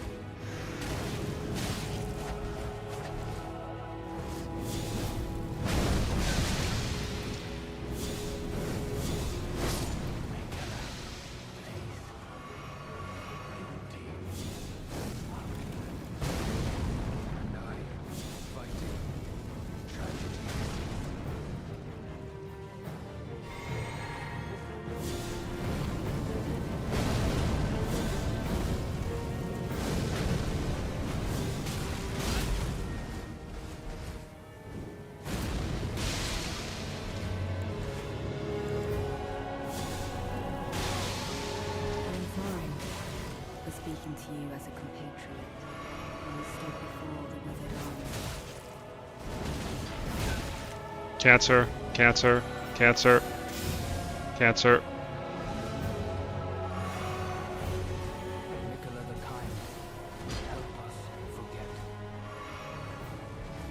Speaking to you as a compatriot, when we stood before the withered army. Cancer, cancer, cancer. Cancer.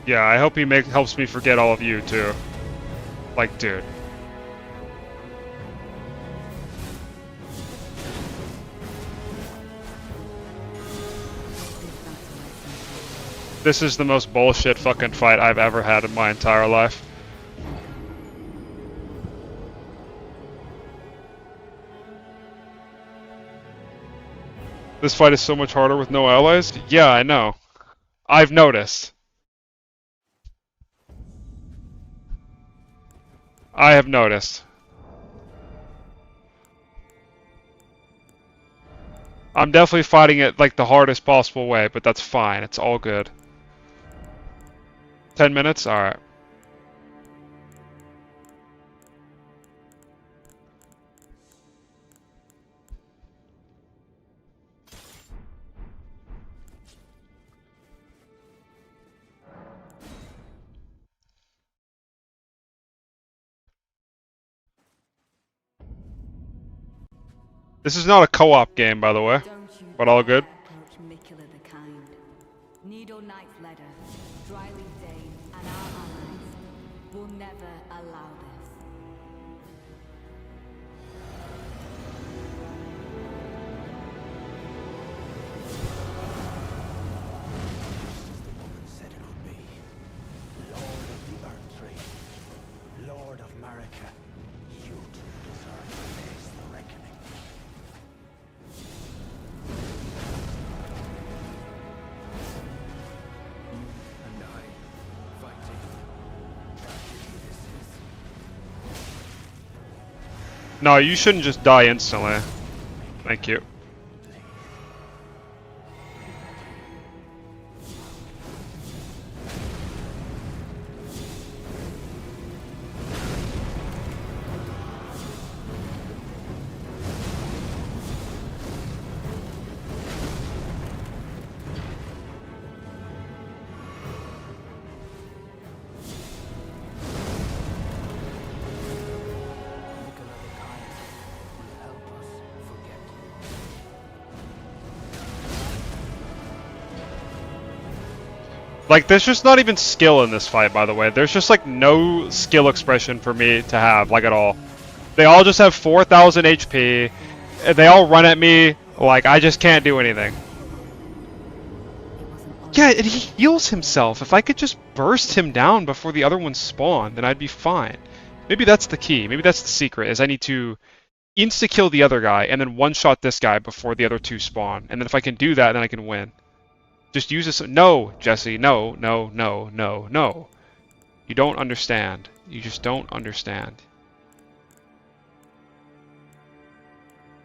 Yeah, I hope he helps me forget all of you too. Like, dude. This is the most bullshit fucking fight I've ever had in my entire life. This fight is so much harder with no allies? Yeah, I know. I've noticed. I have noticed. I'm definitely fighting it like the hardest possible way, but that's fine. It's all good. 10 minutes? Alright. This is not a co-op game, by the way, but all good. Nido Knight's letter, Dryleaf Dane, and our allies will never allow this. Said it would be. Lord of the Earth Tree, Lord of Marika, you two deserve to face the reckoning. And I, fighting. This is... No, you shouldn't just die instantly. Thank you. Like, there's just not even skill in this fight, by the way. There's just, like, no skill expression for me to have, like, at all. They all just have 4,000 HP. They all run at me. Like, I just can't do anything. Yeah, and he heals himself. If I could just burst him down before the other ones spawn, then I'd be fine. Maybe that's the key. Maybe that's the secret, is I need to insta-kill the other guy and then one-shot this guy before the other two spawn. And then if I can do that, then I can win. Just use this. No, Jesse. No, no, no, no, no. You don't understand. You just don't understand.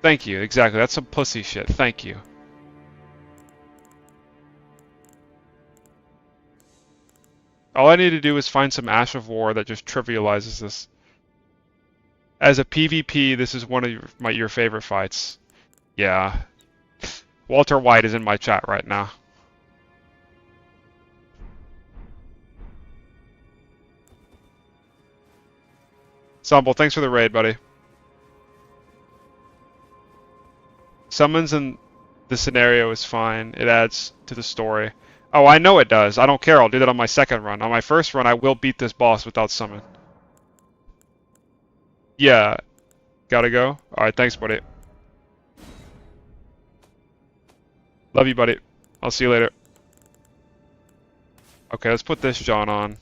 Thank you. Exactly. That's some pussy shit. Thank you. All I need to do is find some Ash of War that just trivializes this. As a PvP, this is one of your favorite fights. Yeah. Walter White is in my chat right now. Stumble, thanks for the raid, buddy. Summons in the scenario is fine. It adds to the story. Oh, I know it does. I don't care. I'll do that on my second run. On my first run, I will beat this boss without summon. Yeah. Gotta go? Alright, thanks, buddy. Love you, buddy. I'll see you later. Okay, let's put this John on.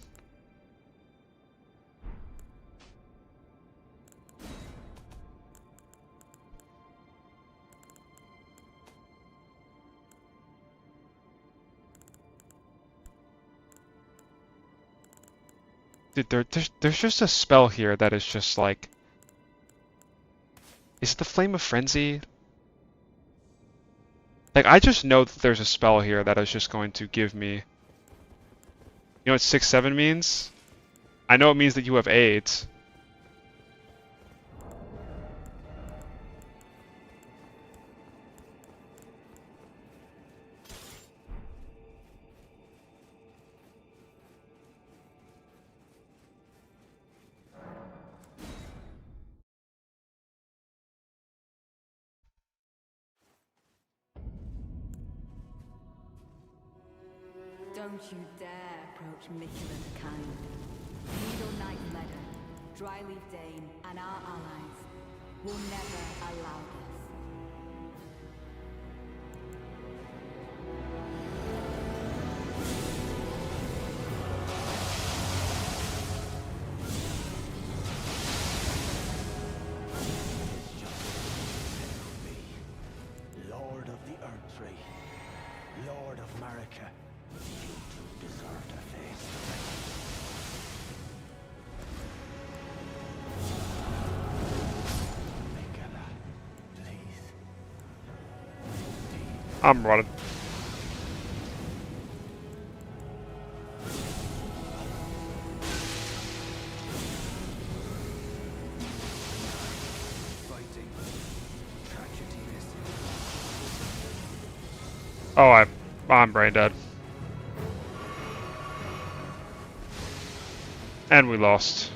Dude, there's just a spell here that is just like... Is it the Flame of Frenzy? Like, I just know that there's a spell here that is just going to give me... You know what 6-7 means? I know it means that you have AIDS. Don't you dare approach Miquella's kind. Needle Knight Ledder, Dryleaf Dane, and our allies will never allow this. Lord of the Earth-Tree, Lord of Marika, you two deserve to face the rest. Miquella, please. I'm running. Fighting. Tragedy is Oh, I'm brain dead. And we lost.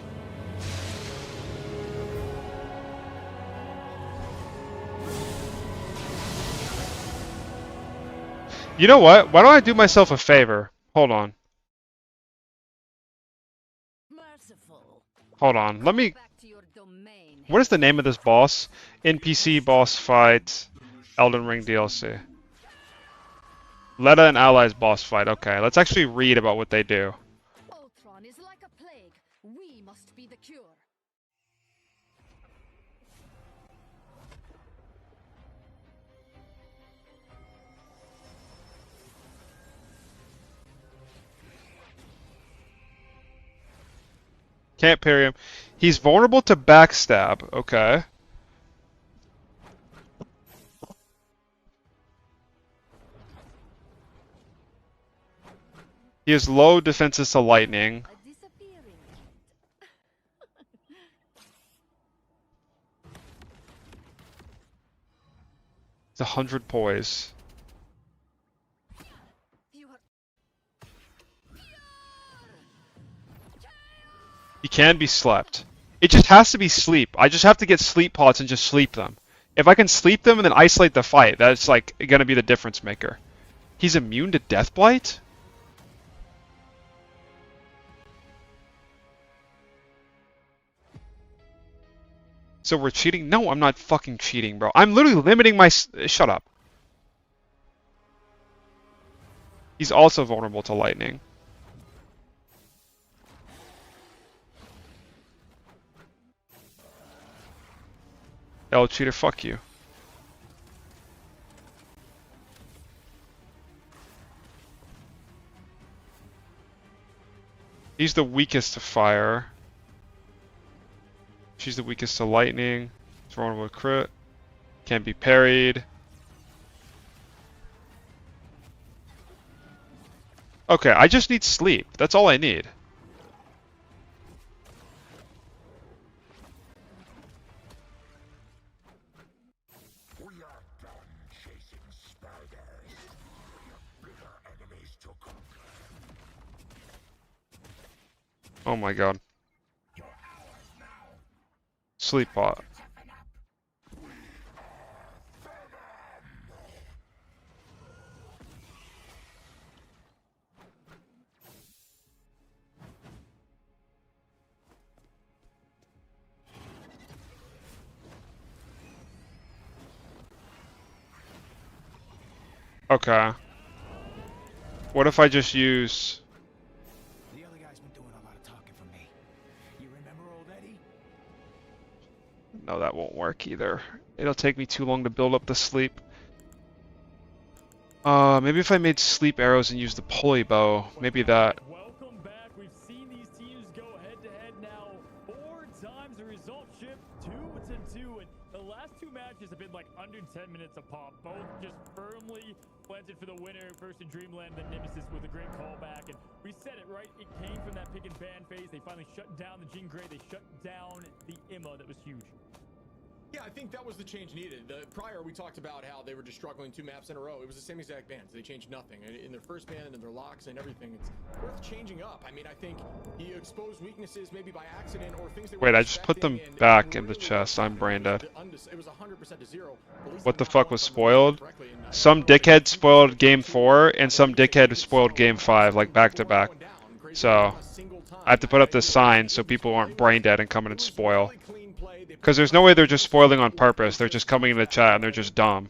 You know what? Why don't I do myself a favor? Hold on. Merciful. Hold on. Let me... Back to your domain. What is the name of this boss? NPC boss fight. Elden Ring DLC. Leda and Allies boss fight. Okay, let's actually read about what they do. Ultron is like a plague. We must be the cure. Can't parry him. He's vulnerable to backstab. Okay. He has low defenses to lightning. A disappearing kid. It's 100 poise. You are He can be slept. It just has to be sleep. I just have to get sleep pots and just sleep them. If I can sleep them and then isolate the fight, that's like gonna be the difference maker. He's immune to Death Blight? So we're cheating? No, I'm not fucking cheating, bro. I'm literally limiting my... Shut up. He's also vulnerable to lightning. L cheater, fuck you. He's the weakest to fire. She's the weakest to lightning. It's vulnerable to crit. Can't be parried. Okay, I just need sleep. That's all I need. We are done chasing spiders. We have bigger enemies to conquer. Oh my god. Sleep pot. Okay. What if I just use... The other guy's been doing a lot of talking for me. You remember old Eddie? No, that won't work either. It'll take me too long to build up the sleep. Maybe if I made sleep arrows and used the pulley bow. Maybe that. Welcome back. We've seen these teams go head-to-head now 4 times. The result shift 2-2, and the last 2 matches have been like under 10 minutes a pop. Both just firmly planted for the winner. First in Dreamland, then Nemesis with a great callback. And we said it, right? It came from that pick and ban phase. They finally shut down the Jean Grey. They shut down the Emma. That was huge. Yeah, I think that was the change needed. Prior, we talked about how they were just struggling 2 maps in a row. It was the same exact bands. They changed nothing. In their first band and their locks and everything, it's worth changing up. I mean, I think you expose weaknesses maybe by accident or things they were Wait, I just put them back in the chest. I'm brain dead. It was 100% to 0. What the fuck was spoiled? Some dickhead spoiled game 4, and some dickhead spoiled game 5, like back to back. So, I have to put up this sign so people aren't brain dead and come in and spoil. Because there's no way they're just spoiling on purpose. They're just coming in the chat and they're just dumb.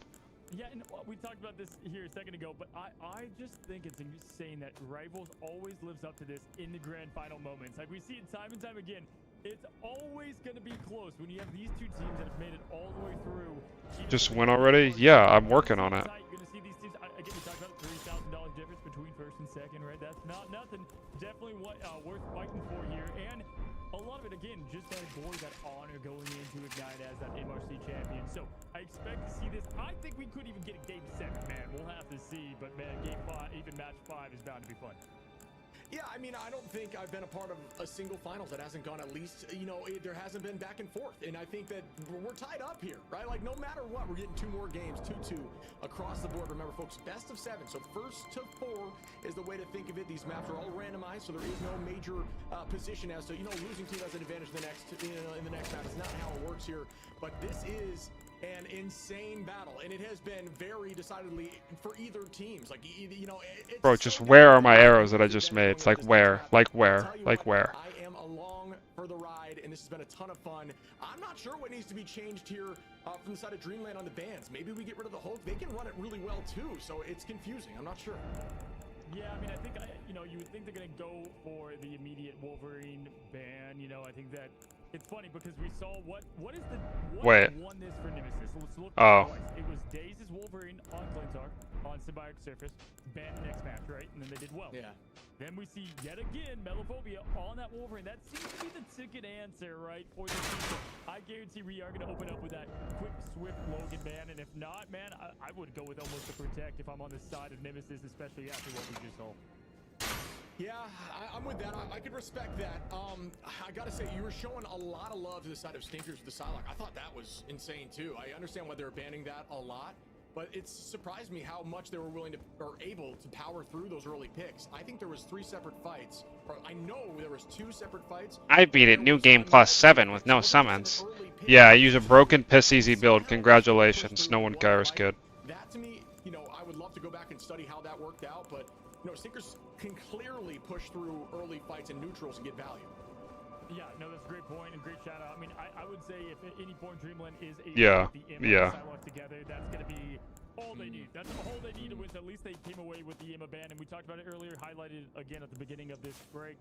Yeah, and we talked about this here a second ago, but I just think it's insane that Rivals always lives up to this in the grand final moments. Like we see it time and time again. It's always going to be close when you have these two teams that have made it all the way through. Just win already? Yeah, I'm working on it. You're going to see these teams, again, we talked about $3,000 difference between first and second, right? That's not nothing. Definitely what worth fighting for here. And a lot of it, again, just that glory, that honor going into Ignite as that MRC champion. So I expect to see this. I think we could even get a game 7, man. We'll have to see. But, man, game 5, even match 5 is bound to be fun. Yeah, I mean, I don't think I've been a part of a single finals that hasn't gone at least, you know, there hasn't been back and forth. And I think that we're tied up here, right? Like, no matter what, we're getting 2 more games, 2-2 across the board. Remember, folks, best of 7. So first to 4 is the way to think of it. These maps are all randomized, so there is no major position as to, you know, losing team has an advantage in the next map. It's not how it works here. But this is an insane battle, and it has been very decidedly for either teams. Like, you know, Bro, just where are my arrows that I just made? It's like where? Like where? Like where? I am along for the ride, and this has been a ton of fun. I'm not sure what needs to be changed here from the side of Dreamland on the bans. Maybe we get rid of the Hulk. They can run it really well too, so it's confusing. I'm not sure. Yeah, I mean, I think, you know, you would think they're going to go for the immediate Wolverine ban. You know, I think that it's funny because we saw what won this for Nemesis. Let's look at it. It was Daze's Wolverine on Clintar, on Symbiotic Surface, banned the next match, right? And then they did well. Yeah. Then we see yet again Melophobia on that Wolverine. That seems to be the ticket answer, right, for the season. I guarantee we are going to open up with that quick, swift Logan ban. And if not, man, I would go with almost a Protect if I'm on the side of Nemesis, especially after what we just saw. Yeah, I'm with that. I could respect that. I gotta say, you were showing a lot of love to the side of Stinkers with the Psylocke. I thought that was insane too. I understand why they're banning that a lot, but it surprised me how much they were willing to, or able to power through those early picks. I think there was 3 separate fights, or I know there was 2 separate fights. I beat it New Game plus 7 with no summons. Yeah, I use a broken piss easy build. Congratulations. No one cares, kid. That to me, you know, I would love to go back and study how that worked out, but you know, Stinkers can clearly push through early fights and neutrals and get value. Yeah, no, that's a great point and great shout out. I mean, I would say if at any point Dreamland is able Yeah, to get the Emma and Psylocke together, that's going to be all they need. That's all they need to win. At least they came away with the Emma ban, and we talked about it earlier, highlighted again at the beginning of this break.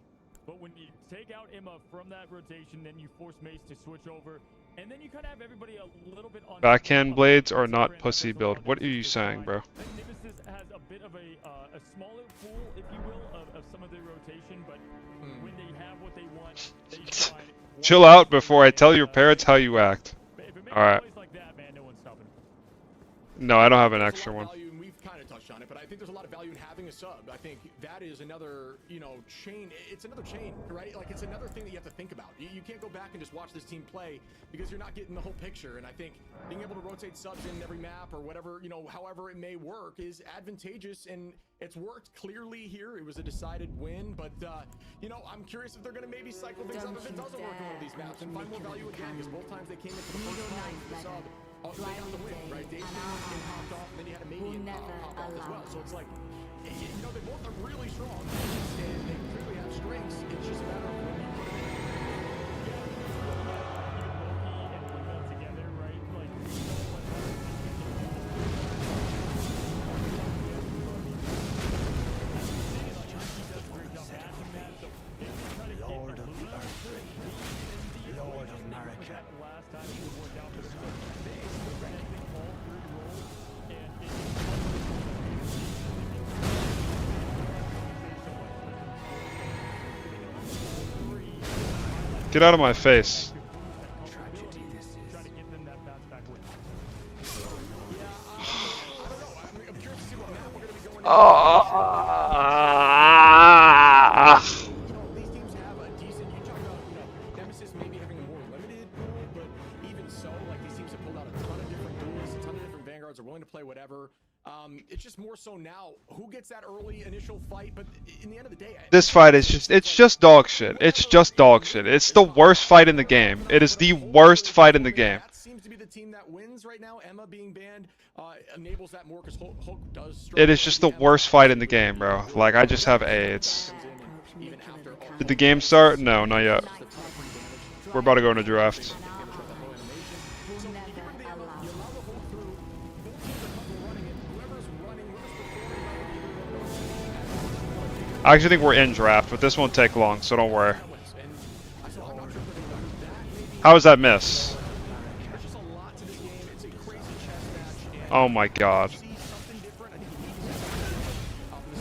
But when you take out Emma from that rotation, then you force Mace to switch over, and then you kind of have everybody a little bit on Backhand blades are not pussy build. What are you saying, bro? Nemesis has a bit of a smaller pool, if you will, of some of their rotation, but when they have what they want, they find. Chill out before I tell your parents how you act. Alright. No, I don't have an extra one. We've kind of touched on it, but I think there's a lot of value in having a sub. I think that is another, you know, chain. It's another chain, right? Like, it's another thing that you have to think about. You can't go back and just watch this team play because you're not getting the whole picture. And I think being able to rotate subs in every map or whatever, you know, however it may work is advantageous, and it's worked clearly here. It was a decided win, but, you know, I'm curious if they're going to maybe cycle things up if it doesn't work on one of these maps and find more value again, because both times they came in for the first time with the sub. Oh, they got the win, right? Dave popped off, and then you had a Manian pop off as well. So it's like, you know, they both are really strong, and they clearly have strengths. It's just a matter of when you put them together, right? Like, Lord of the Earth Ray, Lord of Marika. Last time he worked out for the Get out of my face. These teams have a decent, you talk about, you know, Nemesis maybe having a more limited pool, but even so, like, these teams to play whatever. It's just more so now who gets that early initial fight, but in the end of the day, This fight is just dog shit. It's just dog shit. It's the worst fight in the game. It is the worst fight in the game. that seems to be the team that wins right now. Emma being banned enables that more because Hulk does. It is just the worst fight in the game, bro. Like, I just have AIDS. Did the game start? No, not yet. We're about to go into draft. I actually think we're in draft, but this won't take long, so don't worry. How was that miss? Oh my god.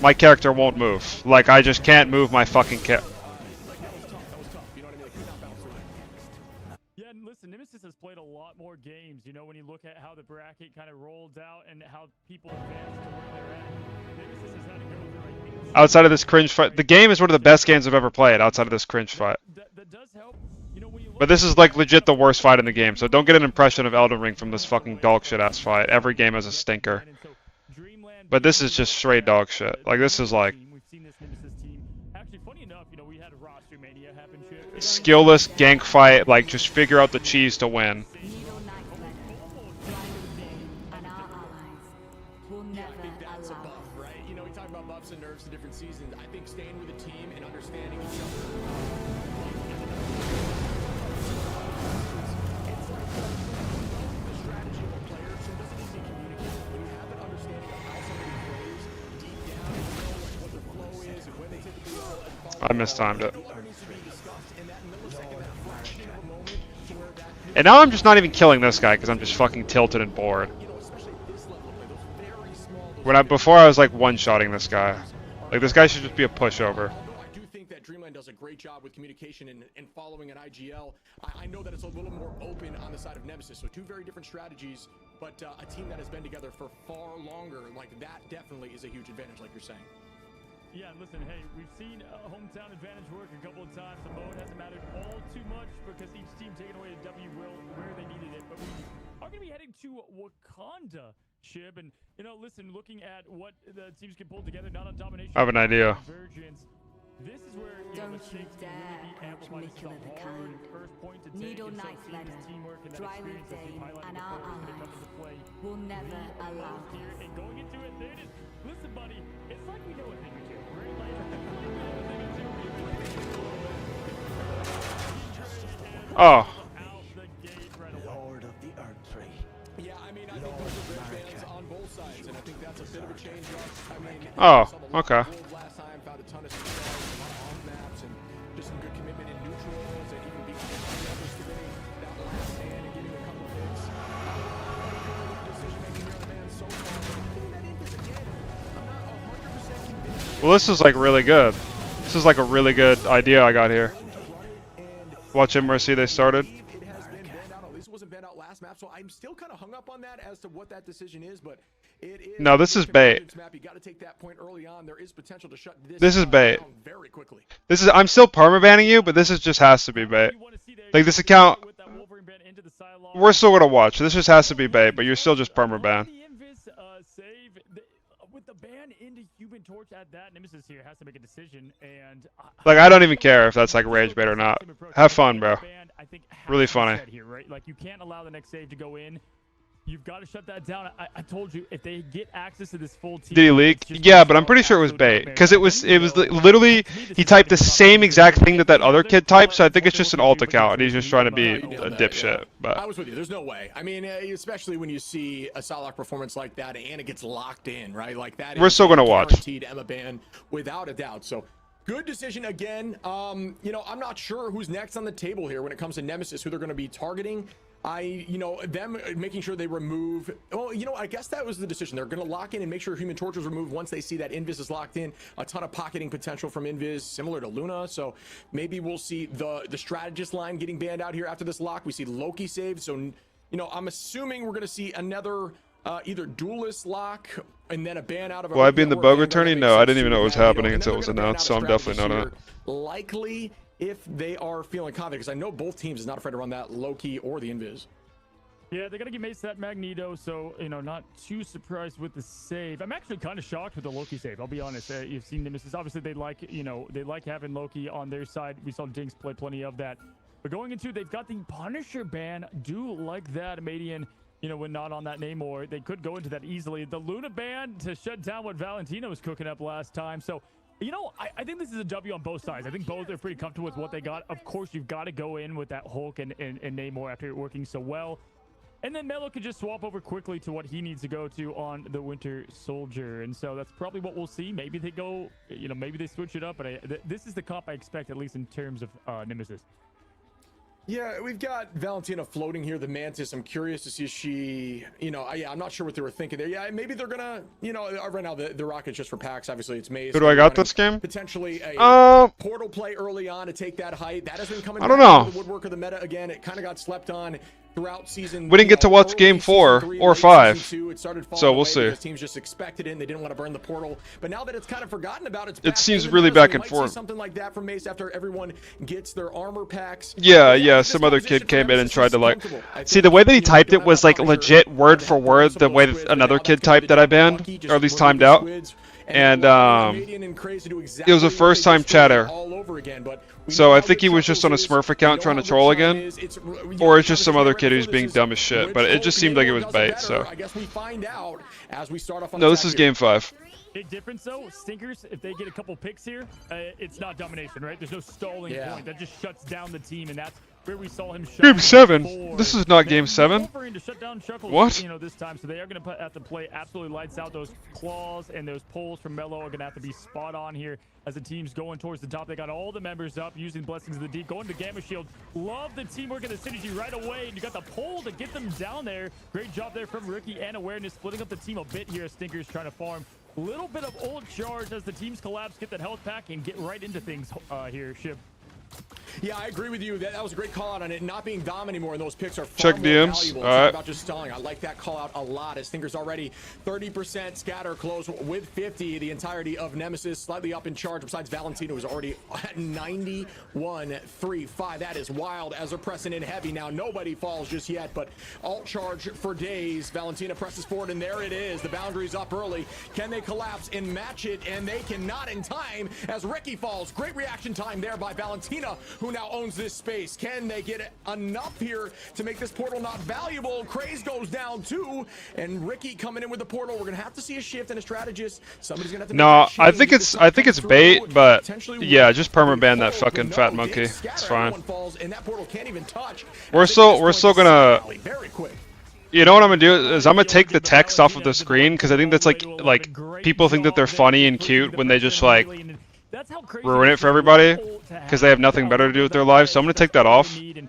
My character won't move. Like, I just can't move my fucking character. Yeah, and listen, Nemesis has played a lot more games, you know, when you look at how the bracket kind of rolled out and how people advanced to where they're at. Nemesis has had to go through, like, Outside of this cringe fight, the game is one of the best games I've ever played outside of this cringe fight. that does help. You know, when you look But this is like legit the worst fight in the game, so don't get an impression of Elden Ring from this fucking dog shit ass fight. Every game has a stinker. But this is just straight dog shit. Like, this is like we've seen this Nemesis team. Actually, funny enough, you know, we had a roster mania happen here. skillless gank fight, like just figure out the cheese to win. And our allies will never That's a allow buff, right? You know, we talk about buffs and nerfs in different seasons. I think staying with a team and understanding each other. It's like the strategy of a player, so it doesn't need to be communicated. When you have an understanding of how somebody plays deep down, you know like what their flow is and when they typically roll and follow. I mistimed it. What needs to be discussed in that millisecond, that fraction of a moment to where that And now I'm just not even killing this guy because I'm just fucking tilted and bored. you know, especially at this level of play, those very small. Before I was like one-shotting this guy. Like, this guy should just be a pushover. Although I do think that Dreamland does a great job with communication and following an IGL, I know that it's a little more open on the side of Nemesis. So two very different strategies, but a team that has been together for far longer, like that definitely is a huge advantage, like you're saying. Yeah, and listen, hey, we've seen hometown advantage work a couple of times. The mode hasn't mattered all too much because each team taking away a W where they needed it. But we are going to be heading to Wakanda, Shib. And, you know, listen, looking at what the teams can pull together, not on domination. I have an idea. Convergence. This is where, you know, Don't the you stakes dare can really be approach amplified. This is Nicola a the hard Kind. first point to take. Needle and so Knight seeing this Ladder, teamwork and that Dryland experience that we've Dane, highlighted and our before is gonna come allies into play. will never We are allow almost here, this. and going into it, there it is. Listen, buddy, it's like we know a thing or two, right? Like, it's like we know a thing or two. Oh. Out the gate right away. Lord of the Earth Tree. Yeah, I mean, I think those are good fans on both sides, and I think that's a bit of a change up. I mean, Oh, we saw the okay. World last time, found a ton of success, a lot of off maps, and just some good commitment in neutrals, and even being others committing that last stand and getting a couple hits. Decision making here on the man so far. Putting that in, 'cause again, I'm not 100% convinced. Well, this is like really good. This is like a really good idea I got here. Watch MRC, they started. It has been banned out. At least it wasn't banned out last map, so I'm still kind of hung up on that as to what that decision is. But it is. No, this is bait. Map. You got to take that point early on. There is potential to shut This is bait. down very quickly. I'm still permabanning you, but this is just has to be bait. Like, this account, we're still gonna watch. This just has to be bait, but you're still just permaban. Save with the ban into Human Torch at that. Nemesis here has to make a decision, and Like, I don't even care if that's like rage bait or not. Have fun, bro. Really funny. Here, right? Like, you can't allow the next save to go in. You've got to shut that down. I told you, if they get access to this full team. Did he leak? Yeah, but I'm pretty sure it was bait because it was literally he typed the same exact thing that other kid typed. So I think it's just an alt account and he's just trying to be a dipshit. I But was with you. There's no way. I mean, especially when you see a Salak performance like that and it gets locked in, right? Like that. We're still gonna watch. Guaranteed Emma ban without a doubt. So. Good decision again. You know, I'm not sure who's next on the table here when it comes to Nemesis, who they're going to be targeting. Them making sure they remove. Well, you know, I guess that was the decision. They're going to lock in and make sure Human Torch is removed once they see that Invis is locked in. A ton of pocketing potential from Invis, similar to Luna. So maybe we'll see the strategist line getting banned out here after this lock. We see Loki saved. So, you know, I'm assuming we're going to see another either duelist lock and then a ban out of. will I be in the Boga tourney? No, I didn't even know it was happening and then until it they're was gonna ban announced. out So a I'm definitely not strategist on it. here, likely if they are feeling confident, because I know both teams is not afraid to run that Loki or the Invis. Yeah, they're gonna get Mace that Magneto, so not too surprised with the save. I'm actually kind of shocked with the Loki save. I'll be honest. You've seen Nemesis. Obviously, they like having Loki on their side. We saw Dinks play plenty of that. But going into, they've got the Punisher ban. Do like that, Madian. When not on that Namor, they could go into that easily. The Luna ban to shut down what Valentino was cooking up last time. So, I think this is a W on both sides. I think both are pretty comfortable with what they got. Of course, you've got to go in with that Hulk and Namor after it working so well. And then Melo could just swap over quickly to what he needs to go to on the Winter Soldier. And so that's probably what we'll see. Maybe they go, maybe they switch it up. But this is the comp I expect, at least in terms of Nemesis. Yeah, we've got Valentina floating here, the Mantis. I'm curious to see if she, I'm not sure what they were thinking there. Yeah, maybe they're gonna, right now the Rocket's just for packs. Obviously, it's Maze. Who do I got this game? Potentially a portal play early on to take that height. That has been coming. I don't know. The woodwork of the meta again. It kind of got slept on throughout season. We didn't get to watch game 4 or 5, so we'll see. Teams just expected it and they didn't want to burn the portal. But now that it's kind of forgotten about, it seems really back and forth. Something like that from Mace after everyone gets their armor packs. Yeah. Some other kid came in and tried to see the way that he typed it was like legit word for word the way that another kid typed that I banned, or at least timed out. And it was a first time chatter. So I think he was just on a Smurf account trying to troll again, or it's just some other kid who's being dumb as shit. But it just seemed like it was bait. So no, this is game 5. Big difference though, Stinkers, if they get a couple picks here, it's not domination, right? There's no stalling point. That just shuts down the team, and that's where we saw him shut Game 7? This is not game 7? To shut down Chuckles, what? This time, so they are going to have to play absolutely lights out. Those claws and those pulls from Melo are going to have to be spot on here as the team's going towards the top. They got all the members up using Blessings of the Deep, going to Gamma Shield. Love the teamwork and the synergy right away, and you got the pull to get them down there. Great job there from Ricky and Awareness, splitting up the team a bit here as Stinkers trying to farm. Little bit of old charge as the teams collapse, get that health pack, and get right into things here, Shib. Yeah, I agree with you. That was a great call out on it not being Dom anymore, and those picks are far more DMs. valuable. All right. About just stalling. I like that call out a lot. As Stinkers already 30% scatter close with 50. The entirety of Nemesis slightly up in charge. Besides Valentino, who's already at 91-3-5. That is wild as they're pressing in heavy. Now nobody falls just yet, but alt charge for days. Valentina presses forward, and there it is. The boundary's up early. Can they collapse and match it? And they cannot in time as Ricky falls. Great reaction time there by Valentina, who now owns this space. Can they get enough here to make this portal not valuable? Craze goes down too, and Ricky coming in with the portal. We're gonna have to see a shift and a strategist. Somebody's gonna have to no, I think it's bait, but yeah, just permaban that fucking fat monkey. It's fine. We're still gonna. You know what I'm gonna do is I'm gonna take the text off of the screen because I think that's like people think that they're funny and cute when they just like ruin it for everybody because they have nothing better to do with their lives. So I'm gonna take that off. And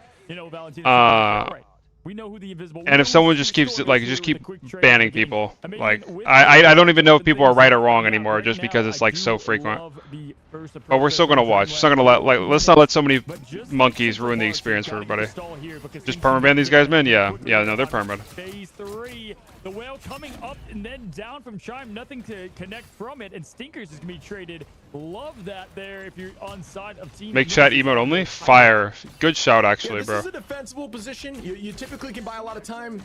if someone just keeps keep banning people, like I don't even know if people are right or wrong anymore just because it's like so frequent. But we're still gonna watch. We're still gonna let's not let so many monkeys ruin the experience for everybody. Just permaban these guys, man. Yeah, no, they're permaban. Phase 3, the whale coming up and then down from Chime, nothing to connect from it, and Stinkers is gonna be traded. Love that there if you're on side of team. Make chat emote only. Fire. Good shout actually, bro. This is a defensible position. You typically can buy a lot of time.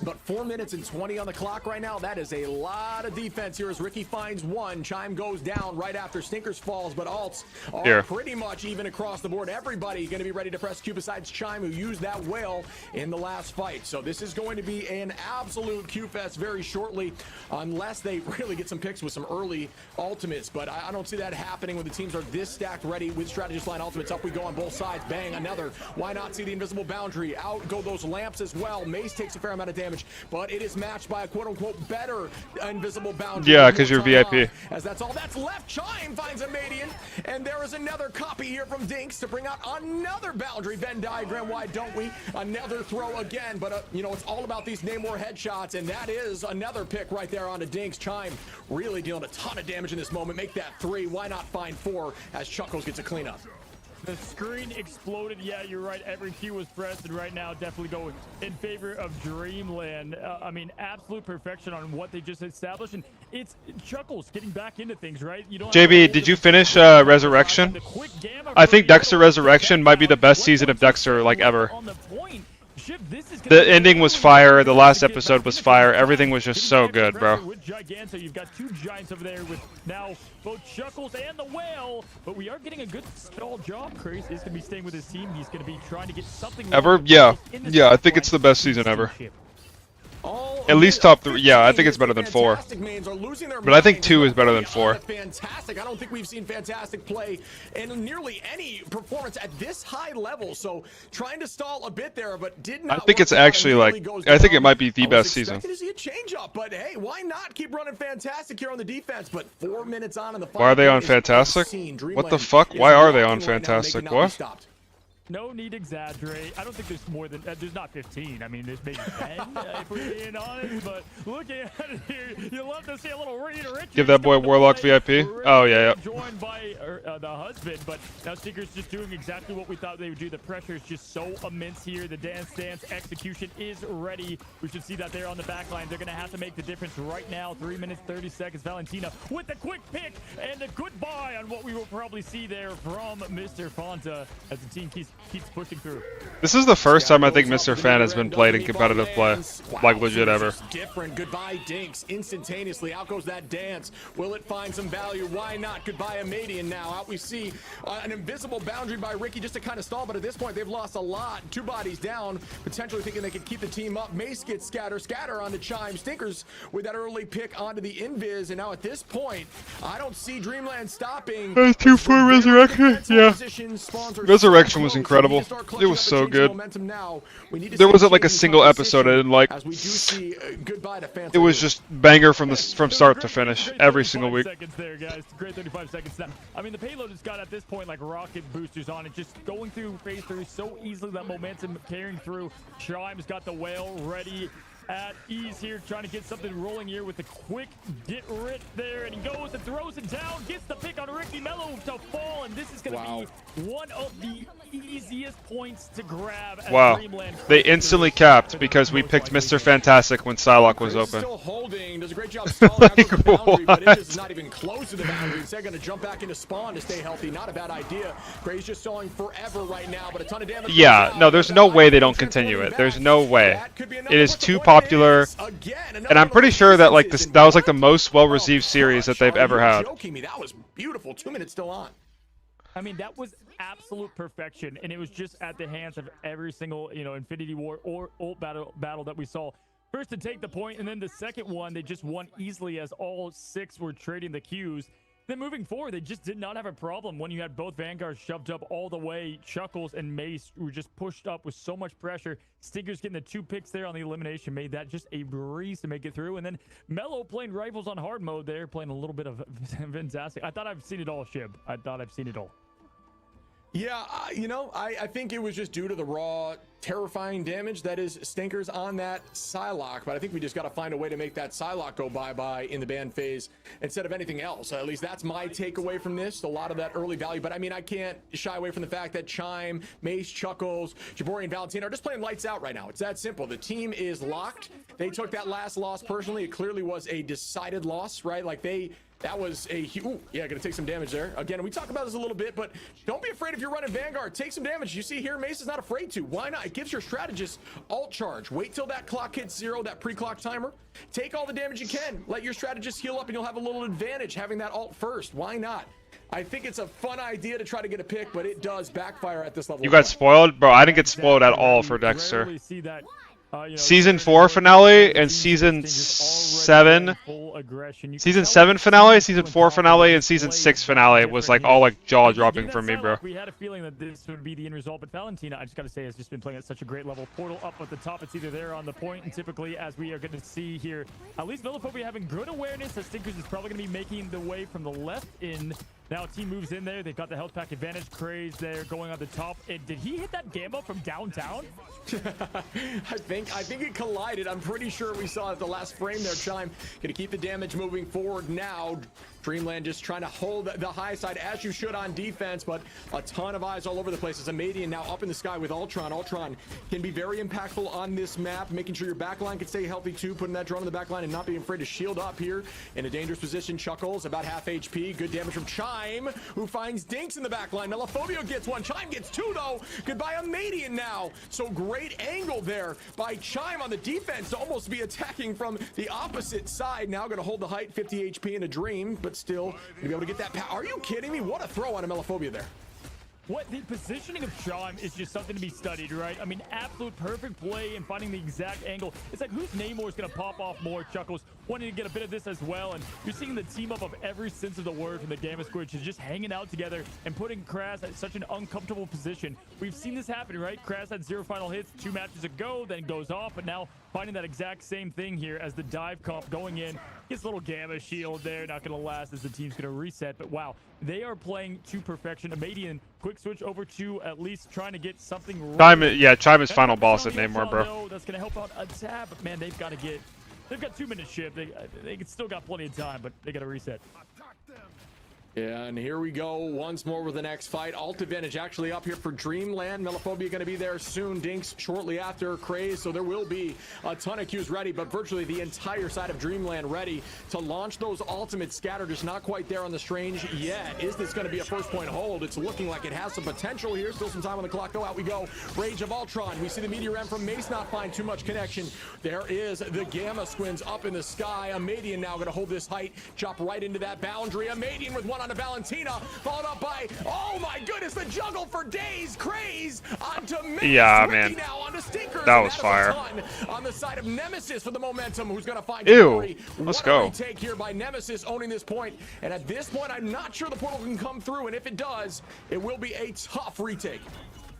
But 4 minutes and 20 on the clock right now. That is a lot of defense here as Ricky finds one. Chime goes down right after Stinkers falls, but alts are pretty much even across the board. Everybody going to be ready to press Q besides Chime, who used that whale in the last fight. So this is going to be an absolute Q fest very shortly, unless they really get some picks with some early ultimates. But I don't see that happening when the teams are this stacked ready with strategist line ultimates. Up we go on both sides. Bang, another. Why not see the invisible boundary? Out go those lamps as well. Mace takes a fair amount of damage, but it is matched by a quote-unquote better invisible boundary. Yeah, because you're VIP. As that's all that's left. Chime finds a Madian, and there is another copy here from Dinks to bring out another boundary. Venn diagram, why don't we? Another throw again, but it's all about these Namor headshots, and that is another pick right there onto Dinks. Chime really dealing a ton of damage in this moment. Make that 3. Why not find 4 as Chuckles gets a cleanup? The screen exploded. Yeah, you're right. Every Q was pressed, and right now definitely going in favor of Dreamland. I mean, absolute perfection on what they just established, and it's Chuckles getting back into things, right? You don't JB, did you finish Resurrection? I think Dexter Resurrection might be the best season of Dexter like ever. this is The ending was fire. The last episode was fire. Everything was just so good, bro. With Giganto, you've got 2 giants over there with now both Chuckles and the Whale, but we are getting a good stall job. Chris is going to be staying with his team. He's going to be trying to get something Ever? Yeah. I think it's the best season ever. At least top 3. Yeah, I think it's better than 4. But I think 2 is better than 4. Fantastic. I don't think we've seen Fantastic play in nearly any performance at this high level. So trying to stall a bit there, but did not. I think it's actually like, I think it might be the best season. To see a change up, but hey, why not keep running Fantastic here on the defense? But 4 minutes on in the final. Why are they on Fantastic? What the fuck? Why are they on Fantastic? What? No need to exaggerate. I don't think there's more than there's not 15. I mean, there's maybe 10 if we're being honest. But looking at it here, you love to see a little Rita Richards. Give that boy Warlock VIP. Oh yeah, yeah. Joined by the husband, but now Stinker's just doing exactly what we thought they would do. The pressure is just so immense here. The dance execution is ready. We should see that there on the back line. They're gonna have to make the difference right now. 3 minutes 30 seconds. Valentina with the quick pick and a goodbye on what we will probably see there from Mr. Fonta as the team keeps pushing through. This is the first time I think Mr. Fan has been played in competitive play, like legit ever. Different. Goodbye, Dinks. Instantaneously, out goes that dance. Will it find some value? Why not? Goodbye, Amadian. Now out we see an invisible boundary by Ricky just to kind of stall, but at this point they've lost a lot. 2 bodies down, potentially thinking they could keep the team up. Mace gets scatter onto Chime. Stinkers with that early pick onto the invis, and now at this point, I don't see Dreamland stopping. 2-4 Resurrection. Yeah. Resurrection was incredible. It was so good. There wasn't like a single episode I didn't like. It was just banger from start to finish every single week. Seconds there, guys. Great 35 seconds now. I mean, the payload has got at this point like rocket boosters on it, just going through phase 3 so easily. That momentum carrying through. Chime's got the Whale ready at ease here, trying to get something rolling here with the quick get rid there, and he goes and throws it down, gets the pick on Ricky Mello to fall, and this is going to be one of the easiest points to grab. Wow, they instantly capped because we picked Mr. Fantastic when Psylocke was open. Still holding, does a great job stalling out the boundary, but it's just not even close to the boundary. Instead, going to jump back into spawn to stay healthy. Not a bad idea. Gray's just stalling forever right now, but a ton of damage. Yeah, no, there's no way they don't continue it. There's no way. It is too popular, and I'm pretty sure that like that was like the most well-received series that they've ever had. That was beautiful. 2 minutes still on. I mean, that was absolute perfection, and it was just at the hands of every single, Infinity War or ult battle that we saw. First to take the point, and then the second one, they just won easily as all 6 were trading the Qs. Then moving forward, they just did not have a problem when you had both Vanguards shoved up all the way. Chuckles and Mace were just pushed up with so much pressure. Stinkers getting the 2 picks there on the elimination made that just a breeze to make it through. And then Mello playing rifles on hard mode there, playing a little bit of Fantastic. I thought I've seen it all, Shib. I thought I've seen it all. Yeah, I think it was just due to the raw, terrifying damage that is Stinkers on that Psylocke, but I think we just got to find a way to make that Psylocke go bye-bye in the ban phase instead of anything else. At least that's my takeaway from this, a lot of that early value, but I mean, I can't shy away from the fact that Chime, Mace, Chuckles, Jabori, and Valentina are just playing lights out right now. It's that simple. The team is locked. They took that last loss personally. It clearly was a decided loss, right? Like that was a gonna take some damage there. Again, we talked about this a little bit, but don't be afraid if you're running Vanguard. Take some damage. You see here, Mace is not afraid to. Why not? It gives your strategist alt charge. Wait till that clock hits 0, that pre-clock timer. Take all the damage you can. Let your strategist heal up, and you'll have a little advantage having that alt first. Why not? I think it's a fun idea to try to get a pick, but it does backfire at this level. You got spoiled? Bro, I didn't get spoiled at all for Dexter. Season 4 finale and Season 7 finale, Season 4 finale, and Season 6 finale was like all like jaw-dropping for me, bro. We had a feeling that this would be the end result, but Valentina, I just got to say, has just been playing at such a great level. Portal up at the top, it's either there on the point, and typically, as we are going to see here, at least Villaphobia having good awareness that Stinkers is probably going to be making the way from the left in. Now team moves in there. They've got the health pack advantage. Craze there going on the top. And did he hit that Gamba from downtown? I think it collided. I'm pretty sure we saw it at the last frame there, Chime. Gonna keep the damage moving forward now. Dreamland just trying to hold the high side as you should on defense, but a ton of eyes all over the place. As a Madian now up in the sky with Ultron. Ultron can be very impactful on this map, making sure your backline can stay healthy too, putting that drone in the backline and not being afraid to shield up here in a dangerous position. Chuckles about half HP. Good damage from Chime, who finds Dinks in the backline. Melophobia gets one. Chime gets two though. Goodbye a Madian now. So great angle there by Chime on the defense to almost be attacking from the opposite side. Now going to hold the height, 50 HP in a Dream, but still to be able to get that power. Are you kidding me? What a throw on a Melophobia there. What the positioning of Chime is just something to be studied, right? I mean, absolute perfect play and finding the exact angle. It's like, whose Namor is going to pop off more? Chuckles wanting to get a bit of this as well. And you're seeing the team up of every sense of the word from the Gamma Squad, just hanging out together and putting Kraz at such an uncomfortable position. We've seen this happen, right? Kraz had 0 final hits 2 matches ago, then goes off, but now finding that exact same thing here as the dive comp going in. His little Gamma shield there, not going to last as the team's going to reset. But wow, they are playing to perfection. A Madian quick switch over to at least trying to get something right. Chime is final boss at Namor, bro. That's going to help out a tab, but man, they've got 2 minutes shift. They still got plenty of time, but they got to reset. Yeah, and here we go once more with the next fight. Alt advantage actually up here for Dreamland. Melophobia going to be there soon. Dinks shortly after Craze, so there will be a ton of Qs ready, but virtually the entire side of Dreamland ready to launch those ultimates. Scatter just not quite there on the Strange yet. Is this going to be a first point hold? It's looking like it has some potential here. Still some time on the clock, though. Out we go. Rage of Ultron. We see the Meteor M from Mace not find too much connection. There is the Gamma Squins up in the sky. A Madian now going to hold this height. Chop right into that boundary. A Madian with one on a Valentina, followed up by, oh my goodness, the juggle for days. Craze onto Mace. Yeah, Ricky man. Now onto Stinkers, that was fire. On the side of Nemesis for the momentum, who's going to find Ew. Let's go. Retake here by Nemesis owning this point. And at this point, I'm not sure the portal can come through. And if it does, it will be a tough retake.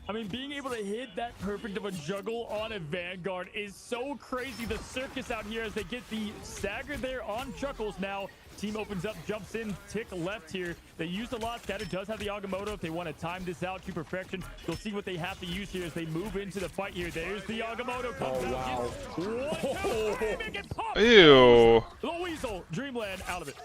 I mean, being able to hit that perfect of a juggle on a Vanguard is so crazy. The circus out here as they get the stagger there on Chuckles now. Team opens up, jumps in, tick left here. They used a lot. Scatter does have the Agamotto if they want to time this out to perfection. You'll see what they have to use here as they move into the fight here. There's the Agamotto. Comes out. Ew. The Weasel, Dreamland out of it.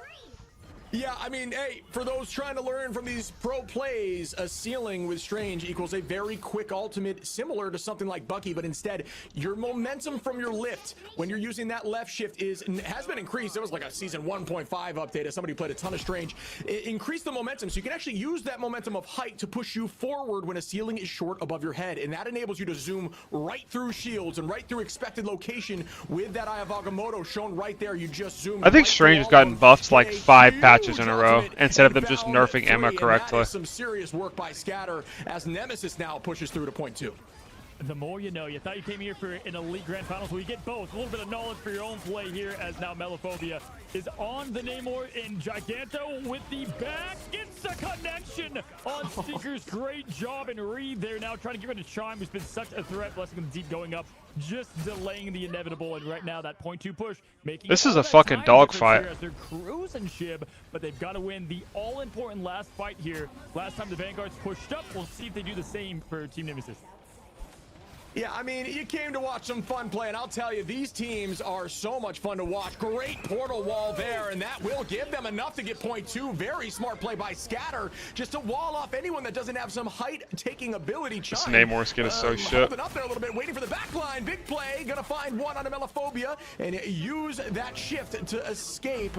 Yeah, I mean, hey, for those trying to learn from these pro plays, a ceiling with Strange equals a very quick ultimate, similar to something like Bucky, but instead, your momentum from your lift, when you're using that left shift, has been increased. It was like a season 1.5 update as somebody played a ton of Strange. It increased the momentum, so you can actually use that momentum of height to push you forward when a ceiling is short above your head, and that enables you to zoom right through shields and right through expected location with that Eye of Agamotto shown right there. You just zoom. I think right Strange has gotten buffed like 5 patches in a row instead of them just nerfing Emma correctly. Some serious work by Scatter as Nemesis now pushes through to point 2. The more you know. You thought you came here for an elite grand finals, well, you get both. A little bit of knowledge for your own play here as now Melophobia is on the Namor in Giganto with the back. It's a connection on Stinkers. Great job and Reed there now trying to get rid of Chime, who's been such a threat. Blessing him deep going up, just delaying the inevitable. And right now that point 2 push making this is a fucking dogfight. They're cruising Shib, but they've got to win the all-important last fight here. Last time the Vanguards pushed up, we'll see if they do the same for Team Nemesis. Yeah, I mean, you came to watch some fun play, and I'll tell you, these teams are so much fun to watch. Great portal wall there, and that will give them enough to get point 2. Very smart play by Scatter, just to wall off anyone that doesn't have some height-taking ability. This Namor skin is so shit. Holding up there a little bit, waiting for the back line. Big play, gonna find one on a Melophobia, and use that shift to escape.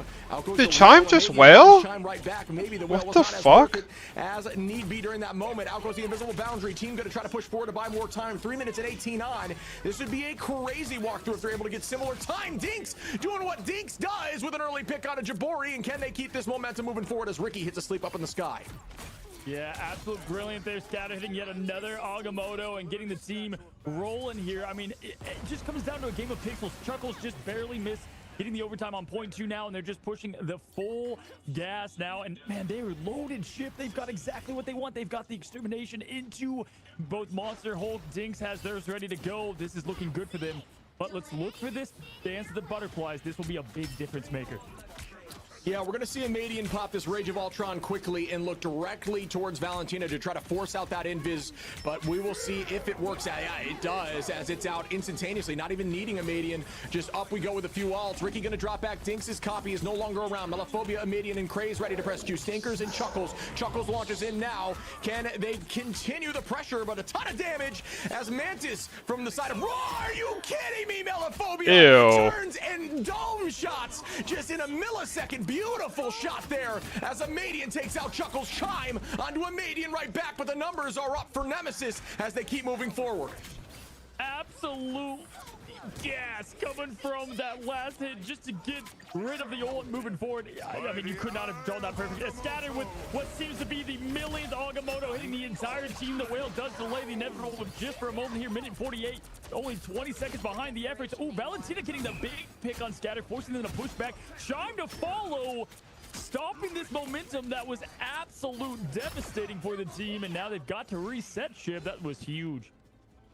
Did Chime just wail? Chime right back. Maybe the what the fuck? As need be during that moment. Out goes the invisible boundary. Team gonna try to push forward to buy more time. 3 minutes and 18 on. This would be a crazy walkthrough if they're able to get similar time. Dinks doing what Dinks does with an early pick on a Jabori, and can they keep this momentum moving forward as Ricky hits a sleep up in the sky? Yeah, absolute brilliant there. Scatter hitting yet another Agamotto and getting the team rolling here. I mean, it just comes down to a game of pixels. Chuckles just barely missed getting the overtime on point 2 now, and they're just pushing the full gas now. And man, they are loaded ship. They've got exactly what they want. They've got the extermination into both Monster, Hulk, Dinks has theirs ready to go. This is looking good for them. But let's look for this dance of the butterflies. This will be a big difference maker. Yeah, we're going to see a Madian pop this Rage of Ultron quickly and look directly towards Valentina to try to force out that invis, but we will see if it works out. Yeah, it does, as it's out instantaneously, not even needing a Madian. Just up we go with a few ults. Ricky going to drop back. Dinks' copy is no longer around. Melophobia, Madian, and Craze ready to press Q. Stinkers and Chuckles. Chuckles launches in now. Can they continue the pressure, but a ton of damage as Mantis from the side of... Are you kidding me, Melophobia? Ew. Turns and dome shots just in a millisecond. Beautiful shot there as a Madian takes out Chuckles. Chime onto a Madian right back, but the numbers are up for Nemesis as they keep moving forward. Absolute gas coming from that last hit just to get rid of the ult moving forward. I mean, you could not have done that perfectly. Scattered with what seems to be the millionth Agamotto hitting the entire team. The whale does delay the inevitable with just for a moment here. Minute 48, only 20 seconds behind the efforts. Oh, Valentina getting the big pick on Scatter, forcing them to push back. Chime to follow, stopping this momentum that was absolute devastating for the team. And now they've got to reset ship. That was huge.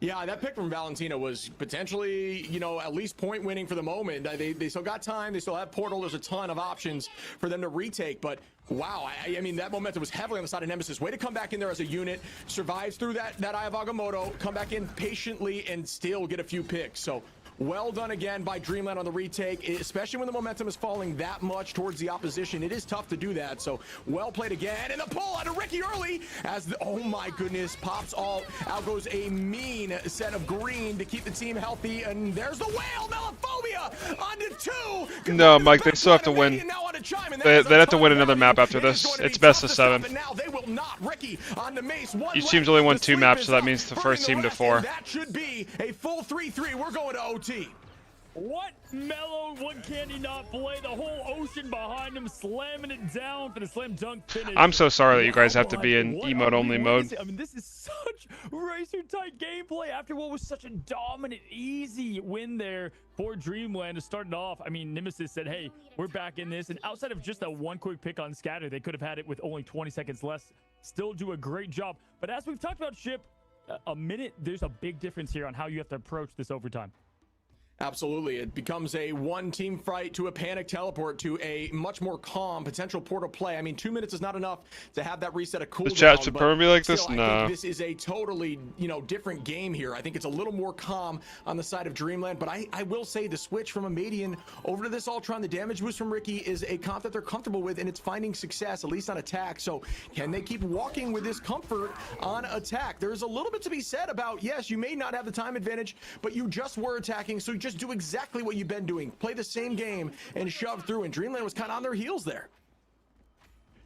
Yeah, that pick from Valentina was potentially, you know, at least point winning for the moment. They still got time. They still have Portal. There's a ton of options for them to retake. But wow, I mean, that momentum was heavily on the side of Nemesis. Way to come back in there as a unit. Survives through that Eye of Agamotto. Come back in patiently and still get a few picks. So well done again by Dreamland on the retake, especially when the momentum is falling that much towards the opposition. It is tough to do that, so well played again. And the pull out of Ricky early as the, oh my goodness, pops all. Out goes a mean set of green to keep the team healthy. And there's the whale, Melophobia onto 2. No, Mike, they still have to win. They have to win another map after this. It's best of 7. Now they will not. Ricky on the mace. Each team's only won 2 maps, so that means the first team to 4. That should be a full 3-3. We're going to OT. What Mellow, what can he not play? The whole ocean behind him, slamming it down for the slam dunk finish. I'm so sorry that you guys have to be in emote only mode. I mean, this is such racer tight gameplay after what was such a dominant, easy win there for Dreamland to start it off. I mean, Nemesis said, hey, we're back in this. And outside of just that one quick pick on Scatter, they could have had it with only 20 seconds less. Still do a great job. But as we've talked about, Ship, a minute, there's a big difference here on how you have to approach this overtime. Absolutely. It becomes a one-team fight to a panic teleport to a much more calm potential Portal play. I mean, 2 minutes is not enough to have that reset of cooldown. The chat should probably be like this? No. No. This is a totally, you know, different game here. I think it's a little more calm on the side of Dreamland, but I will say the switch from a Madian over to this Ultron, the damage boost from Ricky is a comp that they're comfortable with, and it's finding success, at least on attack. So can they keep walking with this comfort on attack? There's a little bit to be said about, yes, you may not have the time advantage, but you just were attacking, so just do exactly what you've been doing. Play the same game and shove through, and Dreamland was kind of on their heels there.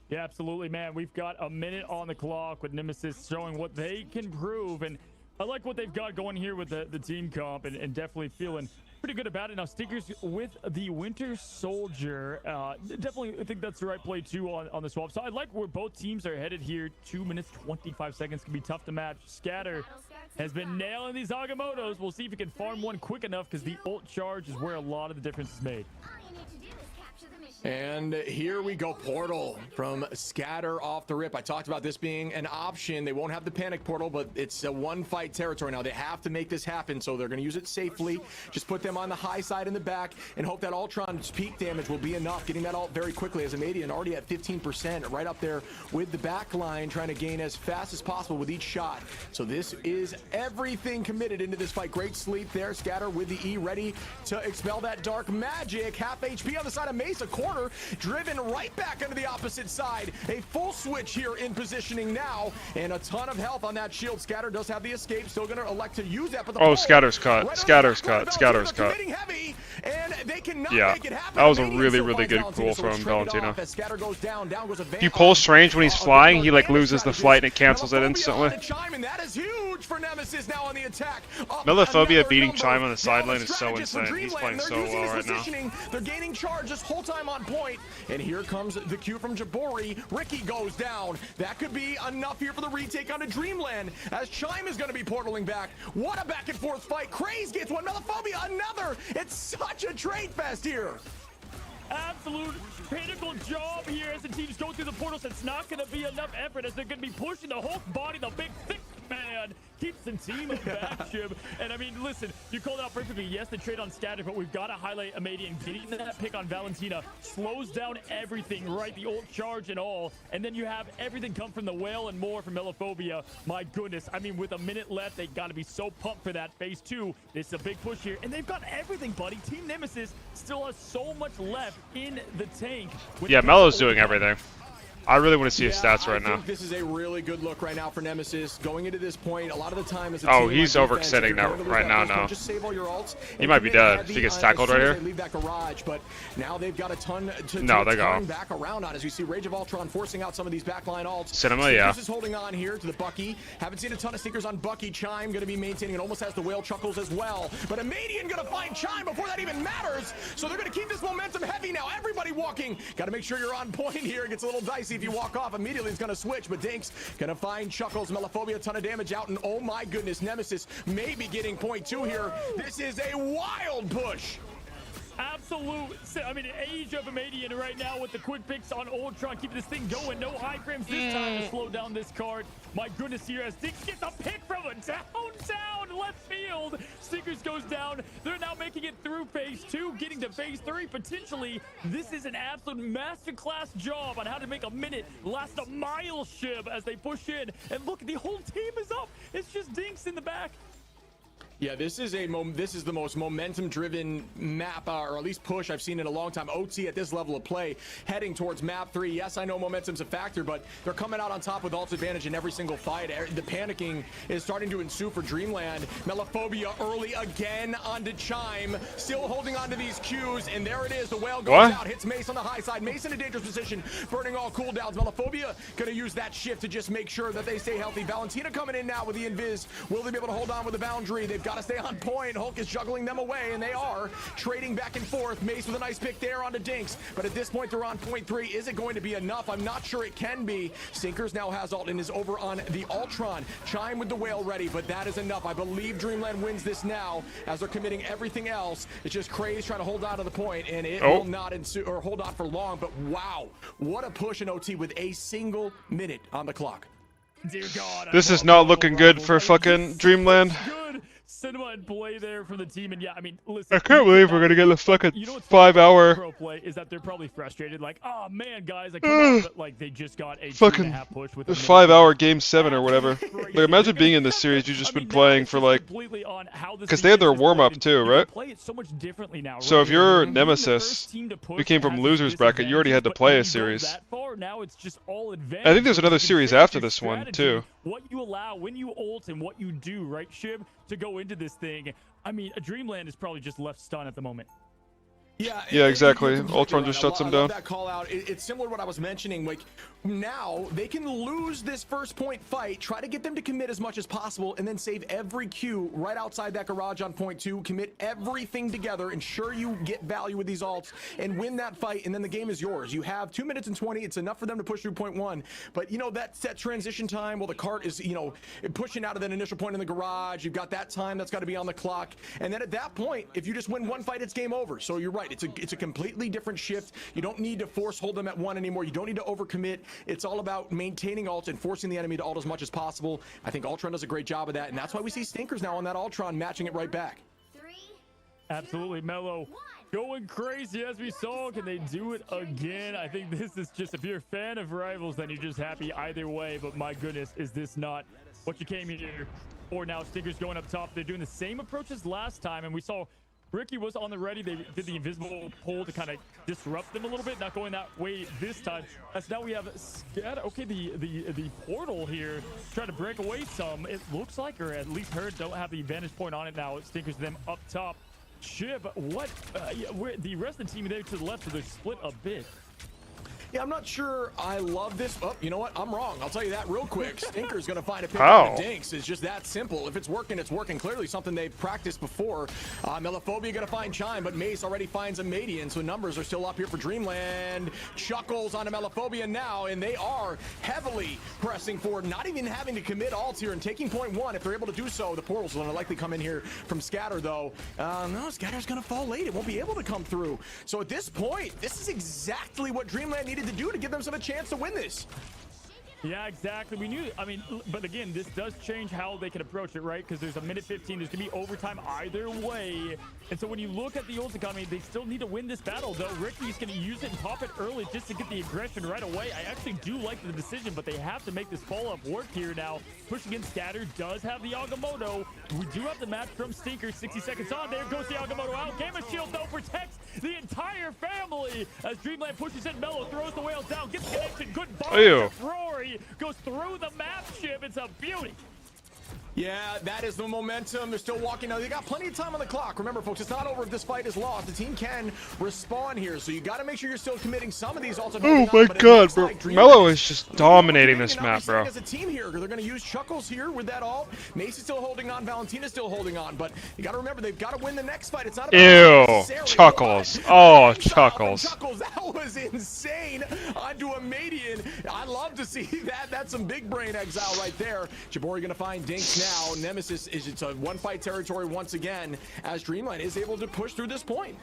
Yeah, absolutely, man. We've got a minute on the clock with Nemesis showing what they can prove, and I like what they've got going here with the team comp, and definitely feeling pretty good about it. Now, Stinkers with the Winter Soldier. Definitely, I think that's the right play, too, on the swap. So I like where both teams are headed here. 2 minutes, 25 seconds can be tough to match. Scatter has been nailing these Agamottos. We'll see if he can farm one quick enough, because the ult charge is where a lot of the difference is made. And here we go, Portal from Scatter off the rip. I talked about this being an option. They won't have the panic portal, but it's a one-fight territory now. They have to make this happen, so they're going to use it safely. Just put them on the high side in the back and hope that Ultron's peak damage will be enough. Getting that ult very quickly as a Madian already at 15%, right up there with the back line, trying to gain as fast as possible with each shot. So this is everything committed into this fight. Great sleep there. Scatter with the E ready to expel that dark magic. Half HP on the side of Mesa. Corner driven right back onto the opposite side. A full switch here in positioning now, and a ton of health on that shield. Scatter does have the escape, still going to elect to use that, but the Scatter's cut. Right Scatter's cut. Scatter's cut. Heavy, and they cannot yeah, make it happen. that was a really, really good pull so from Valentina. Scatter goes down goes If you pull strange when he's flying, he like loses the flight and it cancels it instantly. That is huge for Nemesis now on the attack. Melophobia beating Chime on the sideline is so insane. He's playing so well right now. They're gaining charge this whole time on point, and here comes the Q from Jabori. Ricky goes down. That could be enough here for the retake onto Dreamland, as Chime is going to be portaling back. What a back and forth fight. Craze gets one, Melophobia another. It's such a trade fest here. Absolute pinnacle job here as the teams go through the portals. It's not going to be enough effort as they're going to be pushing the Hulk body, the big thick man. Keeps the team back, Shib. And I mean, listen, you called out perfectly. Yes, the trade on Static, but we've got to highlight Amadian. Getting that pick on Valentina slows down everything, right? The ult charge and all. And then you have everything come from the whale and more from Melophobia. My goodness. I mean, with a minute left, they got to be so pumped for that phase 2. This is a big push here. And they've got everything, buddy. Team Nemesis still has so much left in the tank. Yeah, Melo's doing everything. I really want to see his stats right I now. think this is a really good look right now for Nemesis. Going into this point, a lot of the time as a Oh, team he's on overextending defense, that right now, no. Just save all your ults. He might be dead if he gets tackled right here. They leave that garage, but now they've got a ton to they go. turn back around on as we see Rage of Ultron forcing out some of these backline ults. Cinema, yeah. This is holding on here to the Bucky. Haven't seen a ton of stickers on Bucky. Chime going to be maintaining. It almost has the whale chuckles as well. But Amadian going to find Chime before that even matters. So they're going to keep this momentum heavy now. Everybody walking. Got to make sure you're on point here. It gets a little dicey if you walk off. Immediately it's going to switch, but Dinks going to find Chuckles. Melophobia, a ton of damage out, and oh my goodness, Nemesis may be getting point 2 here. This is a wild push. Absolute, I mean, age of Amadian right now with the quick picks on Ultron, keeping this thing going. No high frames this time to slow down this card. My goodness, here as Dix gets a pick from a downtown left field. Stickers goes down. They're now making it through phase 2, getting to phase 3 potentially. This is an absolute masterclass job on how to make a minute last a mile, Shib, as they push in. And look, the whole team is up. It's just Dinks in the back. Yeah, this is the most momentum-driven map, or at least push I've seen in a long time. OT at this level of play, heading towards map 3. Yes, I know momentum's a factor, but they're coming out on top with ult advantage in every single fight. The panicking is starting to ensue for Dreamland. Melophobia early again onto Chime, still holding on to these Qs, and there it is. The whale goes out, hits Mace on the high side. Mace in a dangerous position, burning all cooldowns. Melophobia gonna use that shift to just make sure that they stay healthy. Valentina coming in now with the invis. Will they be able to hold on with the boundary? They've got to stay on point. Hulk is juggling them away, and they are trading back and forth. Mace with a nice pick there onto Dinks, but at this point they're on point 3. Is it going to be enough? I'm not sure it can be. Sinkers now has ult and is over on the Ultron. Chime with the whale ready, but that is enough. I believe Dreamland wins this now as they're committing everything else. It's just Craze trying to hold on to the point, and it will not ensue or hold on for long. But wow, what a push in OT with a single minute on the clock. Dear God, this is not looking good for fucking Dreamland. Good cinema and play there from the team, and yeah, I mean, listen. I can't believe we're gonna get a fucking 5-hour pro play is that they're probably frustrated, like, oh man, guys, like, come on, but like they just got a fucking 2.5 push with 5-hour game 7 or whatever. Like, imagine being in this series you've just been playing for like, because they had their warm up too, right? Play it so much differently now. So if you're Nemesis, you came from losers bracket, you already had to play a series. Now it's just all advanced. I think there's another series after this one too. What you allow when you ult and what you do, right, Shib, to go into this thing. I mean, a Dreamland is probably just left stunned at the moment. Yeah, exactly. Ultron just shuts him down. That call out, it's similar to what I was mentioning. Like, now they can lose this first point fight, try to get them to commit as much as possible, and then save every Q right outside that garage on point 2. Commit everything together, ensure you get value with these ults, and win that fight, and then the game is yours. You have 2 minutes and 20. It's enough for them to push through point 1. But you know that set transition time, well, the cart is pushing out of that initial point in the garage. You've got that time that's got to be on the clock, and then at that point, if you just win one fight, it's game over. So you're right. It's a completely different shift. You don't need to force hold them at 1 anymore. You don't need to overcommit. It's all about maintaining ult and forcing the enemy to ult as much as possible. I think Ultron does a great job of that, and that's why we see Stinkers now on that Ultron matching it right back. Absolutely, Melo going crazy as we saw. Can they do it again? I think this is just, if you're a fan of Rivals, then you're just happy either way. But my goodness, is this not what you came here for? Now Stinkers going up top. They're doing the same approach as last time, and we saw Ricky was on the ready. They did the invisible pull to kind of disrupt them a little bit, not going that way this time. As now we have Scat. Okay, the portal here trying to break away some. It looks like, or at least Herd don't have the vantage point on it now. It Stinkers them up top. Shib, what? The rest of the team there to the left, so they're split a bit. Yeah, I'm not sure I love this. Oh, you know what? I'm wrong. I'll tell you that real quick. Stinker's going to find a pick on the Dinks. It's just that simple. If it's working, it's working. Clearly something they've practiced before. Melophobia going to find Chime, but Mace already finds a Madian, so numbers are still up here for Dreamland. Chuckles onto Melophobia now, and they are heavily pressing forward, not even having to commit ults here and taking point 1. If they're able to do so, the portal's going to likely come in here from Scatter, though. No, Scatter's going to fall late. It won't be able to come through. So at this point, this is exactly what Dreamland needed to do to give them some a chance to win this. Yeah, exactly. We knew, I mean, but again, this does change how they can approach it, right? Because there's a minute 15. There's going to be overtime either way. And so when you look at the ult economy, they still need to win this battle, though. Ricky's going to use it and pop it early just to get the aggression right away. I actually do like the decision, but they have to make this follow-up work here now. Push against Scatter does have the Agamotto. We do have the match from Stinker. 60 seconds on. There goes the Agamotto out. Game of Shield, though, protects the entire family as Dreamland pushes in. Mellow throws the whale down. Gets the connection. Good bomb. Rory goes through the map ship. It's a beauty. Yeah, that is the momentum. They're still walking now. They got plenty of time on the clock. Remember, folks, it's not over if this fight is lost. The team can respawn here, so you got to make sure you're still committing some of these ultimates. Oh my god, bro. Mello is just dominating this map, bro. As a team here, they're going to use Chuckles here with that ult. Mace is still holding on. Valentina's still holding on, but you got to remember, they've got to win the next fight. It's not about Chuckles. Oh, Chuckles. Chuckles, that was insane onto a Madian. I love to see that. That's some big brain exile right there. Jabori going to find Dinks now. Nemesis is it's a one-fight territory once again as Dreamland is able to push through this point.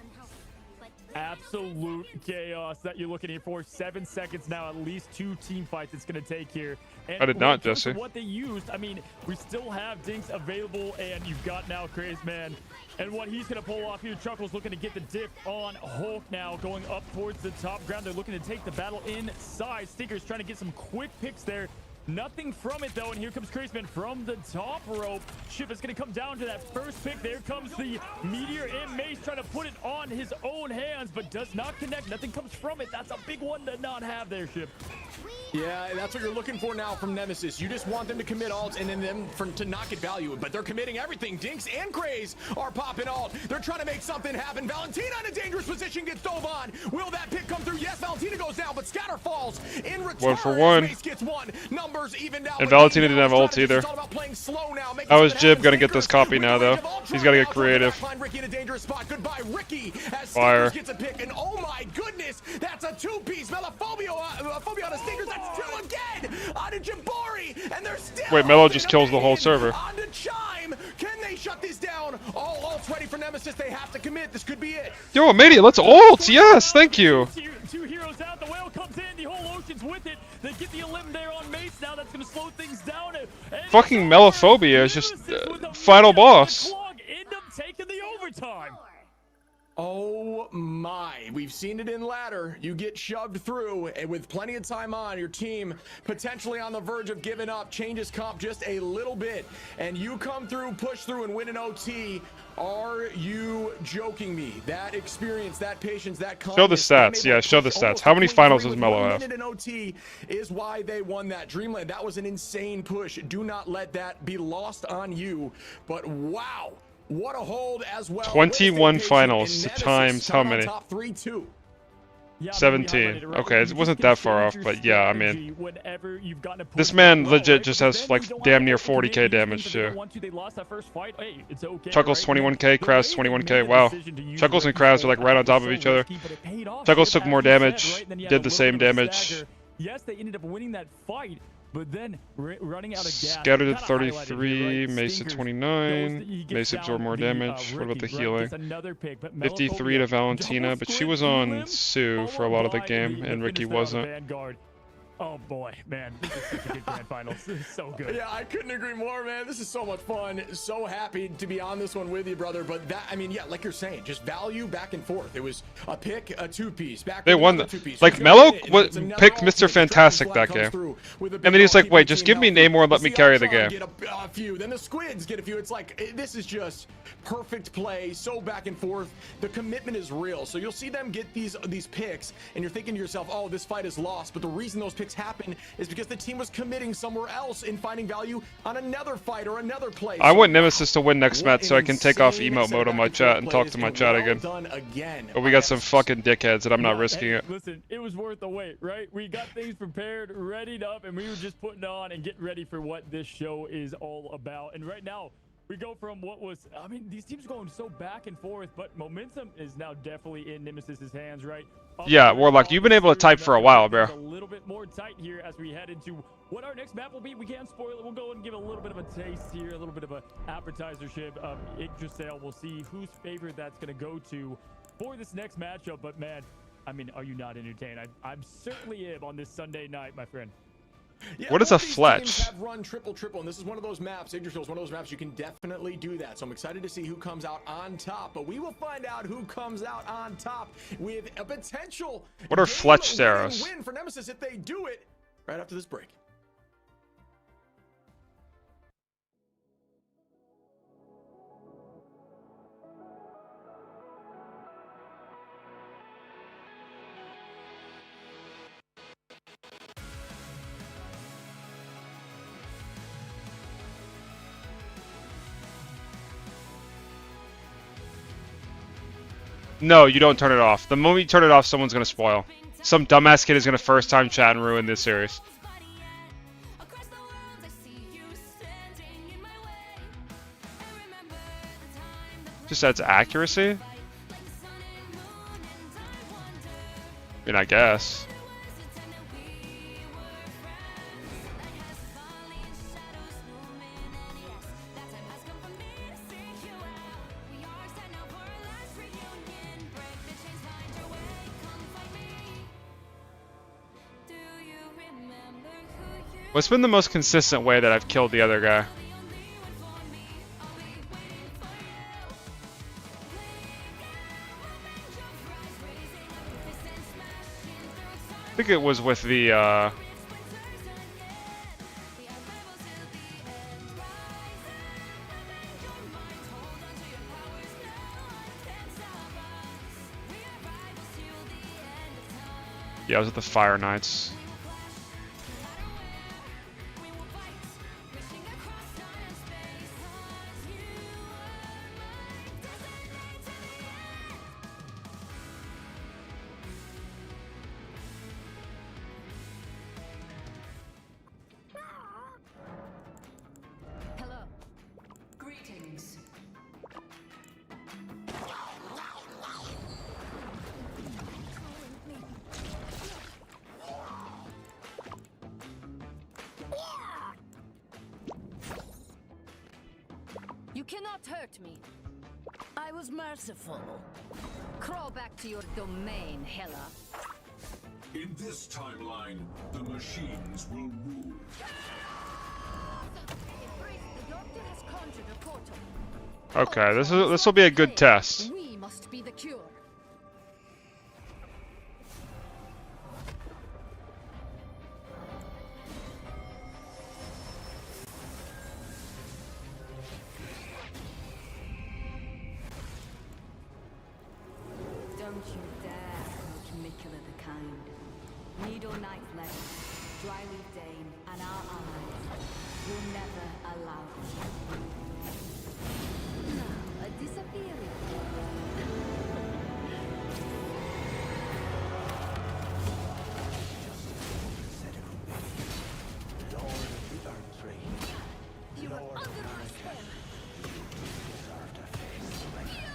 Absolute chaos that you're looking here for. 7 seconds now, at least 2 team fights it's going to take here. And I did not, Jesse. What they used, I mean, we still have Dinks available, and you've got now Crazed Man. And what he's going to pull off here, Chuckles looking to get the dip on Hulk now, going up towards the top ground. They're looking to take the battle inside. Stinker's trying to get some quick picks there. Nothing from it, though, and here comes Crazeman from the top rope. Ship is going to come down to that first pick. There comes the Meteor and Mace trying to put it on his own hands, but does not connect. Nothing comes from it. That's a big one to not have there, Ship. Yeah, that's what you're looking for now from Nemesis. You just want them to commit ult and then them to not get value, but they're committing everything. Dinks and Craze are popping ult. They're trying to make something happen. Valentina in a dangerous position gets dove on. Will that pick come through? Yes, Valentina goes down, but Scatter falls. In return, 1 for 1. Mace gets one. And Valentina didn't have ult either. How is Jib gonna get this copy now, though? He's gotta get creative. Fire. Gets a pick, and oh my goodness, that's a 2-piece. Melaphobia on a Stinkers. That's 2 again on a Jabori, and they're still. Wait, Mello just kills the whole server. On to Chime. Can they shut this down? All ults ready for Nemesis. They have to commit. This could be it. Yo, Immediate, let's ult. Yes, thank you. 2 heroes out. The whale comes in. The whole ocean's with it. They get the elim there on Mace. Now that's going to slow things down. And fucking Melaphobia is just final boss. End up taking the overtime. Oh my, we've seen it in ladder. You get shoved through, and with plenty of time on, your team potentially on the verge of giving up, changes comp just a little bit, and you come through, push through, and win an OT. Are you joking me? That experience, that patience, that confidence. Show the stats, yeah, show the stats. How many finals does Mello have? An OT is why they won that. Dreamland, that was an insane push. Do not let that be lost on you, but wow. What a hold as well. 21 finals times how many? Top 3-2. 17. Okay, it wasn't that far off, but yeah, I mean, this man legit just has like damn near 40k damage too. Chuckles 21k, Kraz 21k. Wow, Chuckles and Kraz are like right on top of each other. Chuckles took more damage, did the same damage. Yes, they ended up winning that fight. But then running out of gas. Scattered at 33, Mace at 29. Mace absorbed more damage. What about the healing? 53 to Valentina, but she was on Sue for a lot of the game, and Ricky wasn't. Oh boy, man, this is such a good grand finals. This is so good. Yeah, I couldn't agree more, man. This is so much fun. So happy to be on this one with you, brother. But that, I mean, yeah, like you're saying, just value back and forth. It was a pick, a 2-piece. They won the, like Mello picked Mr. Fantastic that game, and then he's like, wait, just give me Namor and let me carry the game. Get a few. Then the Squids get a few. It's like this is just perfect play. So back and forth. The commitment is real. So you'll see them get these picks, and you're thinking to yourself, oh, this fight is lost. But the reason those picks happen is because the team was committing somewhere else in finding value on another fight or another play. I want Nemesis to win next match so I can take off emote mode on my chat and talk to my chat again. But we got some fucking dickheads and I'm not risking it. Listen, it was worth the wait, right? We got things prepared, readied up, and we were just putting on and getting ready for what this show is all about. And right now, we go from what was, I mean, these teams going so back and forth, but momentum is now definitely in Nemesis's hands, right? Yeah, Warlock, you've been able to type for a while, bro. A little bit more tight here as we head into what our next map will be. We can't spoil it. We'll go and give a little bit of a taste here, a little bit of an appetizership of Yggdrasil. We'll see whose favorite that's going to go to for this next matchup. But man, I mean, are you not entertained? I'm certainly am on this Sunday night, my friend. Yeah, What is a both these fletch? teams have run triple, and this is one of those maps. Yggdrasil is one of those maps you can definitely do that. So I'm excited to see who comes out on top. But we will find out who comes out on top with a potential. What are fletched game-winning arrows? win for Nemesis if they do it right after this break. No, you don't turn it off. The moment you turn it off, someone's gonna spoil. Some dumbass kid is gonna first time chat and ruin this series. Just adds accuracy? I mean, I guess. What's been the most consistent way that I've killed the other guy? I think it was with the, yeah, I was with the Fire Knights. Hello. Greetings. You cannot hurt me. I was merciful. Crawl back to your domain, Hela. In this timeline, the machines will rule. The doctor has conjured a portal. Okay, this will be a good test. We must be the cure. Don't you dare approach Mikula the Kind. Needle Knight Legend, Dryleaf Dane, and our allies will never allow this. Now, a disappearing. Lord of the Earth Tree. You are Lord under of my America. spell. You deserve to face the reckoning.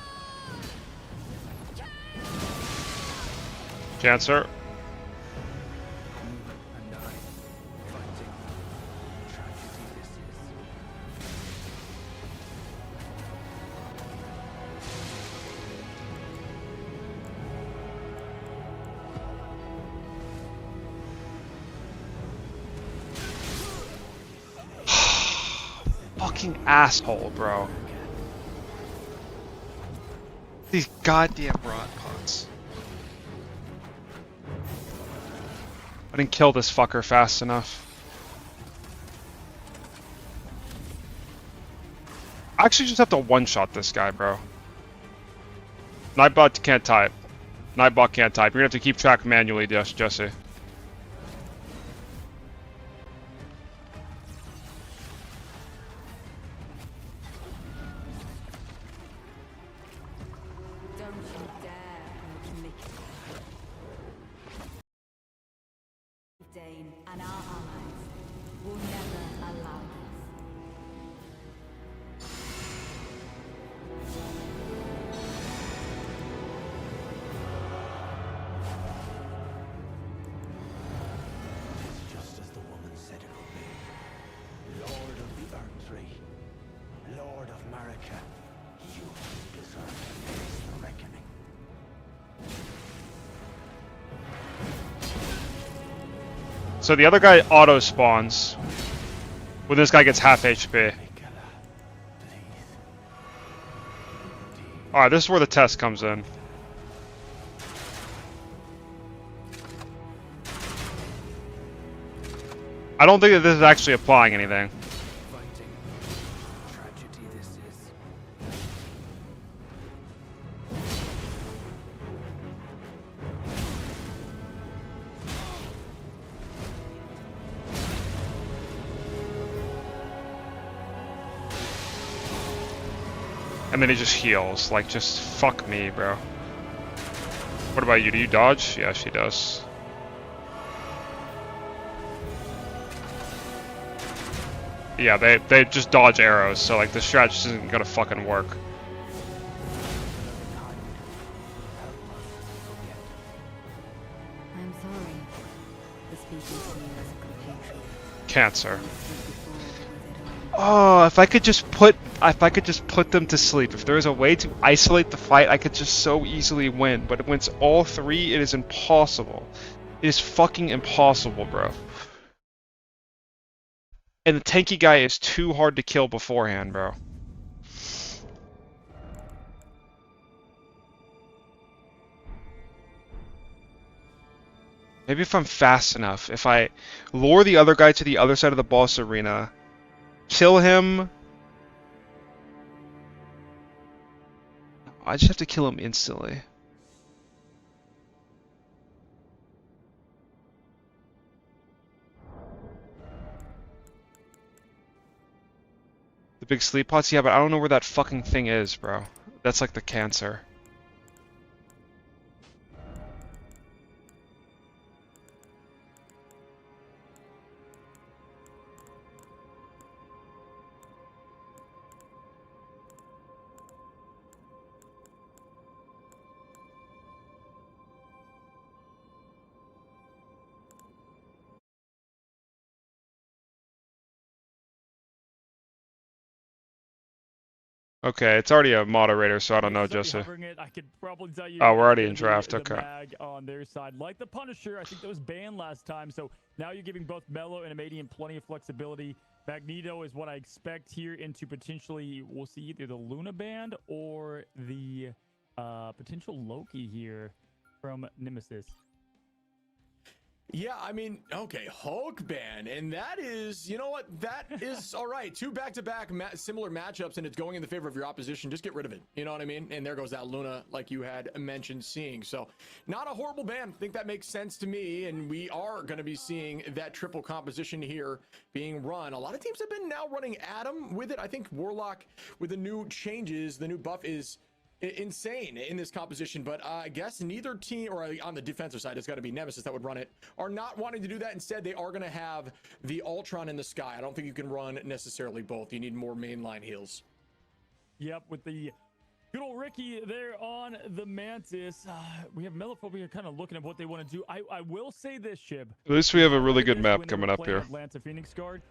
Cancer. And I, fighting. Tragedy this is. Fucking asshole, bro. These goddamn rot pots. I didn't kill this fucker fast enough. I actually just have to one-shot this guy, bro. Nightbot can't type. Nightbot can't type. You're gonna have to keep track manually, Jesse. Don't you dare approach Mikula. Dane and our allies will never allow It's just as the woman said it would be. Lord of the Earth Tree. Lord of America. You deserve to face the reckoning. So the other guy auto spawns when this guy gets half HP. Alright, this is where the test comes in. I don't think that this is actually applying anything. And then he just heals. Like, just fuck me, bro. What about you? Do you dodge? Yeah, she does. Yeah, they just dodge arrows, so like the strat just isn't gonna fucking work. I'm sorry for speaking to you as a compatriot. Cancer. Oh, if I could just put them to sleep. If there is a way to isolate the fight, I could just so easily win. But when it's all three, it is impossible. It is fucking impossible, bro. And the tanky guy is too hard to kill beforehand, bro. Maybe if I'm fast enough, if I lure the other guy to the other side of the boss arena, kill him. I just have to kill him instantly. The big sleep pots? Yeah, but I don't know where that fucking thing is, bro. That's like the cancer. Okay, it's already a moderator, so I don't know, Jesse. I could probably tell you Oh, we're already in the draft, okay. mag on their side. Like the Punisher, I think that was banned last time, so now you're giving both Mello and Amadian plenty of flexibility. Magneto is what I expect here into potentially, we'll see either the Luna band or the potential Loki here from Nemesis. Yeah, I mean, okay, Hulk ban, and that is, you know what, that is all right. Two back-to-back similar matchups, and it's going in the favor of your opposition. Just get rid of it, you know what I mean? And there goes that Luna, like you had mentioned seeing. So, not a horrible ban. I think that makes sense to me, and we are going to be seeing that triple composition here being run. A lot of teams have been now running Adam with it. I think Warlock, with the new changes, the new buff is insane in this composition, but I guess neither team, or on the defensive side, it's got to be Nemesis that would run it, are not wanting to do that. Instead, they are going to have the Ultron in the sky. I don't think you can run necessarily both. You need more mainline heals. Yep, with the good old Ricky there on the Mantis. We have Melophobia kind of looking at what they want to do. I will say this, Shib. At least we have a really good map coming up here. Atlanta Phoenix Guard.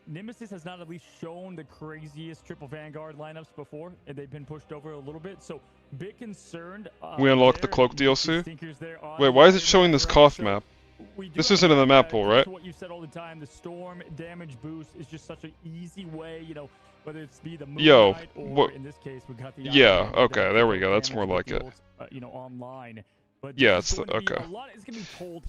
Nemesis has not at least shown the craziest triple Vanguard lineups before, and they've been pushed over a little bit. So, big concerned. We unlocked the cloak DLC? Wait, why is it showing this cough map? This isn't in the map pool, right? What you said all the time, the storm damage boost is just such an easy way, you know, whether it's be the Moonlight or in this case, we got the yeah, okay, there we go. That's more like it. You know, online. But yeah, it's okay.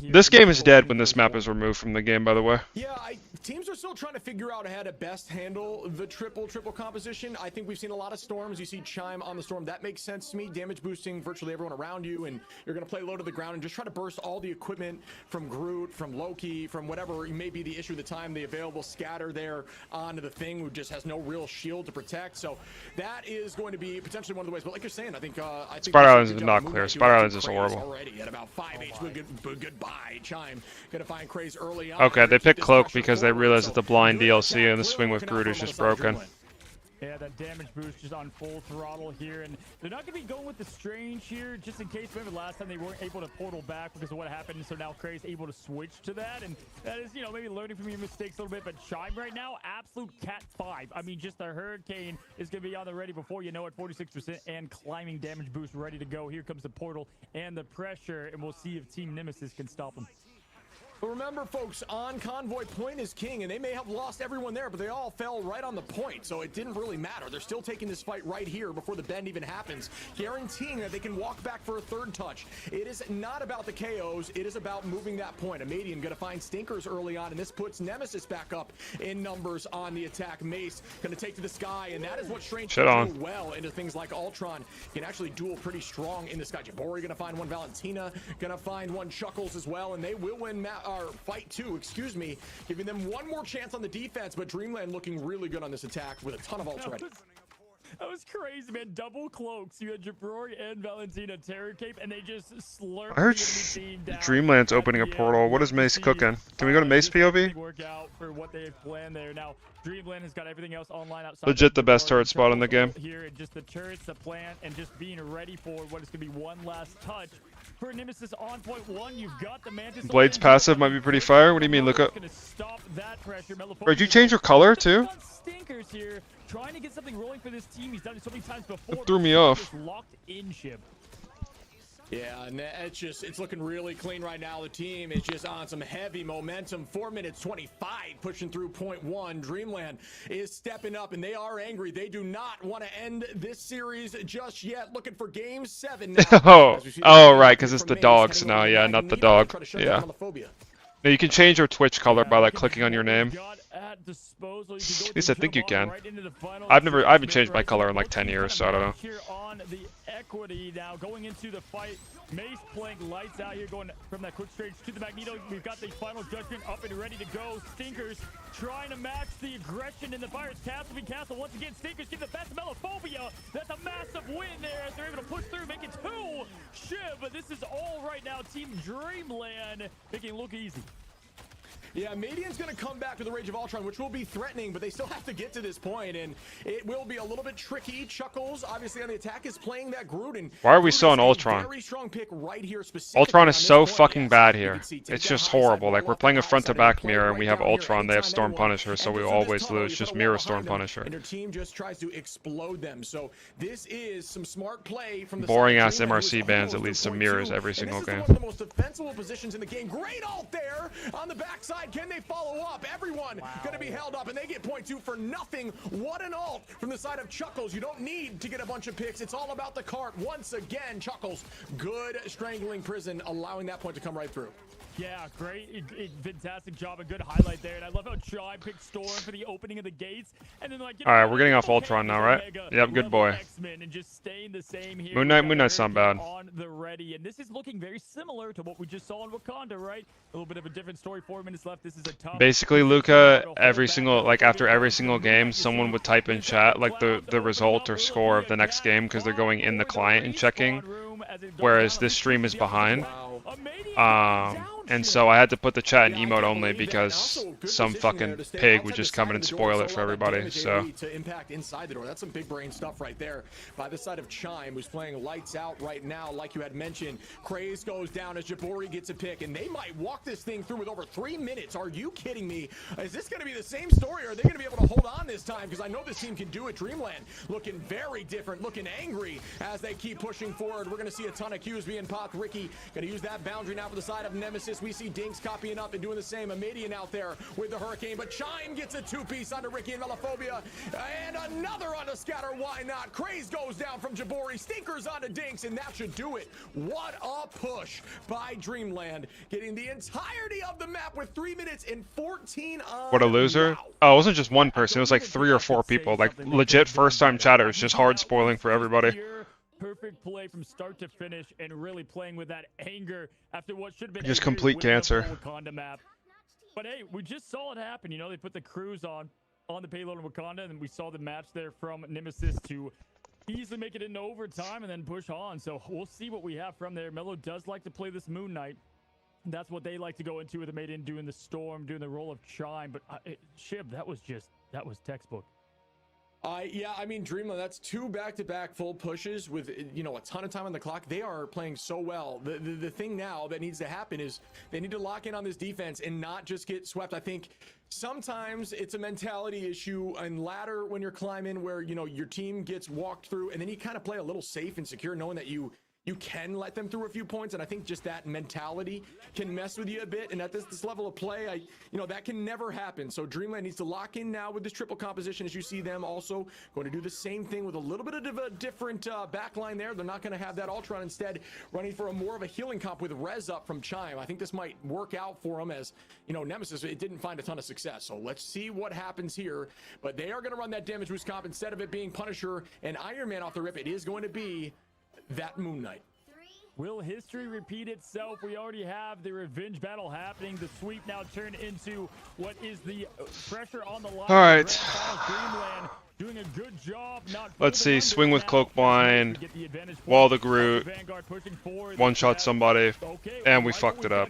This game is dead when this map is removed from the game, by the way. Yeah, teams are still trying to figure out how to best handle the triple composition. I think we've seen a lot of storms. You see Chime on the storm. That makes sense to me. Damage boosting virtually everyone around you, and you're going to play low to the ground and just try to burst all the equipment from Groot, from Loki, from whatever may be the issue at the time. The available scatter there onto the thing who just has no real shield to protect. So that is going to be potentially one of the ways. But like you're saying, I think Spider Islands is not clear. Spider Islands is horrible. Already at about 5 HP. Goodbye, Chime. Gonna find Craze early on. Okay, they picked Cloak because they realized that the blind DLC and the swing with Groot is just broken. Yeah, that damage boost just on full throttle here, and they're not going to be going with the Strange here, just in case. Remember last time they weren't able to portal back because of what happened, so now Craze able to switch to that, and that is, you know, maybe learning from your mistakes a little bit, but Chime right now, absolute Cat 5. I mean, just the Hurricane is going to be on the ready before you know it, 46% and climbing damage boost ready to go. Here comes the portal and the pressure, and we'll see if Team Nemesis can stop them. But remember, folks, on Convoy, point is king, and they may have lost everyone there, but they all fell right on the point, so it didn't really matter. They're still taking this fight right here before the bend even happens, guaranteeing that they can walk back for a third touch. It is not about the KOs, it is about moving that point. Amadian gonna find stinkers early on, and this puts Nemesis back up in numbers on the attack. Mace gonna take to the sky, and that is what Strange can do well into things like Ultron. Can actually duel pretty strong in the sky. Jabori gonna find one, Valentina gonna find one, Chuckles as well, and they will win fight two, excuse me, giving them one more chance on the defense, but Dreamland looking really good on this attack with a ton of ults ready. That was crazy, man. Double cloaks. You had Jabrory and Valentina Terror Cape, and they just slurped I heard the enemy team down. Dreamland's opening a portal. What is Mace cooking? Can we go to Mace POV? Work out for what they have planned there. Now, Dreamland has got everything else online outside. Legit the best turret spot in the game. Here, and just the turrets, the plan, and just being ready for what is going to be one last touch. For Nemesis on point one, you've got the Mantis. Blade's passive might be pretty fire. What do you mean? Look up. Did you change your color too? Stinkers here, trying to get something rolling for this team. He's done it so many times before. It threw me off. Locked in ship. Yeah, and it's looking really clean right now. The team is just on some heavy momentum. 4 minutes 25 pushing through point one. Dreamland is stepping up, and they are angry. They do not want to end this series just yet. Looking for game 7 now. Oh, right, because it's the dogs now. Yeah, not the dog. Yeah. No, you can change your Twitch color by like clicking on your name. At disposal. At least I think you can. I haven't changed my color in like 10 years, so I don't know. Here on the equity now, going into the fight. Mace playing lights out here, going from that quick straight to the Magneto. We've got the final judgment up and ready to go. Stinkers trying to match the aggression in the Pirates Castle. Castle once again. Stinkers give the best of Melophobia. That's a massive win there as they're able to push through, make it 2. Shiv, but this is all right now. Team Dreamland making it look easy. Yeah, Madian's going to come back with the Rage of Ultron, which will be threatening, but they still have to get to this point, and it will be a little bit tricky. Chuckles, obviously on the attack, is playing that Groot. And why are we still on Ultron? Very strong pick right here, Ultron is so fucking bad here. It's just horrible. Like, we're playing a front-to-back mirror, and we have Ultron, they have Storm Punisher, so we always lose. Just mirror Storm Punisher. And their team just tries to explode them. So this is some smart play from the boring-ass MRC bans that leads to mirrors every single game. One of the most defensible positions in the game. Great ult there on the backside. Can they follow up? Everyone going to be held up, and they get point 2 for nothing. What an ult from the side of Chuckles. You don't need to get a bunch of picks. It's all about the cart. Once again, Chuckles, good strangling prison, allowing that point to come right through. Yeah, great, fantastic job, a good highlight there, and I love how Chai picked Storm for the opening of the gates, and then like. All right, we're getting off Ultron now, right? Yep, good boy. And just staying the same here. Moon Knight's not bad. On the ready, and this is looking very similar to what we just saw in Wakanda, right? A little bit of a different story. 4 minutes left. This is a tough. Basically, Luca, after every single game, someone would type in chat like the result or score of the next game because they're going in the client and checking, whereas this stream is behind. And so I had to put the chat in emote only because some fucking pig would just come in and spoil it for everybody. So to impact inside the door, that's some big brain stuff right there by the side of Chime, who's playing lights out right now, like you had mentioned. Craze goes down as Jabori gets a pick, and they might walk this thing through with over 3 minutes. Are you kidding me? Is this going to be the same story, or are they going to be able to hold on this time? Because I know this team can do it. Dreamland looking very different, looking angry as they keep pushing forward. We're going to see a ton of Qs being popped. Ricky going to use that boundary now for the side of Nemesis. We see Dinks copying up and doing the same. Amadian out there with the Hurricane, but Chime gets a 2-piece onto Ricky and Melophobia, and another onto Scatter. Why not? Craze goes down from Jabori, Stinkers onto Dinks, and that should do it. What a push by Dreamland, getting the entirety of the map with 3 minutes and 14 on. What a loser. Wow. Oh, it wasn't just one person, it was like 3 or 4 people, like legit first-time chatters, just hard spoiling for everybody. Perfect play from start to finish, and really playing with that anger after what should have been just complete cancer. Wakanda map. But hey, we just saw it happen. You know, they put the crews on the payload in Wakanda, and we saw the match there from Nemesis to easily make it into overtime and then push on. So we'll see what we have from there. Melo does like to play this Moon Knight. That's what they like to go into with the Maiden, doing the Storm, doing the role of Chime. But Shib, that was textbook. Yeah, I mean, Dreamland, that's 2 back-to-back full pushes with, you know, a ton of time on the clock. They are playing so well. The thing now that needs to happen is they need to lock in on this defense and not just get swept. I think sometimes it's a mentality issue and ladder when you're climbing where, you know, your team gets walked through, and then you kind of play a little safe and secure knowing that you you can let them through a few points, and I think just that mentality can mess with you a bit. And at this level of play, that can never happen. So Dreamland needs to lock in now with this triple composition, as you see them also going to do the same thing with a little bit of a different back line there. They're not going to have that Ultron, instead running for more of a healing comp with Rez up from Chime. I think this might work out for them, as Nemesis, it didn't find a ton of success. So let's see what happens here. But they are going to run that damage boost comp. Instead of it being Punisher and Iron Man off the rip, it is going to be that Moon Knight. Will history repeat itself? We already have the revenge battle happening. The sweep now turned into what is the pressure on the line. All right. Dreamland doing a good job. Let's see. Swing with Cloakblind. Wall the Groot. One-shot somebody. And we fucked it up.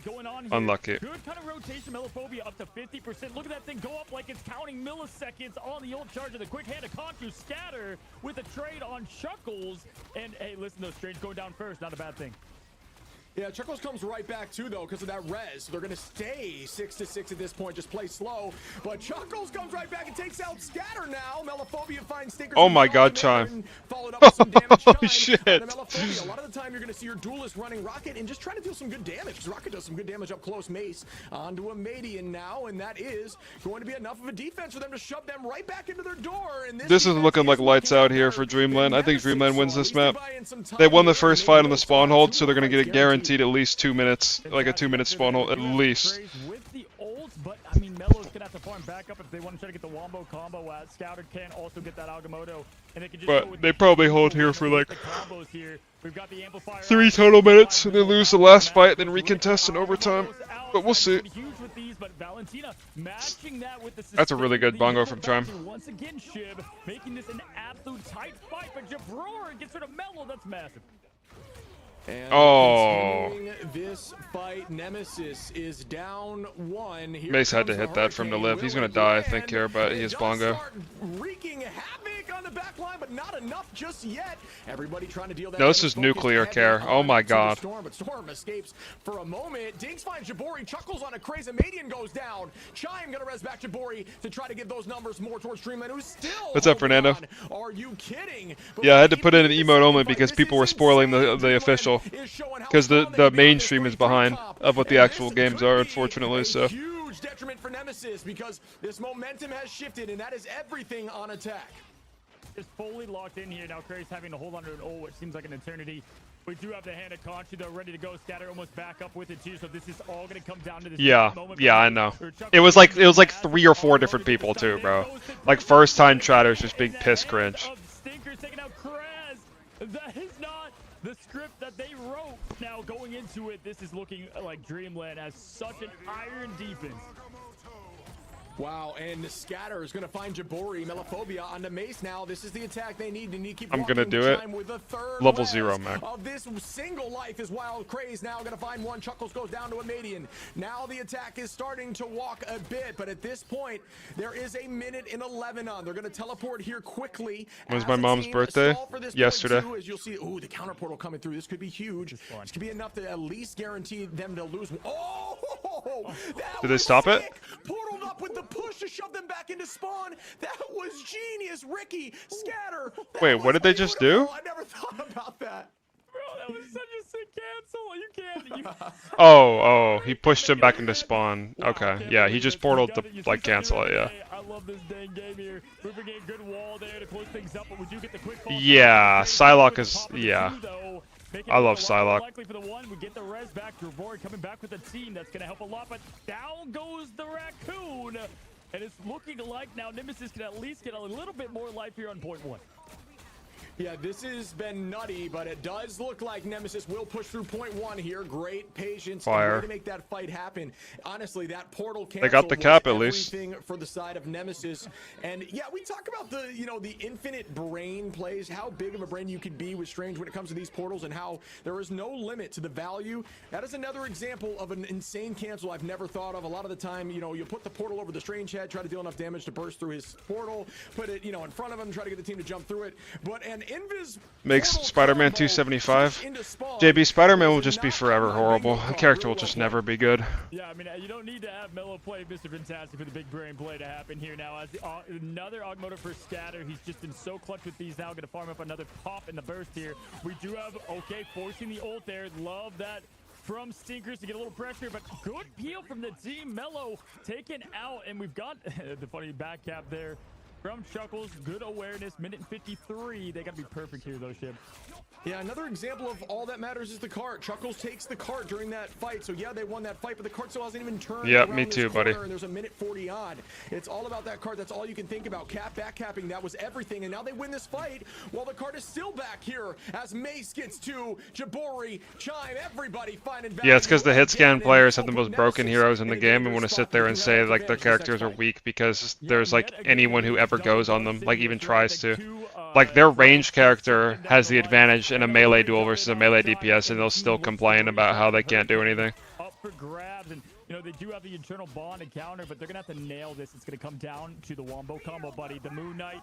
Unlucky. Good kind of rotation. Melophobia up to 50%. Look at that thing go up like it's counting milliseconds on the old charge of the quick hand of Conchu. Scatter with a trade on Chuckles. And hey, listen, those trades going down first. Not a bad thing. Yeah, Chuckles comes right back too, though, because of that res. They're going to stay 6-6 at this point, just play slow. But Chuckles comes right back and takes out Scatter now. Melophobia finds Stinker. Oh my god, Chime. Holy shit. A lot of the time, you're going to see your duelist running Rocket and just trying to deal some good damage, because Rocket does some good damage up close. Mace onto a Madian now, and that is going to be enough of a defense for them to shove them right back into their door. And this is looking like lights out here for Dreamland. I think Dreamland wins this map. They won the first fight on the spawn hold, so they're going to get it guaranteed at least 2 minutes, like a 2-minute spawn hold at least. With the ults, but I mean, Melo's gonna have to farm back up if they want to try to get the wombo combo. Scouter can also get that Agamotto, and they can just But they probably hold here for like here. We've got the amplifier 3 total minutes, and they lose the last fight, then recontest in overtime. But we'll see. That's a really good bongo from Chime. Once again, Shib making this an absolute tight fight, but Jabror gets rid of Melo. That's massive. And oh, this fight, Nemesis is down 1. Here Mace had to hit that for him to live. He's gonna die, I think, here, but he has bongo. Wreaking havoc on the back line, but not enough just yet. Everybody trying to deal that. No, this is nuclear care. Oh my god. Storm, but Storm escapes for a moment. Dinks finds Jabori, Chuckles on a crazy. Madian goes down. Chime gonna res back Jabori to try to give those numbers more towards Dreamland, who's still. What's up, Fernando? Are you kidding? Yeah, I had to put in an emote only because people were spoiling the official. Because the mainstream is behind of what the actual games are, unfortunately. So huge detriment for Nemesis, because this momentum has shifted, and that is everything on attack. Is fully locked in here now. Craze having to hold on to an ult, which seems like an eternity. We do have the hand of Conchu though, ready to go. Scatter almost back up with it too. So this is all gonna come down to this moment. Yeah, I know. It was like 3 or 4 different people too, bro. Like first time chatters just being piss cringe. Stinkers taking out Kraz. That is not the script that they wrote. Now going into it, this is looking like Dreamland has such an iron defense. Wow, and the Scatter is going to find Jabori, Melophobia onto Mace now. This is the attack they need. They need to keep I'm going to do it. With the third Level 0, Mac. Of this single life is Wild Craze now going to find one. Chuckles goes down to a Madian. Now the attack is starting to walk a bit, but at this point, there is a minute and 11 on. They're going to teleport here quickly. It was my mom's birthday yesterday. As you'll see, ooh, the counter portal coming through. This could be huge. This could be enough to at least guarantee them to lose. Oh! Did they stop it? Portaled up with the push to shove them back into spawn. That was genius, Ricky. Scatter. Wait, what did they just do? I never thought about that. Bro, that was such a sick cancel. You can't. Oh, he pushed him back into spawn. Okay, yeah, he just portaled to like cancel it. Yeah. I love this dang game here. Moving a good wall there to close things up, but we do get the quick. Yeah, Psylocke is I love Psylocke. Likely for the one, we get the res back. Reward coming back with a team that's gonna help a lot, but down goes the raccoon, and it's looking like now Nemesis can at least get a little bit more life here on point 1. Yeah, this has been nutty, but it does look like Nemesis will push through point 1 here. Great patience to make that fight happen. Honestly, that portal cancel. They got the cap at least. For the side of Nemesis, and yeah, we talk about the infinite brain plays, how big of a brain you can be with Strange when it comes to these portals, and how there is no limit to the value. That is another example of an insane cancel I've never thought of. A lot of the time, you put the portal over the Strange head, try to deal enough damage to burst through his portal, put it in front of him, try to get the team to jump through it, and Makes Spider-Man 275. JB, Spider-Man will just be forever horrible. The character will just never be good. Yeah, I mean, you don't need to have Mello play Mr. Fantastic for the big brain play to happen here now. As another Augmotor for Scatter. He's just been so clutch with these now. Going to farm up another pop in the burst here. We do have, okay, forcing the ult there. Love that from Stinkers to get a little pressure, but good peel from the team. Mello taken out, and we've got the funny back cap there from Chuckles. Good awareness, minute 53. They got to be perfect here, though, Shib. Yeah, another example of all that matters is the cart. Chuckles takes the cart during that fight. So yeah, they won that fight, but the cart still hasn't even turned. Yeah, around me this too, buddy. corner, and there's a minute 40 odd. It's all about that cart. That's all you can think about. Back capping, that was everything. And now they win this fight while the cart is still back here as Mace gets to Jabori, Chime, everybody finding value. Yeah, it's because the hit scan players have the most broken heroes in the game and want to sit there and say like their characters are weak because there's like anyone who ever goes on them, like even tries to. Like their ranged character has the advantage in a melee duel versus a melee DPS, and they'll still complain about how they can't do anything. Up for grabs, and you know they do have the internal bond encounter, but they're gonna have to nail this. It's gonna come down to the Wombo combo, buddy. The Moon Knight,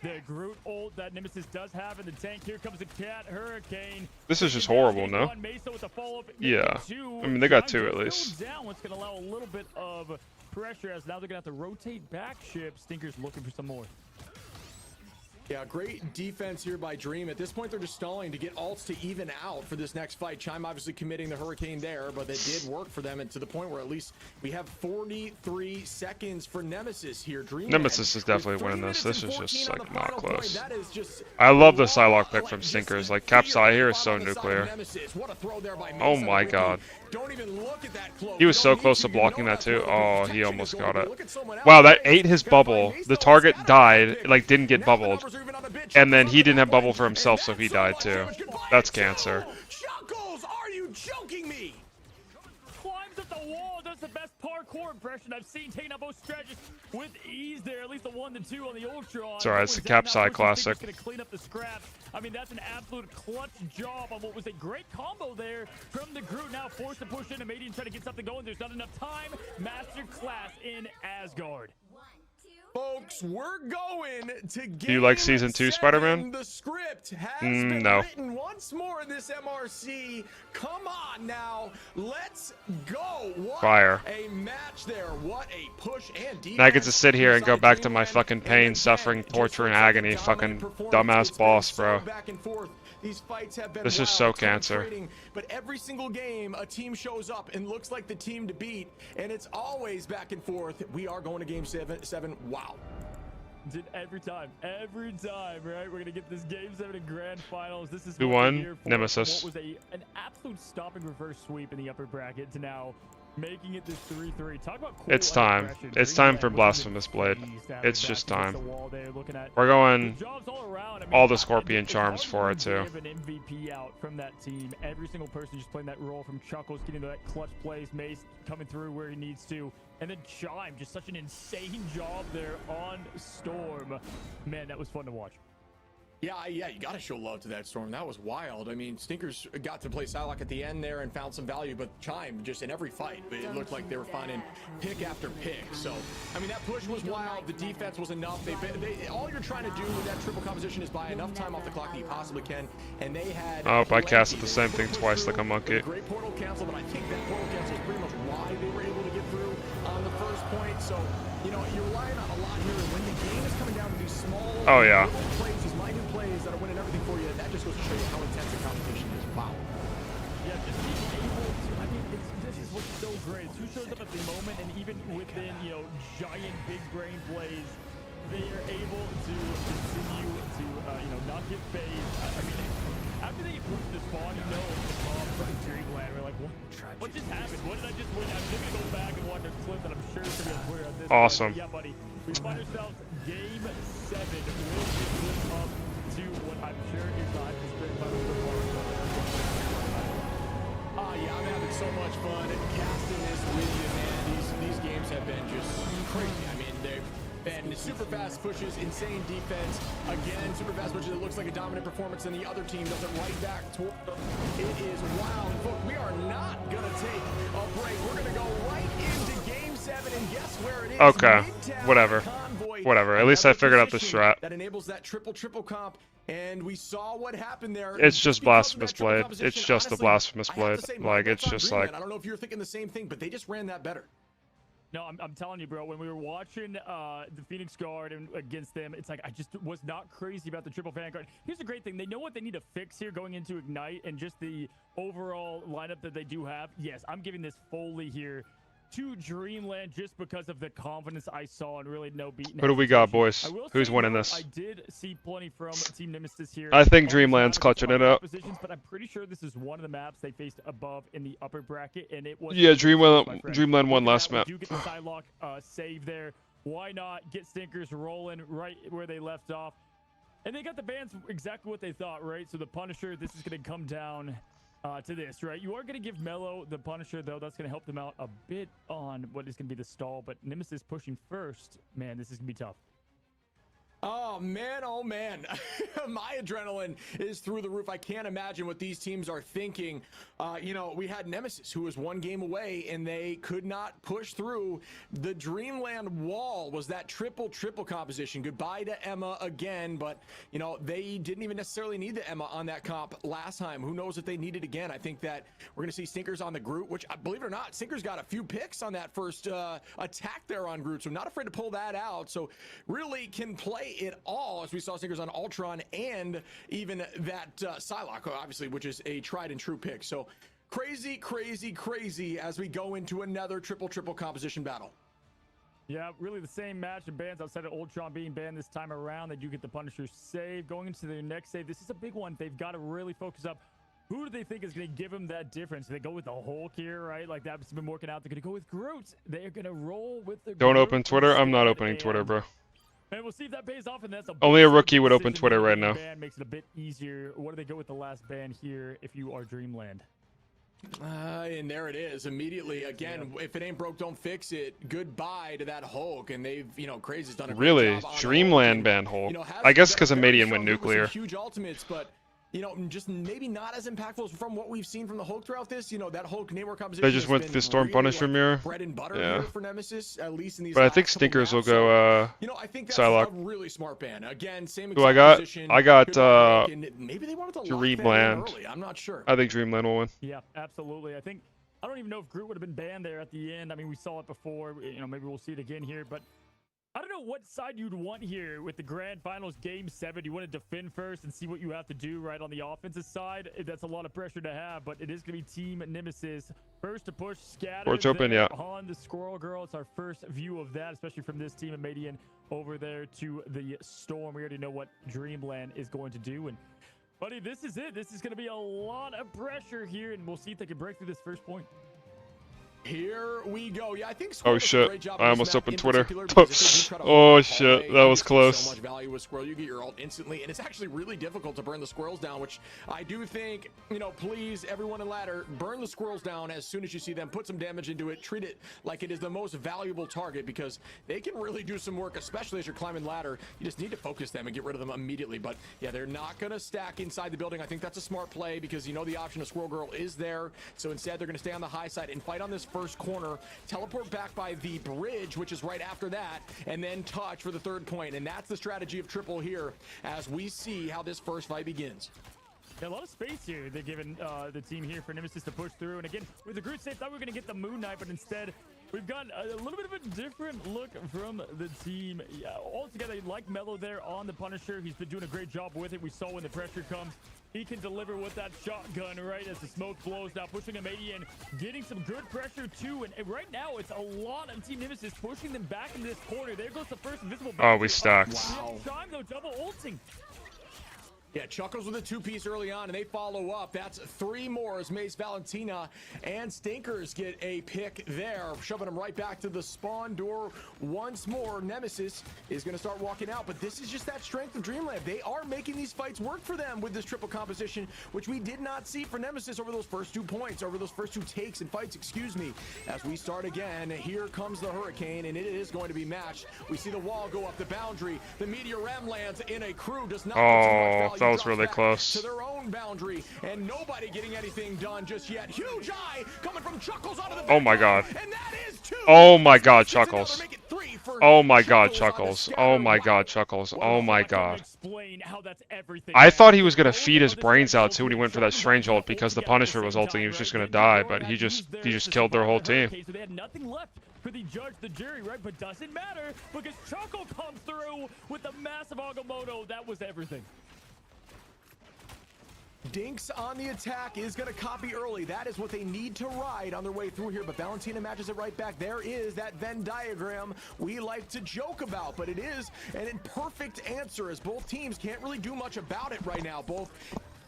the Groot ult that Nemesis does have in the tank. Here comes the Cat Hurricane. This is just horrible, no? Yeah, I mean they got two at least. Down, what's gonna allow a little bit of pressure as now they're gonna have to rotate back. Ship Stinkers looking for some more. Yeah, great defense here by Dream. At this point, they're just stalling to get ults to even out for this next fight. Chime obviously committing the Hurricane there, but it did work for them, and to the point where at least we have 43 seconds for Nemesis here. Dream Nemesis is definitely winning this. This is just like not close. I love the Psylocke pick from Stinkers. Like Cap Psy here is so nuclear. Oh my god. He was so close to blocking that too. Oh, he almost got it. Wow, that ate his bubble. The target died, like didn't get bubbled. And then he didn't have bubble for himself, so he died too. That's cancer. Chuckles, are you joking me? Climbs up the wall, does the best parkour impression I've seen, taking out both strategies with ease there. At least the 1 to 2 on the Ultron. It's alright, it's the Cap Psy classic. Gonna clean up the scraps. I mean, that's an absolute clutch job on what was a great combo there from the Groot. Now forced to push in. Amadian trying to get something going. There's not enough time. Master class in Asgard. Folks, we're going to get. Do you like season 2 Spider-Man? The script has been no. written once more in this MRC. Come on now, let's go. What Fire. A match there. What a push and defense. Now I get to sit here and go back to my fucking pain, suffering, torture, and agony. Fucking dumbass boss, bro. These fights have been this is so cancer. But every single game, a team shows up and looks like the team to beat, and it's always back and forth. We are going to game 7. Wow. Dude, every time, right? We're gonna get this game 7 in grand finals. This is who won? Nemesis. What was an absolute stopping reverse sweep in the upper bracket to now making it this 3-3. Talk about cool. It's time. It's time for Blasphemous Blade. It's just time. We're going all the Scorpion charms for it too. An MVP out from that team. Every single person just playing that role, from Chuckles getting to that clutch plays, Mace coming through where he needs to, and then Chime just such an insane job there on Storm. Man, that was fun to watch. Yeah, you gotta show love to that Storm. That was wild. I mean, Stinkers got to play Psylocke at the end there and found some value, but Chime just in every fight, it looked like they were finding pick after pick. So, I mean, that push was wild. The defense was enough. All you're trying to do with that triple composition is buy enough time off the clock that you possibly can, and they had. Oh, I casted the same thing twice like a monkey. Great portal cancel, but I think that portal cancel is pretty much why they were able to get through on the first point. So, you know, you're relying on a lot here, and when the game is coming down to these small little plays, these minute plays that are winning everything for you, that just goes to show you how intense the competition is. Wow. Yeah, just being able to, I mean, this is what's so great. Who shows up at the moment, and even within, you know, giant big brain plays, they are able to continue to, you know, not get phased. I mean, after they approach the spawn, you know, the bomb from Dreamland, we're like, what just happened? What did I just win? I'm just gonna go back and watch a clip that I'm sure is gonna be clear on this. Awesome. Yeah, buddy. We find ourselves game 7. We'll get this up to what I'm sure is not as great by the yeah, I'm having so much fun casting this with you, man. These games have been just crazy. I mean, they've been super fast pushes, insane defense. Again, super fast pushes. It looks like a dominant performance, and the other team does it right back toward them. It is wild. Folks, we are not gonna take a break. We're gonna go right into game 7, and guess where it is? Okay, whatever. Whatever. At least I Another figured out the position strat. that enables that triple comp. And we saw what happened there. It's just Because of that blasphemous triple blade. composition, It's just the honestly, blasphemous I have blade. to say, my Like, bet's it's on just Dreamland. like. I don't know if you're thinking the same thing, but they just ran that better. No, I'm telling you, bro. When we were watching the Phoenix Guard and against them, it's like I just was not crazy about the triple Vanguard. Here's the great thing: they know what they need to fix here going into Ignite, and just the overall lineup that they do have. Yes, I'm giving this fully here to Dreamland just because of the confidence I saw and really no beating. Who do we got, boys? Who's winning this? I did see plenty from Team Nemesis here. I think on this Dreamland's map clutching against it up. Positions, but I'm pretty sure this is one of the maps they faced above in the upper bracket, and it was. Yeah, my friend. Dreamland won Look at last that, we map. do get the Psylocke save there. Why not get Stinkers rolling right where they left off? And they got the bans exactly what they thought, right? So the Punisher, this is going to come down to this, right? You are going to give Mello the Punisher, though. That's going to help them out a bit on what is going to be the stall. But Nemesis pushing first. Man, this is going to be tough. Oh man, my adrenaline is through the roof. I can't imagine what these teams are thinking. You know, we had Nemesis, who was one game away, and they could not push through. The Dreamland wall was that triple composition. Goodbye to Emma again, but you know, they didn't even necessarily need the Emma on that comp last time. Who knows if they need it again? I think that we're gonna see Stinkers on the Groot, which, believe it or not, Stinkers got a few picks on that first attack there on Groot, so I'm not afraid to pull that out. So really can play it all, as we saw Stinkers on Ultron and even that Psylocke, obviously, which is a tried and true pick. So crazy as we go into another triple composition battle. Yeah, really the same match of bans outside of Ultron being banned this time around. They do get the Punisher save. Going into their next save, this is a big one. They've got to really focus up. Who do they think is going to give them that difference? They go with the Hulk here, right? Like that's been working out. They're going to go with Groot. They're going to roll with the Don't Groot open Twitter. I'm not opening instead, Twitter, bro. and we'll see if that pays off, and that's Only a rookie big would open decision. Twitter right The now. ban makes it a bit easier. What do they go with the last ban here if you are Dreamland? And there it is immediately again. If it ain't broke, don't fix it. Goodbye to that Hulk, and they've, you know, Crazy's done a great Really? job on Dreamland Hulk, banned Hulk. you know, I guess because very Median strong went with some nuclear. huge ultimates, but you know, just maybe not as impactful from what we've seen from the Hulk throughout this. You know, that Hulk nameware composition. They just went the Storm Punisher mirror. Bread and butter Yeah. here for Nemesis, at least in these. But I last think couple Stinkers will maps. go, You know, I think that's Psylocke. a really smart ban. Again, same Who I exact got? position. I got, Goodbye, Hulk, and maybe they wanted to lock that in Dreamland. early. I'm not sure. I think Dreamland will win. Yeah, absolutely. I don't even know if Groot would have been banned there at the end. I mean, we saw it before. You know, maybe we'll see it again here, but I don't know what side you'd want here with the Grand Finals Game 7. You want to defend first and see what you have to do right on the offensive side. That's a lot of pressure to have, but it is going to be Team Nemesis first to push. Scatter Porch open, yeah. on the Squirrel Girl. It's our first view of that, especially from this team of Median over there to the Storm. We already know what Dreamland is going to do, and buddy, this is it. This is going to be a lot of pressure here, and we'll see if they can break through this first point. Here we go. Yeah, I think Oh Squirrel does a shit, great job I on almost this map opened in Twitter. particular because if they do try to Oh hold shit, away, that you was see close. So much value with Squirrel. You get your ult instantly, and it's actually really difficult to burn the squirrels down, which I do think, you know, please, everyone in ladder, burn the squirrels down as soon as you see them. Put some damage into it. Treat it like it is the most valuable target because they can really do some work, especially as you're climbing ladder. You just need to focus them and get rid of them immediately. But yeah, they're not going to stack inside the building. I think that's a smart play because you know the option of Squirrel Girl is there. So instead, they're going to stay on the high side and fight on this first corner. Teleport back by the bridge, which is right after that, and then touch for the third point. And that's the strategy of Triple here as we see how this first fight begins. Yeah, a lot of space here. They're giving the team here for Nemesis to push through. And again, with the Groot save, thought we were going to get the Moon Knight, but instead, we've got a little bit of a different look from the team. Yeah, altogether, like Mello there on the Punisher. He's been doing a great job with it. We saw when the pressure comes, he can deliver with that shotgun, right, as the smoke blows. Now pushing a Median, getting some good pressure, too. And right now, it's a lot of Team Nemesis pushing them back into this corner. There goes the first invisible. Oh, we stacked. Wow. Time, though, double ulting. Yeah, Chuckles with a two-piece early on, and they follow up. That's three more as Mace, Valentina, and Stinkers get a pick there, shoving them right back to the spawn door once more. Nemesis is going to start walking out, but this is just that strength of Dreamland. They are making these fights work for them with this triple composition, which we did not see for Nemesis over those first 2 points, over those first 2 takes and fights, excuse me. As we start again, here comes the Hurricane, and it is going to be matched. We see the wall go up, the boundary. The Meteor Ram lands in a crew, does not get too much value. That was drops really back close. to their own boundary, and nobody getting anything done just yet. Huge eye coming from Chuckles onto the Oh my back god. line, and that is two. Oh my god, It's another, Chuckles. make it three for Oh my god, Chuckles on the Chuckles. scatter. Oh my Wow. god, Chuckles. Well, Oh I'm my not gonna god. explain how that's everything, I man. thought he was The gonna both feed his of the brains out Strangers too when he went for were that strange trying to ult because the ult together at Punisher the was same ulting. He was time, just right? gonna They die, did but go he around, just used theirs to killed their survive whole the team. hurricane, so they had nothing left for the judge, the jury, right? But doesn't matter because Choco comes through with the massive Agamotto. That was everything. Dinks on the attack is going to copy early. That is what they need to ride on their way through here, but Valentina matches it right back. There is that Venn diagram we like to joke about, but it is an imperfect answer as both teams can't really do much about it right now. Both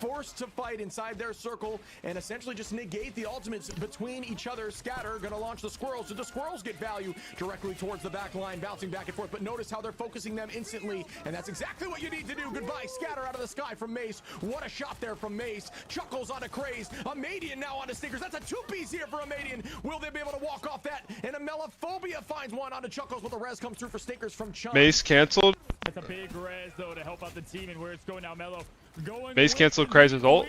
forced to fight inside their circle and essentially just negate the ultimates between each other. Scatter gonna launch the squirrels. So the squirrels get value directly towards the back line, bouncing back and forth, but notice how they're focusing them instantly, and that's exactly what you need to do. Goodbye, Scatter out of the sky from Mace. What a shot there from Mace. Chuckles on a Craze. Amadian now on a Stinkers. That's a two-piece here for Amadian. Will they be able to walk off that? And a Melaphobia finds one onto Chuckles, but the res comes through for Stinkers from Chum. Mace canceled. That's a big res, though, to help out the team and where it's going now. Mello going Mace canceled Craze's ult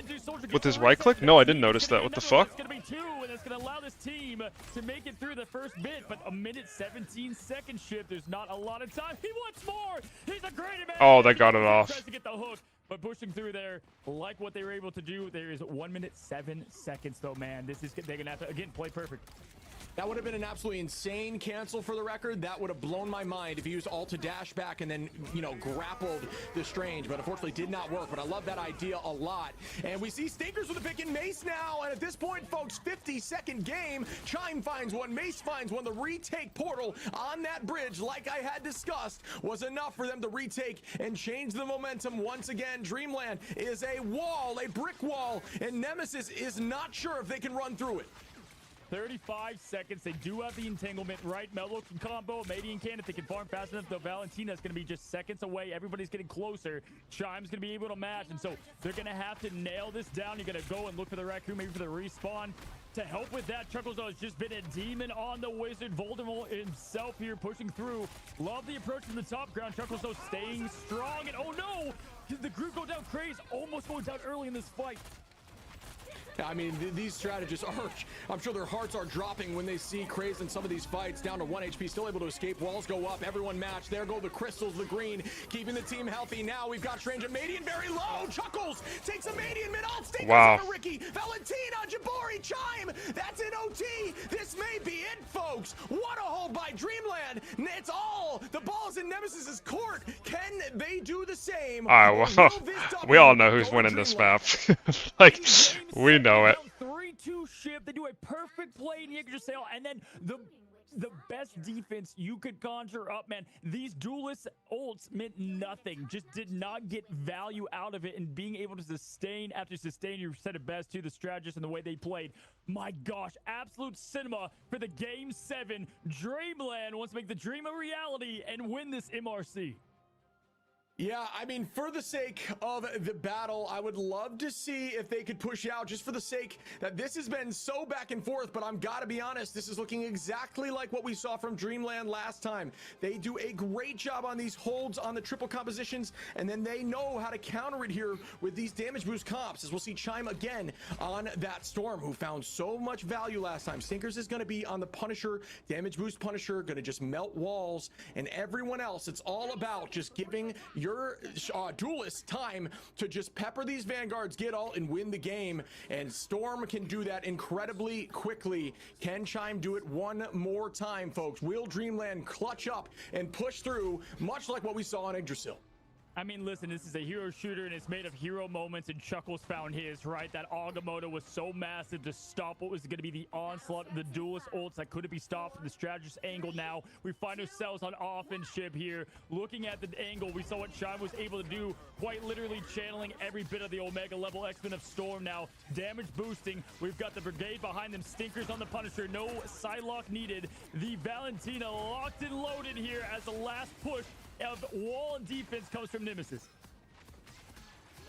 with his right click? No, I didn't notice that. What the fuck? It's going to be two, and it's going to allow this team to make it through the first bit, but a minute 17 second shift. There's not a lot of time. He wants more. He's a great man. Oh, they got it off. Tries to get the hook, but pushing through there, like what they were able to do. There is 1 minute 7 seconds, though, man. This is they're going to have to again play perfect. That would have been an absolutely insane cancel for the record. That would have blown my mind if he used ult to dash back and then, you know, grappled the Strange, but unfortunately did not work. But I love that idea a lot. And we see Stinkers with a pick in Mace now. And at this point, folks, 50-second game. Chime finds one, Mace finds one. The retake portal on that bridge, like I had discussed, was enough for them to retake and change the momentum once again. Dreamland is a wall, a brick wall, and Nemesis is not sure if they can run through it. 35 seconds. They do have the entanglement, right? Mello can combo. Madian can if they can farm fast enough. Though Valentina's going to be just seconds away. Everybody's getting closer. Chime's going to be able to match. And so they're going to have to nail this down. You're going to go and look for the raccoon, maybe for the respawn. To help with that, Chuckles has just been a demon on the wizard. Voldemort himself here pushing through. Love the approach from the top ground. Chuckles though staying strong. And oh no! The group go down. Craze almost going down early in this fight. I mean, these strategists are, I'm sure their hearts are dropping when they see Craze in some of these fights. Down to 1 HP, still able to escape. Walls go up, everyone matched. There go the crystals, the green, keeping the team healthy. Now we've got Strange Amadian very low. Chuckles takes Amadian mid-ult. Stinkers Wow. on Ricky. Valentina, Jabori, Chime. That's an OT. This may be it, folks. What a hold by Dreamland. It's all, the ball's in Nemesis's court. Can they do the same? Alright, well, we all know who's winning this map. Like, we know it. 3-2 shift. They do a perfect play in Yggdrasil, and then the best defense you could conjure up, man. These duelist ults meant nothing. Just did not get value out of it, and being able to sustain after sustain, you said it best too, the strategist and the way they played. My gosh, absolute cinema for the Game 7. Dreamland wants to make the dream a reality and win this MRC. Yeah, I mean, for the sake of the battle, I would love to see if they could push out, just for the sake that this has been so back and forth, but I'm gotta be honest, this is looking exactly like what we saw from Dreamland last time. They do a great job on these holds on the triple compositions, and then they know how to counter it here with these damage boost comps, as we'll see Chime again on that Storm, who found so much value last time. Stinkers is gonna be on the Punisher, damage boost Punisher, gonna just melt walls, and everyone else, it's all about just giving your duelist time to just pepper these vanguards, get ult, and win the game. And Storm can do that incredibly quickly. Can Chime do it one more time, folks? Will Dreamland clutch up and push through, much like what we saw on Yggdrasil? I mean, listen, this is a hero shooter, and it's made of hero moments, and Chuckles found his, right? That Agamotto was so massive to stop what was going to be the onslaught of the duelist ults that couldn't be stopped from the strategist angle. Now we find ourselves on offense ship here. Looking at the angle, we saw what Chime was able to do, quite literally channeling every bit of the Omega level X-Men of Storm now. Damage boosting. We've got the Brigade behind them. Stinkers on the Punisher. No Psylocke needed. The Valentina locked and loaded here as the last push of wall and defense comes from Nemesis.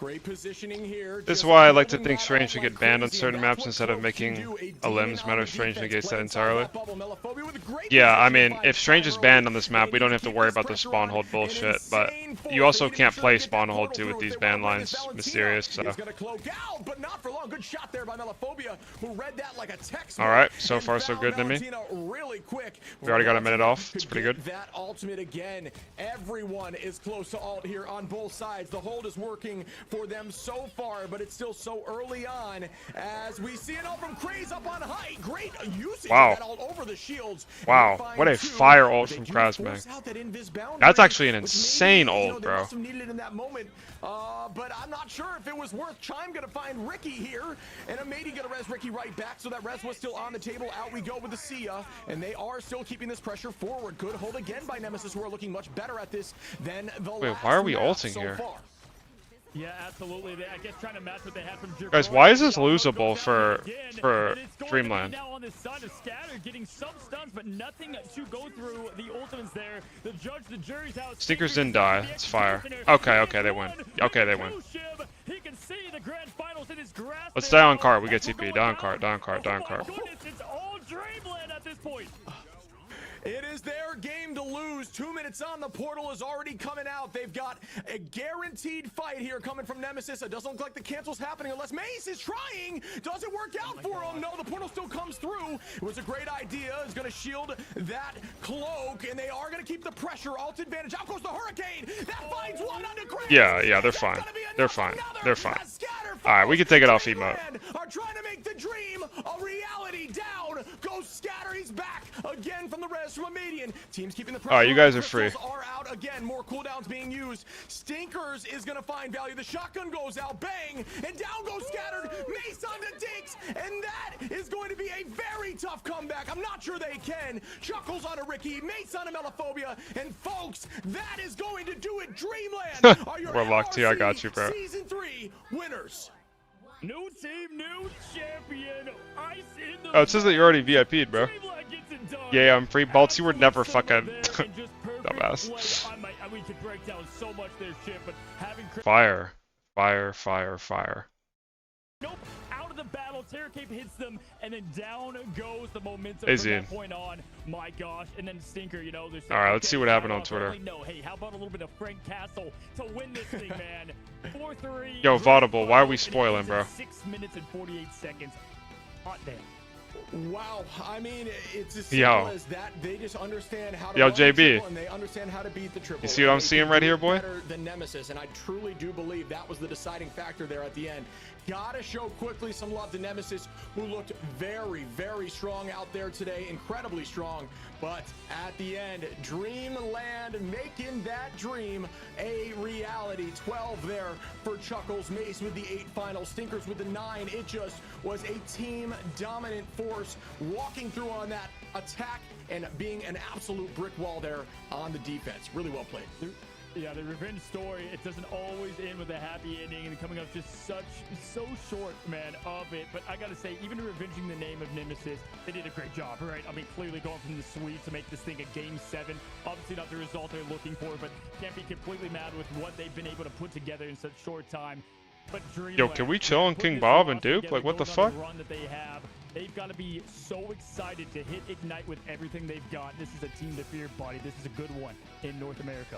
Great positioning here. This is just why I like to building think that Strange up should like get banned on crazy, certain and that's maps what instead of Cloak making can do. A a limbs demon matter. on Strange defense, negates that play inside entirely. that bubble. Melophobia with a great Yeah, I position to mean, find if Strange is fire banned early. on this They map, we need don't to have to keep worry this about the pressure spawn on. hold An bullshit, but insane force. you also They need to can't make sure play they get that spawn hold portal too with through if these they wanna ban win this lines. Valentina. Mysterious, so. He's gonna cloak out, but not for long. Good shot there by Melophobia, who read that like a text. Alright, so and far so found good to me. Valentina really quick. We already got a minute off. Could It's pretty get good. that ultimate again. Everyone is close to ult here on both sides. The hold is working for them so far, but it's still so early on as we see an ult from Craze up on height. Great usage Wow. of that ult over the shields. Wow, And they what a find two, fire but ult they from do Krasmag. force out that invis boundary, That's actually an which insane maybe, ult, they bro. must have needed it in that moment. But I'm not sure if it was worth. Chime gonna find Ricky here, and Amady gonna res Ricky right back, so that res was still on the table. Out we go with the Sia, and they are still keeping this pressure forward. Good hold again by Nemesis, who are looking much better at this than the Wait, last why are we map ulting so here? far. Yeah, absolutely. I guess trying to match what they had from Jim Guys, Crow. why is this Alamo goes losable out for again, and it's going to be Dreamland? now on the side of Scatter, getting some stuns, but nothing to go through. The ultimate's there. The judge, the jury's out. Stinkers didn't die. It's fire. Okay, they win. Okay, they win. He can see the grand finals in his grasp. Let's die on cart. We get TP. Die on cart. Die on cart. Die on Oh cart. my goodness, it's all Dreamland at this point. It is their game to lose. 2 minutes on, the portal is already coming out. They've got a guaranteed fight here coming from Nemesis. It doesn't look like the cancel's happening unless Mace is trying. Doesn't work out for him. No, the portal still comes through. It was a great idea. It's going to shield that cloak, and they are going to keep the pressure. Alt advantage. Out goes the Hurricane. That finds one under Craig. Yeah, they're fine. They're fine. They're fine. Alright, we can take it off emote. Are trying to make the dream a reality. Down goes Scatter. He's back again from the res from a median. Teams keeping the pressure. Alright, you guys on. are free. Crystals are out again. More cooldowns being used. Stinkers is gonna find value. The shotgun goes out. Bang! And down goes Scattered. Mace on the dinks. And that is going to be a very tough comeback. I'm not sure they can. Chuckles on a Ricky. Mace on a Melophobia. And folks, that is going to do it. Dreamland are your Warlock T, I MRC got you, bro. Season 3 winners. New team, new champion. Ice in the Oh, it says that you're already VIP'd, bro. Dreamland gets it done. Yeah, I'm free. Baltz, you were never fucking Dumbass. dumbass. We could break down so much there, shit, but having Fire. Fire, fire, fire. nope, out of the battle, Terror Cape hits them, and then down goes the momentum Hey, from Zine. that point on. My gosh, and then Stinker, you know, there's Alright, let's see what happened on Twitter. No, hey, how about a little bit of Frank Castle to win this thing, man? 4-3. Yo, Vaudable, why are we It spoiling, ends in bro? 6 minutes and 48 seconds. Hot damn. Wow, I mean, it's as Yo. simple as that. They just understand how to Yo, run the JB. triple, and they understand how to beat the triple. You see what I'm They seeing can right do here, it boy? Better than Nemesis, and I truly do believe that was the deciding factor there at the end. Gotta show quickly some love to Nemesis, who looked very, very strong out there today, incredibly strong. But at the end, Dreamland making that dream a reality. 12 there for Chuckles, Mace with the 8 final, Stinkers with the 9. It just was a team dominant force walking through on that attack and being an absolute brick wall there on the defense. Really well played. Yeah, the revenge story, it doesn't always end with a happy ending, and coming up just so short, man, of it. But I gotta say, even revenging the name of Nemesis, they did a great job, right? I mean, clearly going from the sweep to make this thing a Game 7. Obviously not the result they're looking for, but can't be completely mad with what they've been able to put together in such short time. But Yo, can we chill on King Bob and Duke? Like, what the fuck? Run that they have. They've got to be so excited to hit Ignite with everything they've got. This is a team to fear, buddy. This is a good one in North America.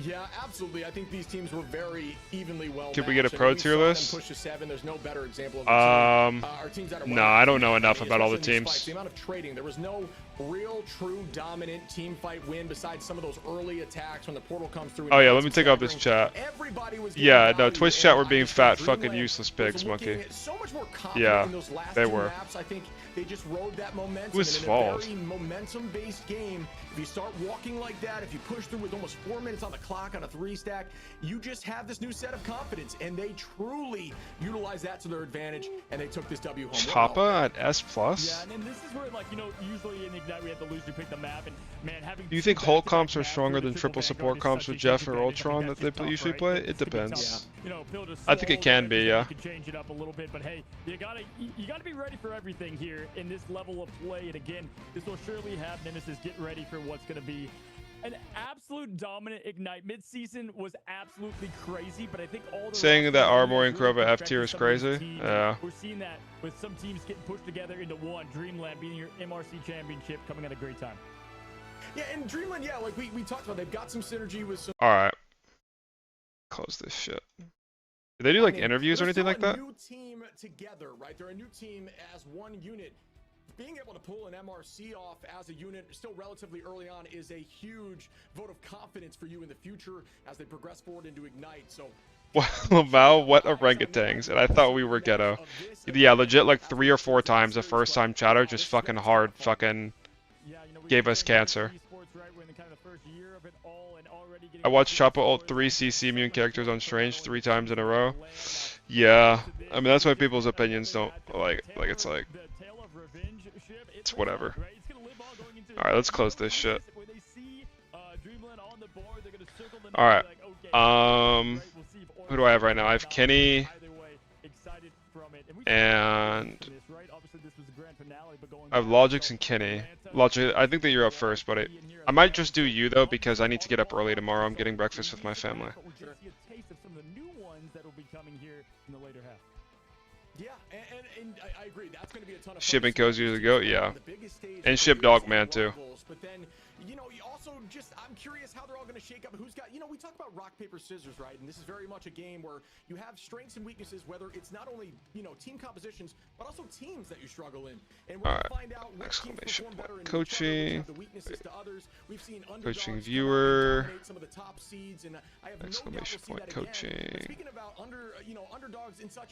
Yeah, absolutely. I think these teams were very evenly well. Could we get a matched. pro I mean, we tier saw them list? Push to 7. There's no better example of a team. Our teams that are no, I don't know enough about all the especially in these teams. fights. The amount of trading, there was no real, true, dominant team fight win besides some of those early attacks when the portal comes through. Oh yeah, let me take off this chat. Everybody was Yeah, getting no, value, Twitch and chat were I being just fat, think fucking Dreamland useless was pigs, looking monkey. so much more confident Yeah, in those last they 2 were. maps. I think they just rode that momentum. Whose and in fault? a very momentum-based game, if you start walking like that, if you push through with almost 4 minutes on the clock on a 3 stack, you just have this new set of confidence, and they truly utilize that to their advantage, and they took this W home. Choppa at S+? Yeah, and this is where, like, you know, usually in Ignite we have to lose to pick the map, and man, having Do you two think Hulk back-to-back comps are maps stronger where the than triple Vanguard support is comps such with a Jeff huge or advantage, I Ultron think that that's they just usually tough, play? right? It It's gonna be tough. depends. You know, build a I think it solo can rep, be, you yeah. can change it up a little bit, but hey, you gotta be ready for everything here in this level of play. And again, this will surely have Nemesis get ready for what's gonna be an absolute dominant Ignite. Mid-season was absolutely crazy, but I think all the Saying that Armory and Krova F tier is some of these crazy? teams. Yeah. We're seeing that with some teams getting pushed together into one. Dreamland beating your MRC championship, coming at a great time. Yeah, and Dreamland, yeah, like we talked about, they've got some synergy with some. Alright. Close this shit. Do they do like interviews or anything like that? They're a new team together, right? They're a new team as one unit. Being able to pull an MRC off as a unit still relatively early on is a huge vote of confidence for you in the future as they progress forward into Ignite. So Wow, what orangutans, and I thought we were ghetto. Yeah, legit like 3 or 4 times the first time chatter just fucking hard fucking gave us cancer. I watched Choppa ult 3 CC immune characters on Strange 3 times in a row. Yeah, I mean that's why people's opinions don't like it's like it's whatever. Alright, let's close this shit. Alright. Who do I have right now? I have Kenny and I have Logix and Kenny. Logic, I think that you're up first, but I might just do you though because I need to get up early tomorrow. I'm getting breakfast with my family. Yeah, and I agree. That's going to be a ton of Ship and Cozy to go, yeah. And Ship Dog Man too. But then, you know, also just I'm curious how they're all going to shake up. Who's got, you know, we talk about rock paper scissors, right? And this is very much a game where you have strengths and weaknesses, whether it's not only, you know, team compositions, but also teams that you struggle in. And we're going to find out which teams perform better in coaching. the weaknesses to others. We've seen Coaching viewer. Some of the top seeds, and I have Exclamation no doubt we'll see that coaching. again. But speaking about underdogs and such,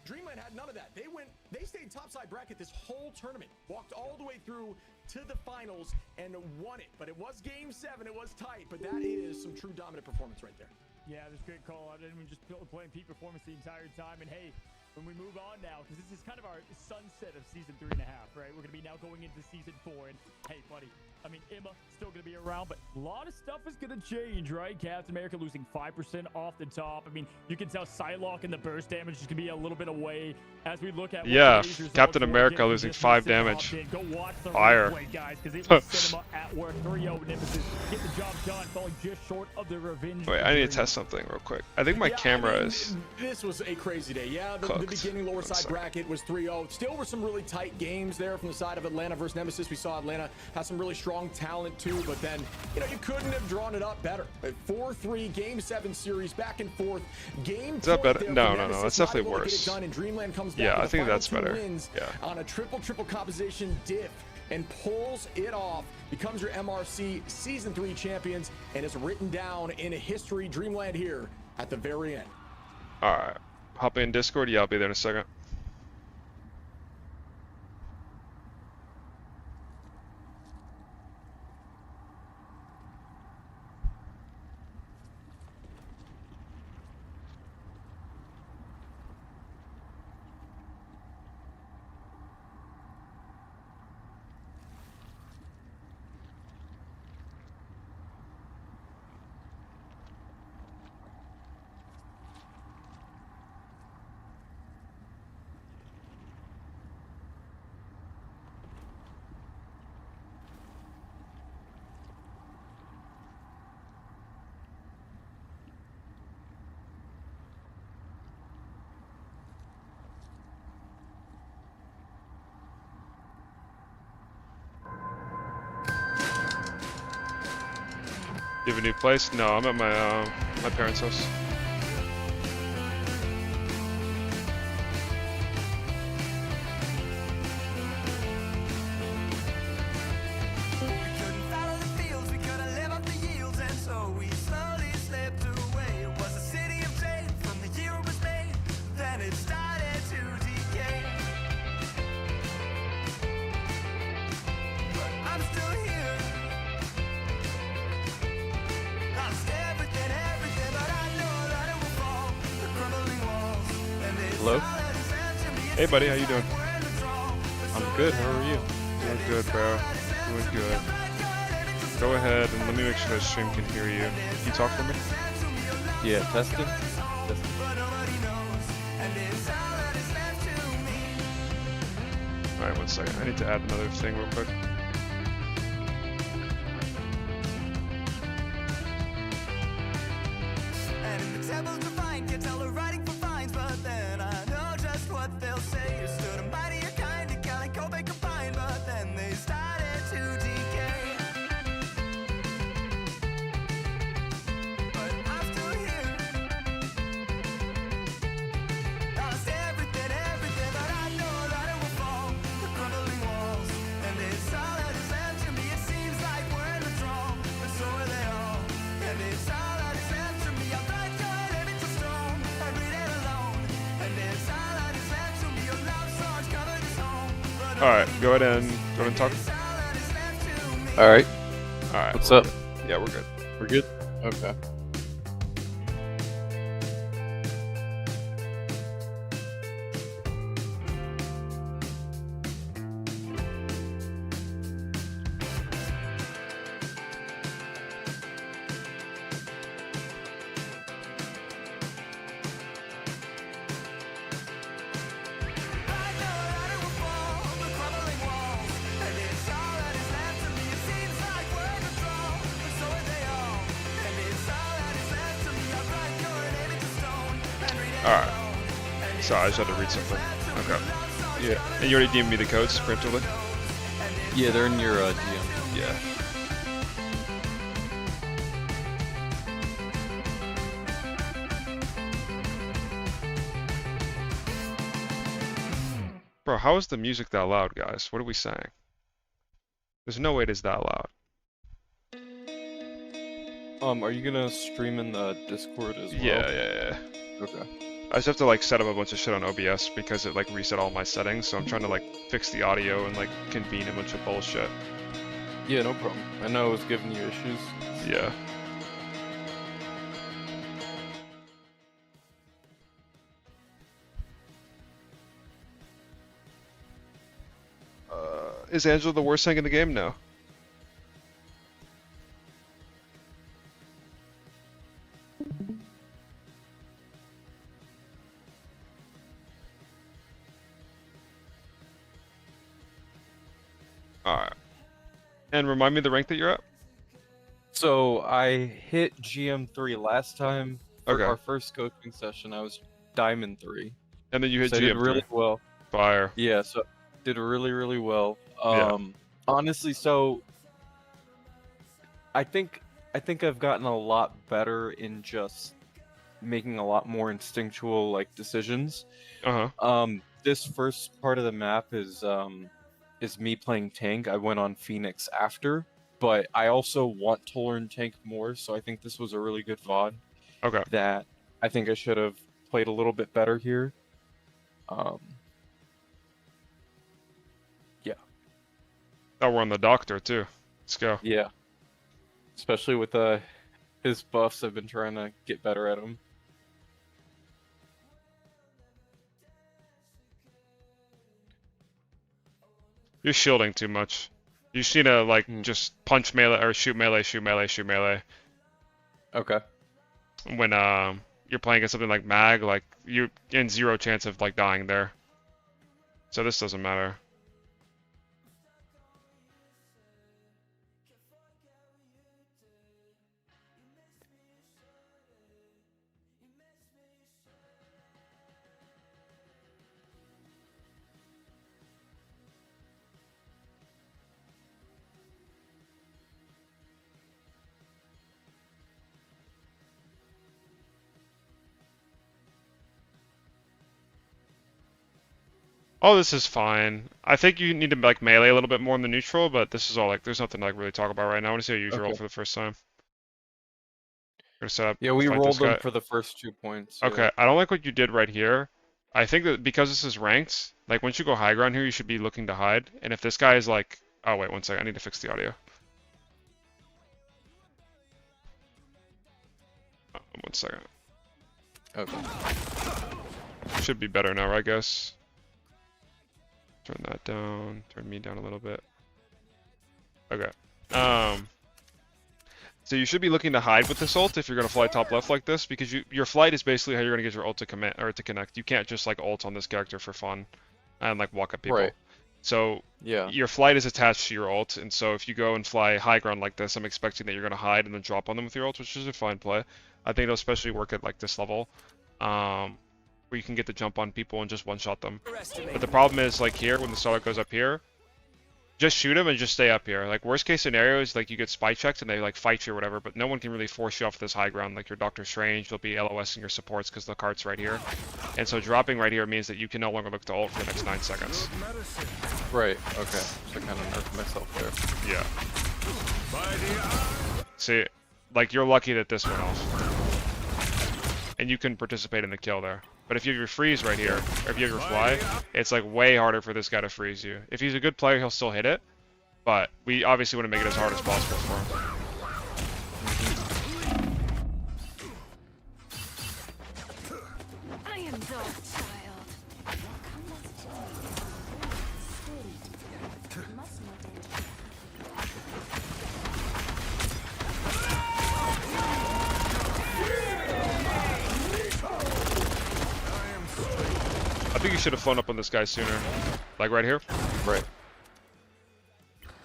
Dreamland had none of that. They stayed topside bracket this whole tournament, walked all the way through to the finals and won it. But it was game 7, it was tight, but that is some true dominant performance right there. Yeah, that's a great call. I didn't just playing peak performance the entire time. And hey, when we move on now, because this is kind of our sunset of season 3.5, right? We're gonna be now going into season 4, and hey, buddy, I mean, Emma still going to be around, but a lot of stuff is going to change, right? Captain America losing 5% off the top. I mean, you can tell Psylocke and the burst damage is going to be a little bit away as we look at. Yeah, Captain America losing 5 damage. Go watch the Fire. replay, guys, because it was cinema at work. 3-0 Nemesis get the job done, falling just short of the revenge. Wait, I need to test something real quick. I think my camera is. This was a crazy day. Yeah, the beginning lower side bracket was 3-0. Still were some really tight games there from the side of Atlanta versus Nemesis. We saw Atlanta has some really strong talent too, but then, you know, you couldn't have drawn it up better. 4-3 game 7 series back and forth. Game is that better? No, that's definitely worse. Yeah, I think that's better. Yeah. On a triple composition diff and pulls it off, becomes your MRC season 3 champions, and is written down in a history Dreamland here at the very end. All right, hop in Discord. Yeah, I'll be there in a second. You have a new place? No, I'm at my parents' house. Hello? Hey buddy, how you doing? I'm good, how are you? Doing good, bro. Doing good. Go ahead and let me make sure that stream can hear you. Can you talk for me? Yeah, testing. Testing. Alright, 1 second. I need to add another thing real quick. Alright, go ahead and talk. Alright. Alright. What's up? Yeah, we're good. We're good? Okay. Alright. Sorry, I just had to read something. Okay. Yeah. And you already gave me the codes preemptively? Yeah, they're in your DM. Yeah. Bro, how is the music that loud, guys? What are we saying? There's no way it is that loud. Are you gonna stream in the Discord as well? Yeah. Okay. I just have to like set up a bunch of shit on OBS because it like reset all my settings, so I'm trying to like fix the audio and like convene a bunch of bullshit. Yeah, no problem. I know it was giving you issues. Yeah. Is Angela the worst thing in the game? No. Alright. And remind me the rank that you're at? So I hit GM3 last time for Okay. our first coaching session. I was Diamond 3. And then you hit So I GM3. did really well. Fire. Yeah, so did really well. Yeah. Honestly, so I think I've gotten a lot better in just making a lot more instinctual like decisions. Uh-huh. This first part of the map is me playing tank. I went on Phoenix after, but I also want to learn tank more, so I think this was a really good VOD. Okay. That I think I should have played a little bit better here. Yeah. Oh, we're on the doctor too. Let's go. Yeah. Especially with his buffs, I've been trying to get better at him. You're shielding too much. You just need to like just punch melee or shoot melee, shoot melee, shoot melee. Okay. When you're playing against something like Mag, like you're in 0 chance of like dying there. So this doesn't matter. Oh, this is fine. I think you need to like melee a little bit more in the neutral, but this is all like there's nothing to like really talk about right now. I want to see how you use your ult for the first time. Gonna set up. Yeah, we fight rolled this them guy. for the first 2 points. Okay, I don't like what you did right here. I think that because this is ranked, like once you go high ground here, you should be looking to hide. And if this guy is like, oh wait, 1 second, I need to fix the audio. 1 second. Okay. Should be better now, I guess. Turn that down. Turn me down a little bit. Okay. So you should be looking to hide with this ult if you're gonna fly top left like this, because your flight is basically how you're gonna get your ult to commit or to connect. You can't just like ult on this character for fun and like walk at people. Right. So Yeah. your flight is attached to your ult, and so if you go and fly high ground like this, I'm expecting that you're gonna hide and then drop on them with your ult, which is a fine play. I think it'll especially work at like this level, where you can get the jump on people and just one-shot them. But the problem is like here, when the starlight goes up here, just shoot him and just stay up here. Like worst case scenario is like you get spy checked and they like fight you or whatever, but no one can really force you off this high ground. Like your Doctor Strange, they'll be LOSing your supports because the cart's right here. And so dropping right here means that you can no longer look to ult for the next 9 seconds. Right. Okay. So I kind of nerfed myself there. Yeah. See, like you're lucky that this went off. And you can participate in the kill there. But if you have your freeze right here, or if you have your fly, it's like way harder for this guy to freeze you. If he's a good player, he'll still hit it, but we obviously want to make it as hard as possible for him. I am dog child. I think you should have flown up on this guy sooner. Like right here. Right.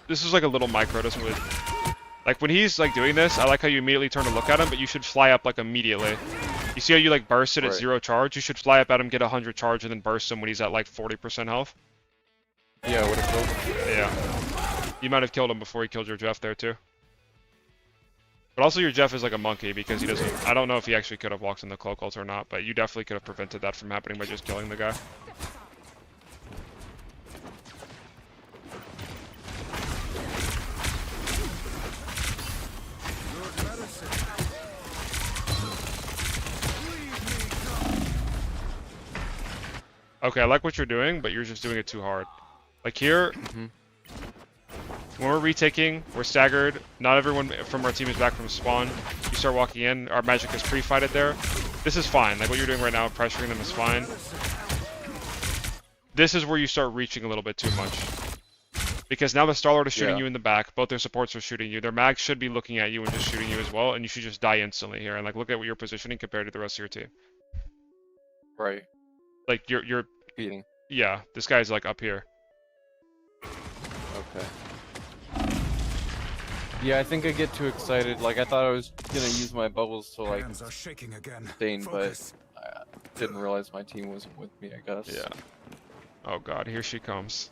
This is like a little micro, doesn't really... Like when he's like doing this, I like how you immediately turn to look at him, but you should fly up like immediately. You see how you like burst it at 0 charge? You should fly up at him, get 100 charge, and then burst him when he's at like 40% health. Yeah, I would have killed him. Yeah. You might have killed him before he killed your Jeff there too. But also your Jeff is like a monkey because he doesn't... I don't know if he actually could have walked in the cloak ult or not, but you definitely could have prevented that from happening by just killing the guy. Okay, I like what you're doing, but you're just doing it too hard. Like here, when we're retaking, we're staggered. Not everyone from our team is back from spawn. You start walking in, our magic is pre-fighted there. This is fine. Like what you're doing right now, pressuring them is fine. This is where you start reaching a little bit too much. Because now the Starlord is shooting you in the back, both their supports are shooting you. Their mag should be looking at you and just shooting you as well, and you should just die instantly here. And like look at what you're positioning compared to the rest of your team. Right. Like you're beating. Yeah, this guy's like up here. Okay. Yeah, I think I get too excited. Like I thought I was gonna use my bubbles to like sustain, but I didn't realize my team wasn't with me, I guess. Yeah. Oh god, here she comes.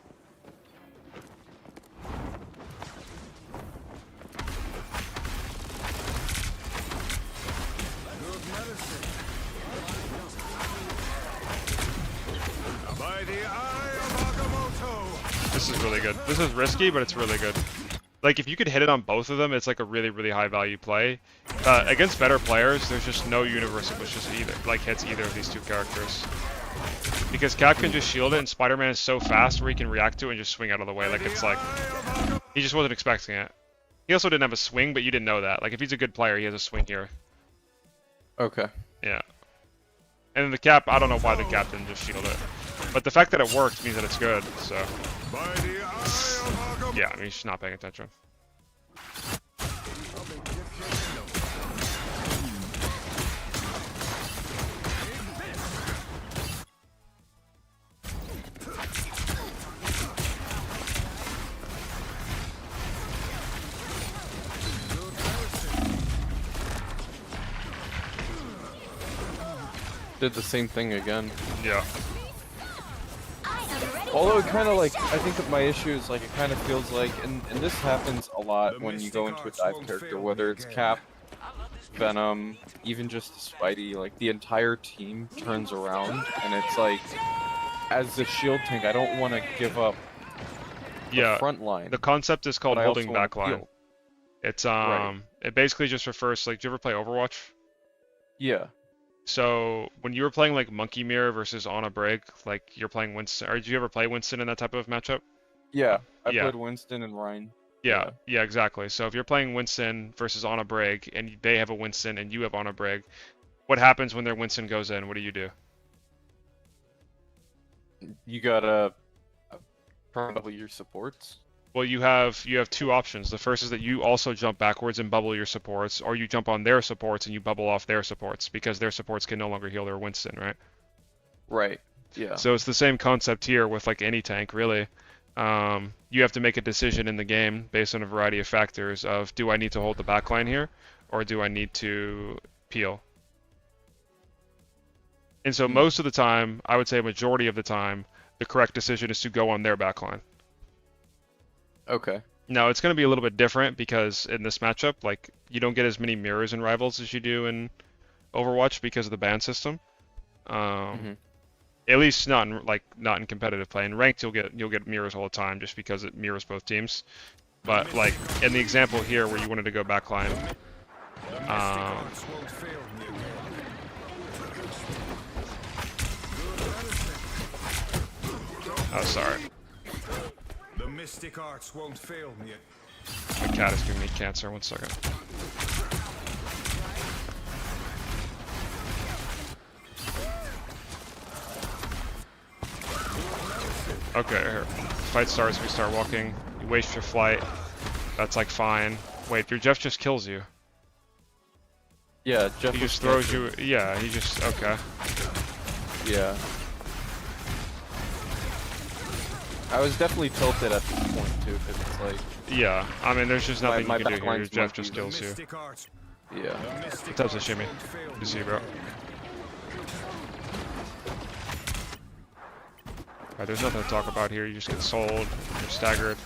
This is really good. This is risky, but it's really good. Like, if you could hit it on both of them, it's like a really, really high value play. Against better players, there's just no universe in which just hits either of these two characters. Because Cap can just shield it, and Spider-Man is so fast where he can react to it and just swing out of the way. Like, it's like... He just wasn't expecting it. He also didn't have a swing, but you didn't know that. Like, if he's a good player, he has a swing here. Okay. Yeah. And then the Cap, I don't know why the Cap didn't just shield it. But the fact that it worked means that it's good, so... Yeah, I mean, she's not paying attention. Did the same thing again. Yeah. Although it kind of like, I think that my issue is like, it kind of feels like, and this happens a lot when you go into a dive character, whether it's Cap, Venom, even just Spidey, like the entire team turns around, and it's like, as the shield tank, I don't want to give up the front line. The concept is called holding back line. It's, Right. It basically just refers, like, do you ever play Overwatch? Yeah. So, when you were playing, like, Monkey Mirror versus On a Brig, like, you're playing Winston, or did you ever play Winston in that type of matchup? Yeah, I played Winston and Ryan. Yeah, exactly. So if you're playing Winston versus On a Brig, and they have a Winston and you have On a Brig, what happens when their Winston goes in? What do? You gotta probably your supports. Well, you have two options. The first is that you also jump backwards and bubble your supports, or you jump on their supports and you bubble off their supports, because their supports can no longer heal their Winston, right? Right. Yeah. So it's the same concept here with like any tank, really. You have to make a decision in the game based on a variety of factors of, do I need to hold the backline here, or do I need to peel? And so most of the time, I would say a majority of the time, the correct decision is to go on their backline. Okay. Now, it's going to be a little bit different because in this matchup, like, you don't get as many mirrors in Rivals as you do in Overwatch because of the ban system. At least not in competitive play. In ranked, you'll get mirrors all the time just because it mirrors both teams. But like in the example here where you wanted to go backline, Oh, sorry. The mystic arts won't fail me. My cat is giving me cancer. 1 second. Okay, here. Fight starts, we start walking. You waste your flight. That's like fine. Wait, your Jeff just kills you. Yeah, Jeff He just throws you. Yeah, he just. Okay. Yeah. I was definitely tilted at this point too, because it's like. Yeah, I mean, there's just nothing my you can do here. Your backline's Jeff just kills you. Yeah. That's a shimmy. You see, bro. Alright, there's nothing to talk about here. You just get sold. You're staggered.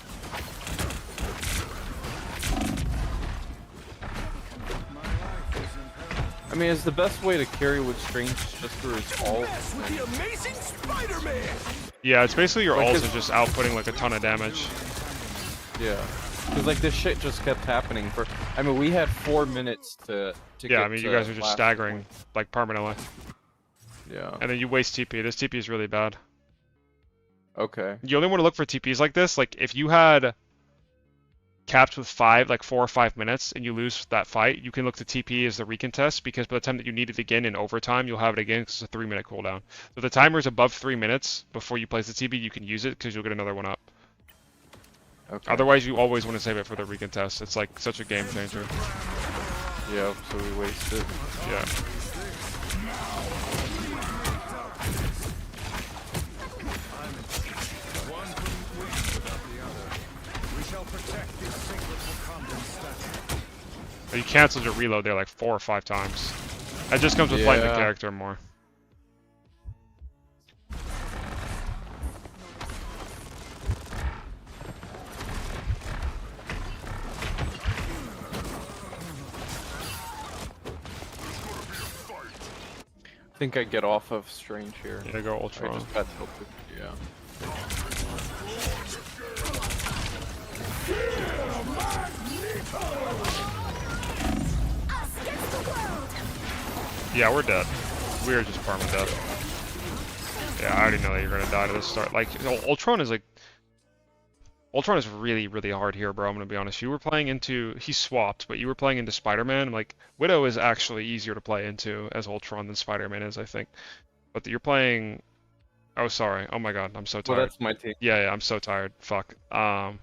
I mean, it's the best way to carry with Strange just through his ult. Yeah, it's basically your Like ults are just outputting like a ton of damage. Yeah. Because like this shit just kept happening for. I mean, we had 4 minutes to Yeah, get I mean, you guys are just last staggering point. like permanently. Yeah. And then you waste TP. This TP is really bad. Okay. You only want to look for TPs like this. Like if you had capped with 4 or 5 minutes and you lose that fight, you can look to TP as the recontest, because by the time that you need it again in overtime, you'll have it again because it's a 3-minute cooldown. So if the timer is above 3 minutes before you place the TP, you can use it because you'll get another one up. Okay. Otherwise, you always want to save it for the recontest. It's like such a game changer. Yeah, so we waste it. Yeah. You canceled your reload there like 4 or 5 times. That just comes with playing the character more. I think I get off of Strange here. Yeah, go Ultron. I just got tilted. Yeah. Yeah, we're dead. We're just perma dead. Yeah, I already know that you're gonna die to this start. Like, Ultron is like... Ultron is really, really hard here, bro, I'm gonna be honest. You were playing into... He swapped, but you were playing into Spider-Man. Like, Widow is actually easier to play into as Ultron than Spider-Man is, I think. But you're playing... Oh, sorry. Oh my god, I'm so tired. Well, that's my team. Yeah, I'm so tired. Fuck. Yeah,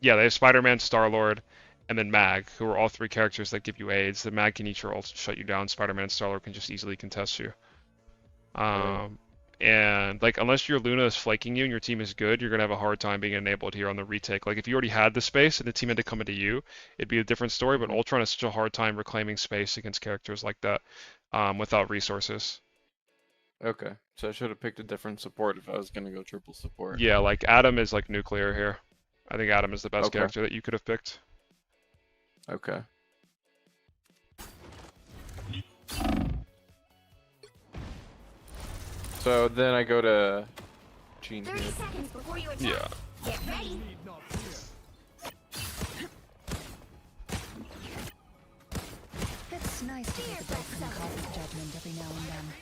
they have Spider-Man, Star-Lord, and then Mag, who are all 3 characters that give you aids. The Mag can eat your ult, shut you down. Spider-Man and Star-Lord can just easily contest you. And like, unless your Luna is flanking you and your team is good, you're gonna have a hard time being enabled here on the retake. Like, if you already had the space and the team had to come into you, it'd be a different story. But Ultron has such a hard time reclaiming space against characters like that without resources. Okay, so I should have picked a different support if I was gonna go triple support. Yeah, like Adam is like nuclear here. I think Adam is the best character that you could have picked. Okay. So then I go to Gene here. 30 seconds before you attack. Yeah. Get ready. It's nice to take a break from cosmic judgment every now and then.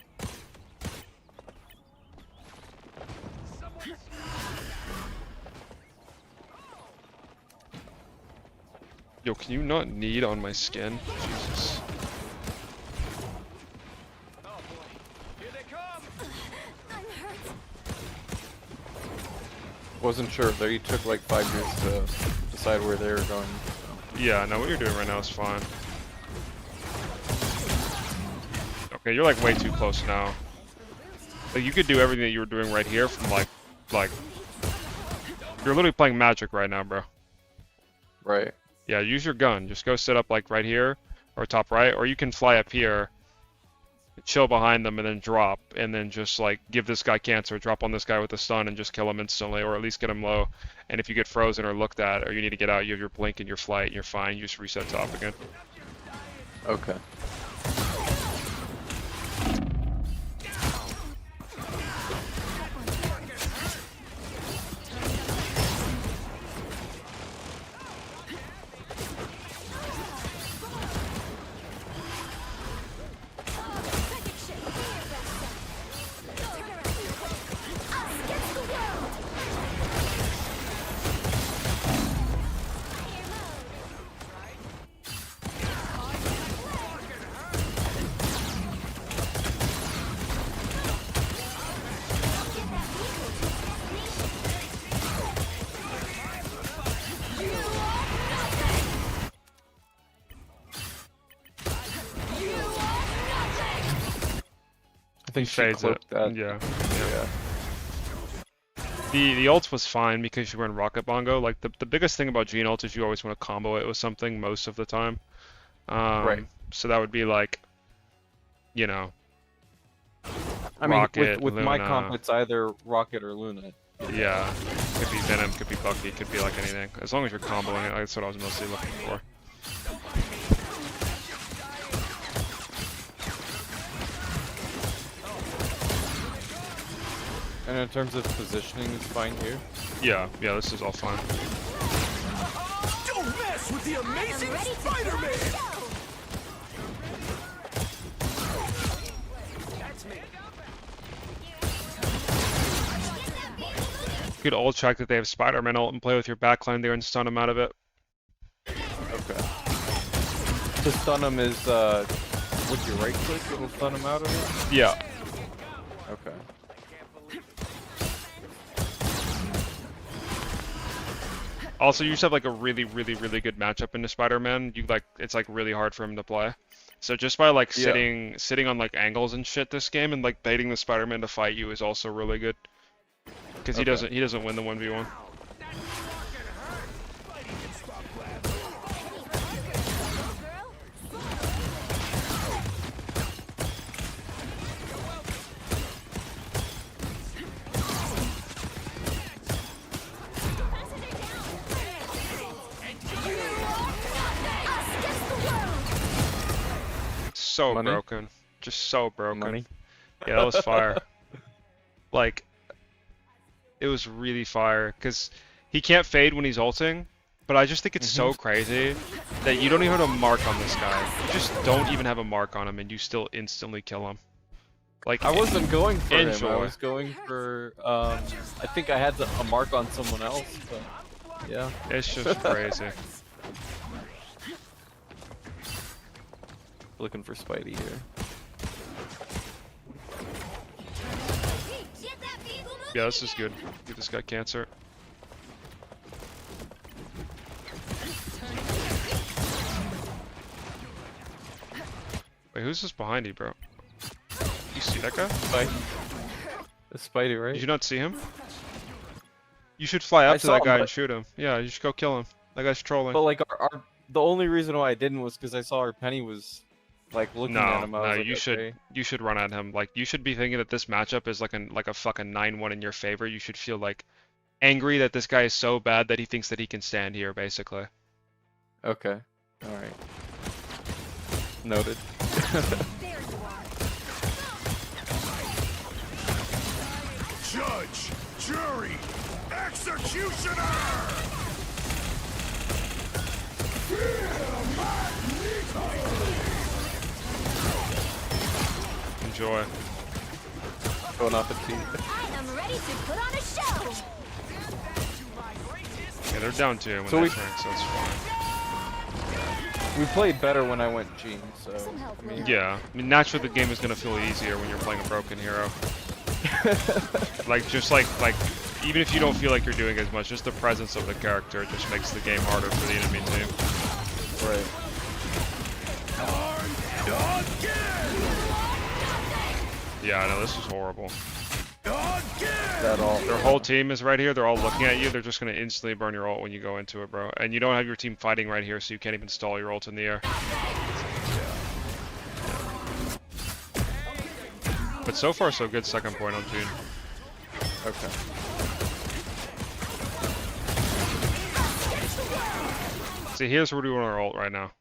Yo, can you not knead on my skin? Jesus. Wasn't sure. They took like 5 years to decide where they were going. So. Yeah, no, what you're doing right now is fine. Okay, you're like way too close now. Like, you could do everything that you were doing right here from like, you're literally playing Magic right now, bro. Right. Yeah, use your gun. Just go sit up like right here or top right, or you can fly up here, chill behind them, and then drop, and then just like give this guy cancer, drop on this guy with a stun, and just kill him instantly, or at least get him low. And if you get frozen or looked at, or you need to get out, you have your blink and your flight, and you're fine. You just reset top again. Okay. think she fades it. cloaked that. Yeah. Yeah. The ult was fine because you run Rocket Bongo. Like the biggest thing about Gene ult is you always want to combo it with something most of the time. Right. So that would be like, you know, I mean, Rocket, with my Luna. comp, it's either Rocket or Luna. Yeah, could be Venom, could be Bucky, could be like anything. As long as you're comboing it, that's what I was mostly looking for. And in terms of positioning, it's fine here. Yeah, this is all fine. Don't mess with the amazing Spider-Man! You could ult check that they have Spider-Man ult and play with your backline there and stun them out of it. Okay. To stun him is with your right click, it'll stun him out of it? Yeah. Okay. Also, you just have like a really good matchup into Spider-Man. It's like really hard for him to play. So just by like sitting on like angles and shit this game and like baiting the Spider-Man to fight you is also really good. Because he doesn't win the 1v1. So Money? broken. Just so broken. Money? Yeah, that was fire. Like, it was really fire, because he can't fade when he's ulting, but I just think it's so crazy that you don't even have a mark on this guy. You just don't even have a mark on him, and you still instantly kill him. Like, I wasn't going for him, I enjoy. was going for, I think I had a mark on someone else, but, yeah. It's just crazy. Looking for Spidey here. Yeah, this is good. Give this guy cancer. Wait, who's this behind you, bro? You see that guy? Spidey. It's Spidey, right? Did you not see him? You should fly up to saw that guy him, and shoot him. Yeah, you should go kill him. That guy's trolling. But like, the only reason why I didn't was because I saw our Penny was like looking at him. I was No, like, you should run at him. Like, you should be thinking that this matchup is like a fucking 9-1 in your favor. You should feel like angry that this guy is so bad that he thinks that he can stand here, basically. Okay. All right. Noted. Judge, jury, executioner! Enjoy. Going off a team. I am ready to put on a show. Yeah, they're down 2 when So they we- turn, so it's fine. We played better when I went Gene, so. I mean, Yeah, I mean, naturally the game is gonna feel easier when you're playing a broken hero. Like, just like, even if you don't feel like you're doing as much, just the presence of the character just makes the game harder for the enemy team. right. Yeah, I know, this is horrible. That all. Their whole team is right here, they're all looking at you, they're just gonna instantly burn your ult when you go into it, bro. And you don't have your team fighting right here, so you can't even stall your ult in the air. But so far, so good. Second point on June. Okay. See, here's where we want our ult right now.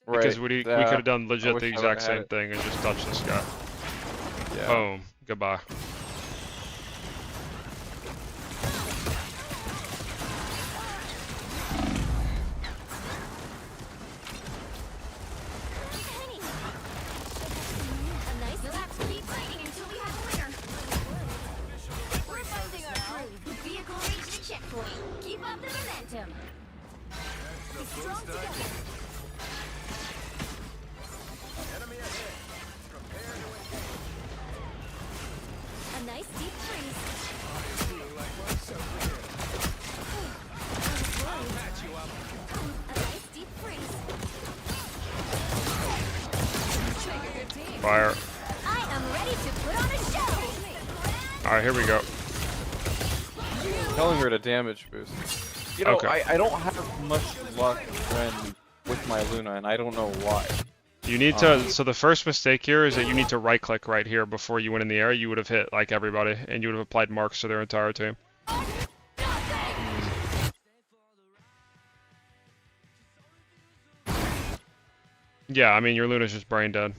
Right. Because we could have done legit the I exact would've had same it. thing and just touched this guy. Yeah. Boom. Goodbye. A nice relax. Keep fighting until we have a winner. We're finding our crew. The vehicle reached the checkpoint. Keep up the momentum. Be strong together. A nice deep freeze. A nice deep freeze. Fire. I am ready to put Alright, here we go. Telling her to damage boost. You know, Okay. I don't have much luck when with my Luna, and I don't know why. You need to, so the first mistake here is that you need to right click right here before you went in the air. You would have hit like everybody, and you would have applied marks to their entire team. Yeah, I mean, your Luna's just brain dead.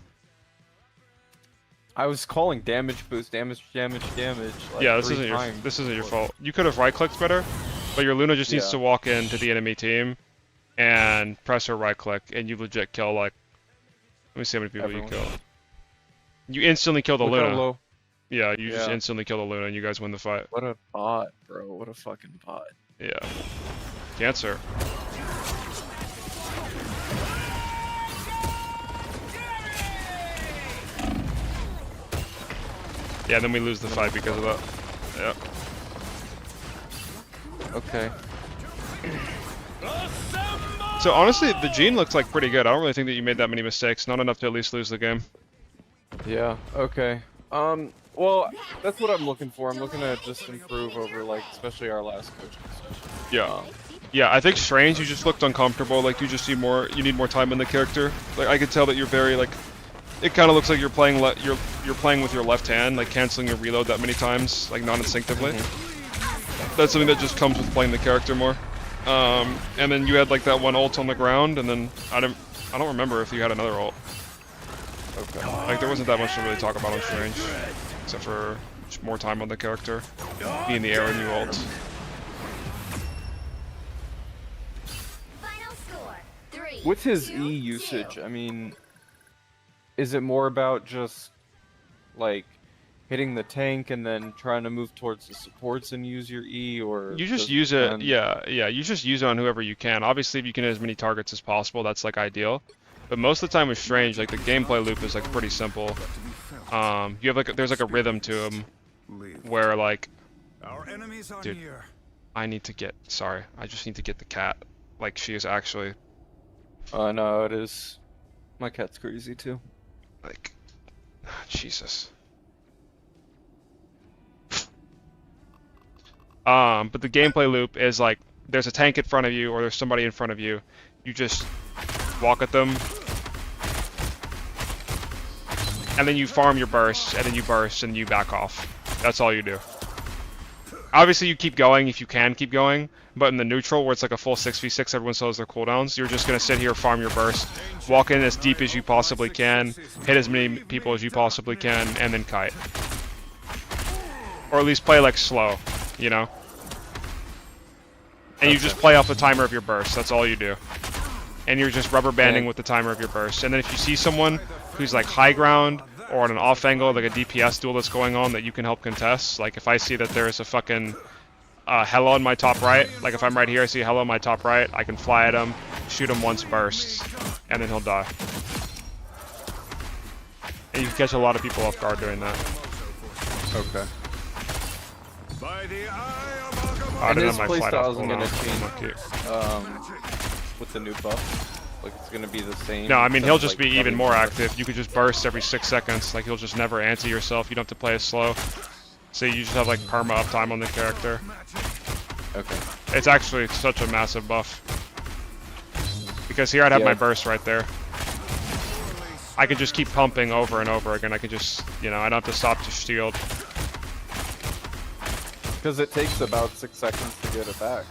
I was calling damage boost, damage. Like Yeah, this 3 isn't times your before. fault. You could have right clicked better, but your Luna just needs Yeah. to walk into the enemy team and press her right click, and you legit kill like. Let me see how many people Everyone. you kill. You instantly kill the Look how Luna. low. Yeah, you just Yeah. instantly kill the Luna, and you guys win the fight. What a bot, bro. What a fucking bot. Yeah. Cancer. Yeah, then we lose the fight because of that. Yeah. Okay. So honestly, the Gene looks like pretty good. I don't really think that you made that many mistakes. Not enough to at least lose the game. Yeah, okay. Well, that's what I'm looking for. I'm looking to just improve over, like, especially our last coaching session. Yeah. Yeah, I think Strange, you just looked uncomfortable. Like, you just need more time in the character. Like, I could tell that you're very, like, it kind of looks like you're playing you're playing with your left hand, like canceling your reload that many times, like non-instinctively. That's something that just comes with playing the character more. And then you had like that one ult on the ground, and then I don't remember if you had another ult. Okay. Like there wasn't that much to really talk about on Strange, except for just more time on the character, be in the air and you ult. Final score, 3. With his E usage, I mean, is it more about just, like, hitting the tank and then trying to move towards the supports and use your E, or... You just does use it, depend? yeah, you just use it on whoever you can. Obviously, if you can hit as many targets as possible, that's like ideal. But most of the time with Strange, like the gameplay loop is like pretty simple. You have like there's like a rhythm to him, where like, dude, I need to get. Sorry, I just need to get the cat. Like she is actually. No, it is. My cat's crazy too. Like, Jesus. But the gameplay loop is like, there's a tank in front of you or there's somebody in front of you. You just walk at them, and then you farm your bursts, and then you burst, and you back off. That's all you do. Obviously, you keep going if you can keep going, but in the neutral, where it's like a full 6v6, everyone still has their cooldowns, you're just going to sit here, farm your burst, walk in as deep as you possibly can, hit as many people as you possibly can, and then kite. Or at least play like slow, you know? And you just play off the timer of your burst, that's all you do. And you're just rubber banding with the timer of your burst. And then if you see someone who's like high ground, or on an off angle, like a DPS duel that's going on that you can help contest, like if I see that there's a fucking Hello in my top right, like if I'm right here, I see Hello in my top right, I can fly at him, shoot him once bursts, and then he'll die. And you can catch a lot of people off guard doing that. Okay. I didn't his have my flight playstyle off isn't cooldown. gonna change with the new buff. Like it's gonna be the same. No, I mean he'll just like, be even more active. You could just burst every 6 seconds. Like he'll just never anti yourself. You don't have to play as slow. So you just have like perma uptime on the character. Okay. It's actually such a massive buff. Because here I'd have my burst right there. I can just keep pumping over and over again. I can just, you know, I don't have to stop to shield. Because it takes about 6 seconds to get it back.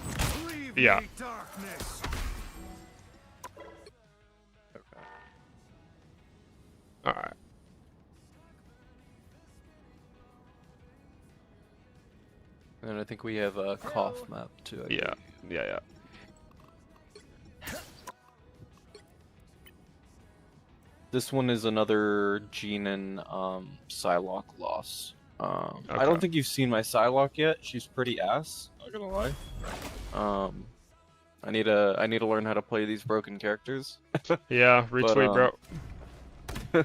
Yeah. Okay. Alright. And I think we have a cough map too. Yeah. Yeah. This one is another Jean and Psylocke loss. I Okay. don't think you've seen my Psylocke yet. She's pretty ass. Not gonna lie. I need to learn how to play these broken characters. Yeah, retweet, bro.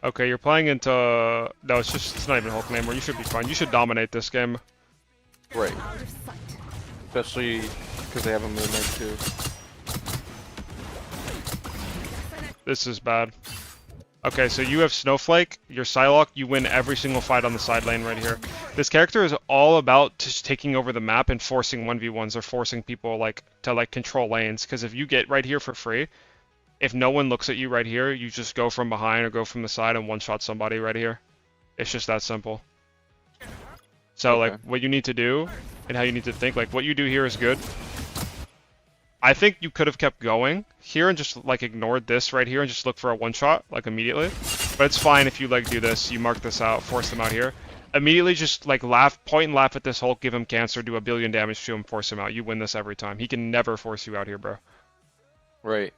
Okay, you're playing into... No, it's not even Hulk anymore. You should be fine. You should dominate this game. Right. Especially because they have a moon there too. This is bad. Okay, so you have Snowflake, your Psylocke, you win every single fight on the side lane right here. This character is all about just taking over the map and forcing 1v1s or forcing people like to like control lanes. Because if you get right here for free, if no one looks at you right here, you just go from behind or go from the side and one-shot somebody right here. It's just that simple. So like what you need to do and how you need to think, like what you do here is good. I think you could have kept going here and just like ignored this right here and just look for a one-shot like immediately. But it's fine if you like do this, you mark this out, force them out here. Immediately just like point and laugh at this Hulk, give him cancer, do a billion damage to him, force him out. You win this every time. He can never force you out here, bro. Right.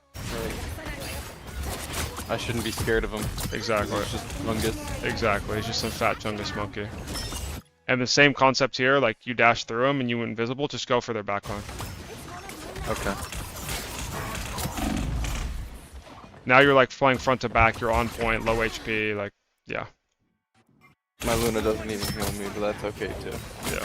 I shouldn't be scared of him. Exactly. He's just fungus. Exactly. He's just some fat chungus monkey. And the same concept here, like you dash through him and you invisible, just go for their backline. Okay. Now you're like flying front to back, you're on point, low HP, like, yeah. My Luna doesn't even heal me, but that's okay too. Yeah.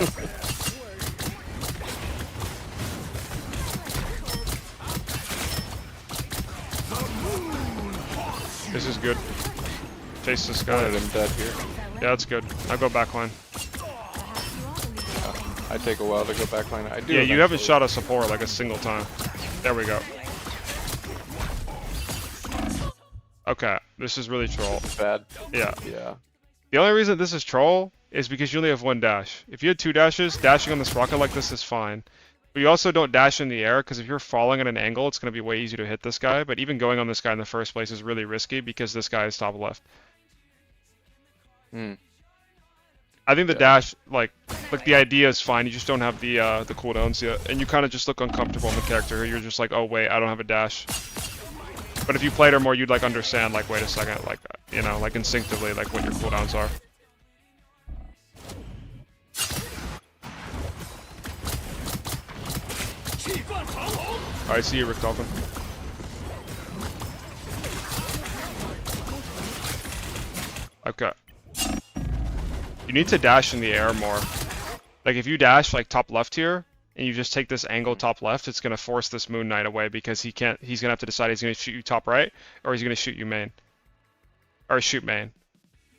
This is good. Chase this guy. I'm dead here. Yeah, that's good. I'll go backline. I take a while to go backline. I do. Yeah, you haven't shot a support like a single time. There we go. Okay, this is really troll. Bad. Yeah. Yeah. The only reason this is troll is because you only have one dash. If you had two dashes, dashing on this rocket like this is fine. But you also don't dash in the air, because if you're falling at an angle, it's going to be way easier to hit this guy. But even going on this guy in the first place is really risky, because this guy is top left. I think the dash, like the idea is fine, you just don't have the cooldowns yet. And you kind of just look uncomfortable in the character. You're just like, oh wait, I don't have a dash. But if you played her more, you'd like understand, like, wait a second, like, you know, like instinctively, like what your cooldowns are. Alright, see you, Rick Dolphin. Okay. You need to dash in the air more. Like, if you dash, like, top left here, and you just take this angle top left, it's gonna force this Moon Knight away, because he's gonna have to decide he's gonna shoot you top right, or he's gonna shoot you main. Or shoot main.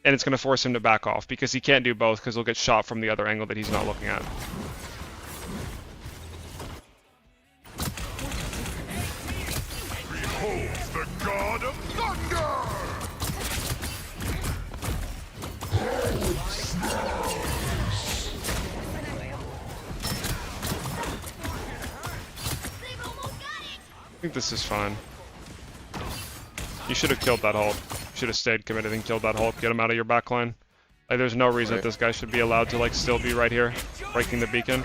And it's gonna force him to back off, because he can't do both, because he'll get shot from the other angle that he's not looking at. The god of thunder! I think this is fine. You should have killed that Hulk. Should have stayed committed and killed that Hulk. Get him out of your backline. Like, there's no reason that this guy should be allowed to, like, still be right here, breaking the beacon.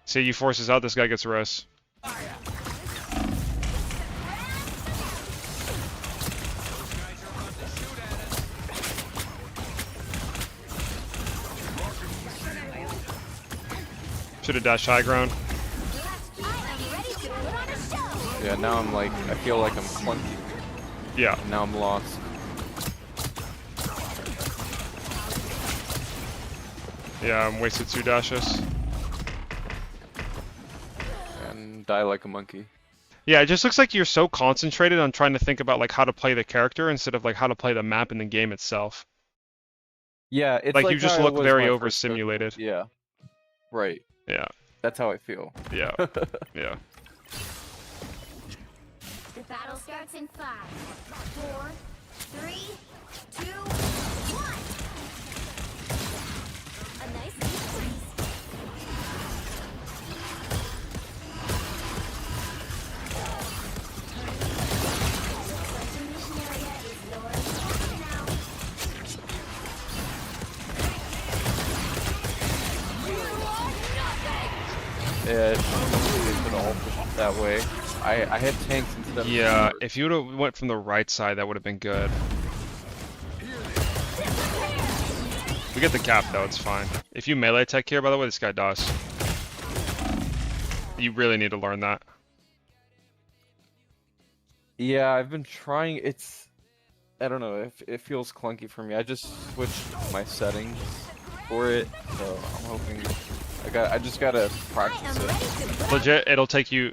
See, you forces out, this guy gets res. Should have dashed high ground. Yeah, now I'm like, I feel like I'm clunky. Yeah. And now I'm lost. Yeah, I'm wasted 2 dashes. And die like a monkey. Yeah, it just looks like you're so concentrated on trying to think about like how to play the character instead of like how to play the map in the game itself. Yeah, it's like you just how I look was very my over first simulated. Yeah. Right. Yeah. That's how I feel. Yeah. Yeah. The battle starts in 5, 4, 3, 2, 1. A nice decrease. Yeah, it's all that way. I had tanks instead of... Yeah, if you would have went from the right side, that would have been good. We get the cap though, it's fine. If you melee tech here, by the way, this guy dies. You really need to learn that. Yeah, I've been trying. It's... I don't know, it feels clunky for me. I just switched my settings for it, so I'm hoping... I just gotta practice it. Legit, it'll take you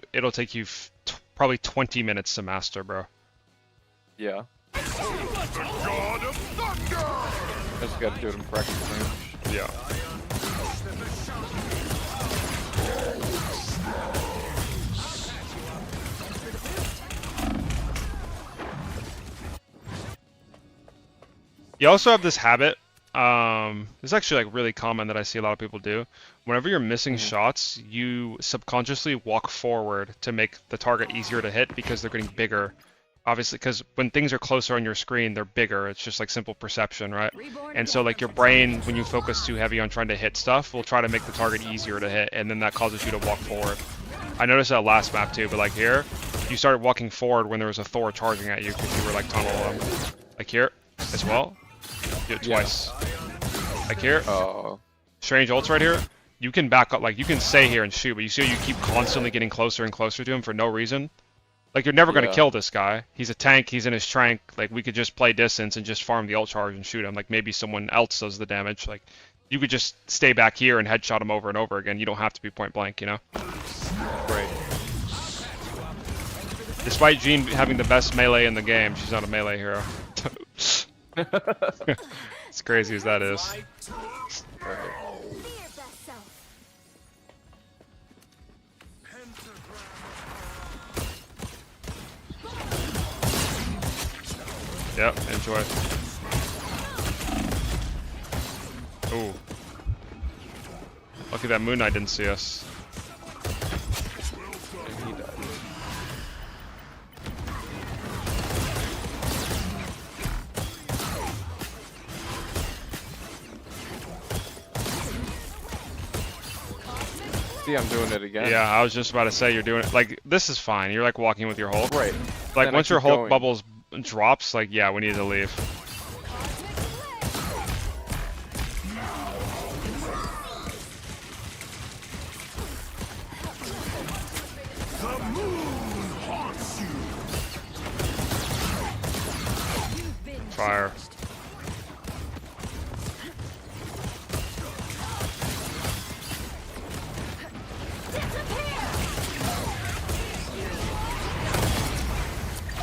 probably 20 minutes to master, bro. Yeah. I just gotta do it in practice range. Yeah. You also have this habit. It's actually like really common that I see a lot of people do. Whenever you're missing shots, you subconsciously walk forward to make the target easier to hit because they're getting bigger. Obviously, because when things are closer on your screen, they're bigger. It's just like simple perception, right? And so like your brain, when you focus too heavy on trying to hit stuff, will try to make the target easier to hit, and then that causes you to walk forward. I noticed that last map too, but like here, you started walking forward when there was a Thor charging at you because you were like tunnel like here as well. Do it twice. Like here. Strange ults right here. You can back up, like you can stay here and shoot, but you see how you keep constantly getting closer and closer to him for no reason. Like you're never gonna kill this guy. He's a tank. He's in his trank. Like we could just play distance and just farm the ult charge and shoot him. Like maybe someone else does the damage. Like you could just stay back here and headshot him over and over again. You don't have to be point blank, you know. Right. Despite Jean having the best melee in the game, she's not a melee hero. As crazy as that is. Right. Yep, enjoy. Ooh. Lucky that Moon Knight didn't see us. And he died. See, I'm doing it again. Yeah, I was just about to say you're doing it. Like, this is fine. You're like walking with your Hulk. Right. Like, Then once your Hulk going. bubbles drops, like, yeah, we need to leave. Fire.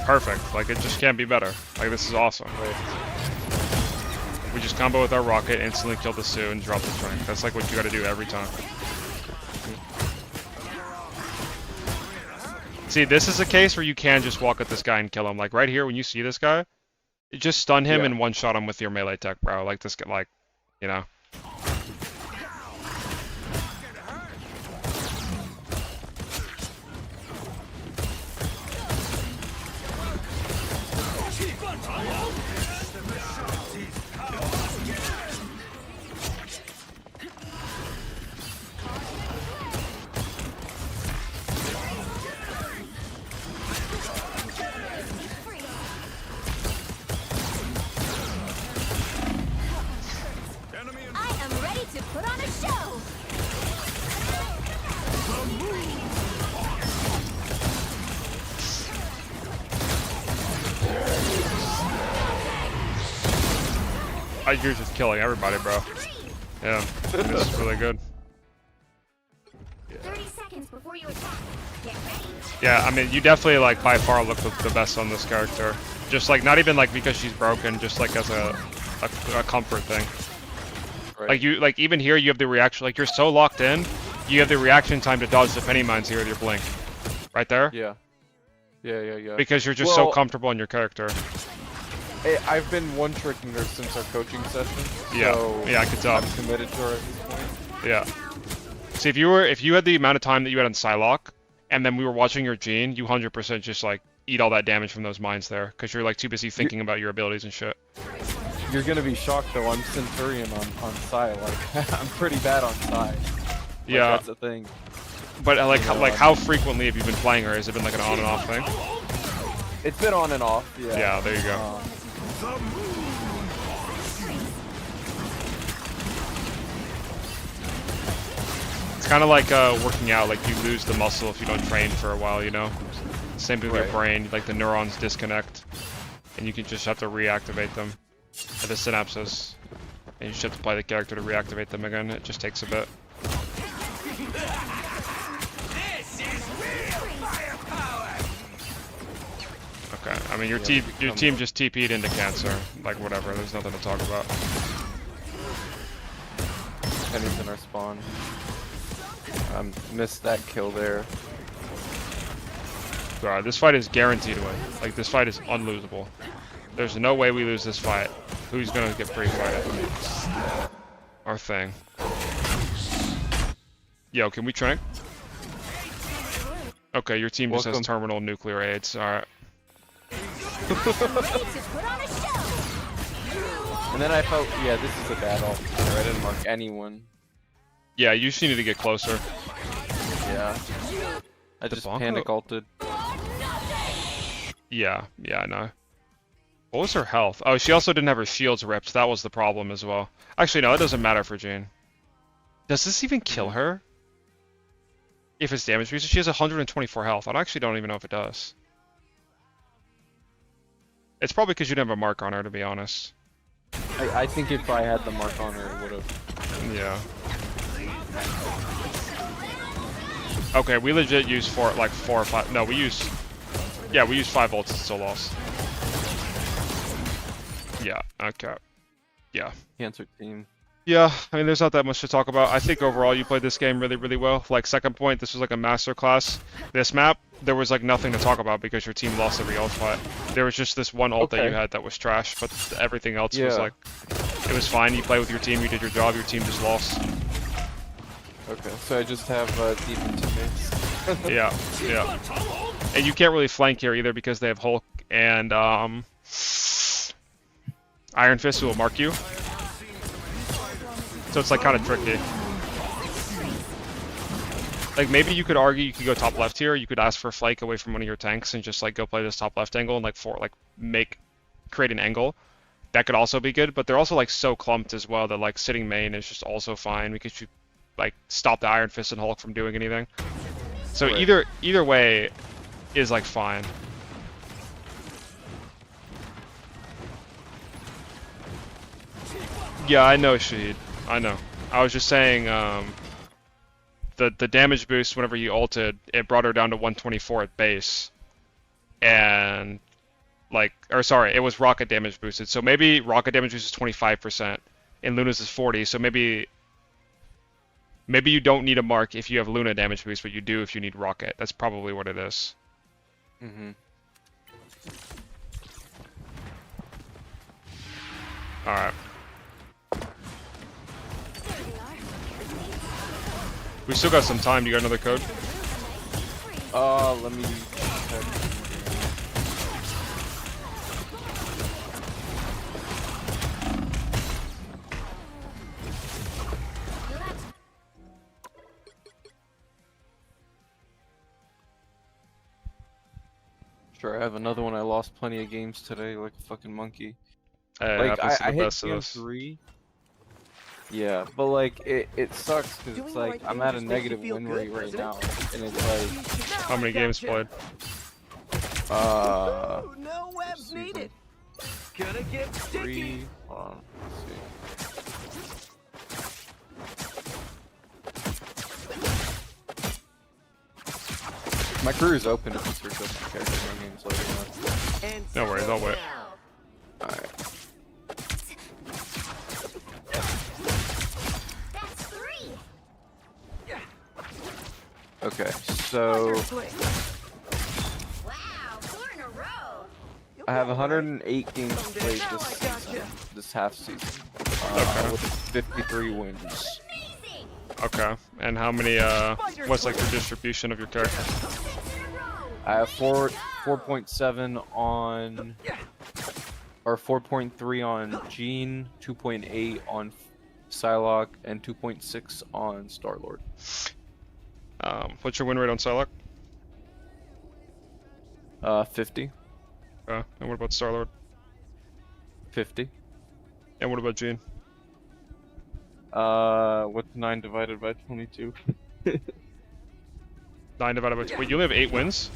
Perfect. Like, it just can't be better. Like, this is awesome. We just combo with our rocket, instantly kill the Sue, and drop the strength. That's like what you gotta do every time. See, this is a case where you can just walk at this guy and kill him. Like, right here, when you see this guy, you just stun him and one-shot him with your melee tech, bro. Like, this guy, like, you know. You're just killing everybody, bro. Yeah, this is really good. 30 seconds before you attack. Get ready. Yeah, I mean, you definitely, like, by far look the best on this character. Just, like, not even, like, because she's broken, just, like, as a comfort thing. Right. Like, you, like, even here, you have the reaction, like, you're so locked in, you have the reaction time to dodge the penny mines here with your blink. Right there? Yeah. Yeah. Because you're just so comfortable in your character. Hey, I've been one-tricking her since our coaching session. Yeah, so yeah, I could tell. I'm committed to her at this point. Yeah. See, if you had the amount of time that you had on Psylocke, and then we were watching your Jean, you 100% just, like, eat all that damage from those mines there, because you're, like, too busy thinking about your abilities and shit. You're gonna be shocked, though, I'm Centurion on Psy. Like, I'm pretty bad on Psy. Like, Yeah. That's the thing. But, like, how frequently have you been playing her? Has it been, like, an on and off thing? It's been on and off, yeah. Yeah, there you go. It's kind of like working out, like you lose the muscle if you don't train for a while, you know? Same thing with your brain, like the neurons disconnect, and you can just have to reactivate them, at the synapses. And you just have to play the character to reactivate them again, it just takes a bit. Okay. I mean, your team just TP'd into Cancer. Like, whatever. There's nothing to talk about. Penny's in our spawn. Missed that kill there. Alright, this fight is guaranteed win. Like, this fight is unlosable. There's no way we lose this fight. Who's gonna get free fight? Our thing. Yo, can we trank? Okay, your team just has terminal nuclear aids. Alright. And then I felt, yeah, this is a bad ult. I didn't mark anyone. Yeah, you just needed to get closer. Yeah. I just panic ulted. Yeah, I know. What was her health? Oh, she also didn't have her shields ripped. That was the problem as well. Actually, no, that doesn't matter for Jane. Does this even kill her? If it's damage boosted, she has 124 health. I actually don't even know if it does. It's probably because you didn't have a mark on her, to be honest. I think if I had the mark on her, it would have. Yeah. Okay, we legit used 4 or 5. No, we used. Yeah, we used 5 ults and still lost. Yeah. Okay. Yeah. Cancer team. Yeah, I mean, there's not that much to talk about. I think overall you played this game really, really well. Like, second point, this was like a masterclass. This map, there was like nothing to talk about because your team lost every ult fight. There was just this one ult that you had that was trash, but everything else was like, it was fine. You played with your team, you did your job, your team just lost. Okay, so I just have decent teammates. Yeah. And you can't really flank here either because they have Hulk and Iron Fist who will mark you. So it's like kind of tricky. Like maybe you could argue you could go top left here. You could ask for a flank away from one of your tanks and just like go play this top left angle and like create an angle. That could also be good, but they're also like so clumped as well that like sitting main is just also fine because you like stop the Iron Fist and Hulk from doing anything. So either way is like fine. Yeah, I know, Shahid. I know. I was just saying, the damage boost whenever you ulted, it brought her down to 124 at base. And, like, or sorry, it was rocket damage boosted. So maybe rocket damage boost is 25%, and Luna's is 40, so maybe you don't need a mark if you have Luna damage boost, but you do if you need rocket. That's probably what it is. Mm-hmm. Alright. We still got some time. Do you got another code? Let me check. Sure, I have another one. I lost plenty of games today, like a fucking monkey. Like, I hit TM3. Yeah, but like it sucks because it's like I'm at a negative win rate right now, and it's like how many games played? No web needed. Gonna get sticky. 3. Hold on, let's see. My career is open if you search up the character games later on. No worries, I'll wait. Alright. Okay, so I have 108 games played this season, this half season, with 53 wins. Okay, and how many? What's like the distribution of your character? I have 4.7 on, or 4.3 on Jean, 2.8 on Psylocke, and 2.6 on Star-Lord. What's your win rate on Psylocke? 50. And what about Star-Lord? 50. And what about Jean? What's 9 divided by 22? 9 divided by 2. Wait, you only have 8 wins?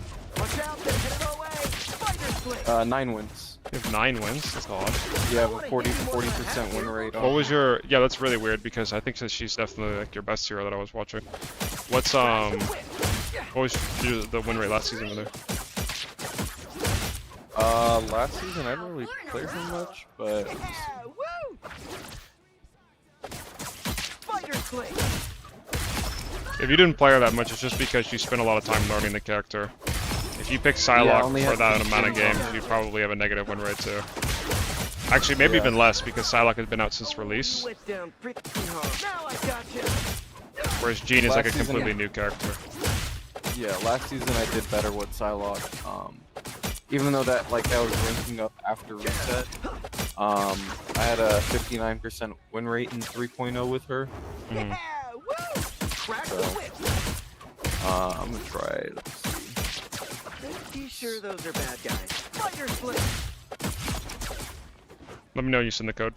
9 wins. You have 9 wins? That's odd. You have a 40% win rate. What was your... Yeah, that's really weird because I think that she's definitely like your best hero that I was watching. What's, what was the win rate last season with her? Last season I didn't really play him much, but Yeah, woo! Fighter Slate. If you didn't play her that much, it's just because you spent a lot of time learning the character. If you pick Psylocke only for had that to amount of games, you probably have a negative win rate too. Actually, maybe even less because Psylocke has been out since release, Went down pretty hard. Now I gotcha. whereas Jean is like a Last season, completely new character. yeah, last season I did better with Psylocke. Even though that was ranking up after reset. I had a 59% win rate in 3.0 with her. Yeah, woo! Crack the whip. I'm gonna try it. Let's see. Pretty sure those are bad guys. Fighter Slate. Let me know you send the code.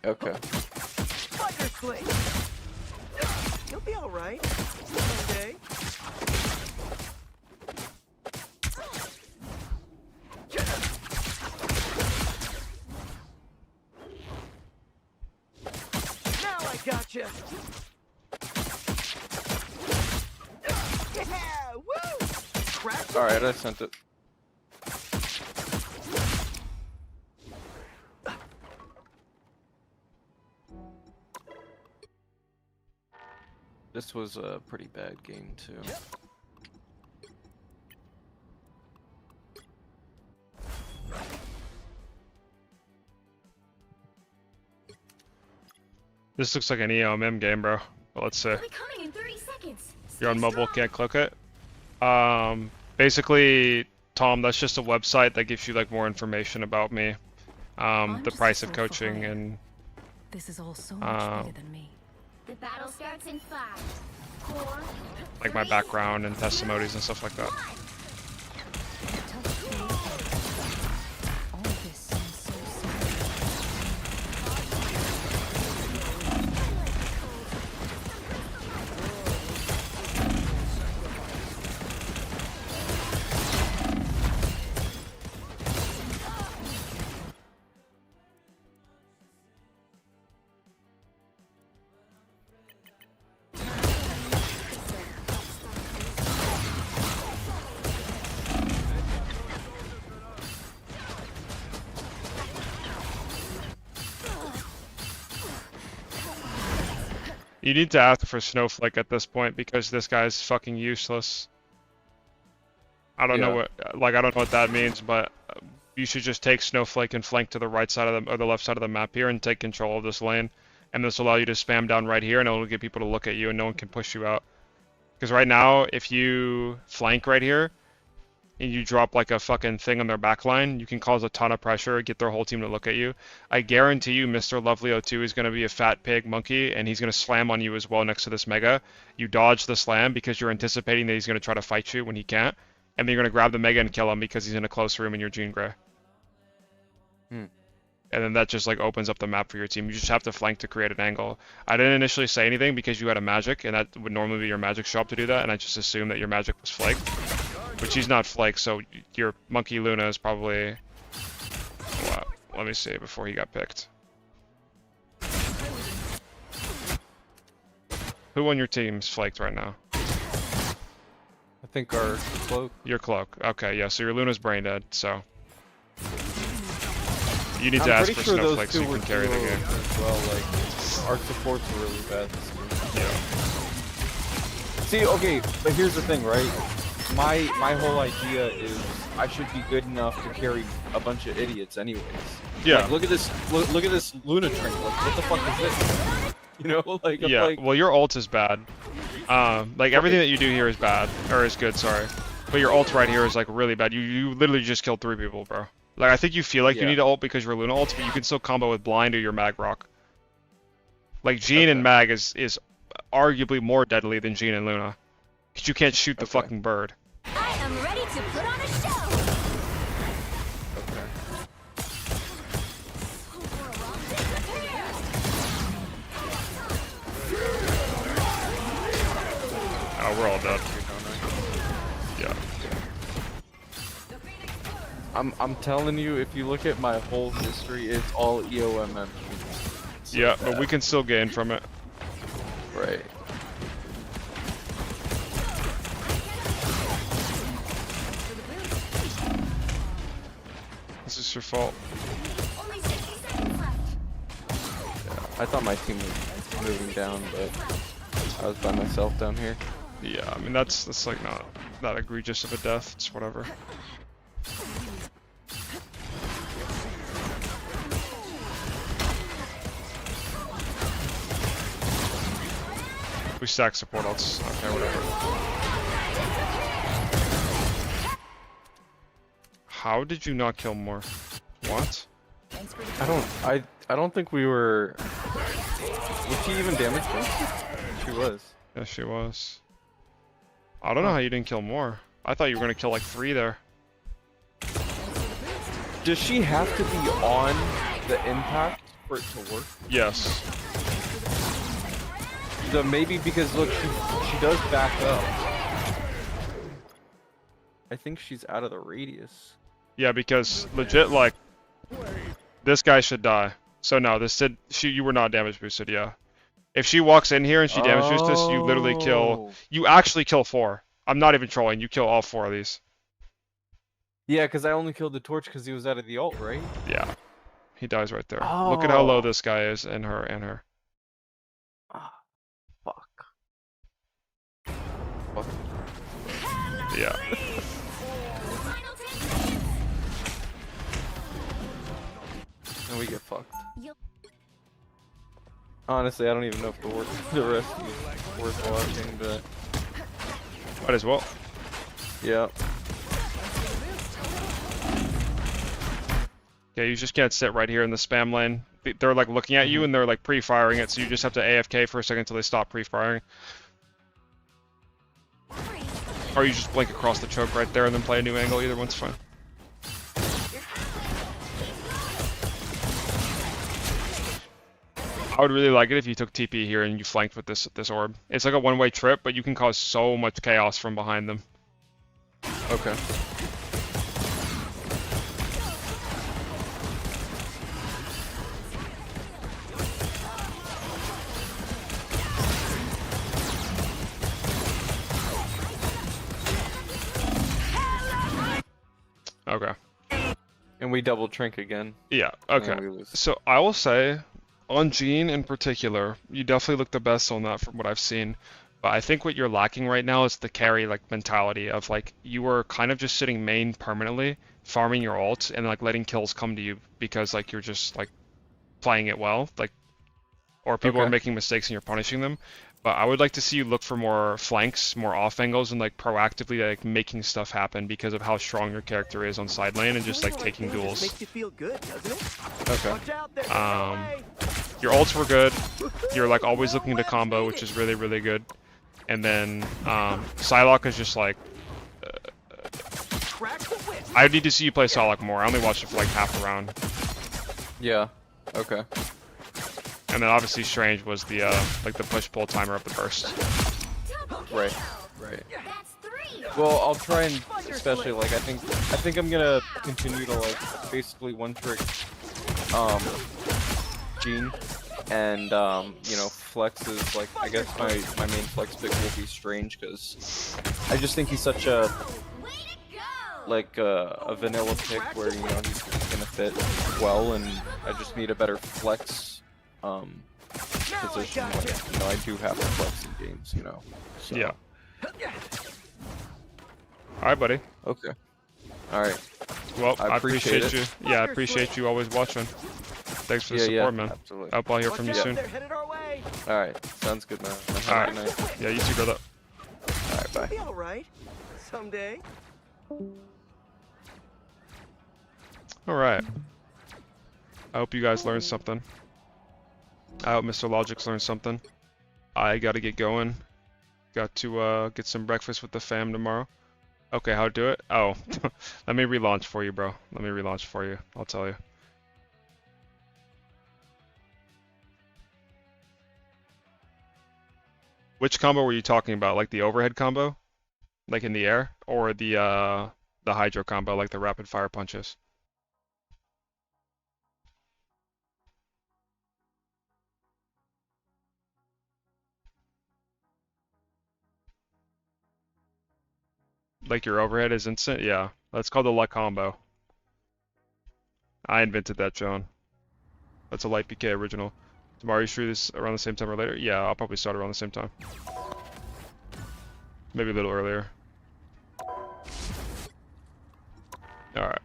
Okay. Fighter Slate. You'll be all right. Someday. Now I gotcha. Yeah, woo! Crack the Alright, I sent it. This was a pretty bad game too. This looks like an EOMM game, bro. But let's see. We'll be coming in 30 seconds. You're on Stay mobile, strong. can't click it. Basically, Tom, that's just a website that gives you like more information about me, I'm the just price a of soul for coaching, hire. and This is all so much bigger than me. The battle starts in 5, 4, like my 3, background and testimonies and stuff like that. 1. Touch me. All of this seems so simple. You need to ask for Snowflake at this point because this guy's fucking useless. I don't know what I don't know what that means, but you should just take Snowflake and flank to the right side of the or the left side of the map here and take control of this lane. And this will allow you to spam down right here and it'll get people to look at you and no one can push you out. Because right now, if you flank right here and you drop like a fucking thing on their back line, you can cause a ton of pressure, get their whole team to look at you. I guarantee you Mr. Lovely02 is going to be a fat pig monkey and he's going to slam on you as well next to this mega. You dodge the slam because you're anticipating that he's going to try to fight you when he can't. And then you're going to grab the mega and kill him because he's in a close room and you're Jean Grey. And then that just like opens up the map for your team. You just have to flank to create an angle. I didn't initially say anything because you had a magic and that would normally be your magic shop to do that. And I just assumed that your magic was flaked. Which he's not flaked, so your Monkey Luna is probably... Wow. Let me see before he got picked. Who on your team's flaked right now? I think our cloak. Your cloak. Okay, yeah, so your Luna's brain dead, so... You need to I'm ask pretty for sure Snowflake those so two you were can carry the duo game. as well. Like our supports are really bad this game. Yeah. See, okay, but here's the thing, right? My whole idea is I should be good enough to carry a bunch of idiots, anyways. Yeah. Like, look at this. Look at this Luna train. Like, what the fuck is this? You know, like. Yeah. Like, Well, your ult is bad. Like everything that you do here is bad, or is good. Sorry, but your ult right here is like really bad. You literally just killed 3 people, bro. Like I think you feel like you need to ult because you're Luna ult, but you can still combo with blind or your mag rock. Like Jean and mag is arguably more deadly than Jean and Luna, because you can't shoot the fucking bird. I am ready to put on a show. Okay. Oh, we're all dead. Yeah. I'm telling you, if you look at my whole history, it's all EOMM. Yeah, but we can still gain from it. Right. This is your fault. Only 60 seconds left. I thought my team was moving down, but I was by myself down here. Yeah, I mean that's like not that egregious of a death. It's whatever. We stack support ults. Okay, whatever. How did you not kill more? What? I don't think we were. Was she even damaged? She was. Yeah, she was. I don't know how you didn't kill more. I thought you were gonna kill like 3 there. Does she have to be on the impact for it to work? Yes. So maybe because look, she does back up. I think she's out of the radius. Yeah, because legit like this guy should die. So no, this did you were not damage boosted, yeah. If she walks in here and she damage boosts this, you literally kill. You actually kill 4. I'm not even trolling. You kill all 4 of these. Yeah, because I only killed the torch because he was out of the ult, right? Yeah, he dies right there. Look at how low this guy is, and her. Ah, fuck. Fuck. Yeah. Final 10 seconds. And we get fucked. Honestly, I don't even know if the rest is worth watching, but Might as well. yeah. Yeah, you just can't sit right here in the spam lane. They're like looking at you and they're like pre-firing it, so you just have to AFK for a second until they stop pre-firing. Or you just blink across the choke right there and then play a new angle. Either one's fine. I would really like it if you took TP here and you flanked with this orb. It's like a one-way trip, but you can cause so much chaos from behind them. Okay. Okay. And we double trink again. Yeah, and okay. then we lose. So I will say, on Jean in particular, you definitely look the best on that from what I've seen. But I think what you're lacking right now is the carry like mentality of like you were kind of just sitting main permanently, farming your ult and like letting kills come to you because like you're just like playing it well, like or people are making mistakes and you're punishing them. But I would like to see you look for more flanks, more off angles, and like proactively like making stuff happen because of how strong your character is on side lane and just like taking duels. Makes you feel good, doesn't it? Okay. Watch out there, Your ults were good. You're like always looking to combo, which is really, really good. And then Psylocke is just like I need to see you play Psylocke more. I only watched it for like half a round. Yeah. Okay. And then obviously Strange was the like the push pull timer of the burst. Right. Right. Well, I'll try and especially like I think I'm gonna continue to like basically one trick Jean and you know flex is like I guess my main flex pick will be Strange because I just think he's such a like a vanilla pick where you know he's gonna fit well and I just need a better flex position. Like, you know I do have to flex in games, you know. So. Yeah. Alright, buddy. Okay. Alright. Well, I appreciate it. you. Yeah, I appreciate you always watching. Thanks for the support, man. Absolutely. I hope I'll hear from you soon. Alright, sounds good, man. Alright. Good night. Yeah, you too, brother. Alright, bye. Be all right someday. Alright. I hope you guys learned something. I hope Mr. Logic's learned something. I gotta get going. Got to get some breakfast with the fam tomorrow. Okay, how to do it? Oh, let me relaunch for you, bro. Let me relaunch for you. I'll tell you. Which combo were you talking about? Like the overhead combo? Like in the air? Or the hydro combo, like the rapid fire punches? Like your overhead is instant? Yeah. That's called the luck combo. I invented that, John. That's a light PK original. Tomorrow you stream this around the same time or later? Yeah, I'll probably start around the same time. Maybe a little earlier. Alright.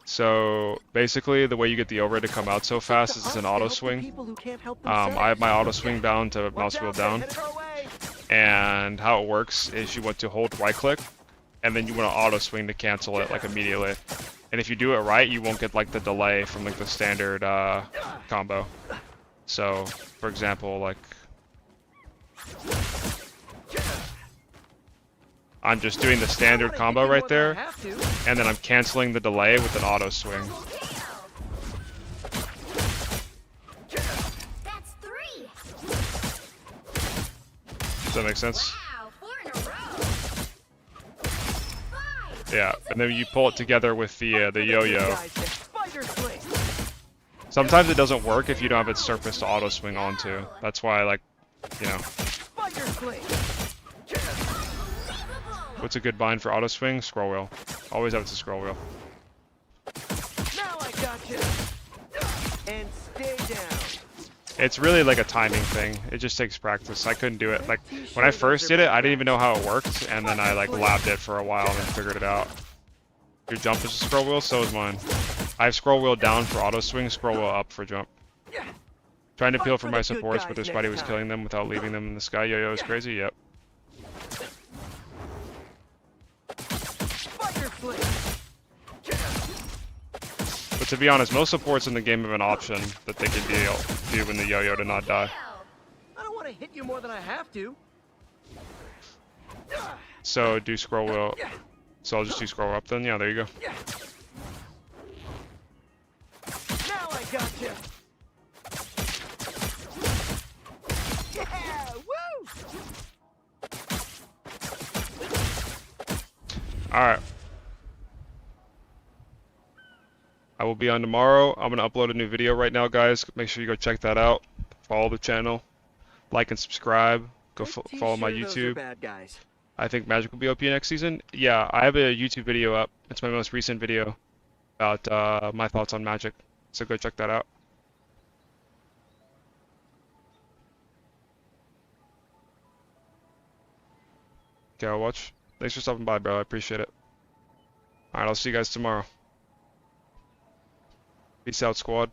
So basically the way you get the overhead to come out so fast is it's an auto swing. I have my auto swing bound to mouse wheel down. And how it works is you want to hold right click and then you want to auto swing to cancel it like immediately. And if you do it right, you won't get like the delay from like the standard combo. So for example, like I'm just doing the standard combo right there, and then I'm canceling the delay with an auto swing. That's 3. Does that make sense? Wow, 4 in a row. 5. Yeah, and then you pull it together with the yo-yo. Sometimes it doesn't work if you don't have its surface to auto swing onto. That's why, like, you know. What's a good bind for auto swing? Scroll wheel. Always have it to scroll wheel. Now I got you. And stay down. It's really like a timing thing. It just takes practice. I couldn't do it. Like when I first did it, I didn't even know how it worked, and then I like labbed it for a while and then figured it out. Your jump is a scroll wheel, so is mine. I have scroll wheel down for auto swing, scroll wheel up for jump. Trying to appeal for my supports, but their Spidey was killing them without leaving them in the sky. Yo-yo is crazy. Yep. But to be honest, most supports in the game have an option that they can do when the yo-yo to not die. I don't want to hit you more than I have to. So do scroll wheel. So I'll just do scroll up then. Yeah, there you go. Now I got you. Yeah, woo! All right. I will be on tomorrow. I'm gonna upload a new video right now, guys. Make sure you go check that out. Follow the channel, like and subscribe. Go follow my YouTube. Bad guys. I think Magic will be OP next season. Yeah, I have a YouTube video up. It's my most recent video about my thoughts on Magic. So go check that out. Okay, I'll watch. Thanks for stopping by, bro. I appreciate it. Alright, I'll see you guys tomorrow. Peace out, squad.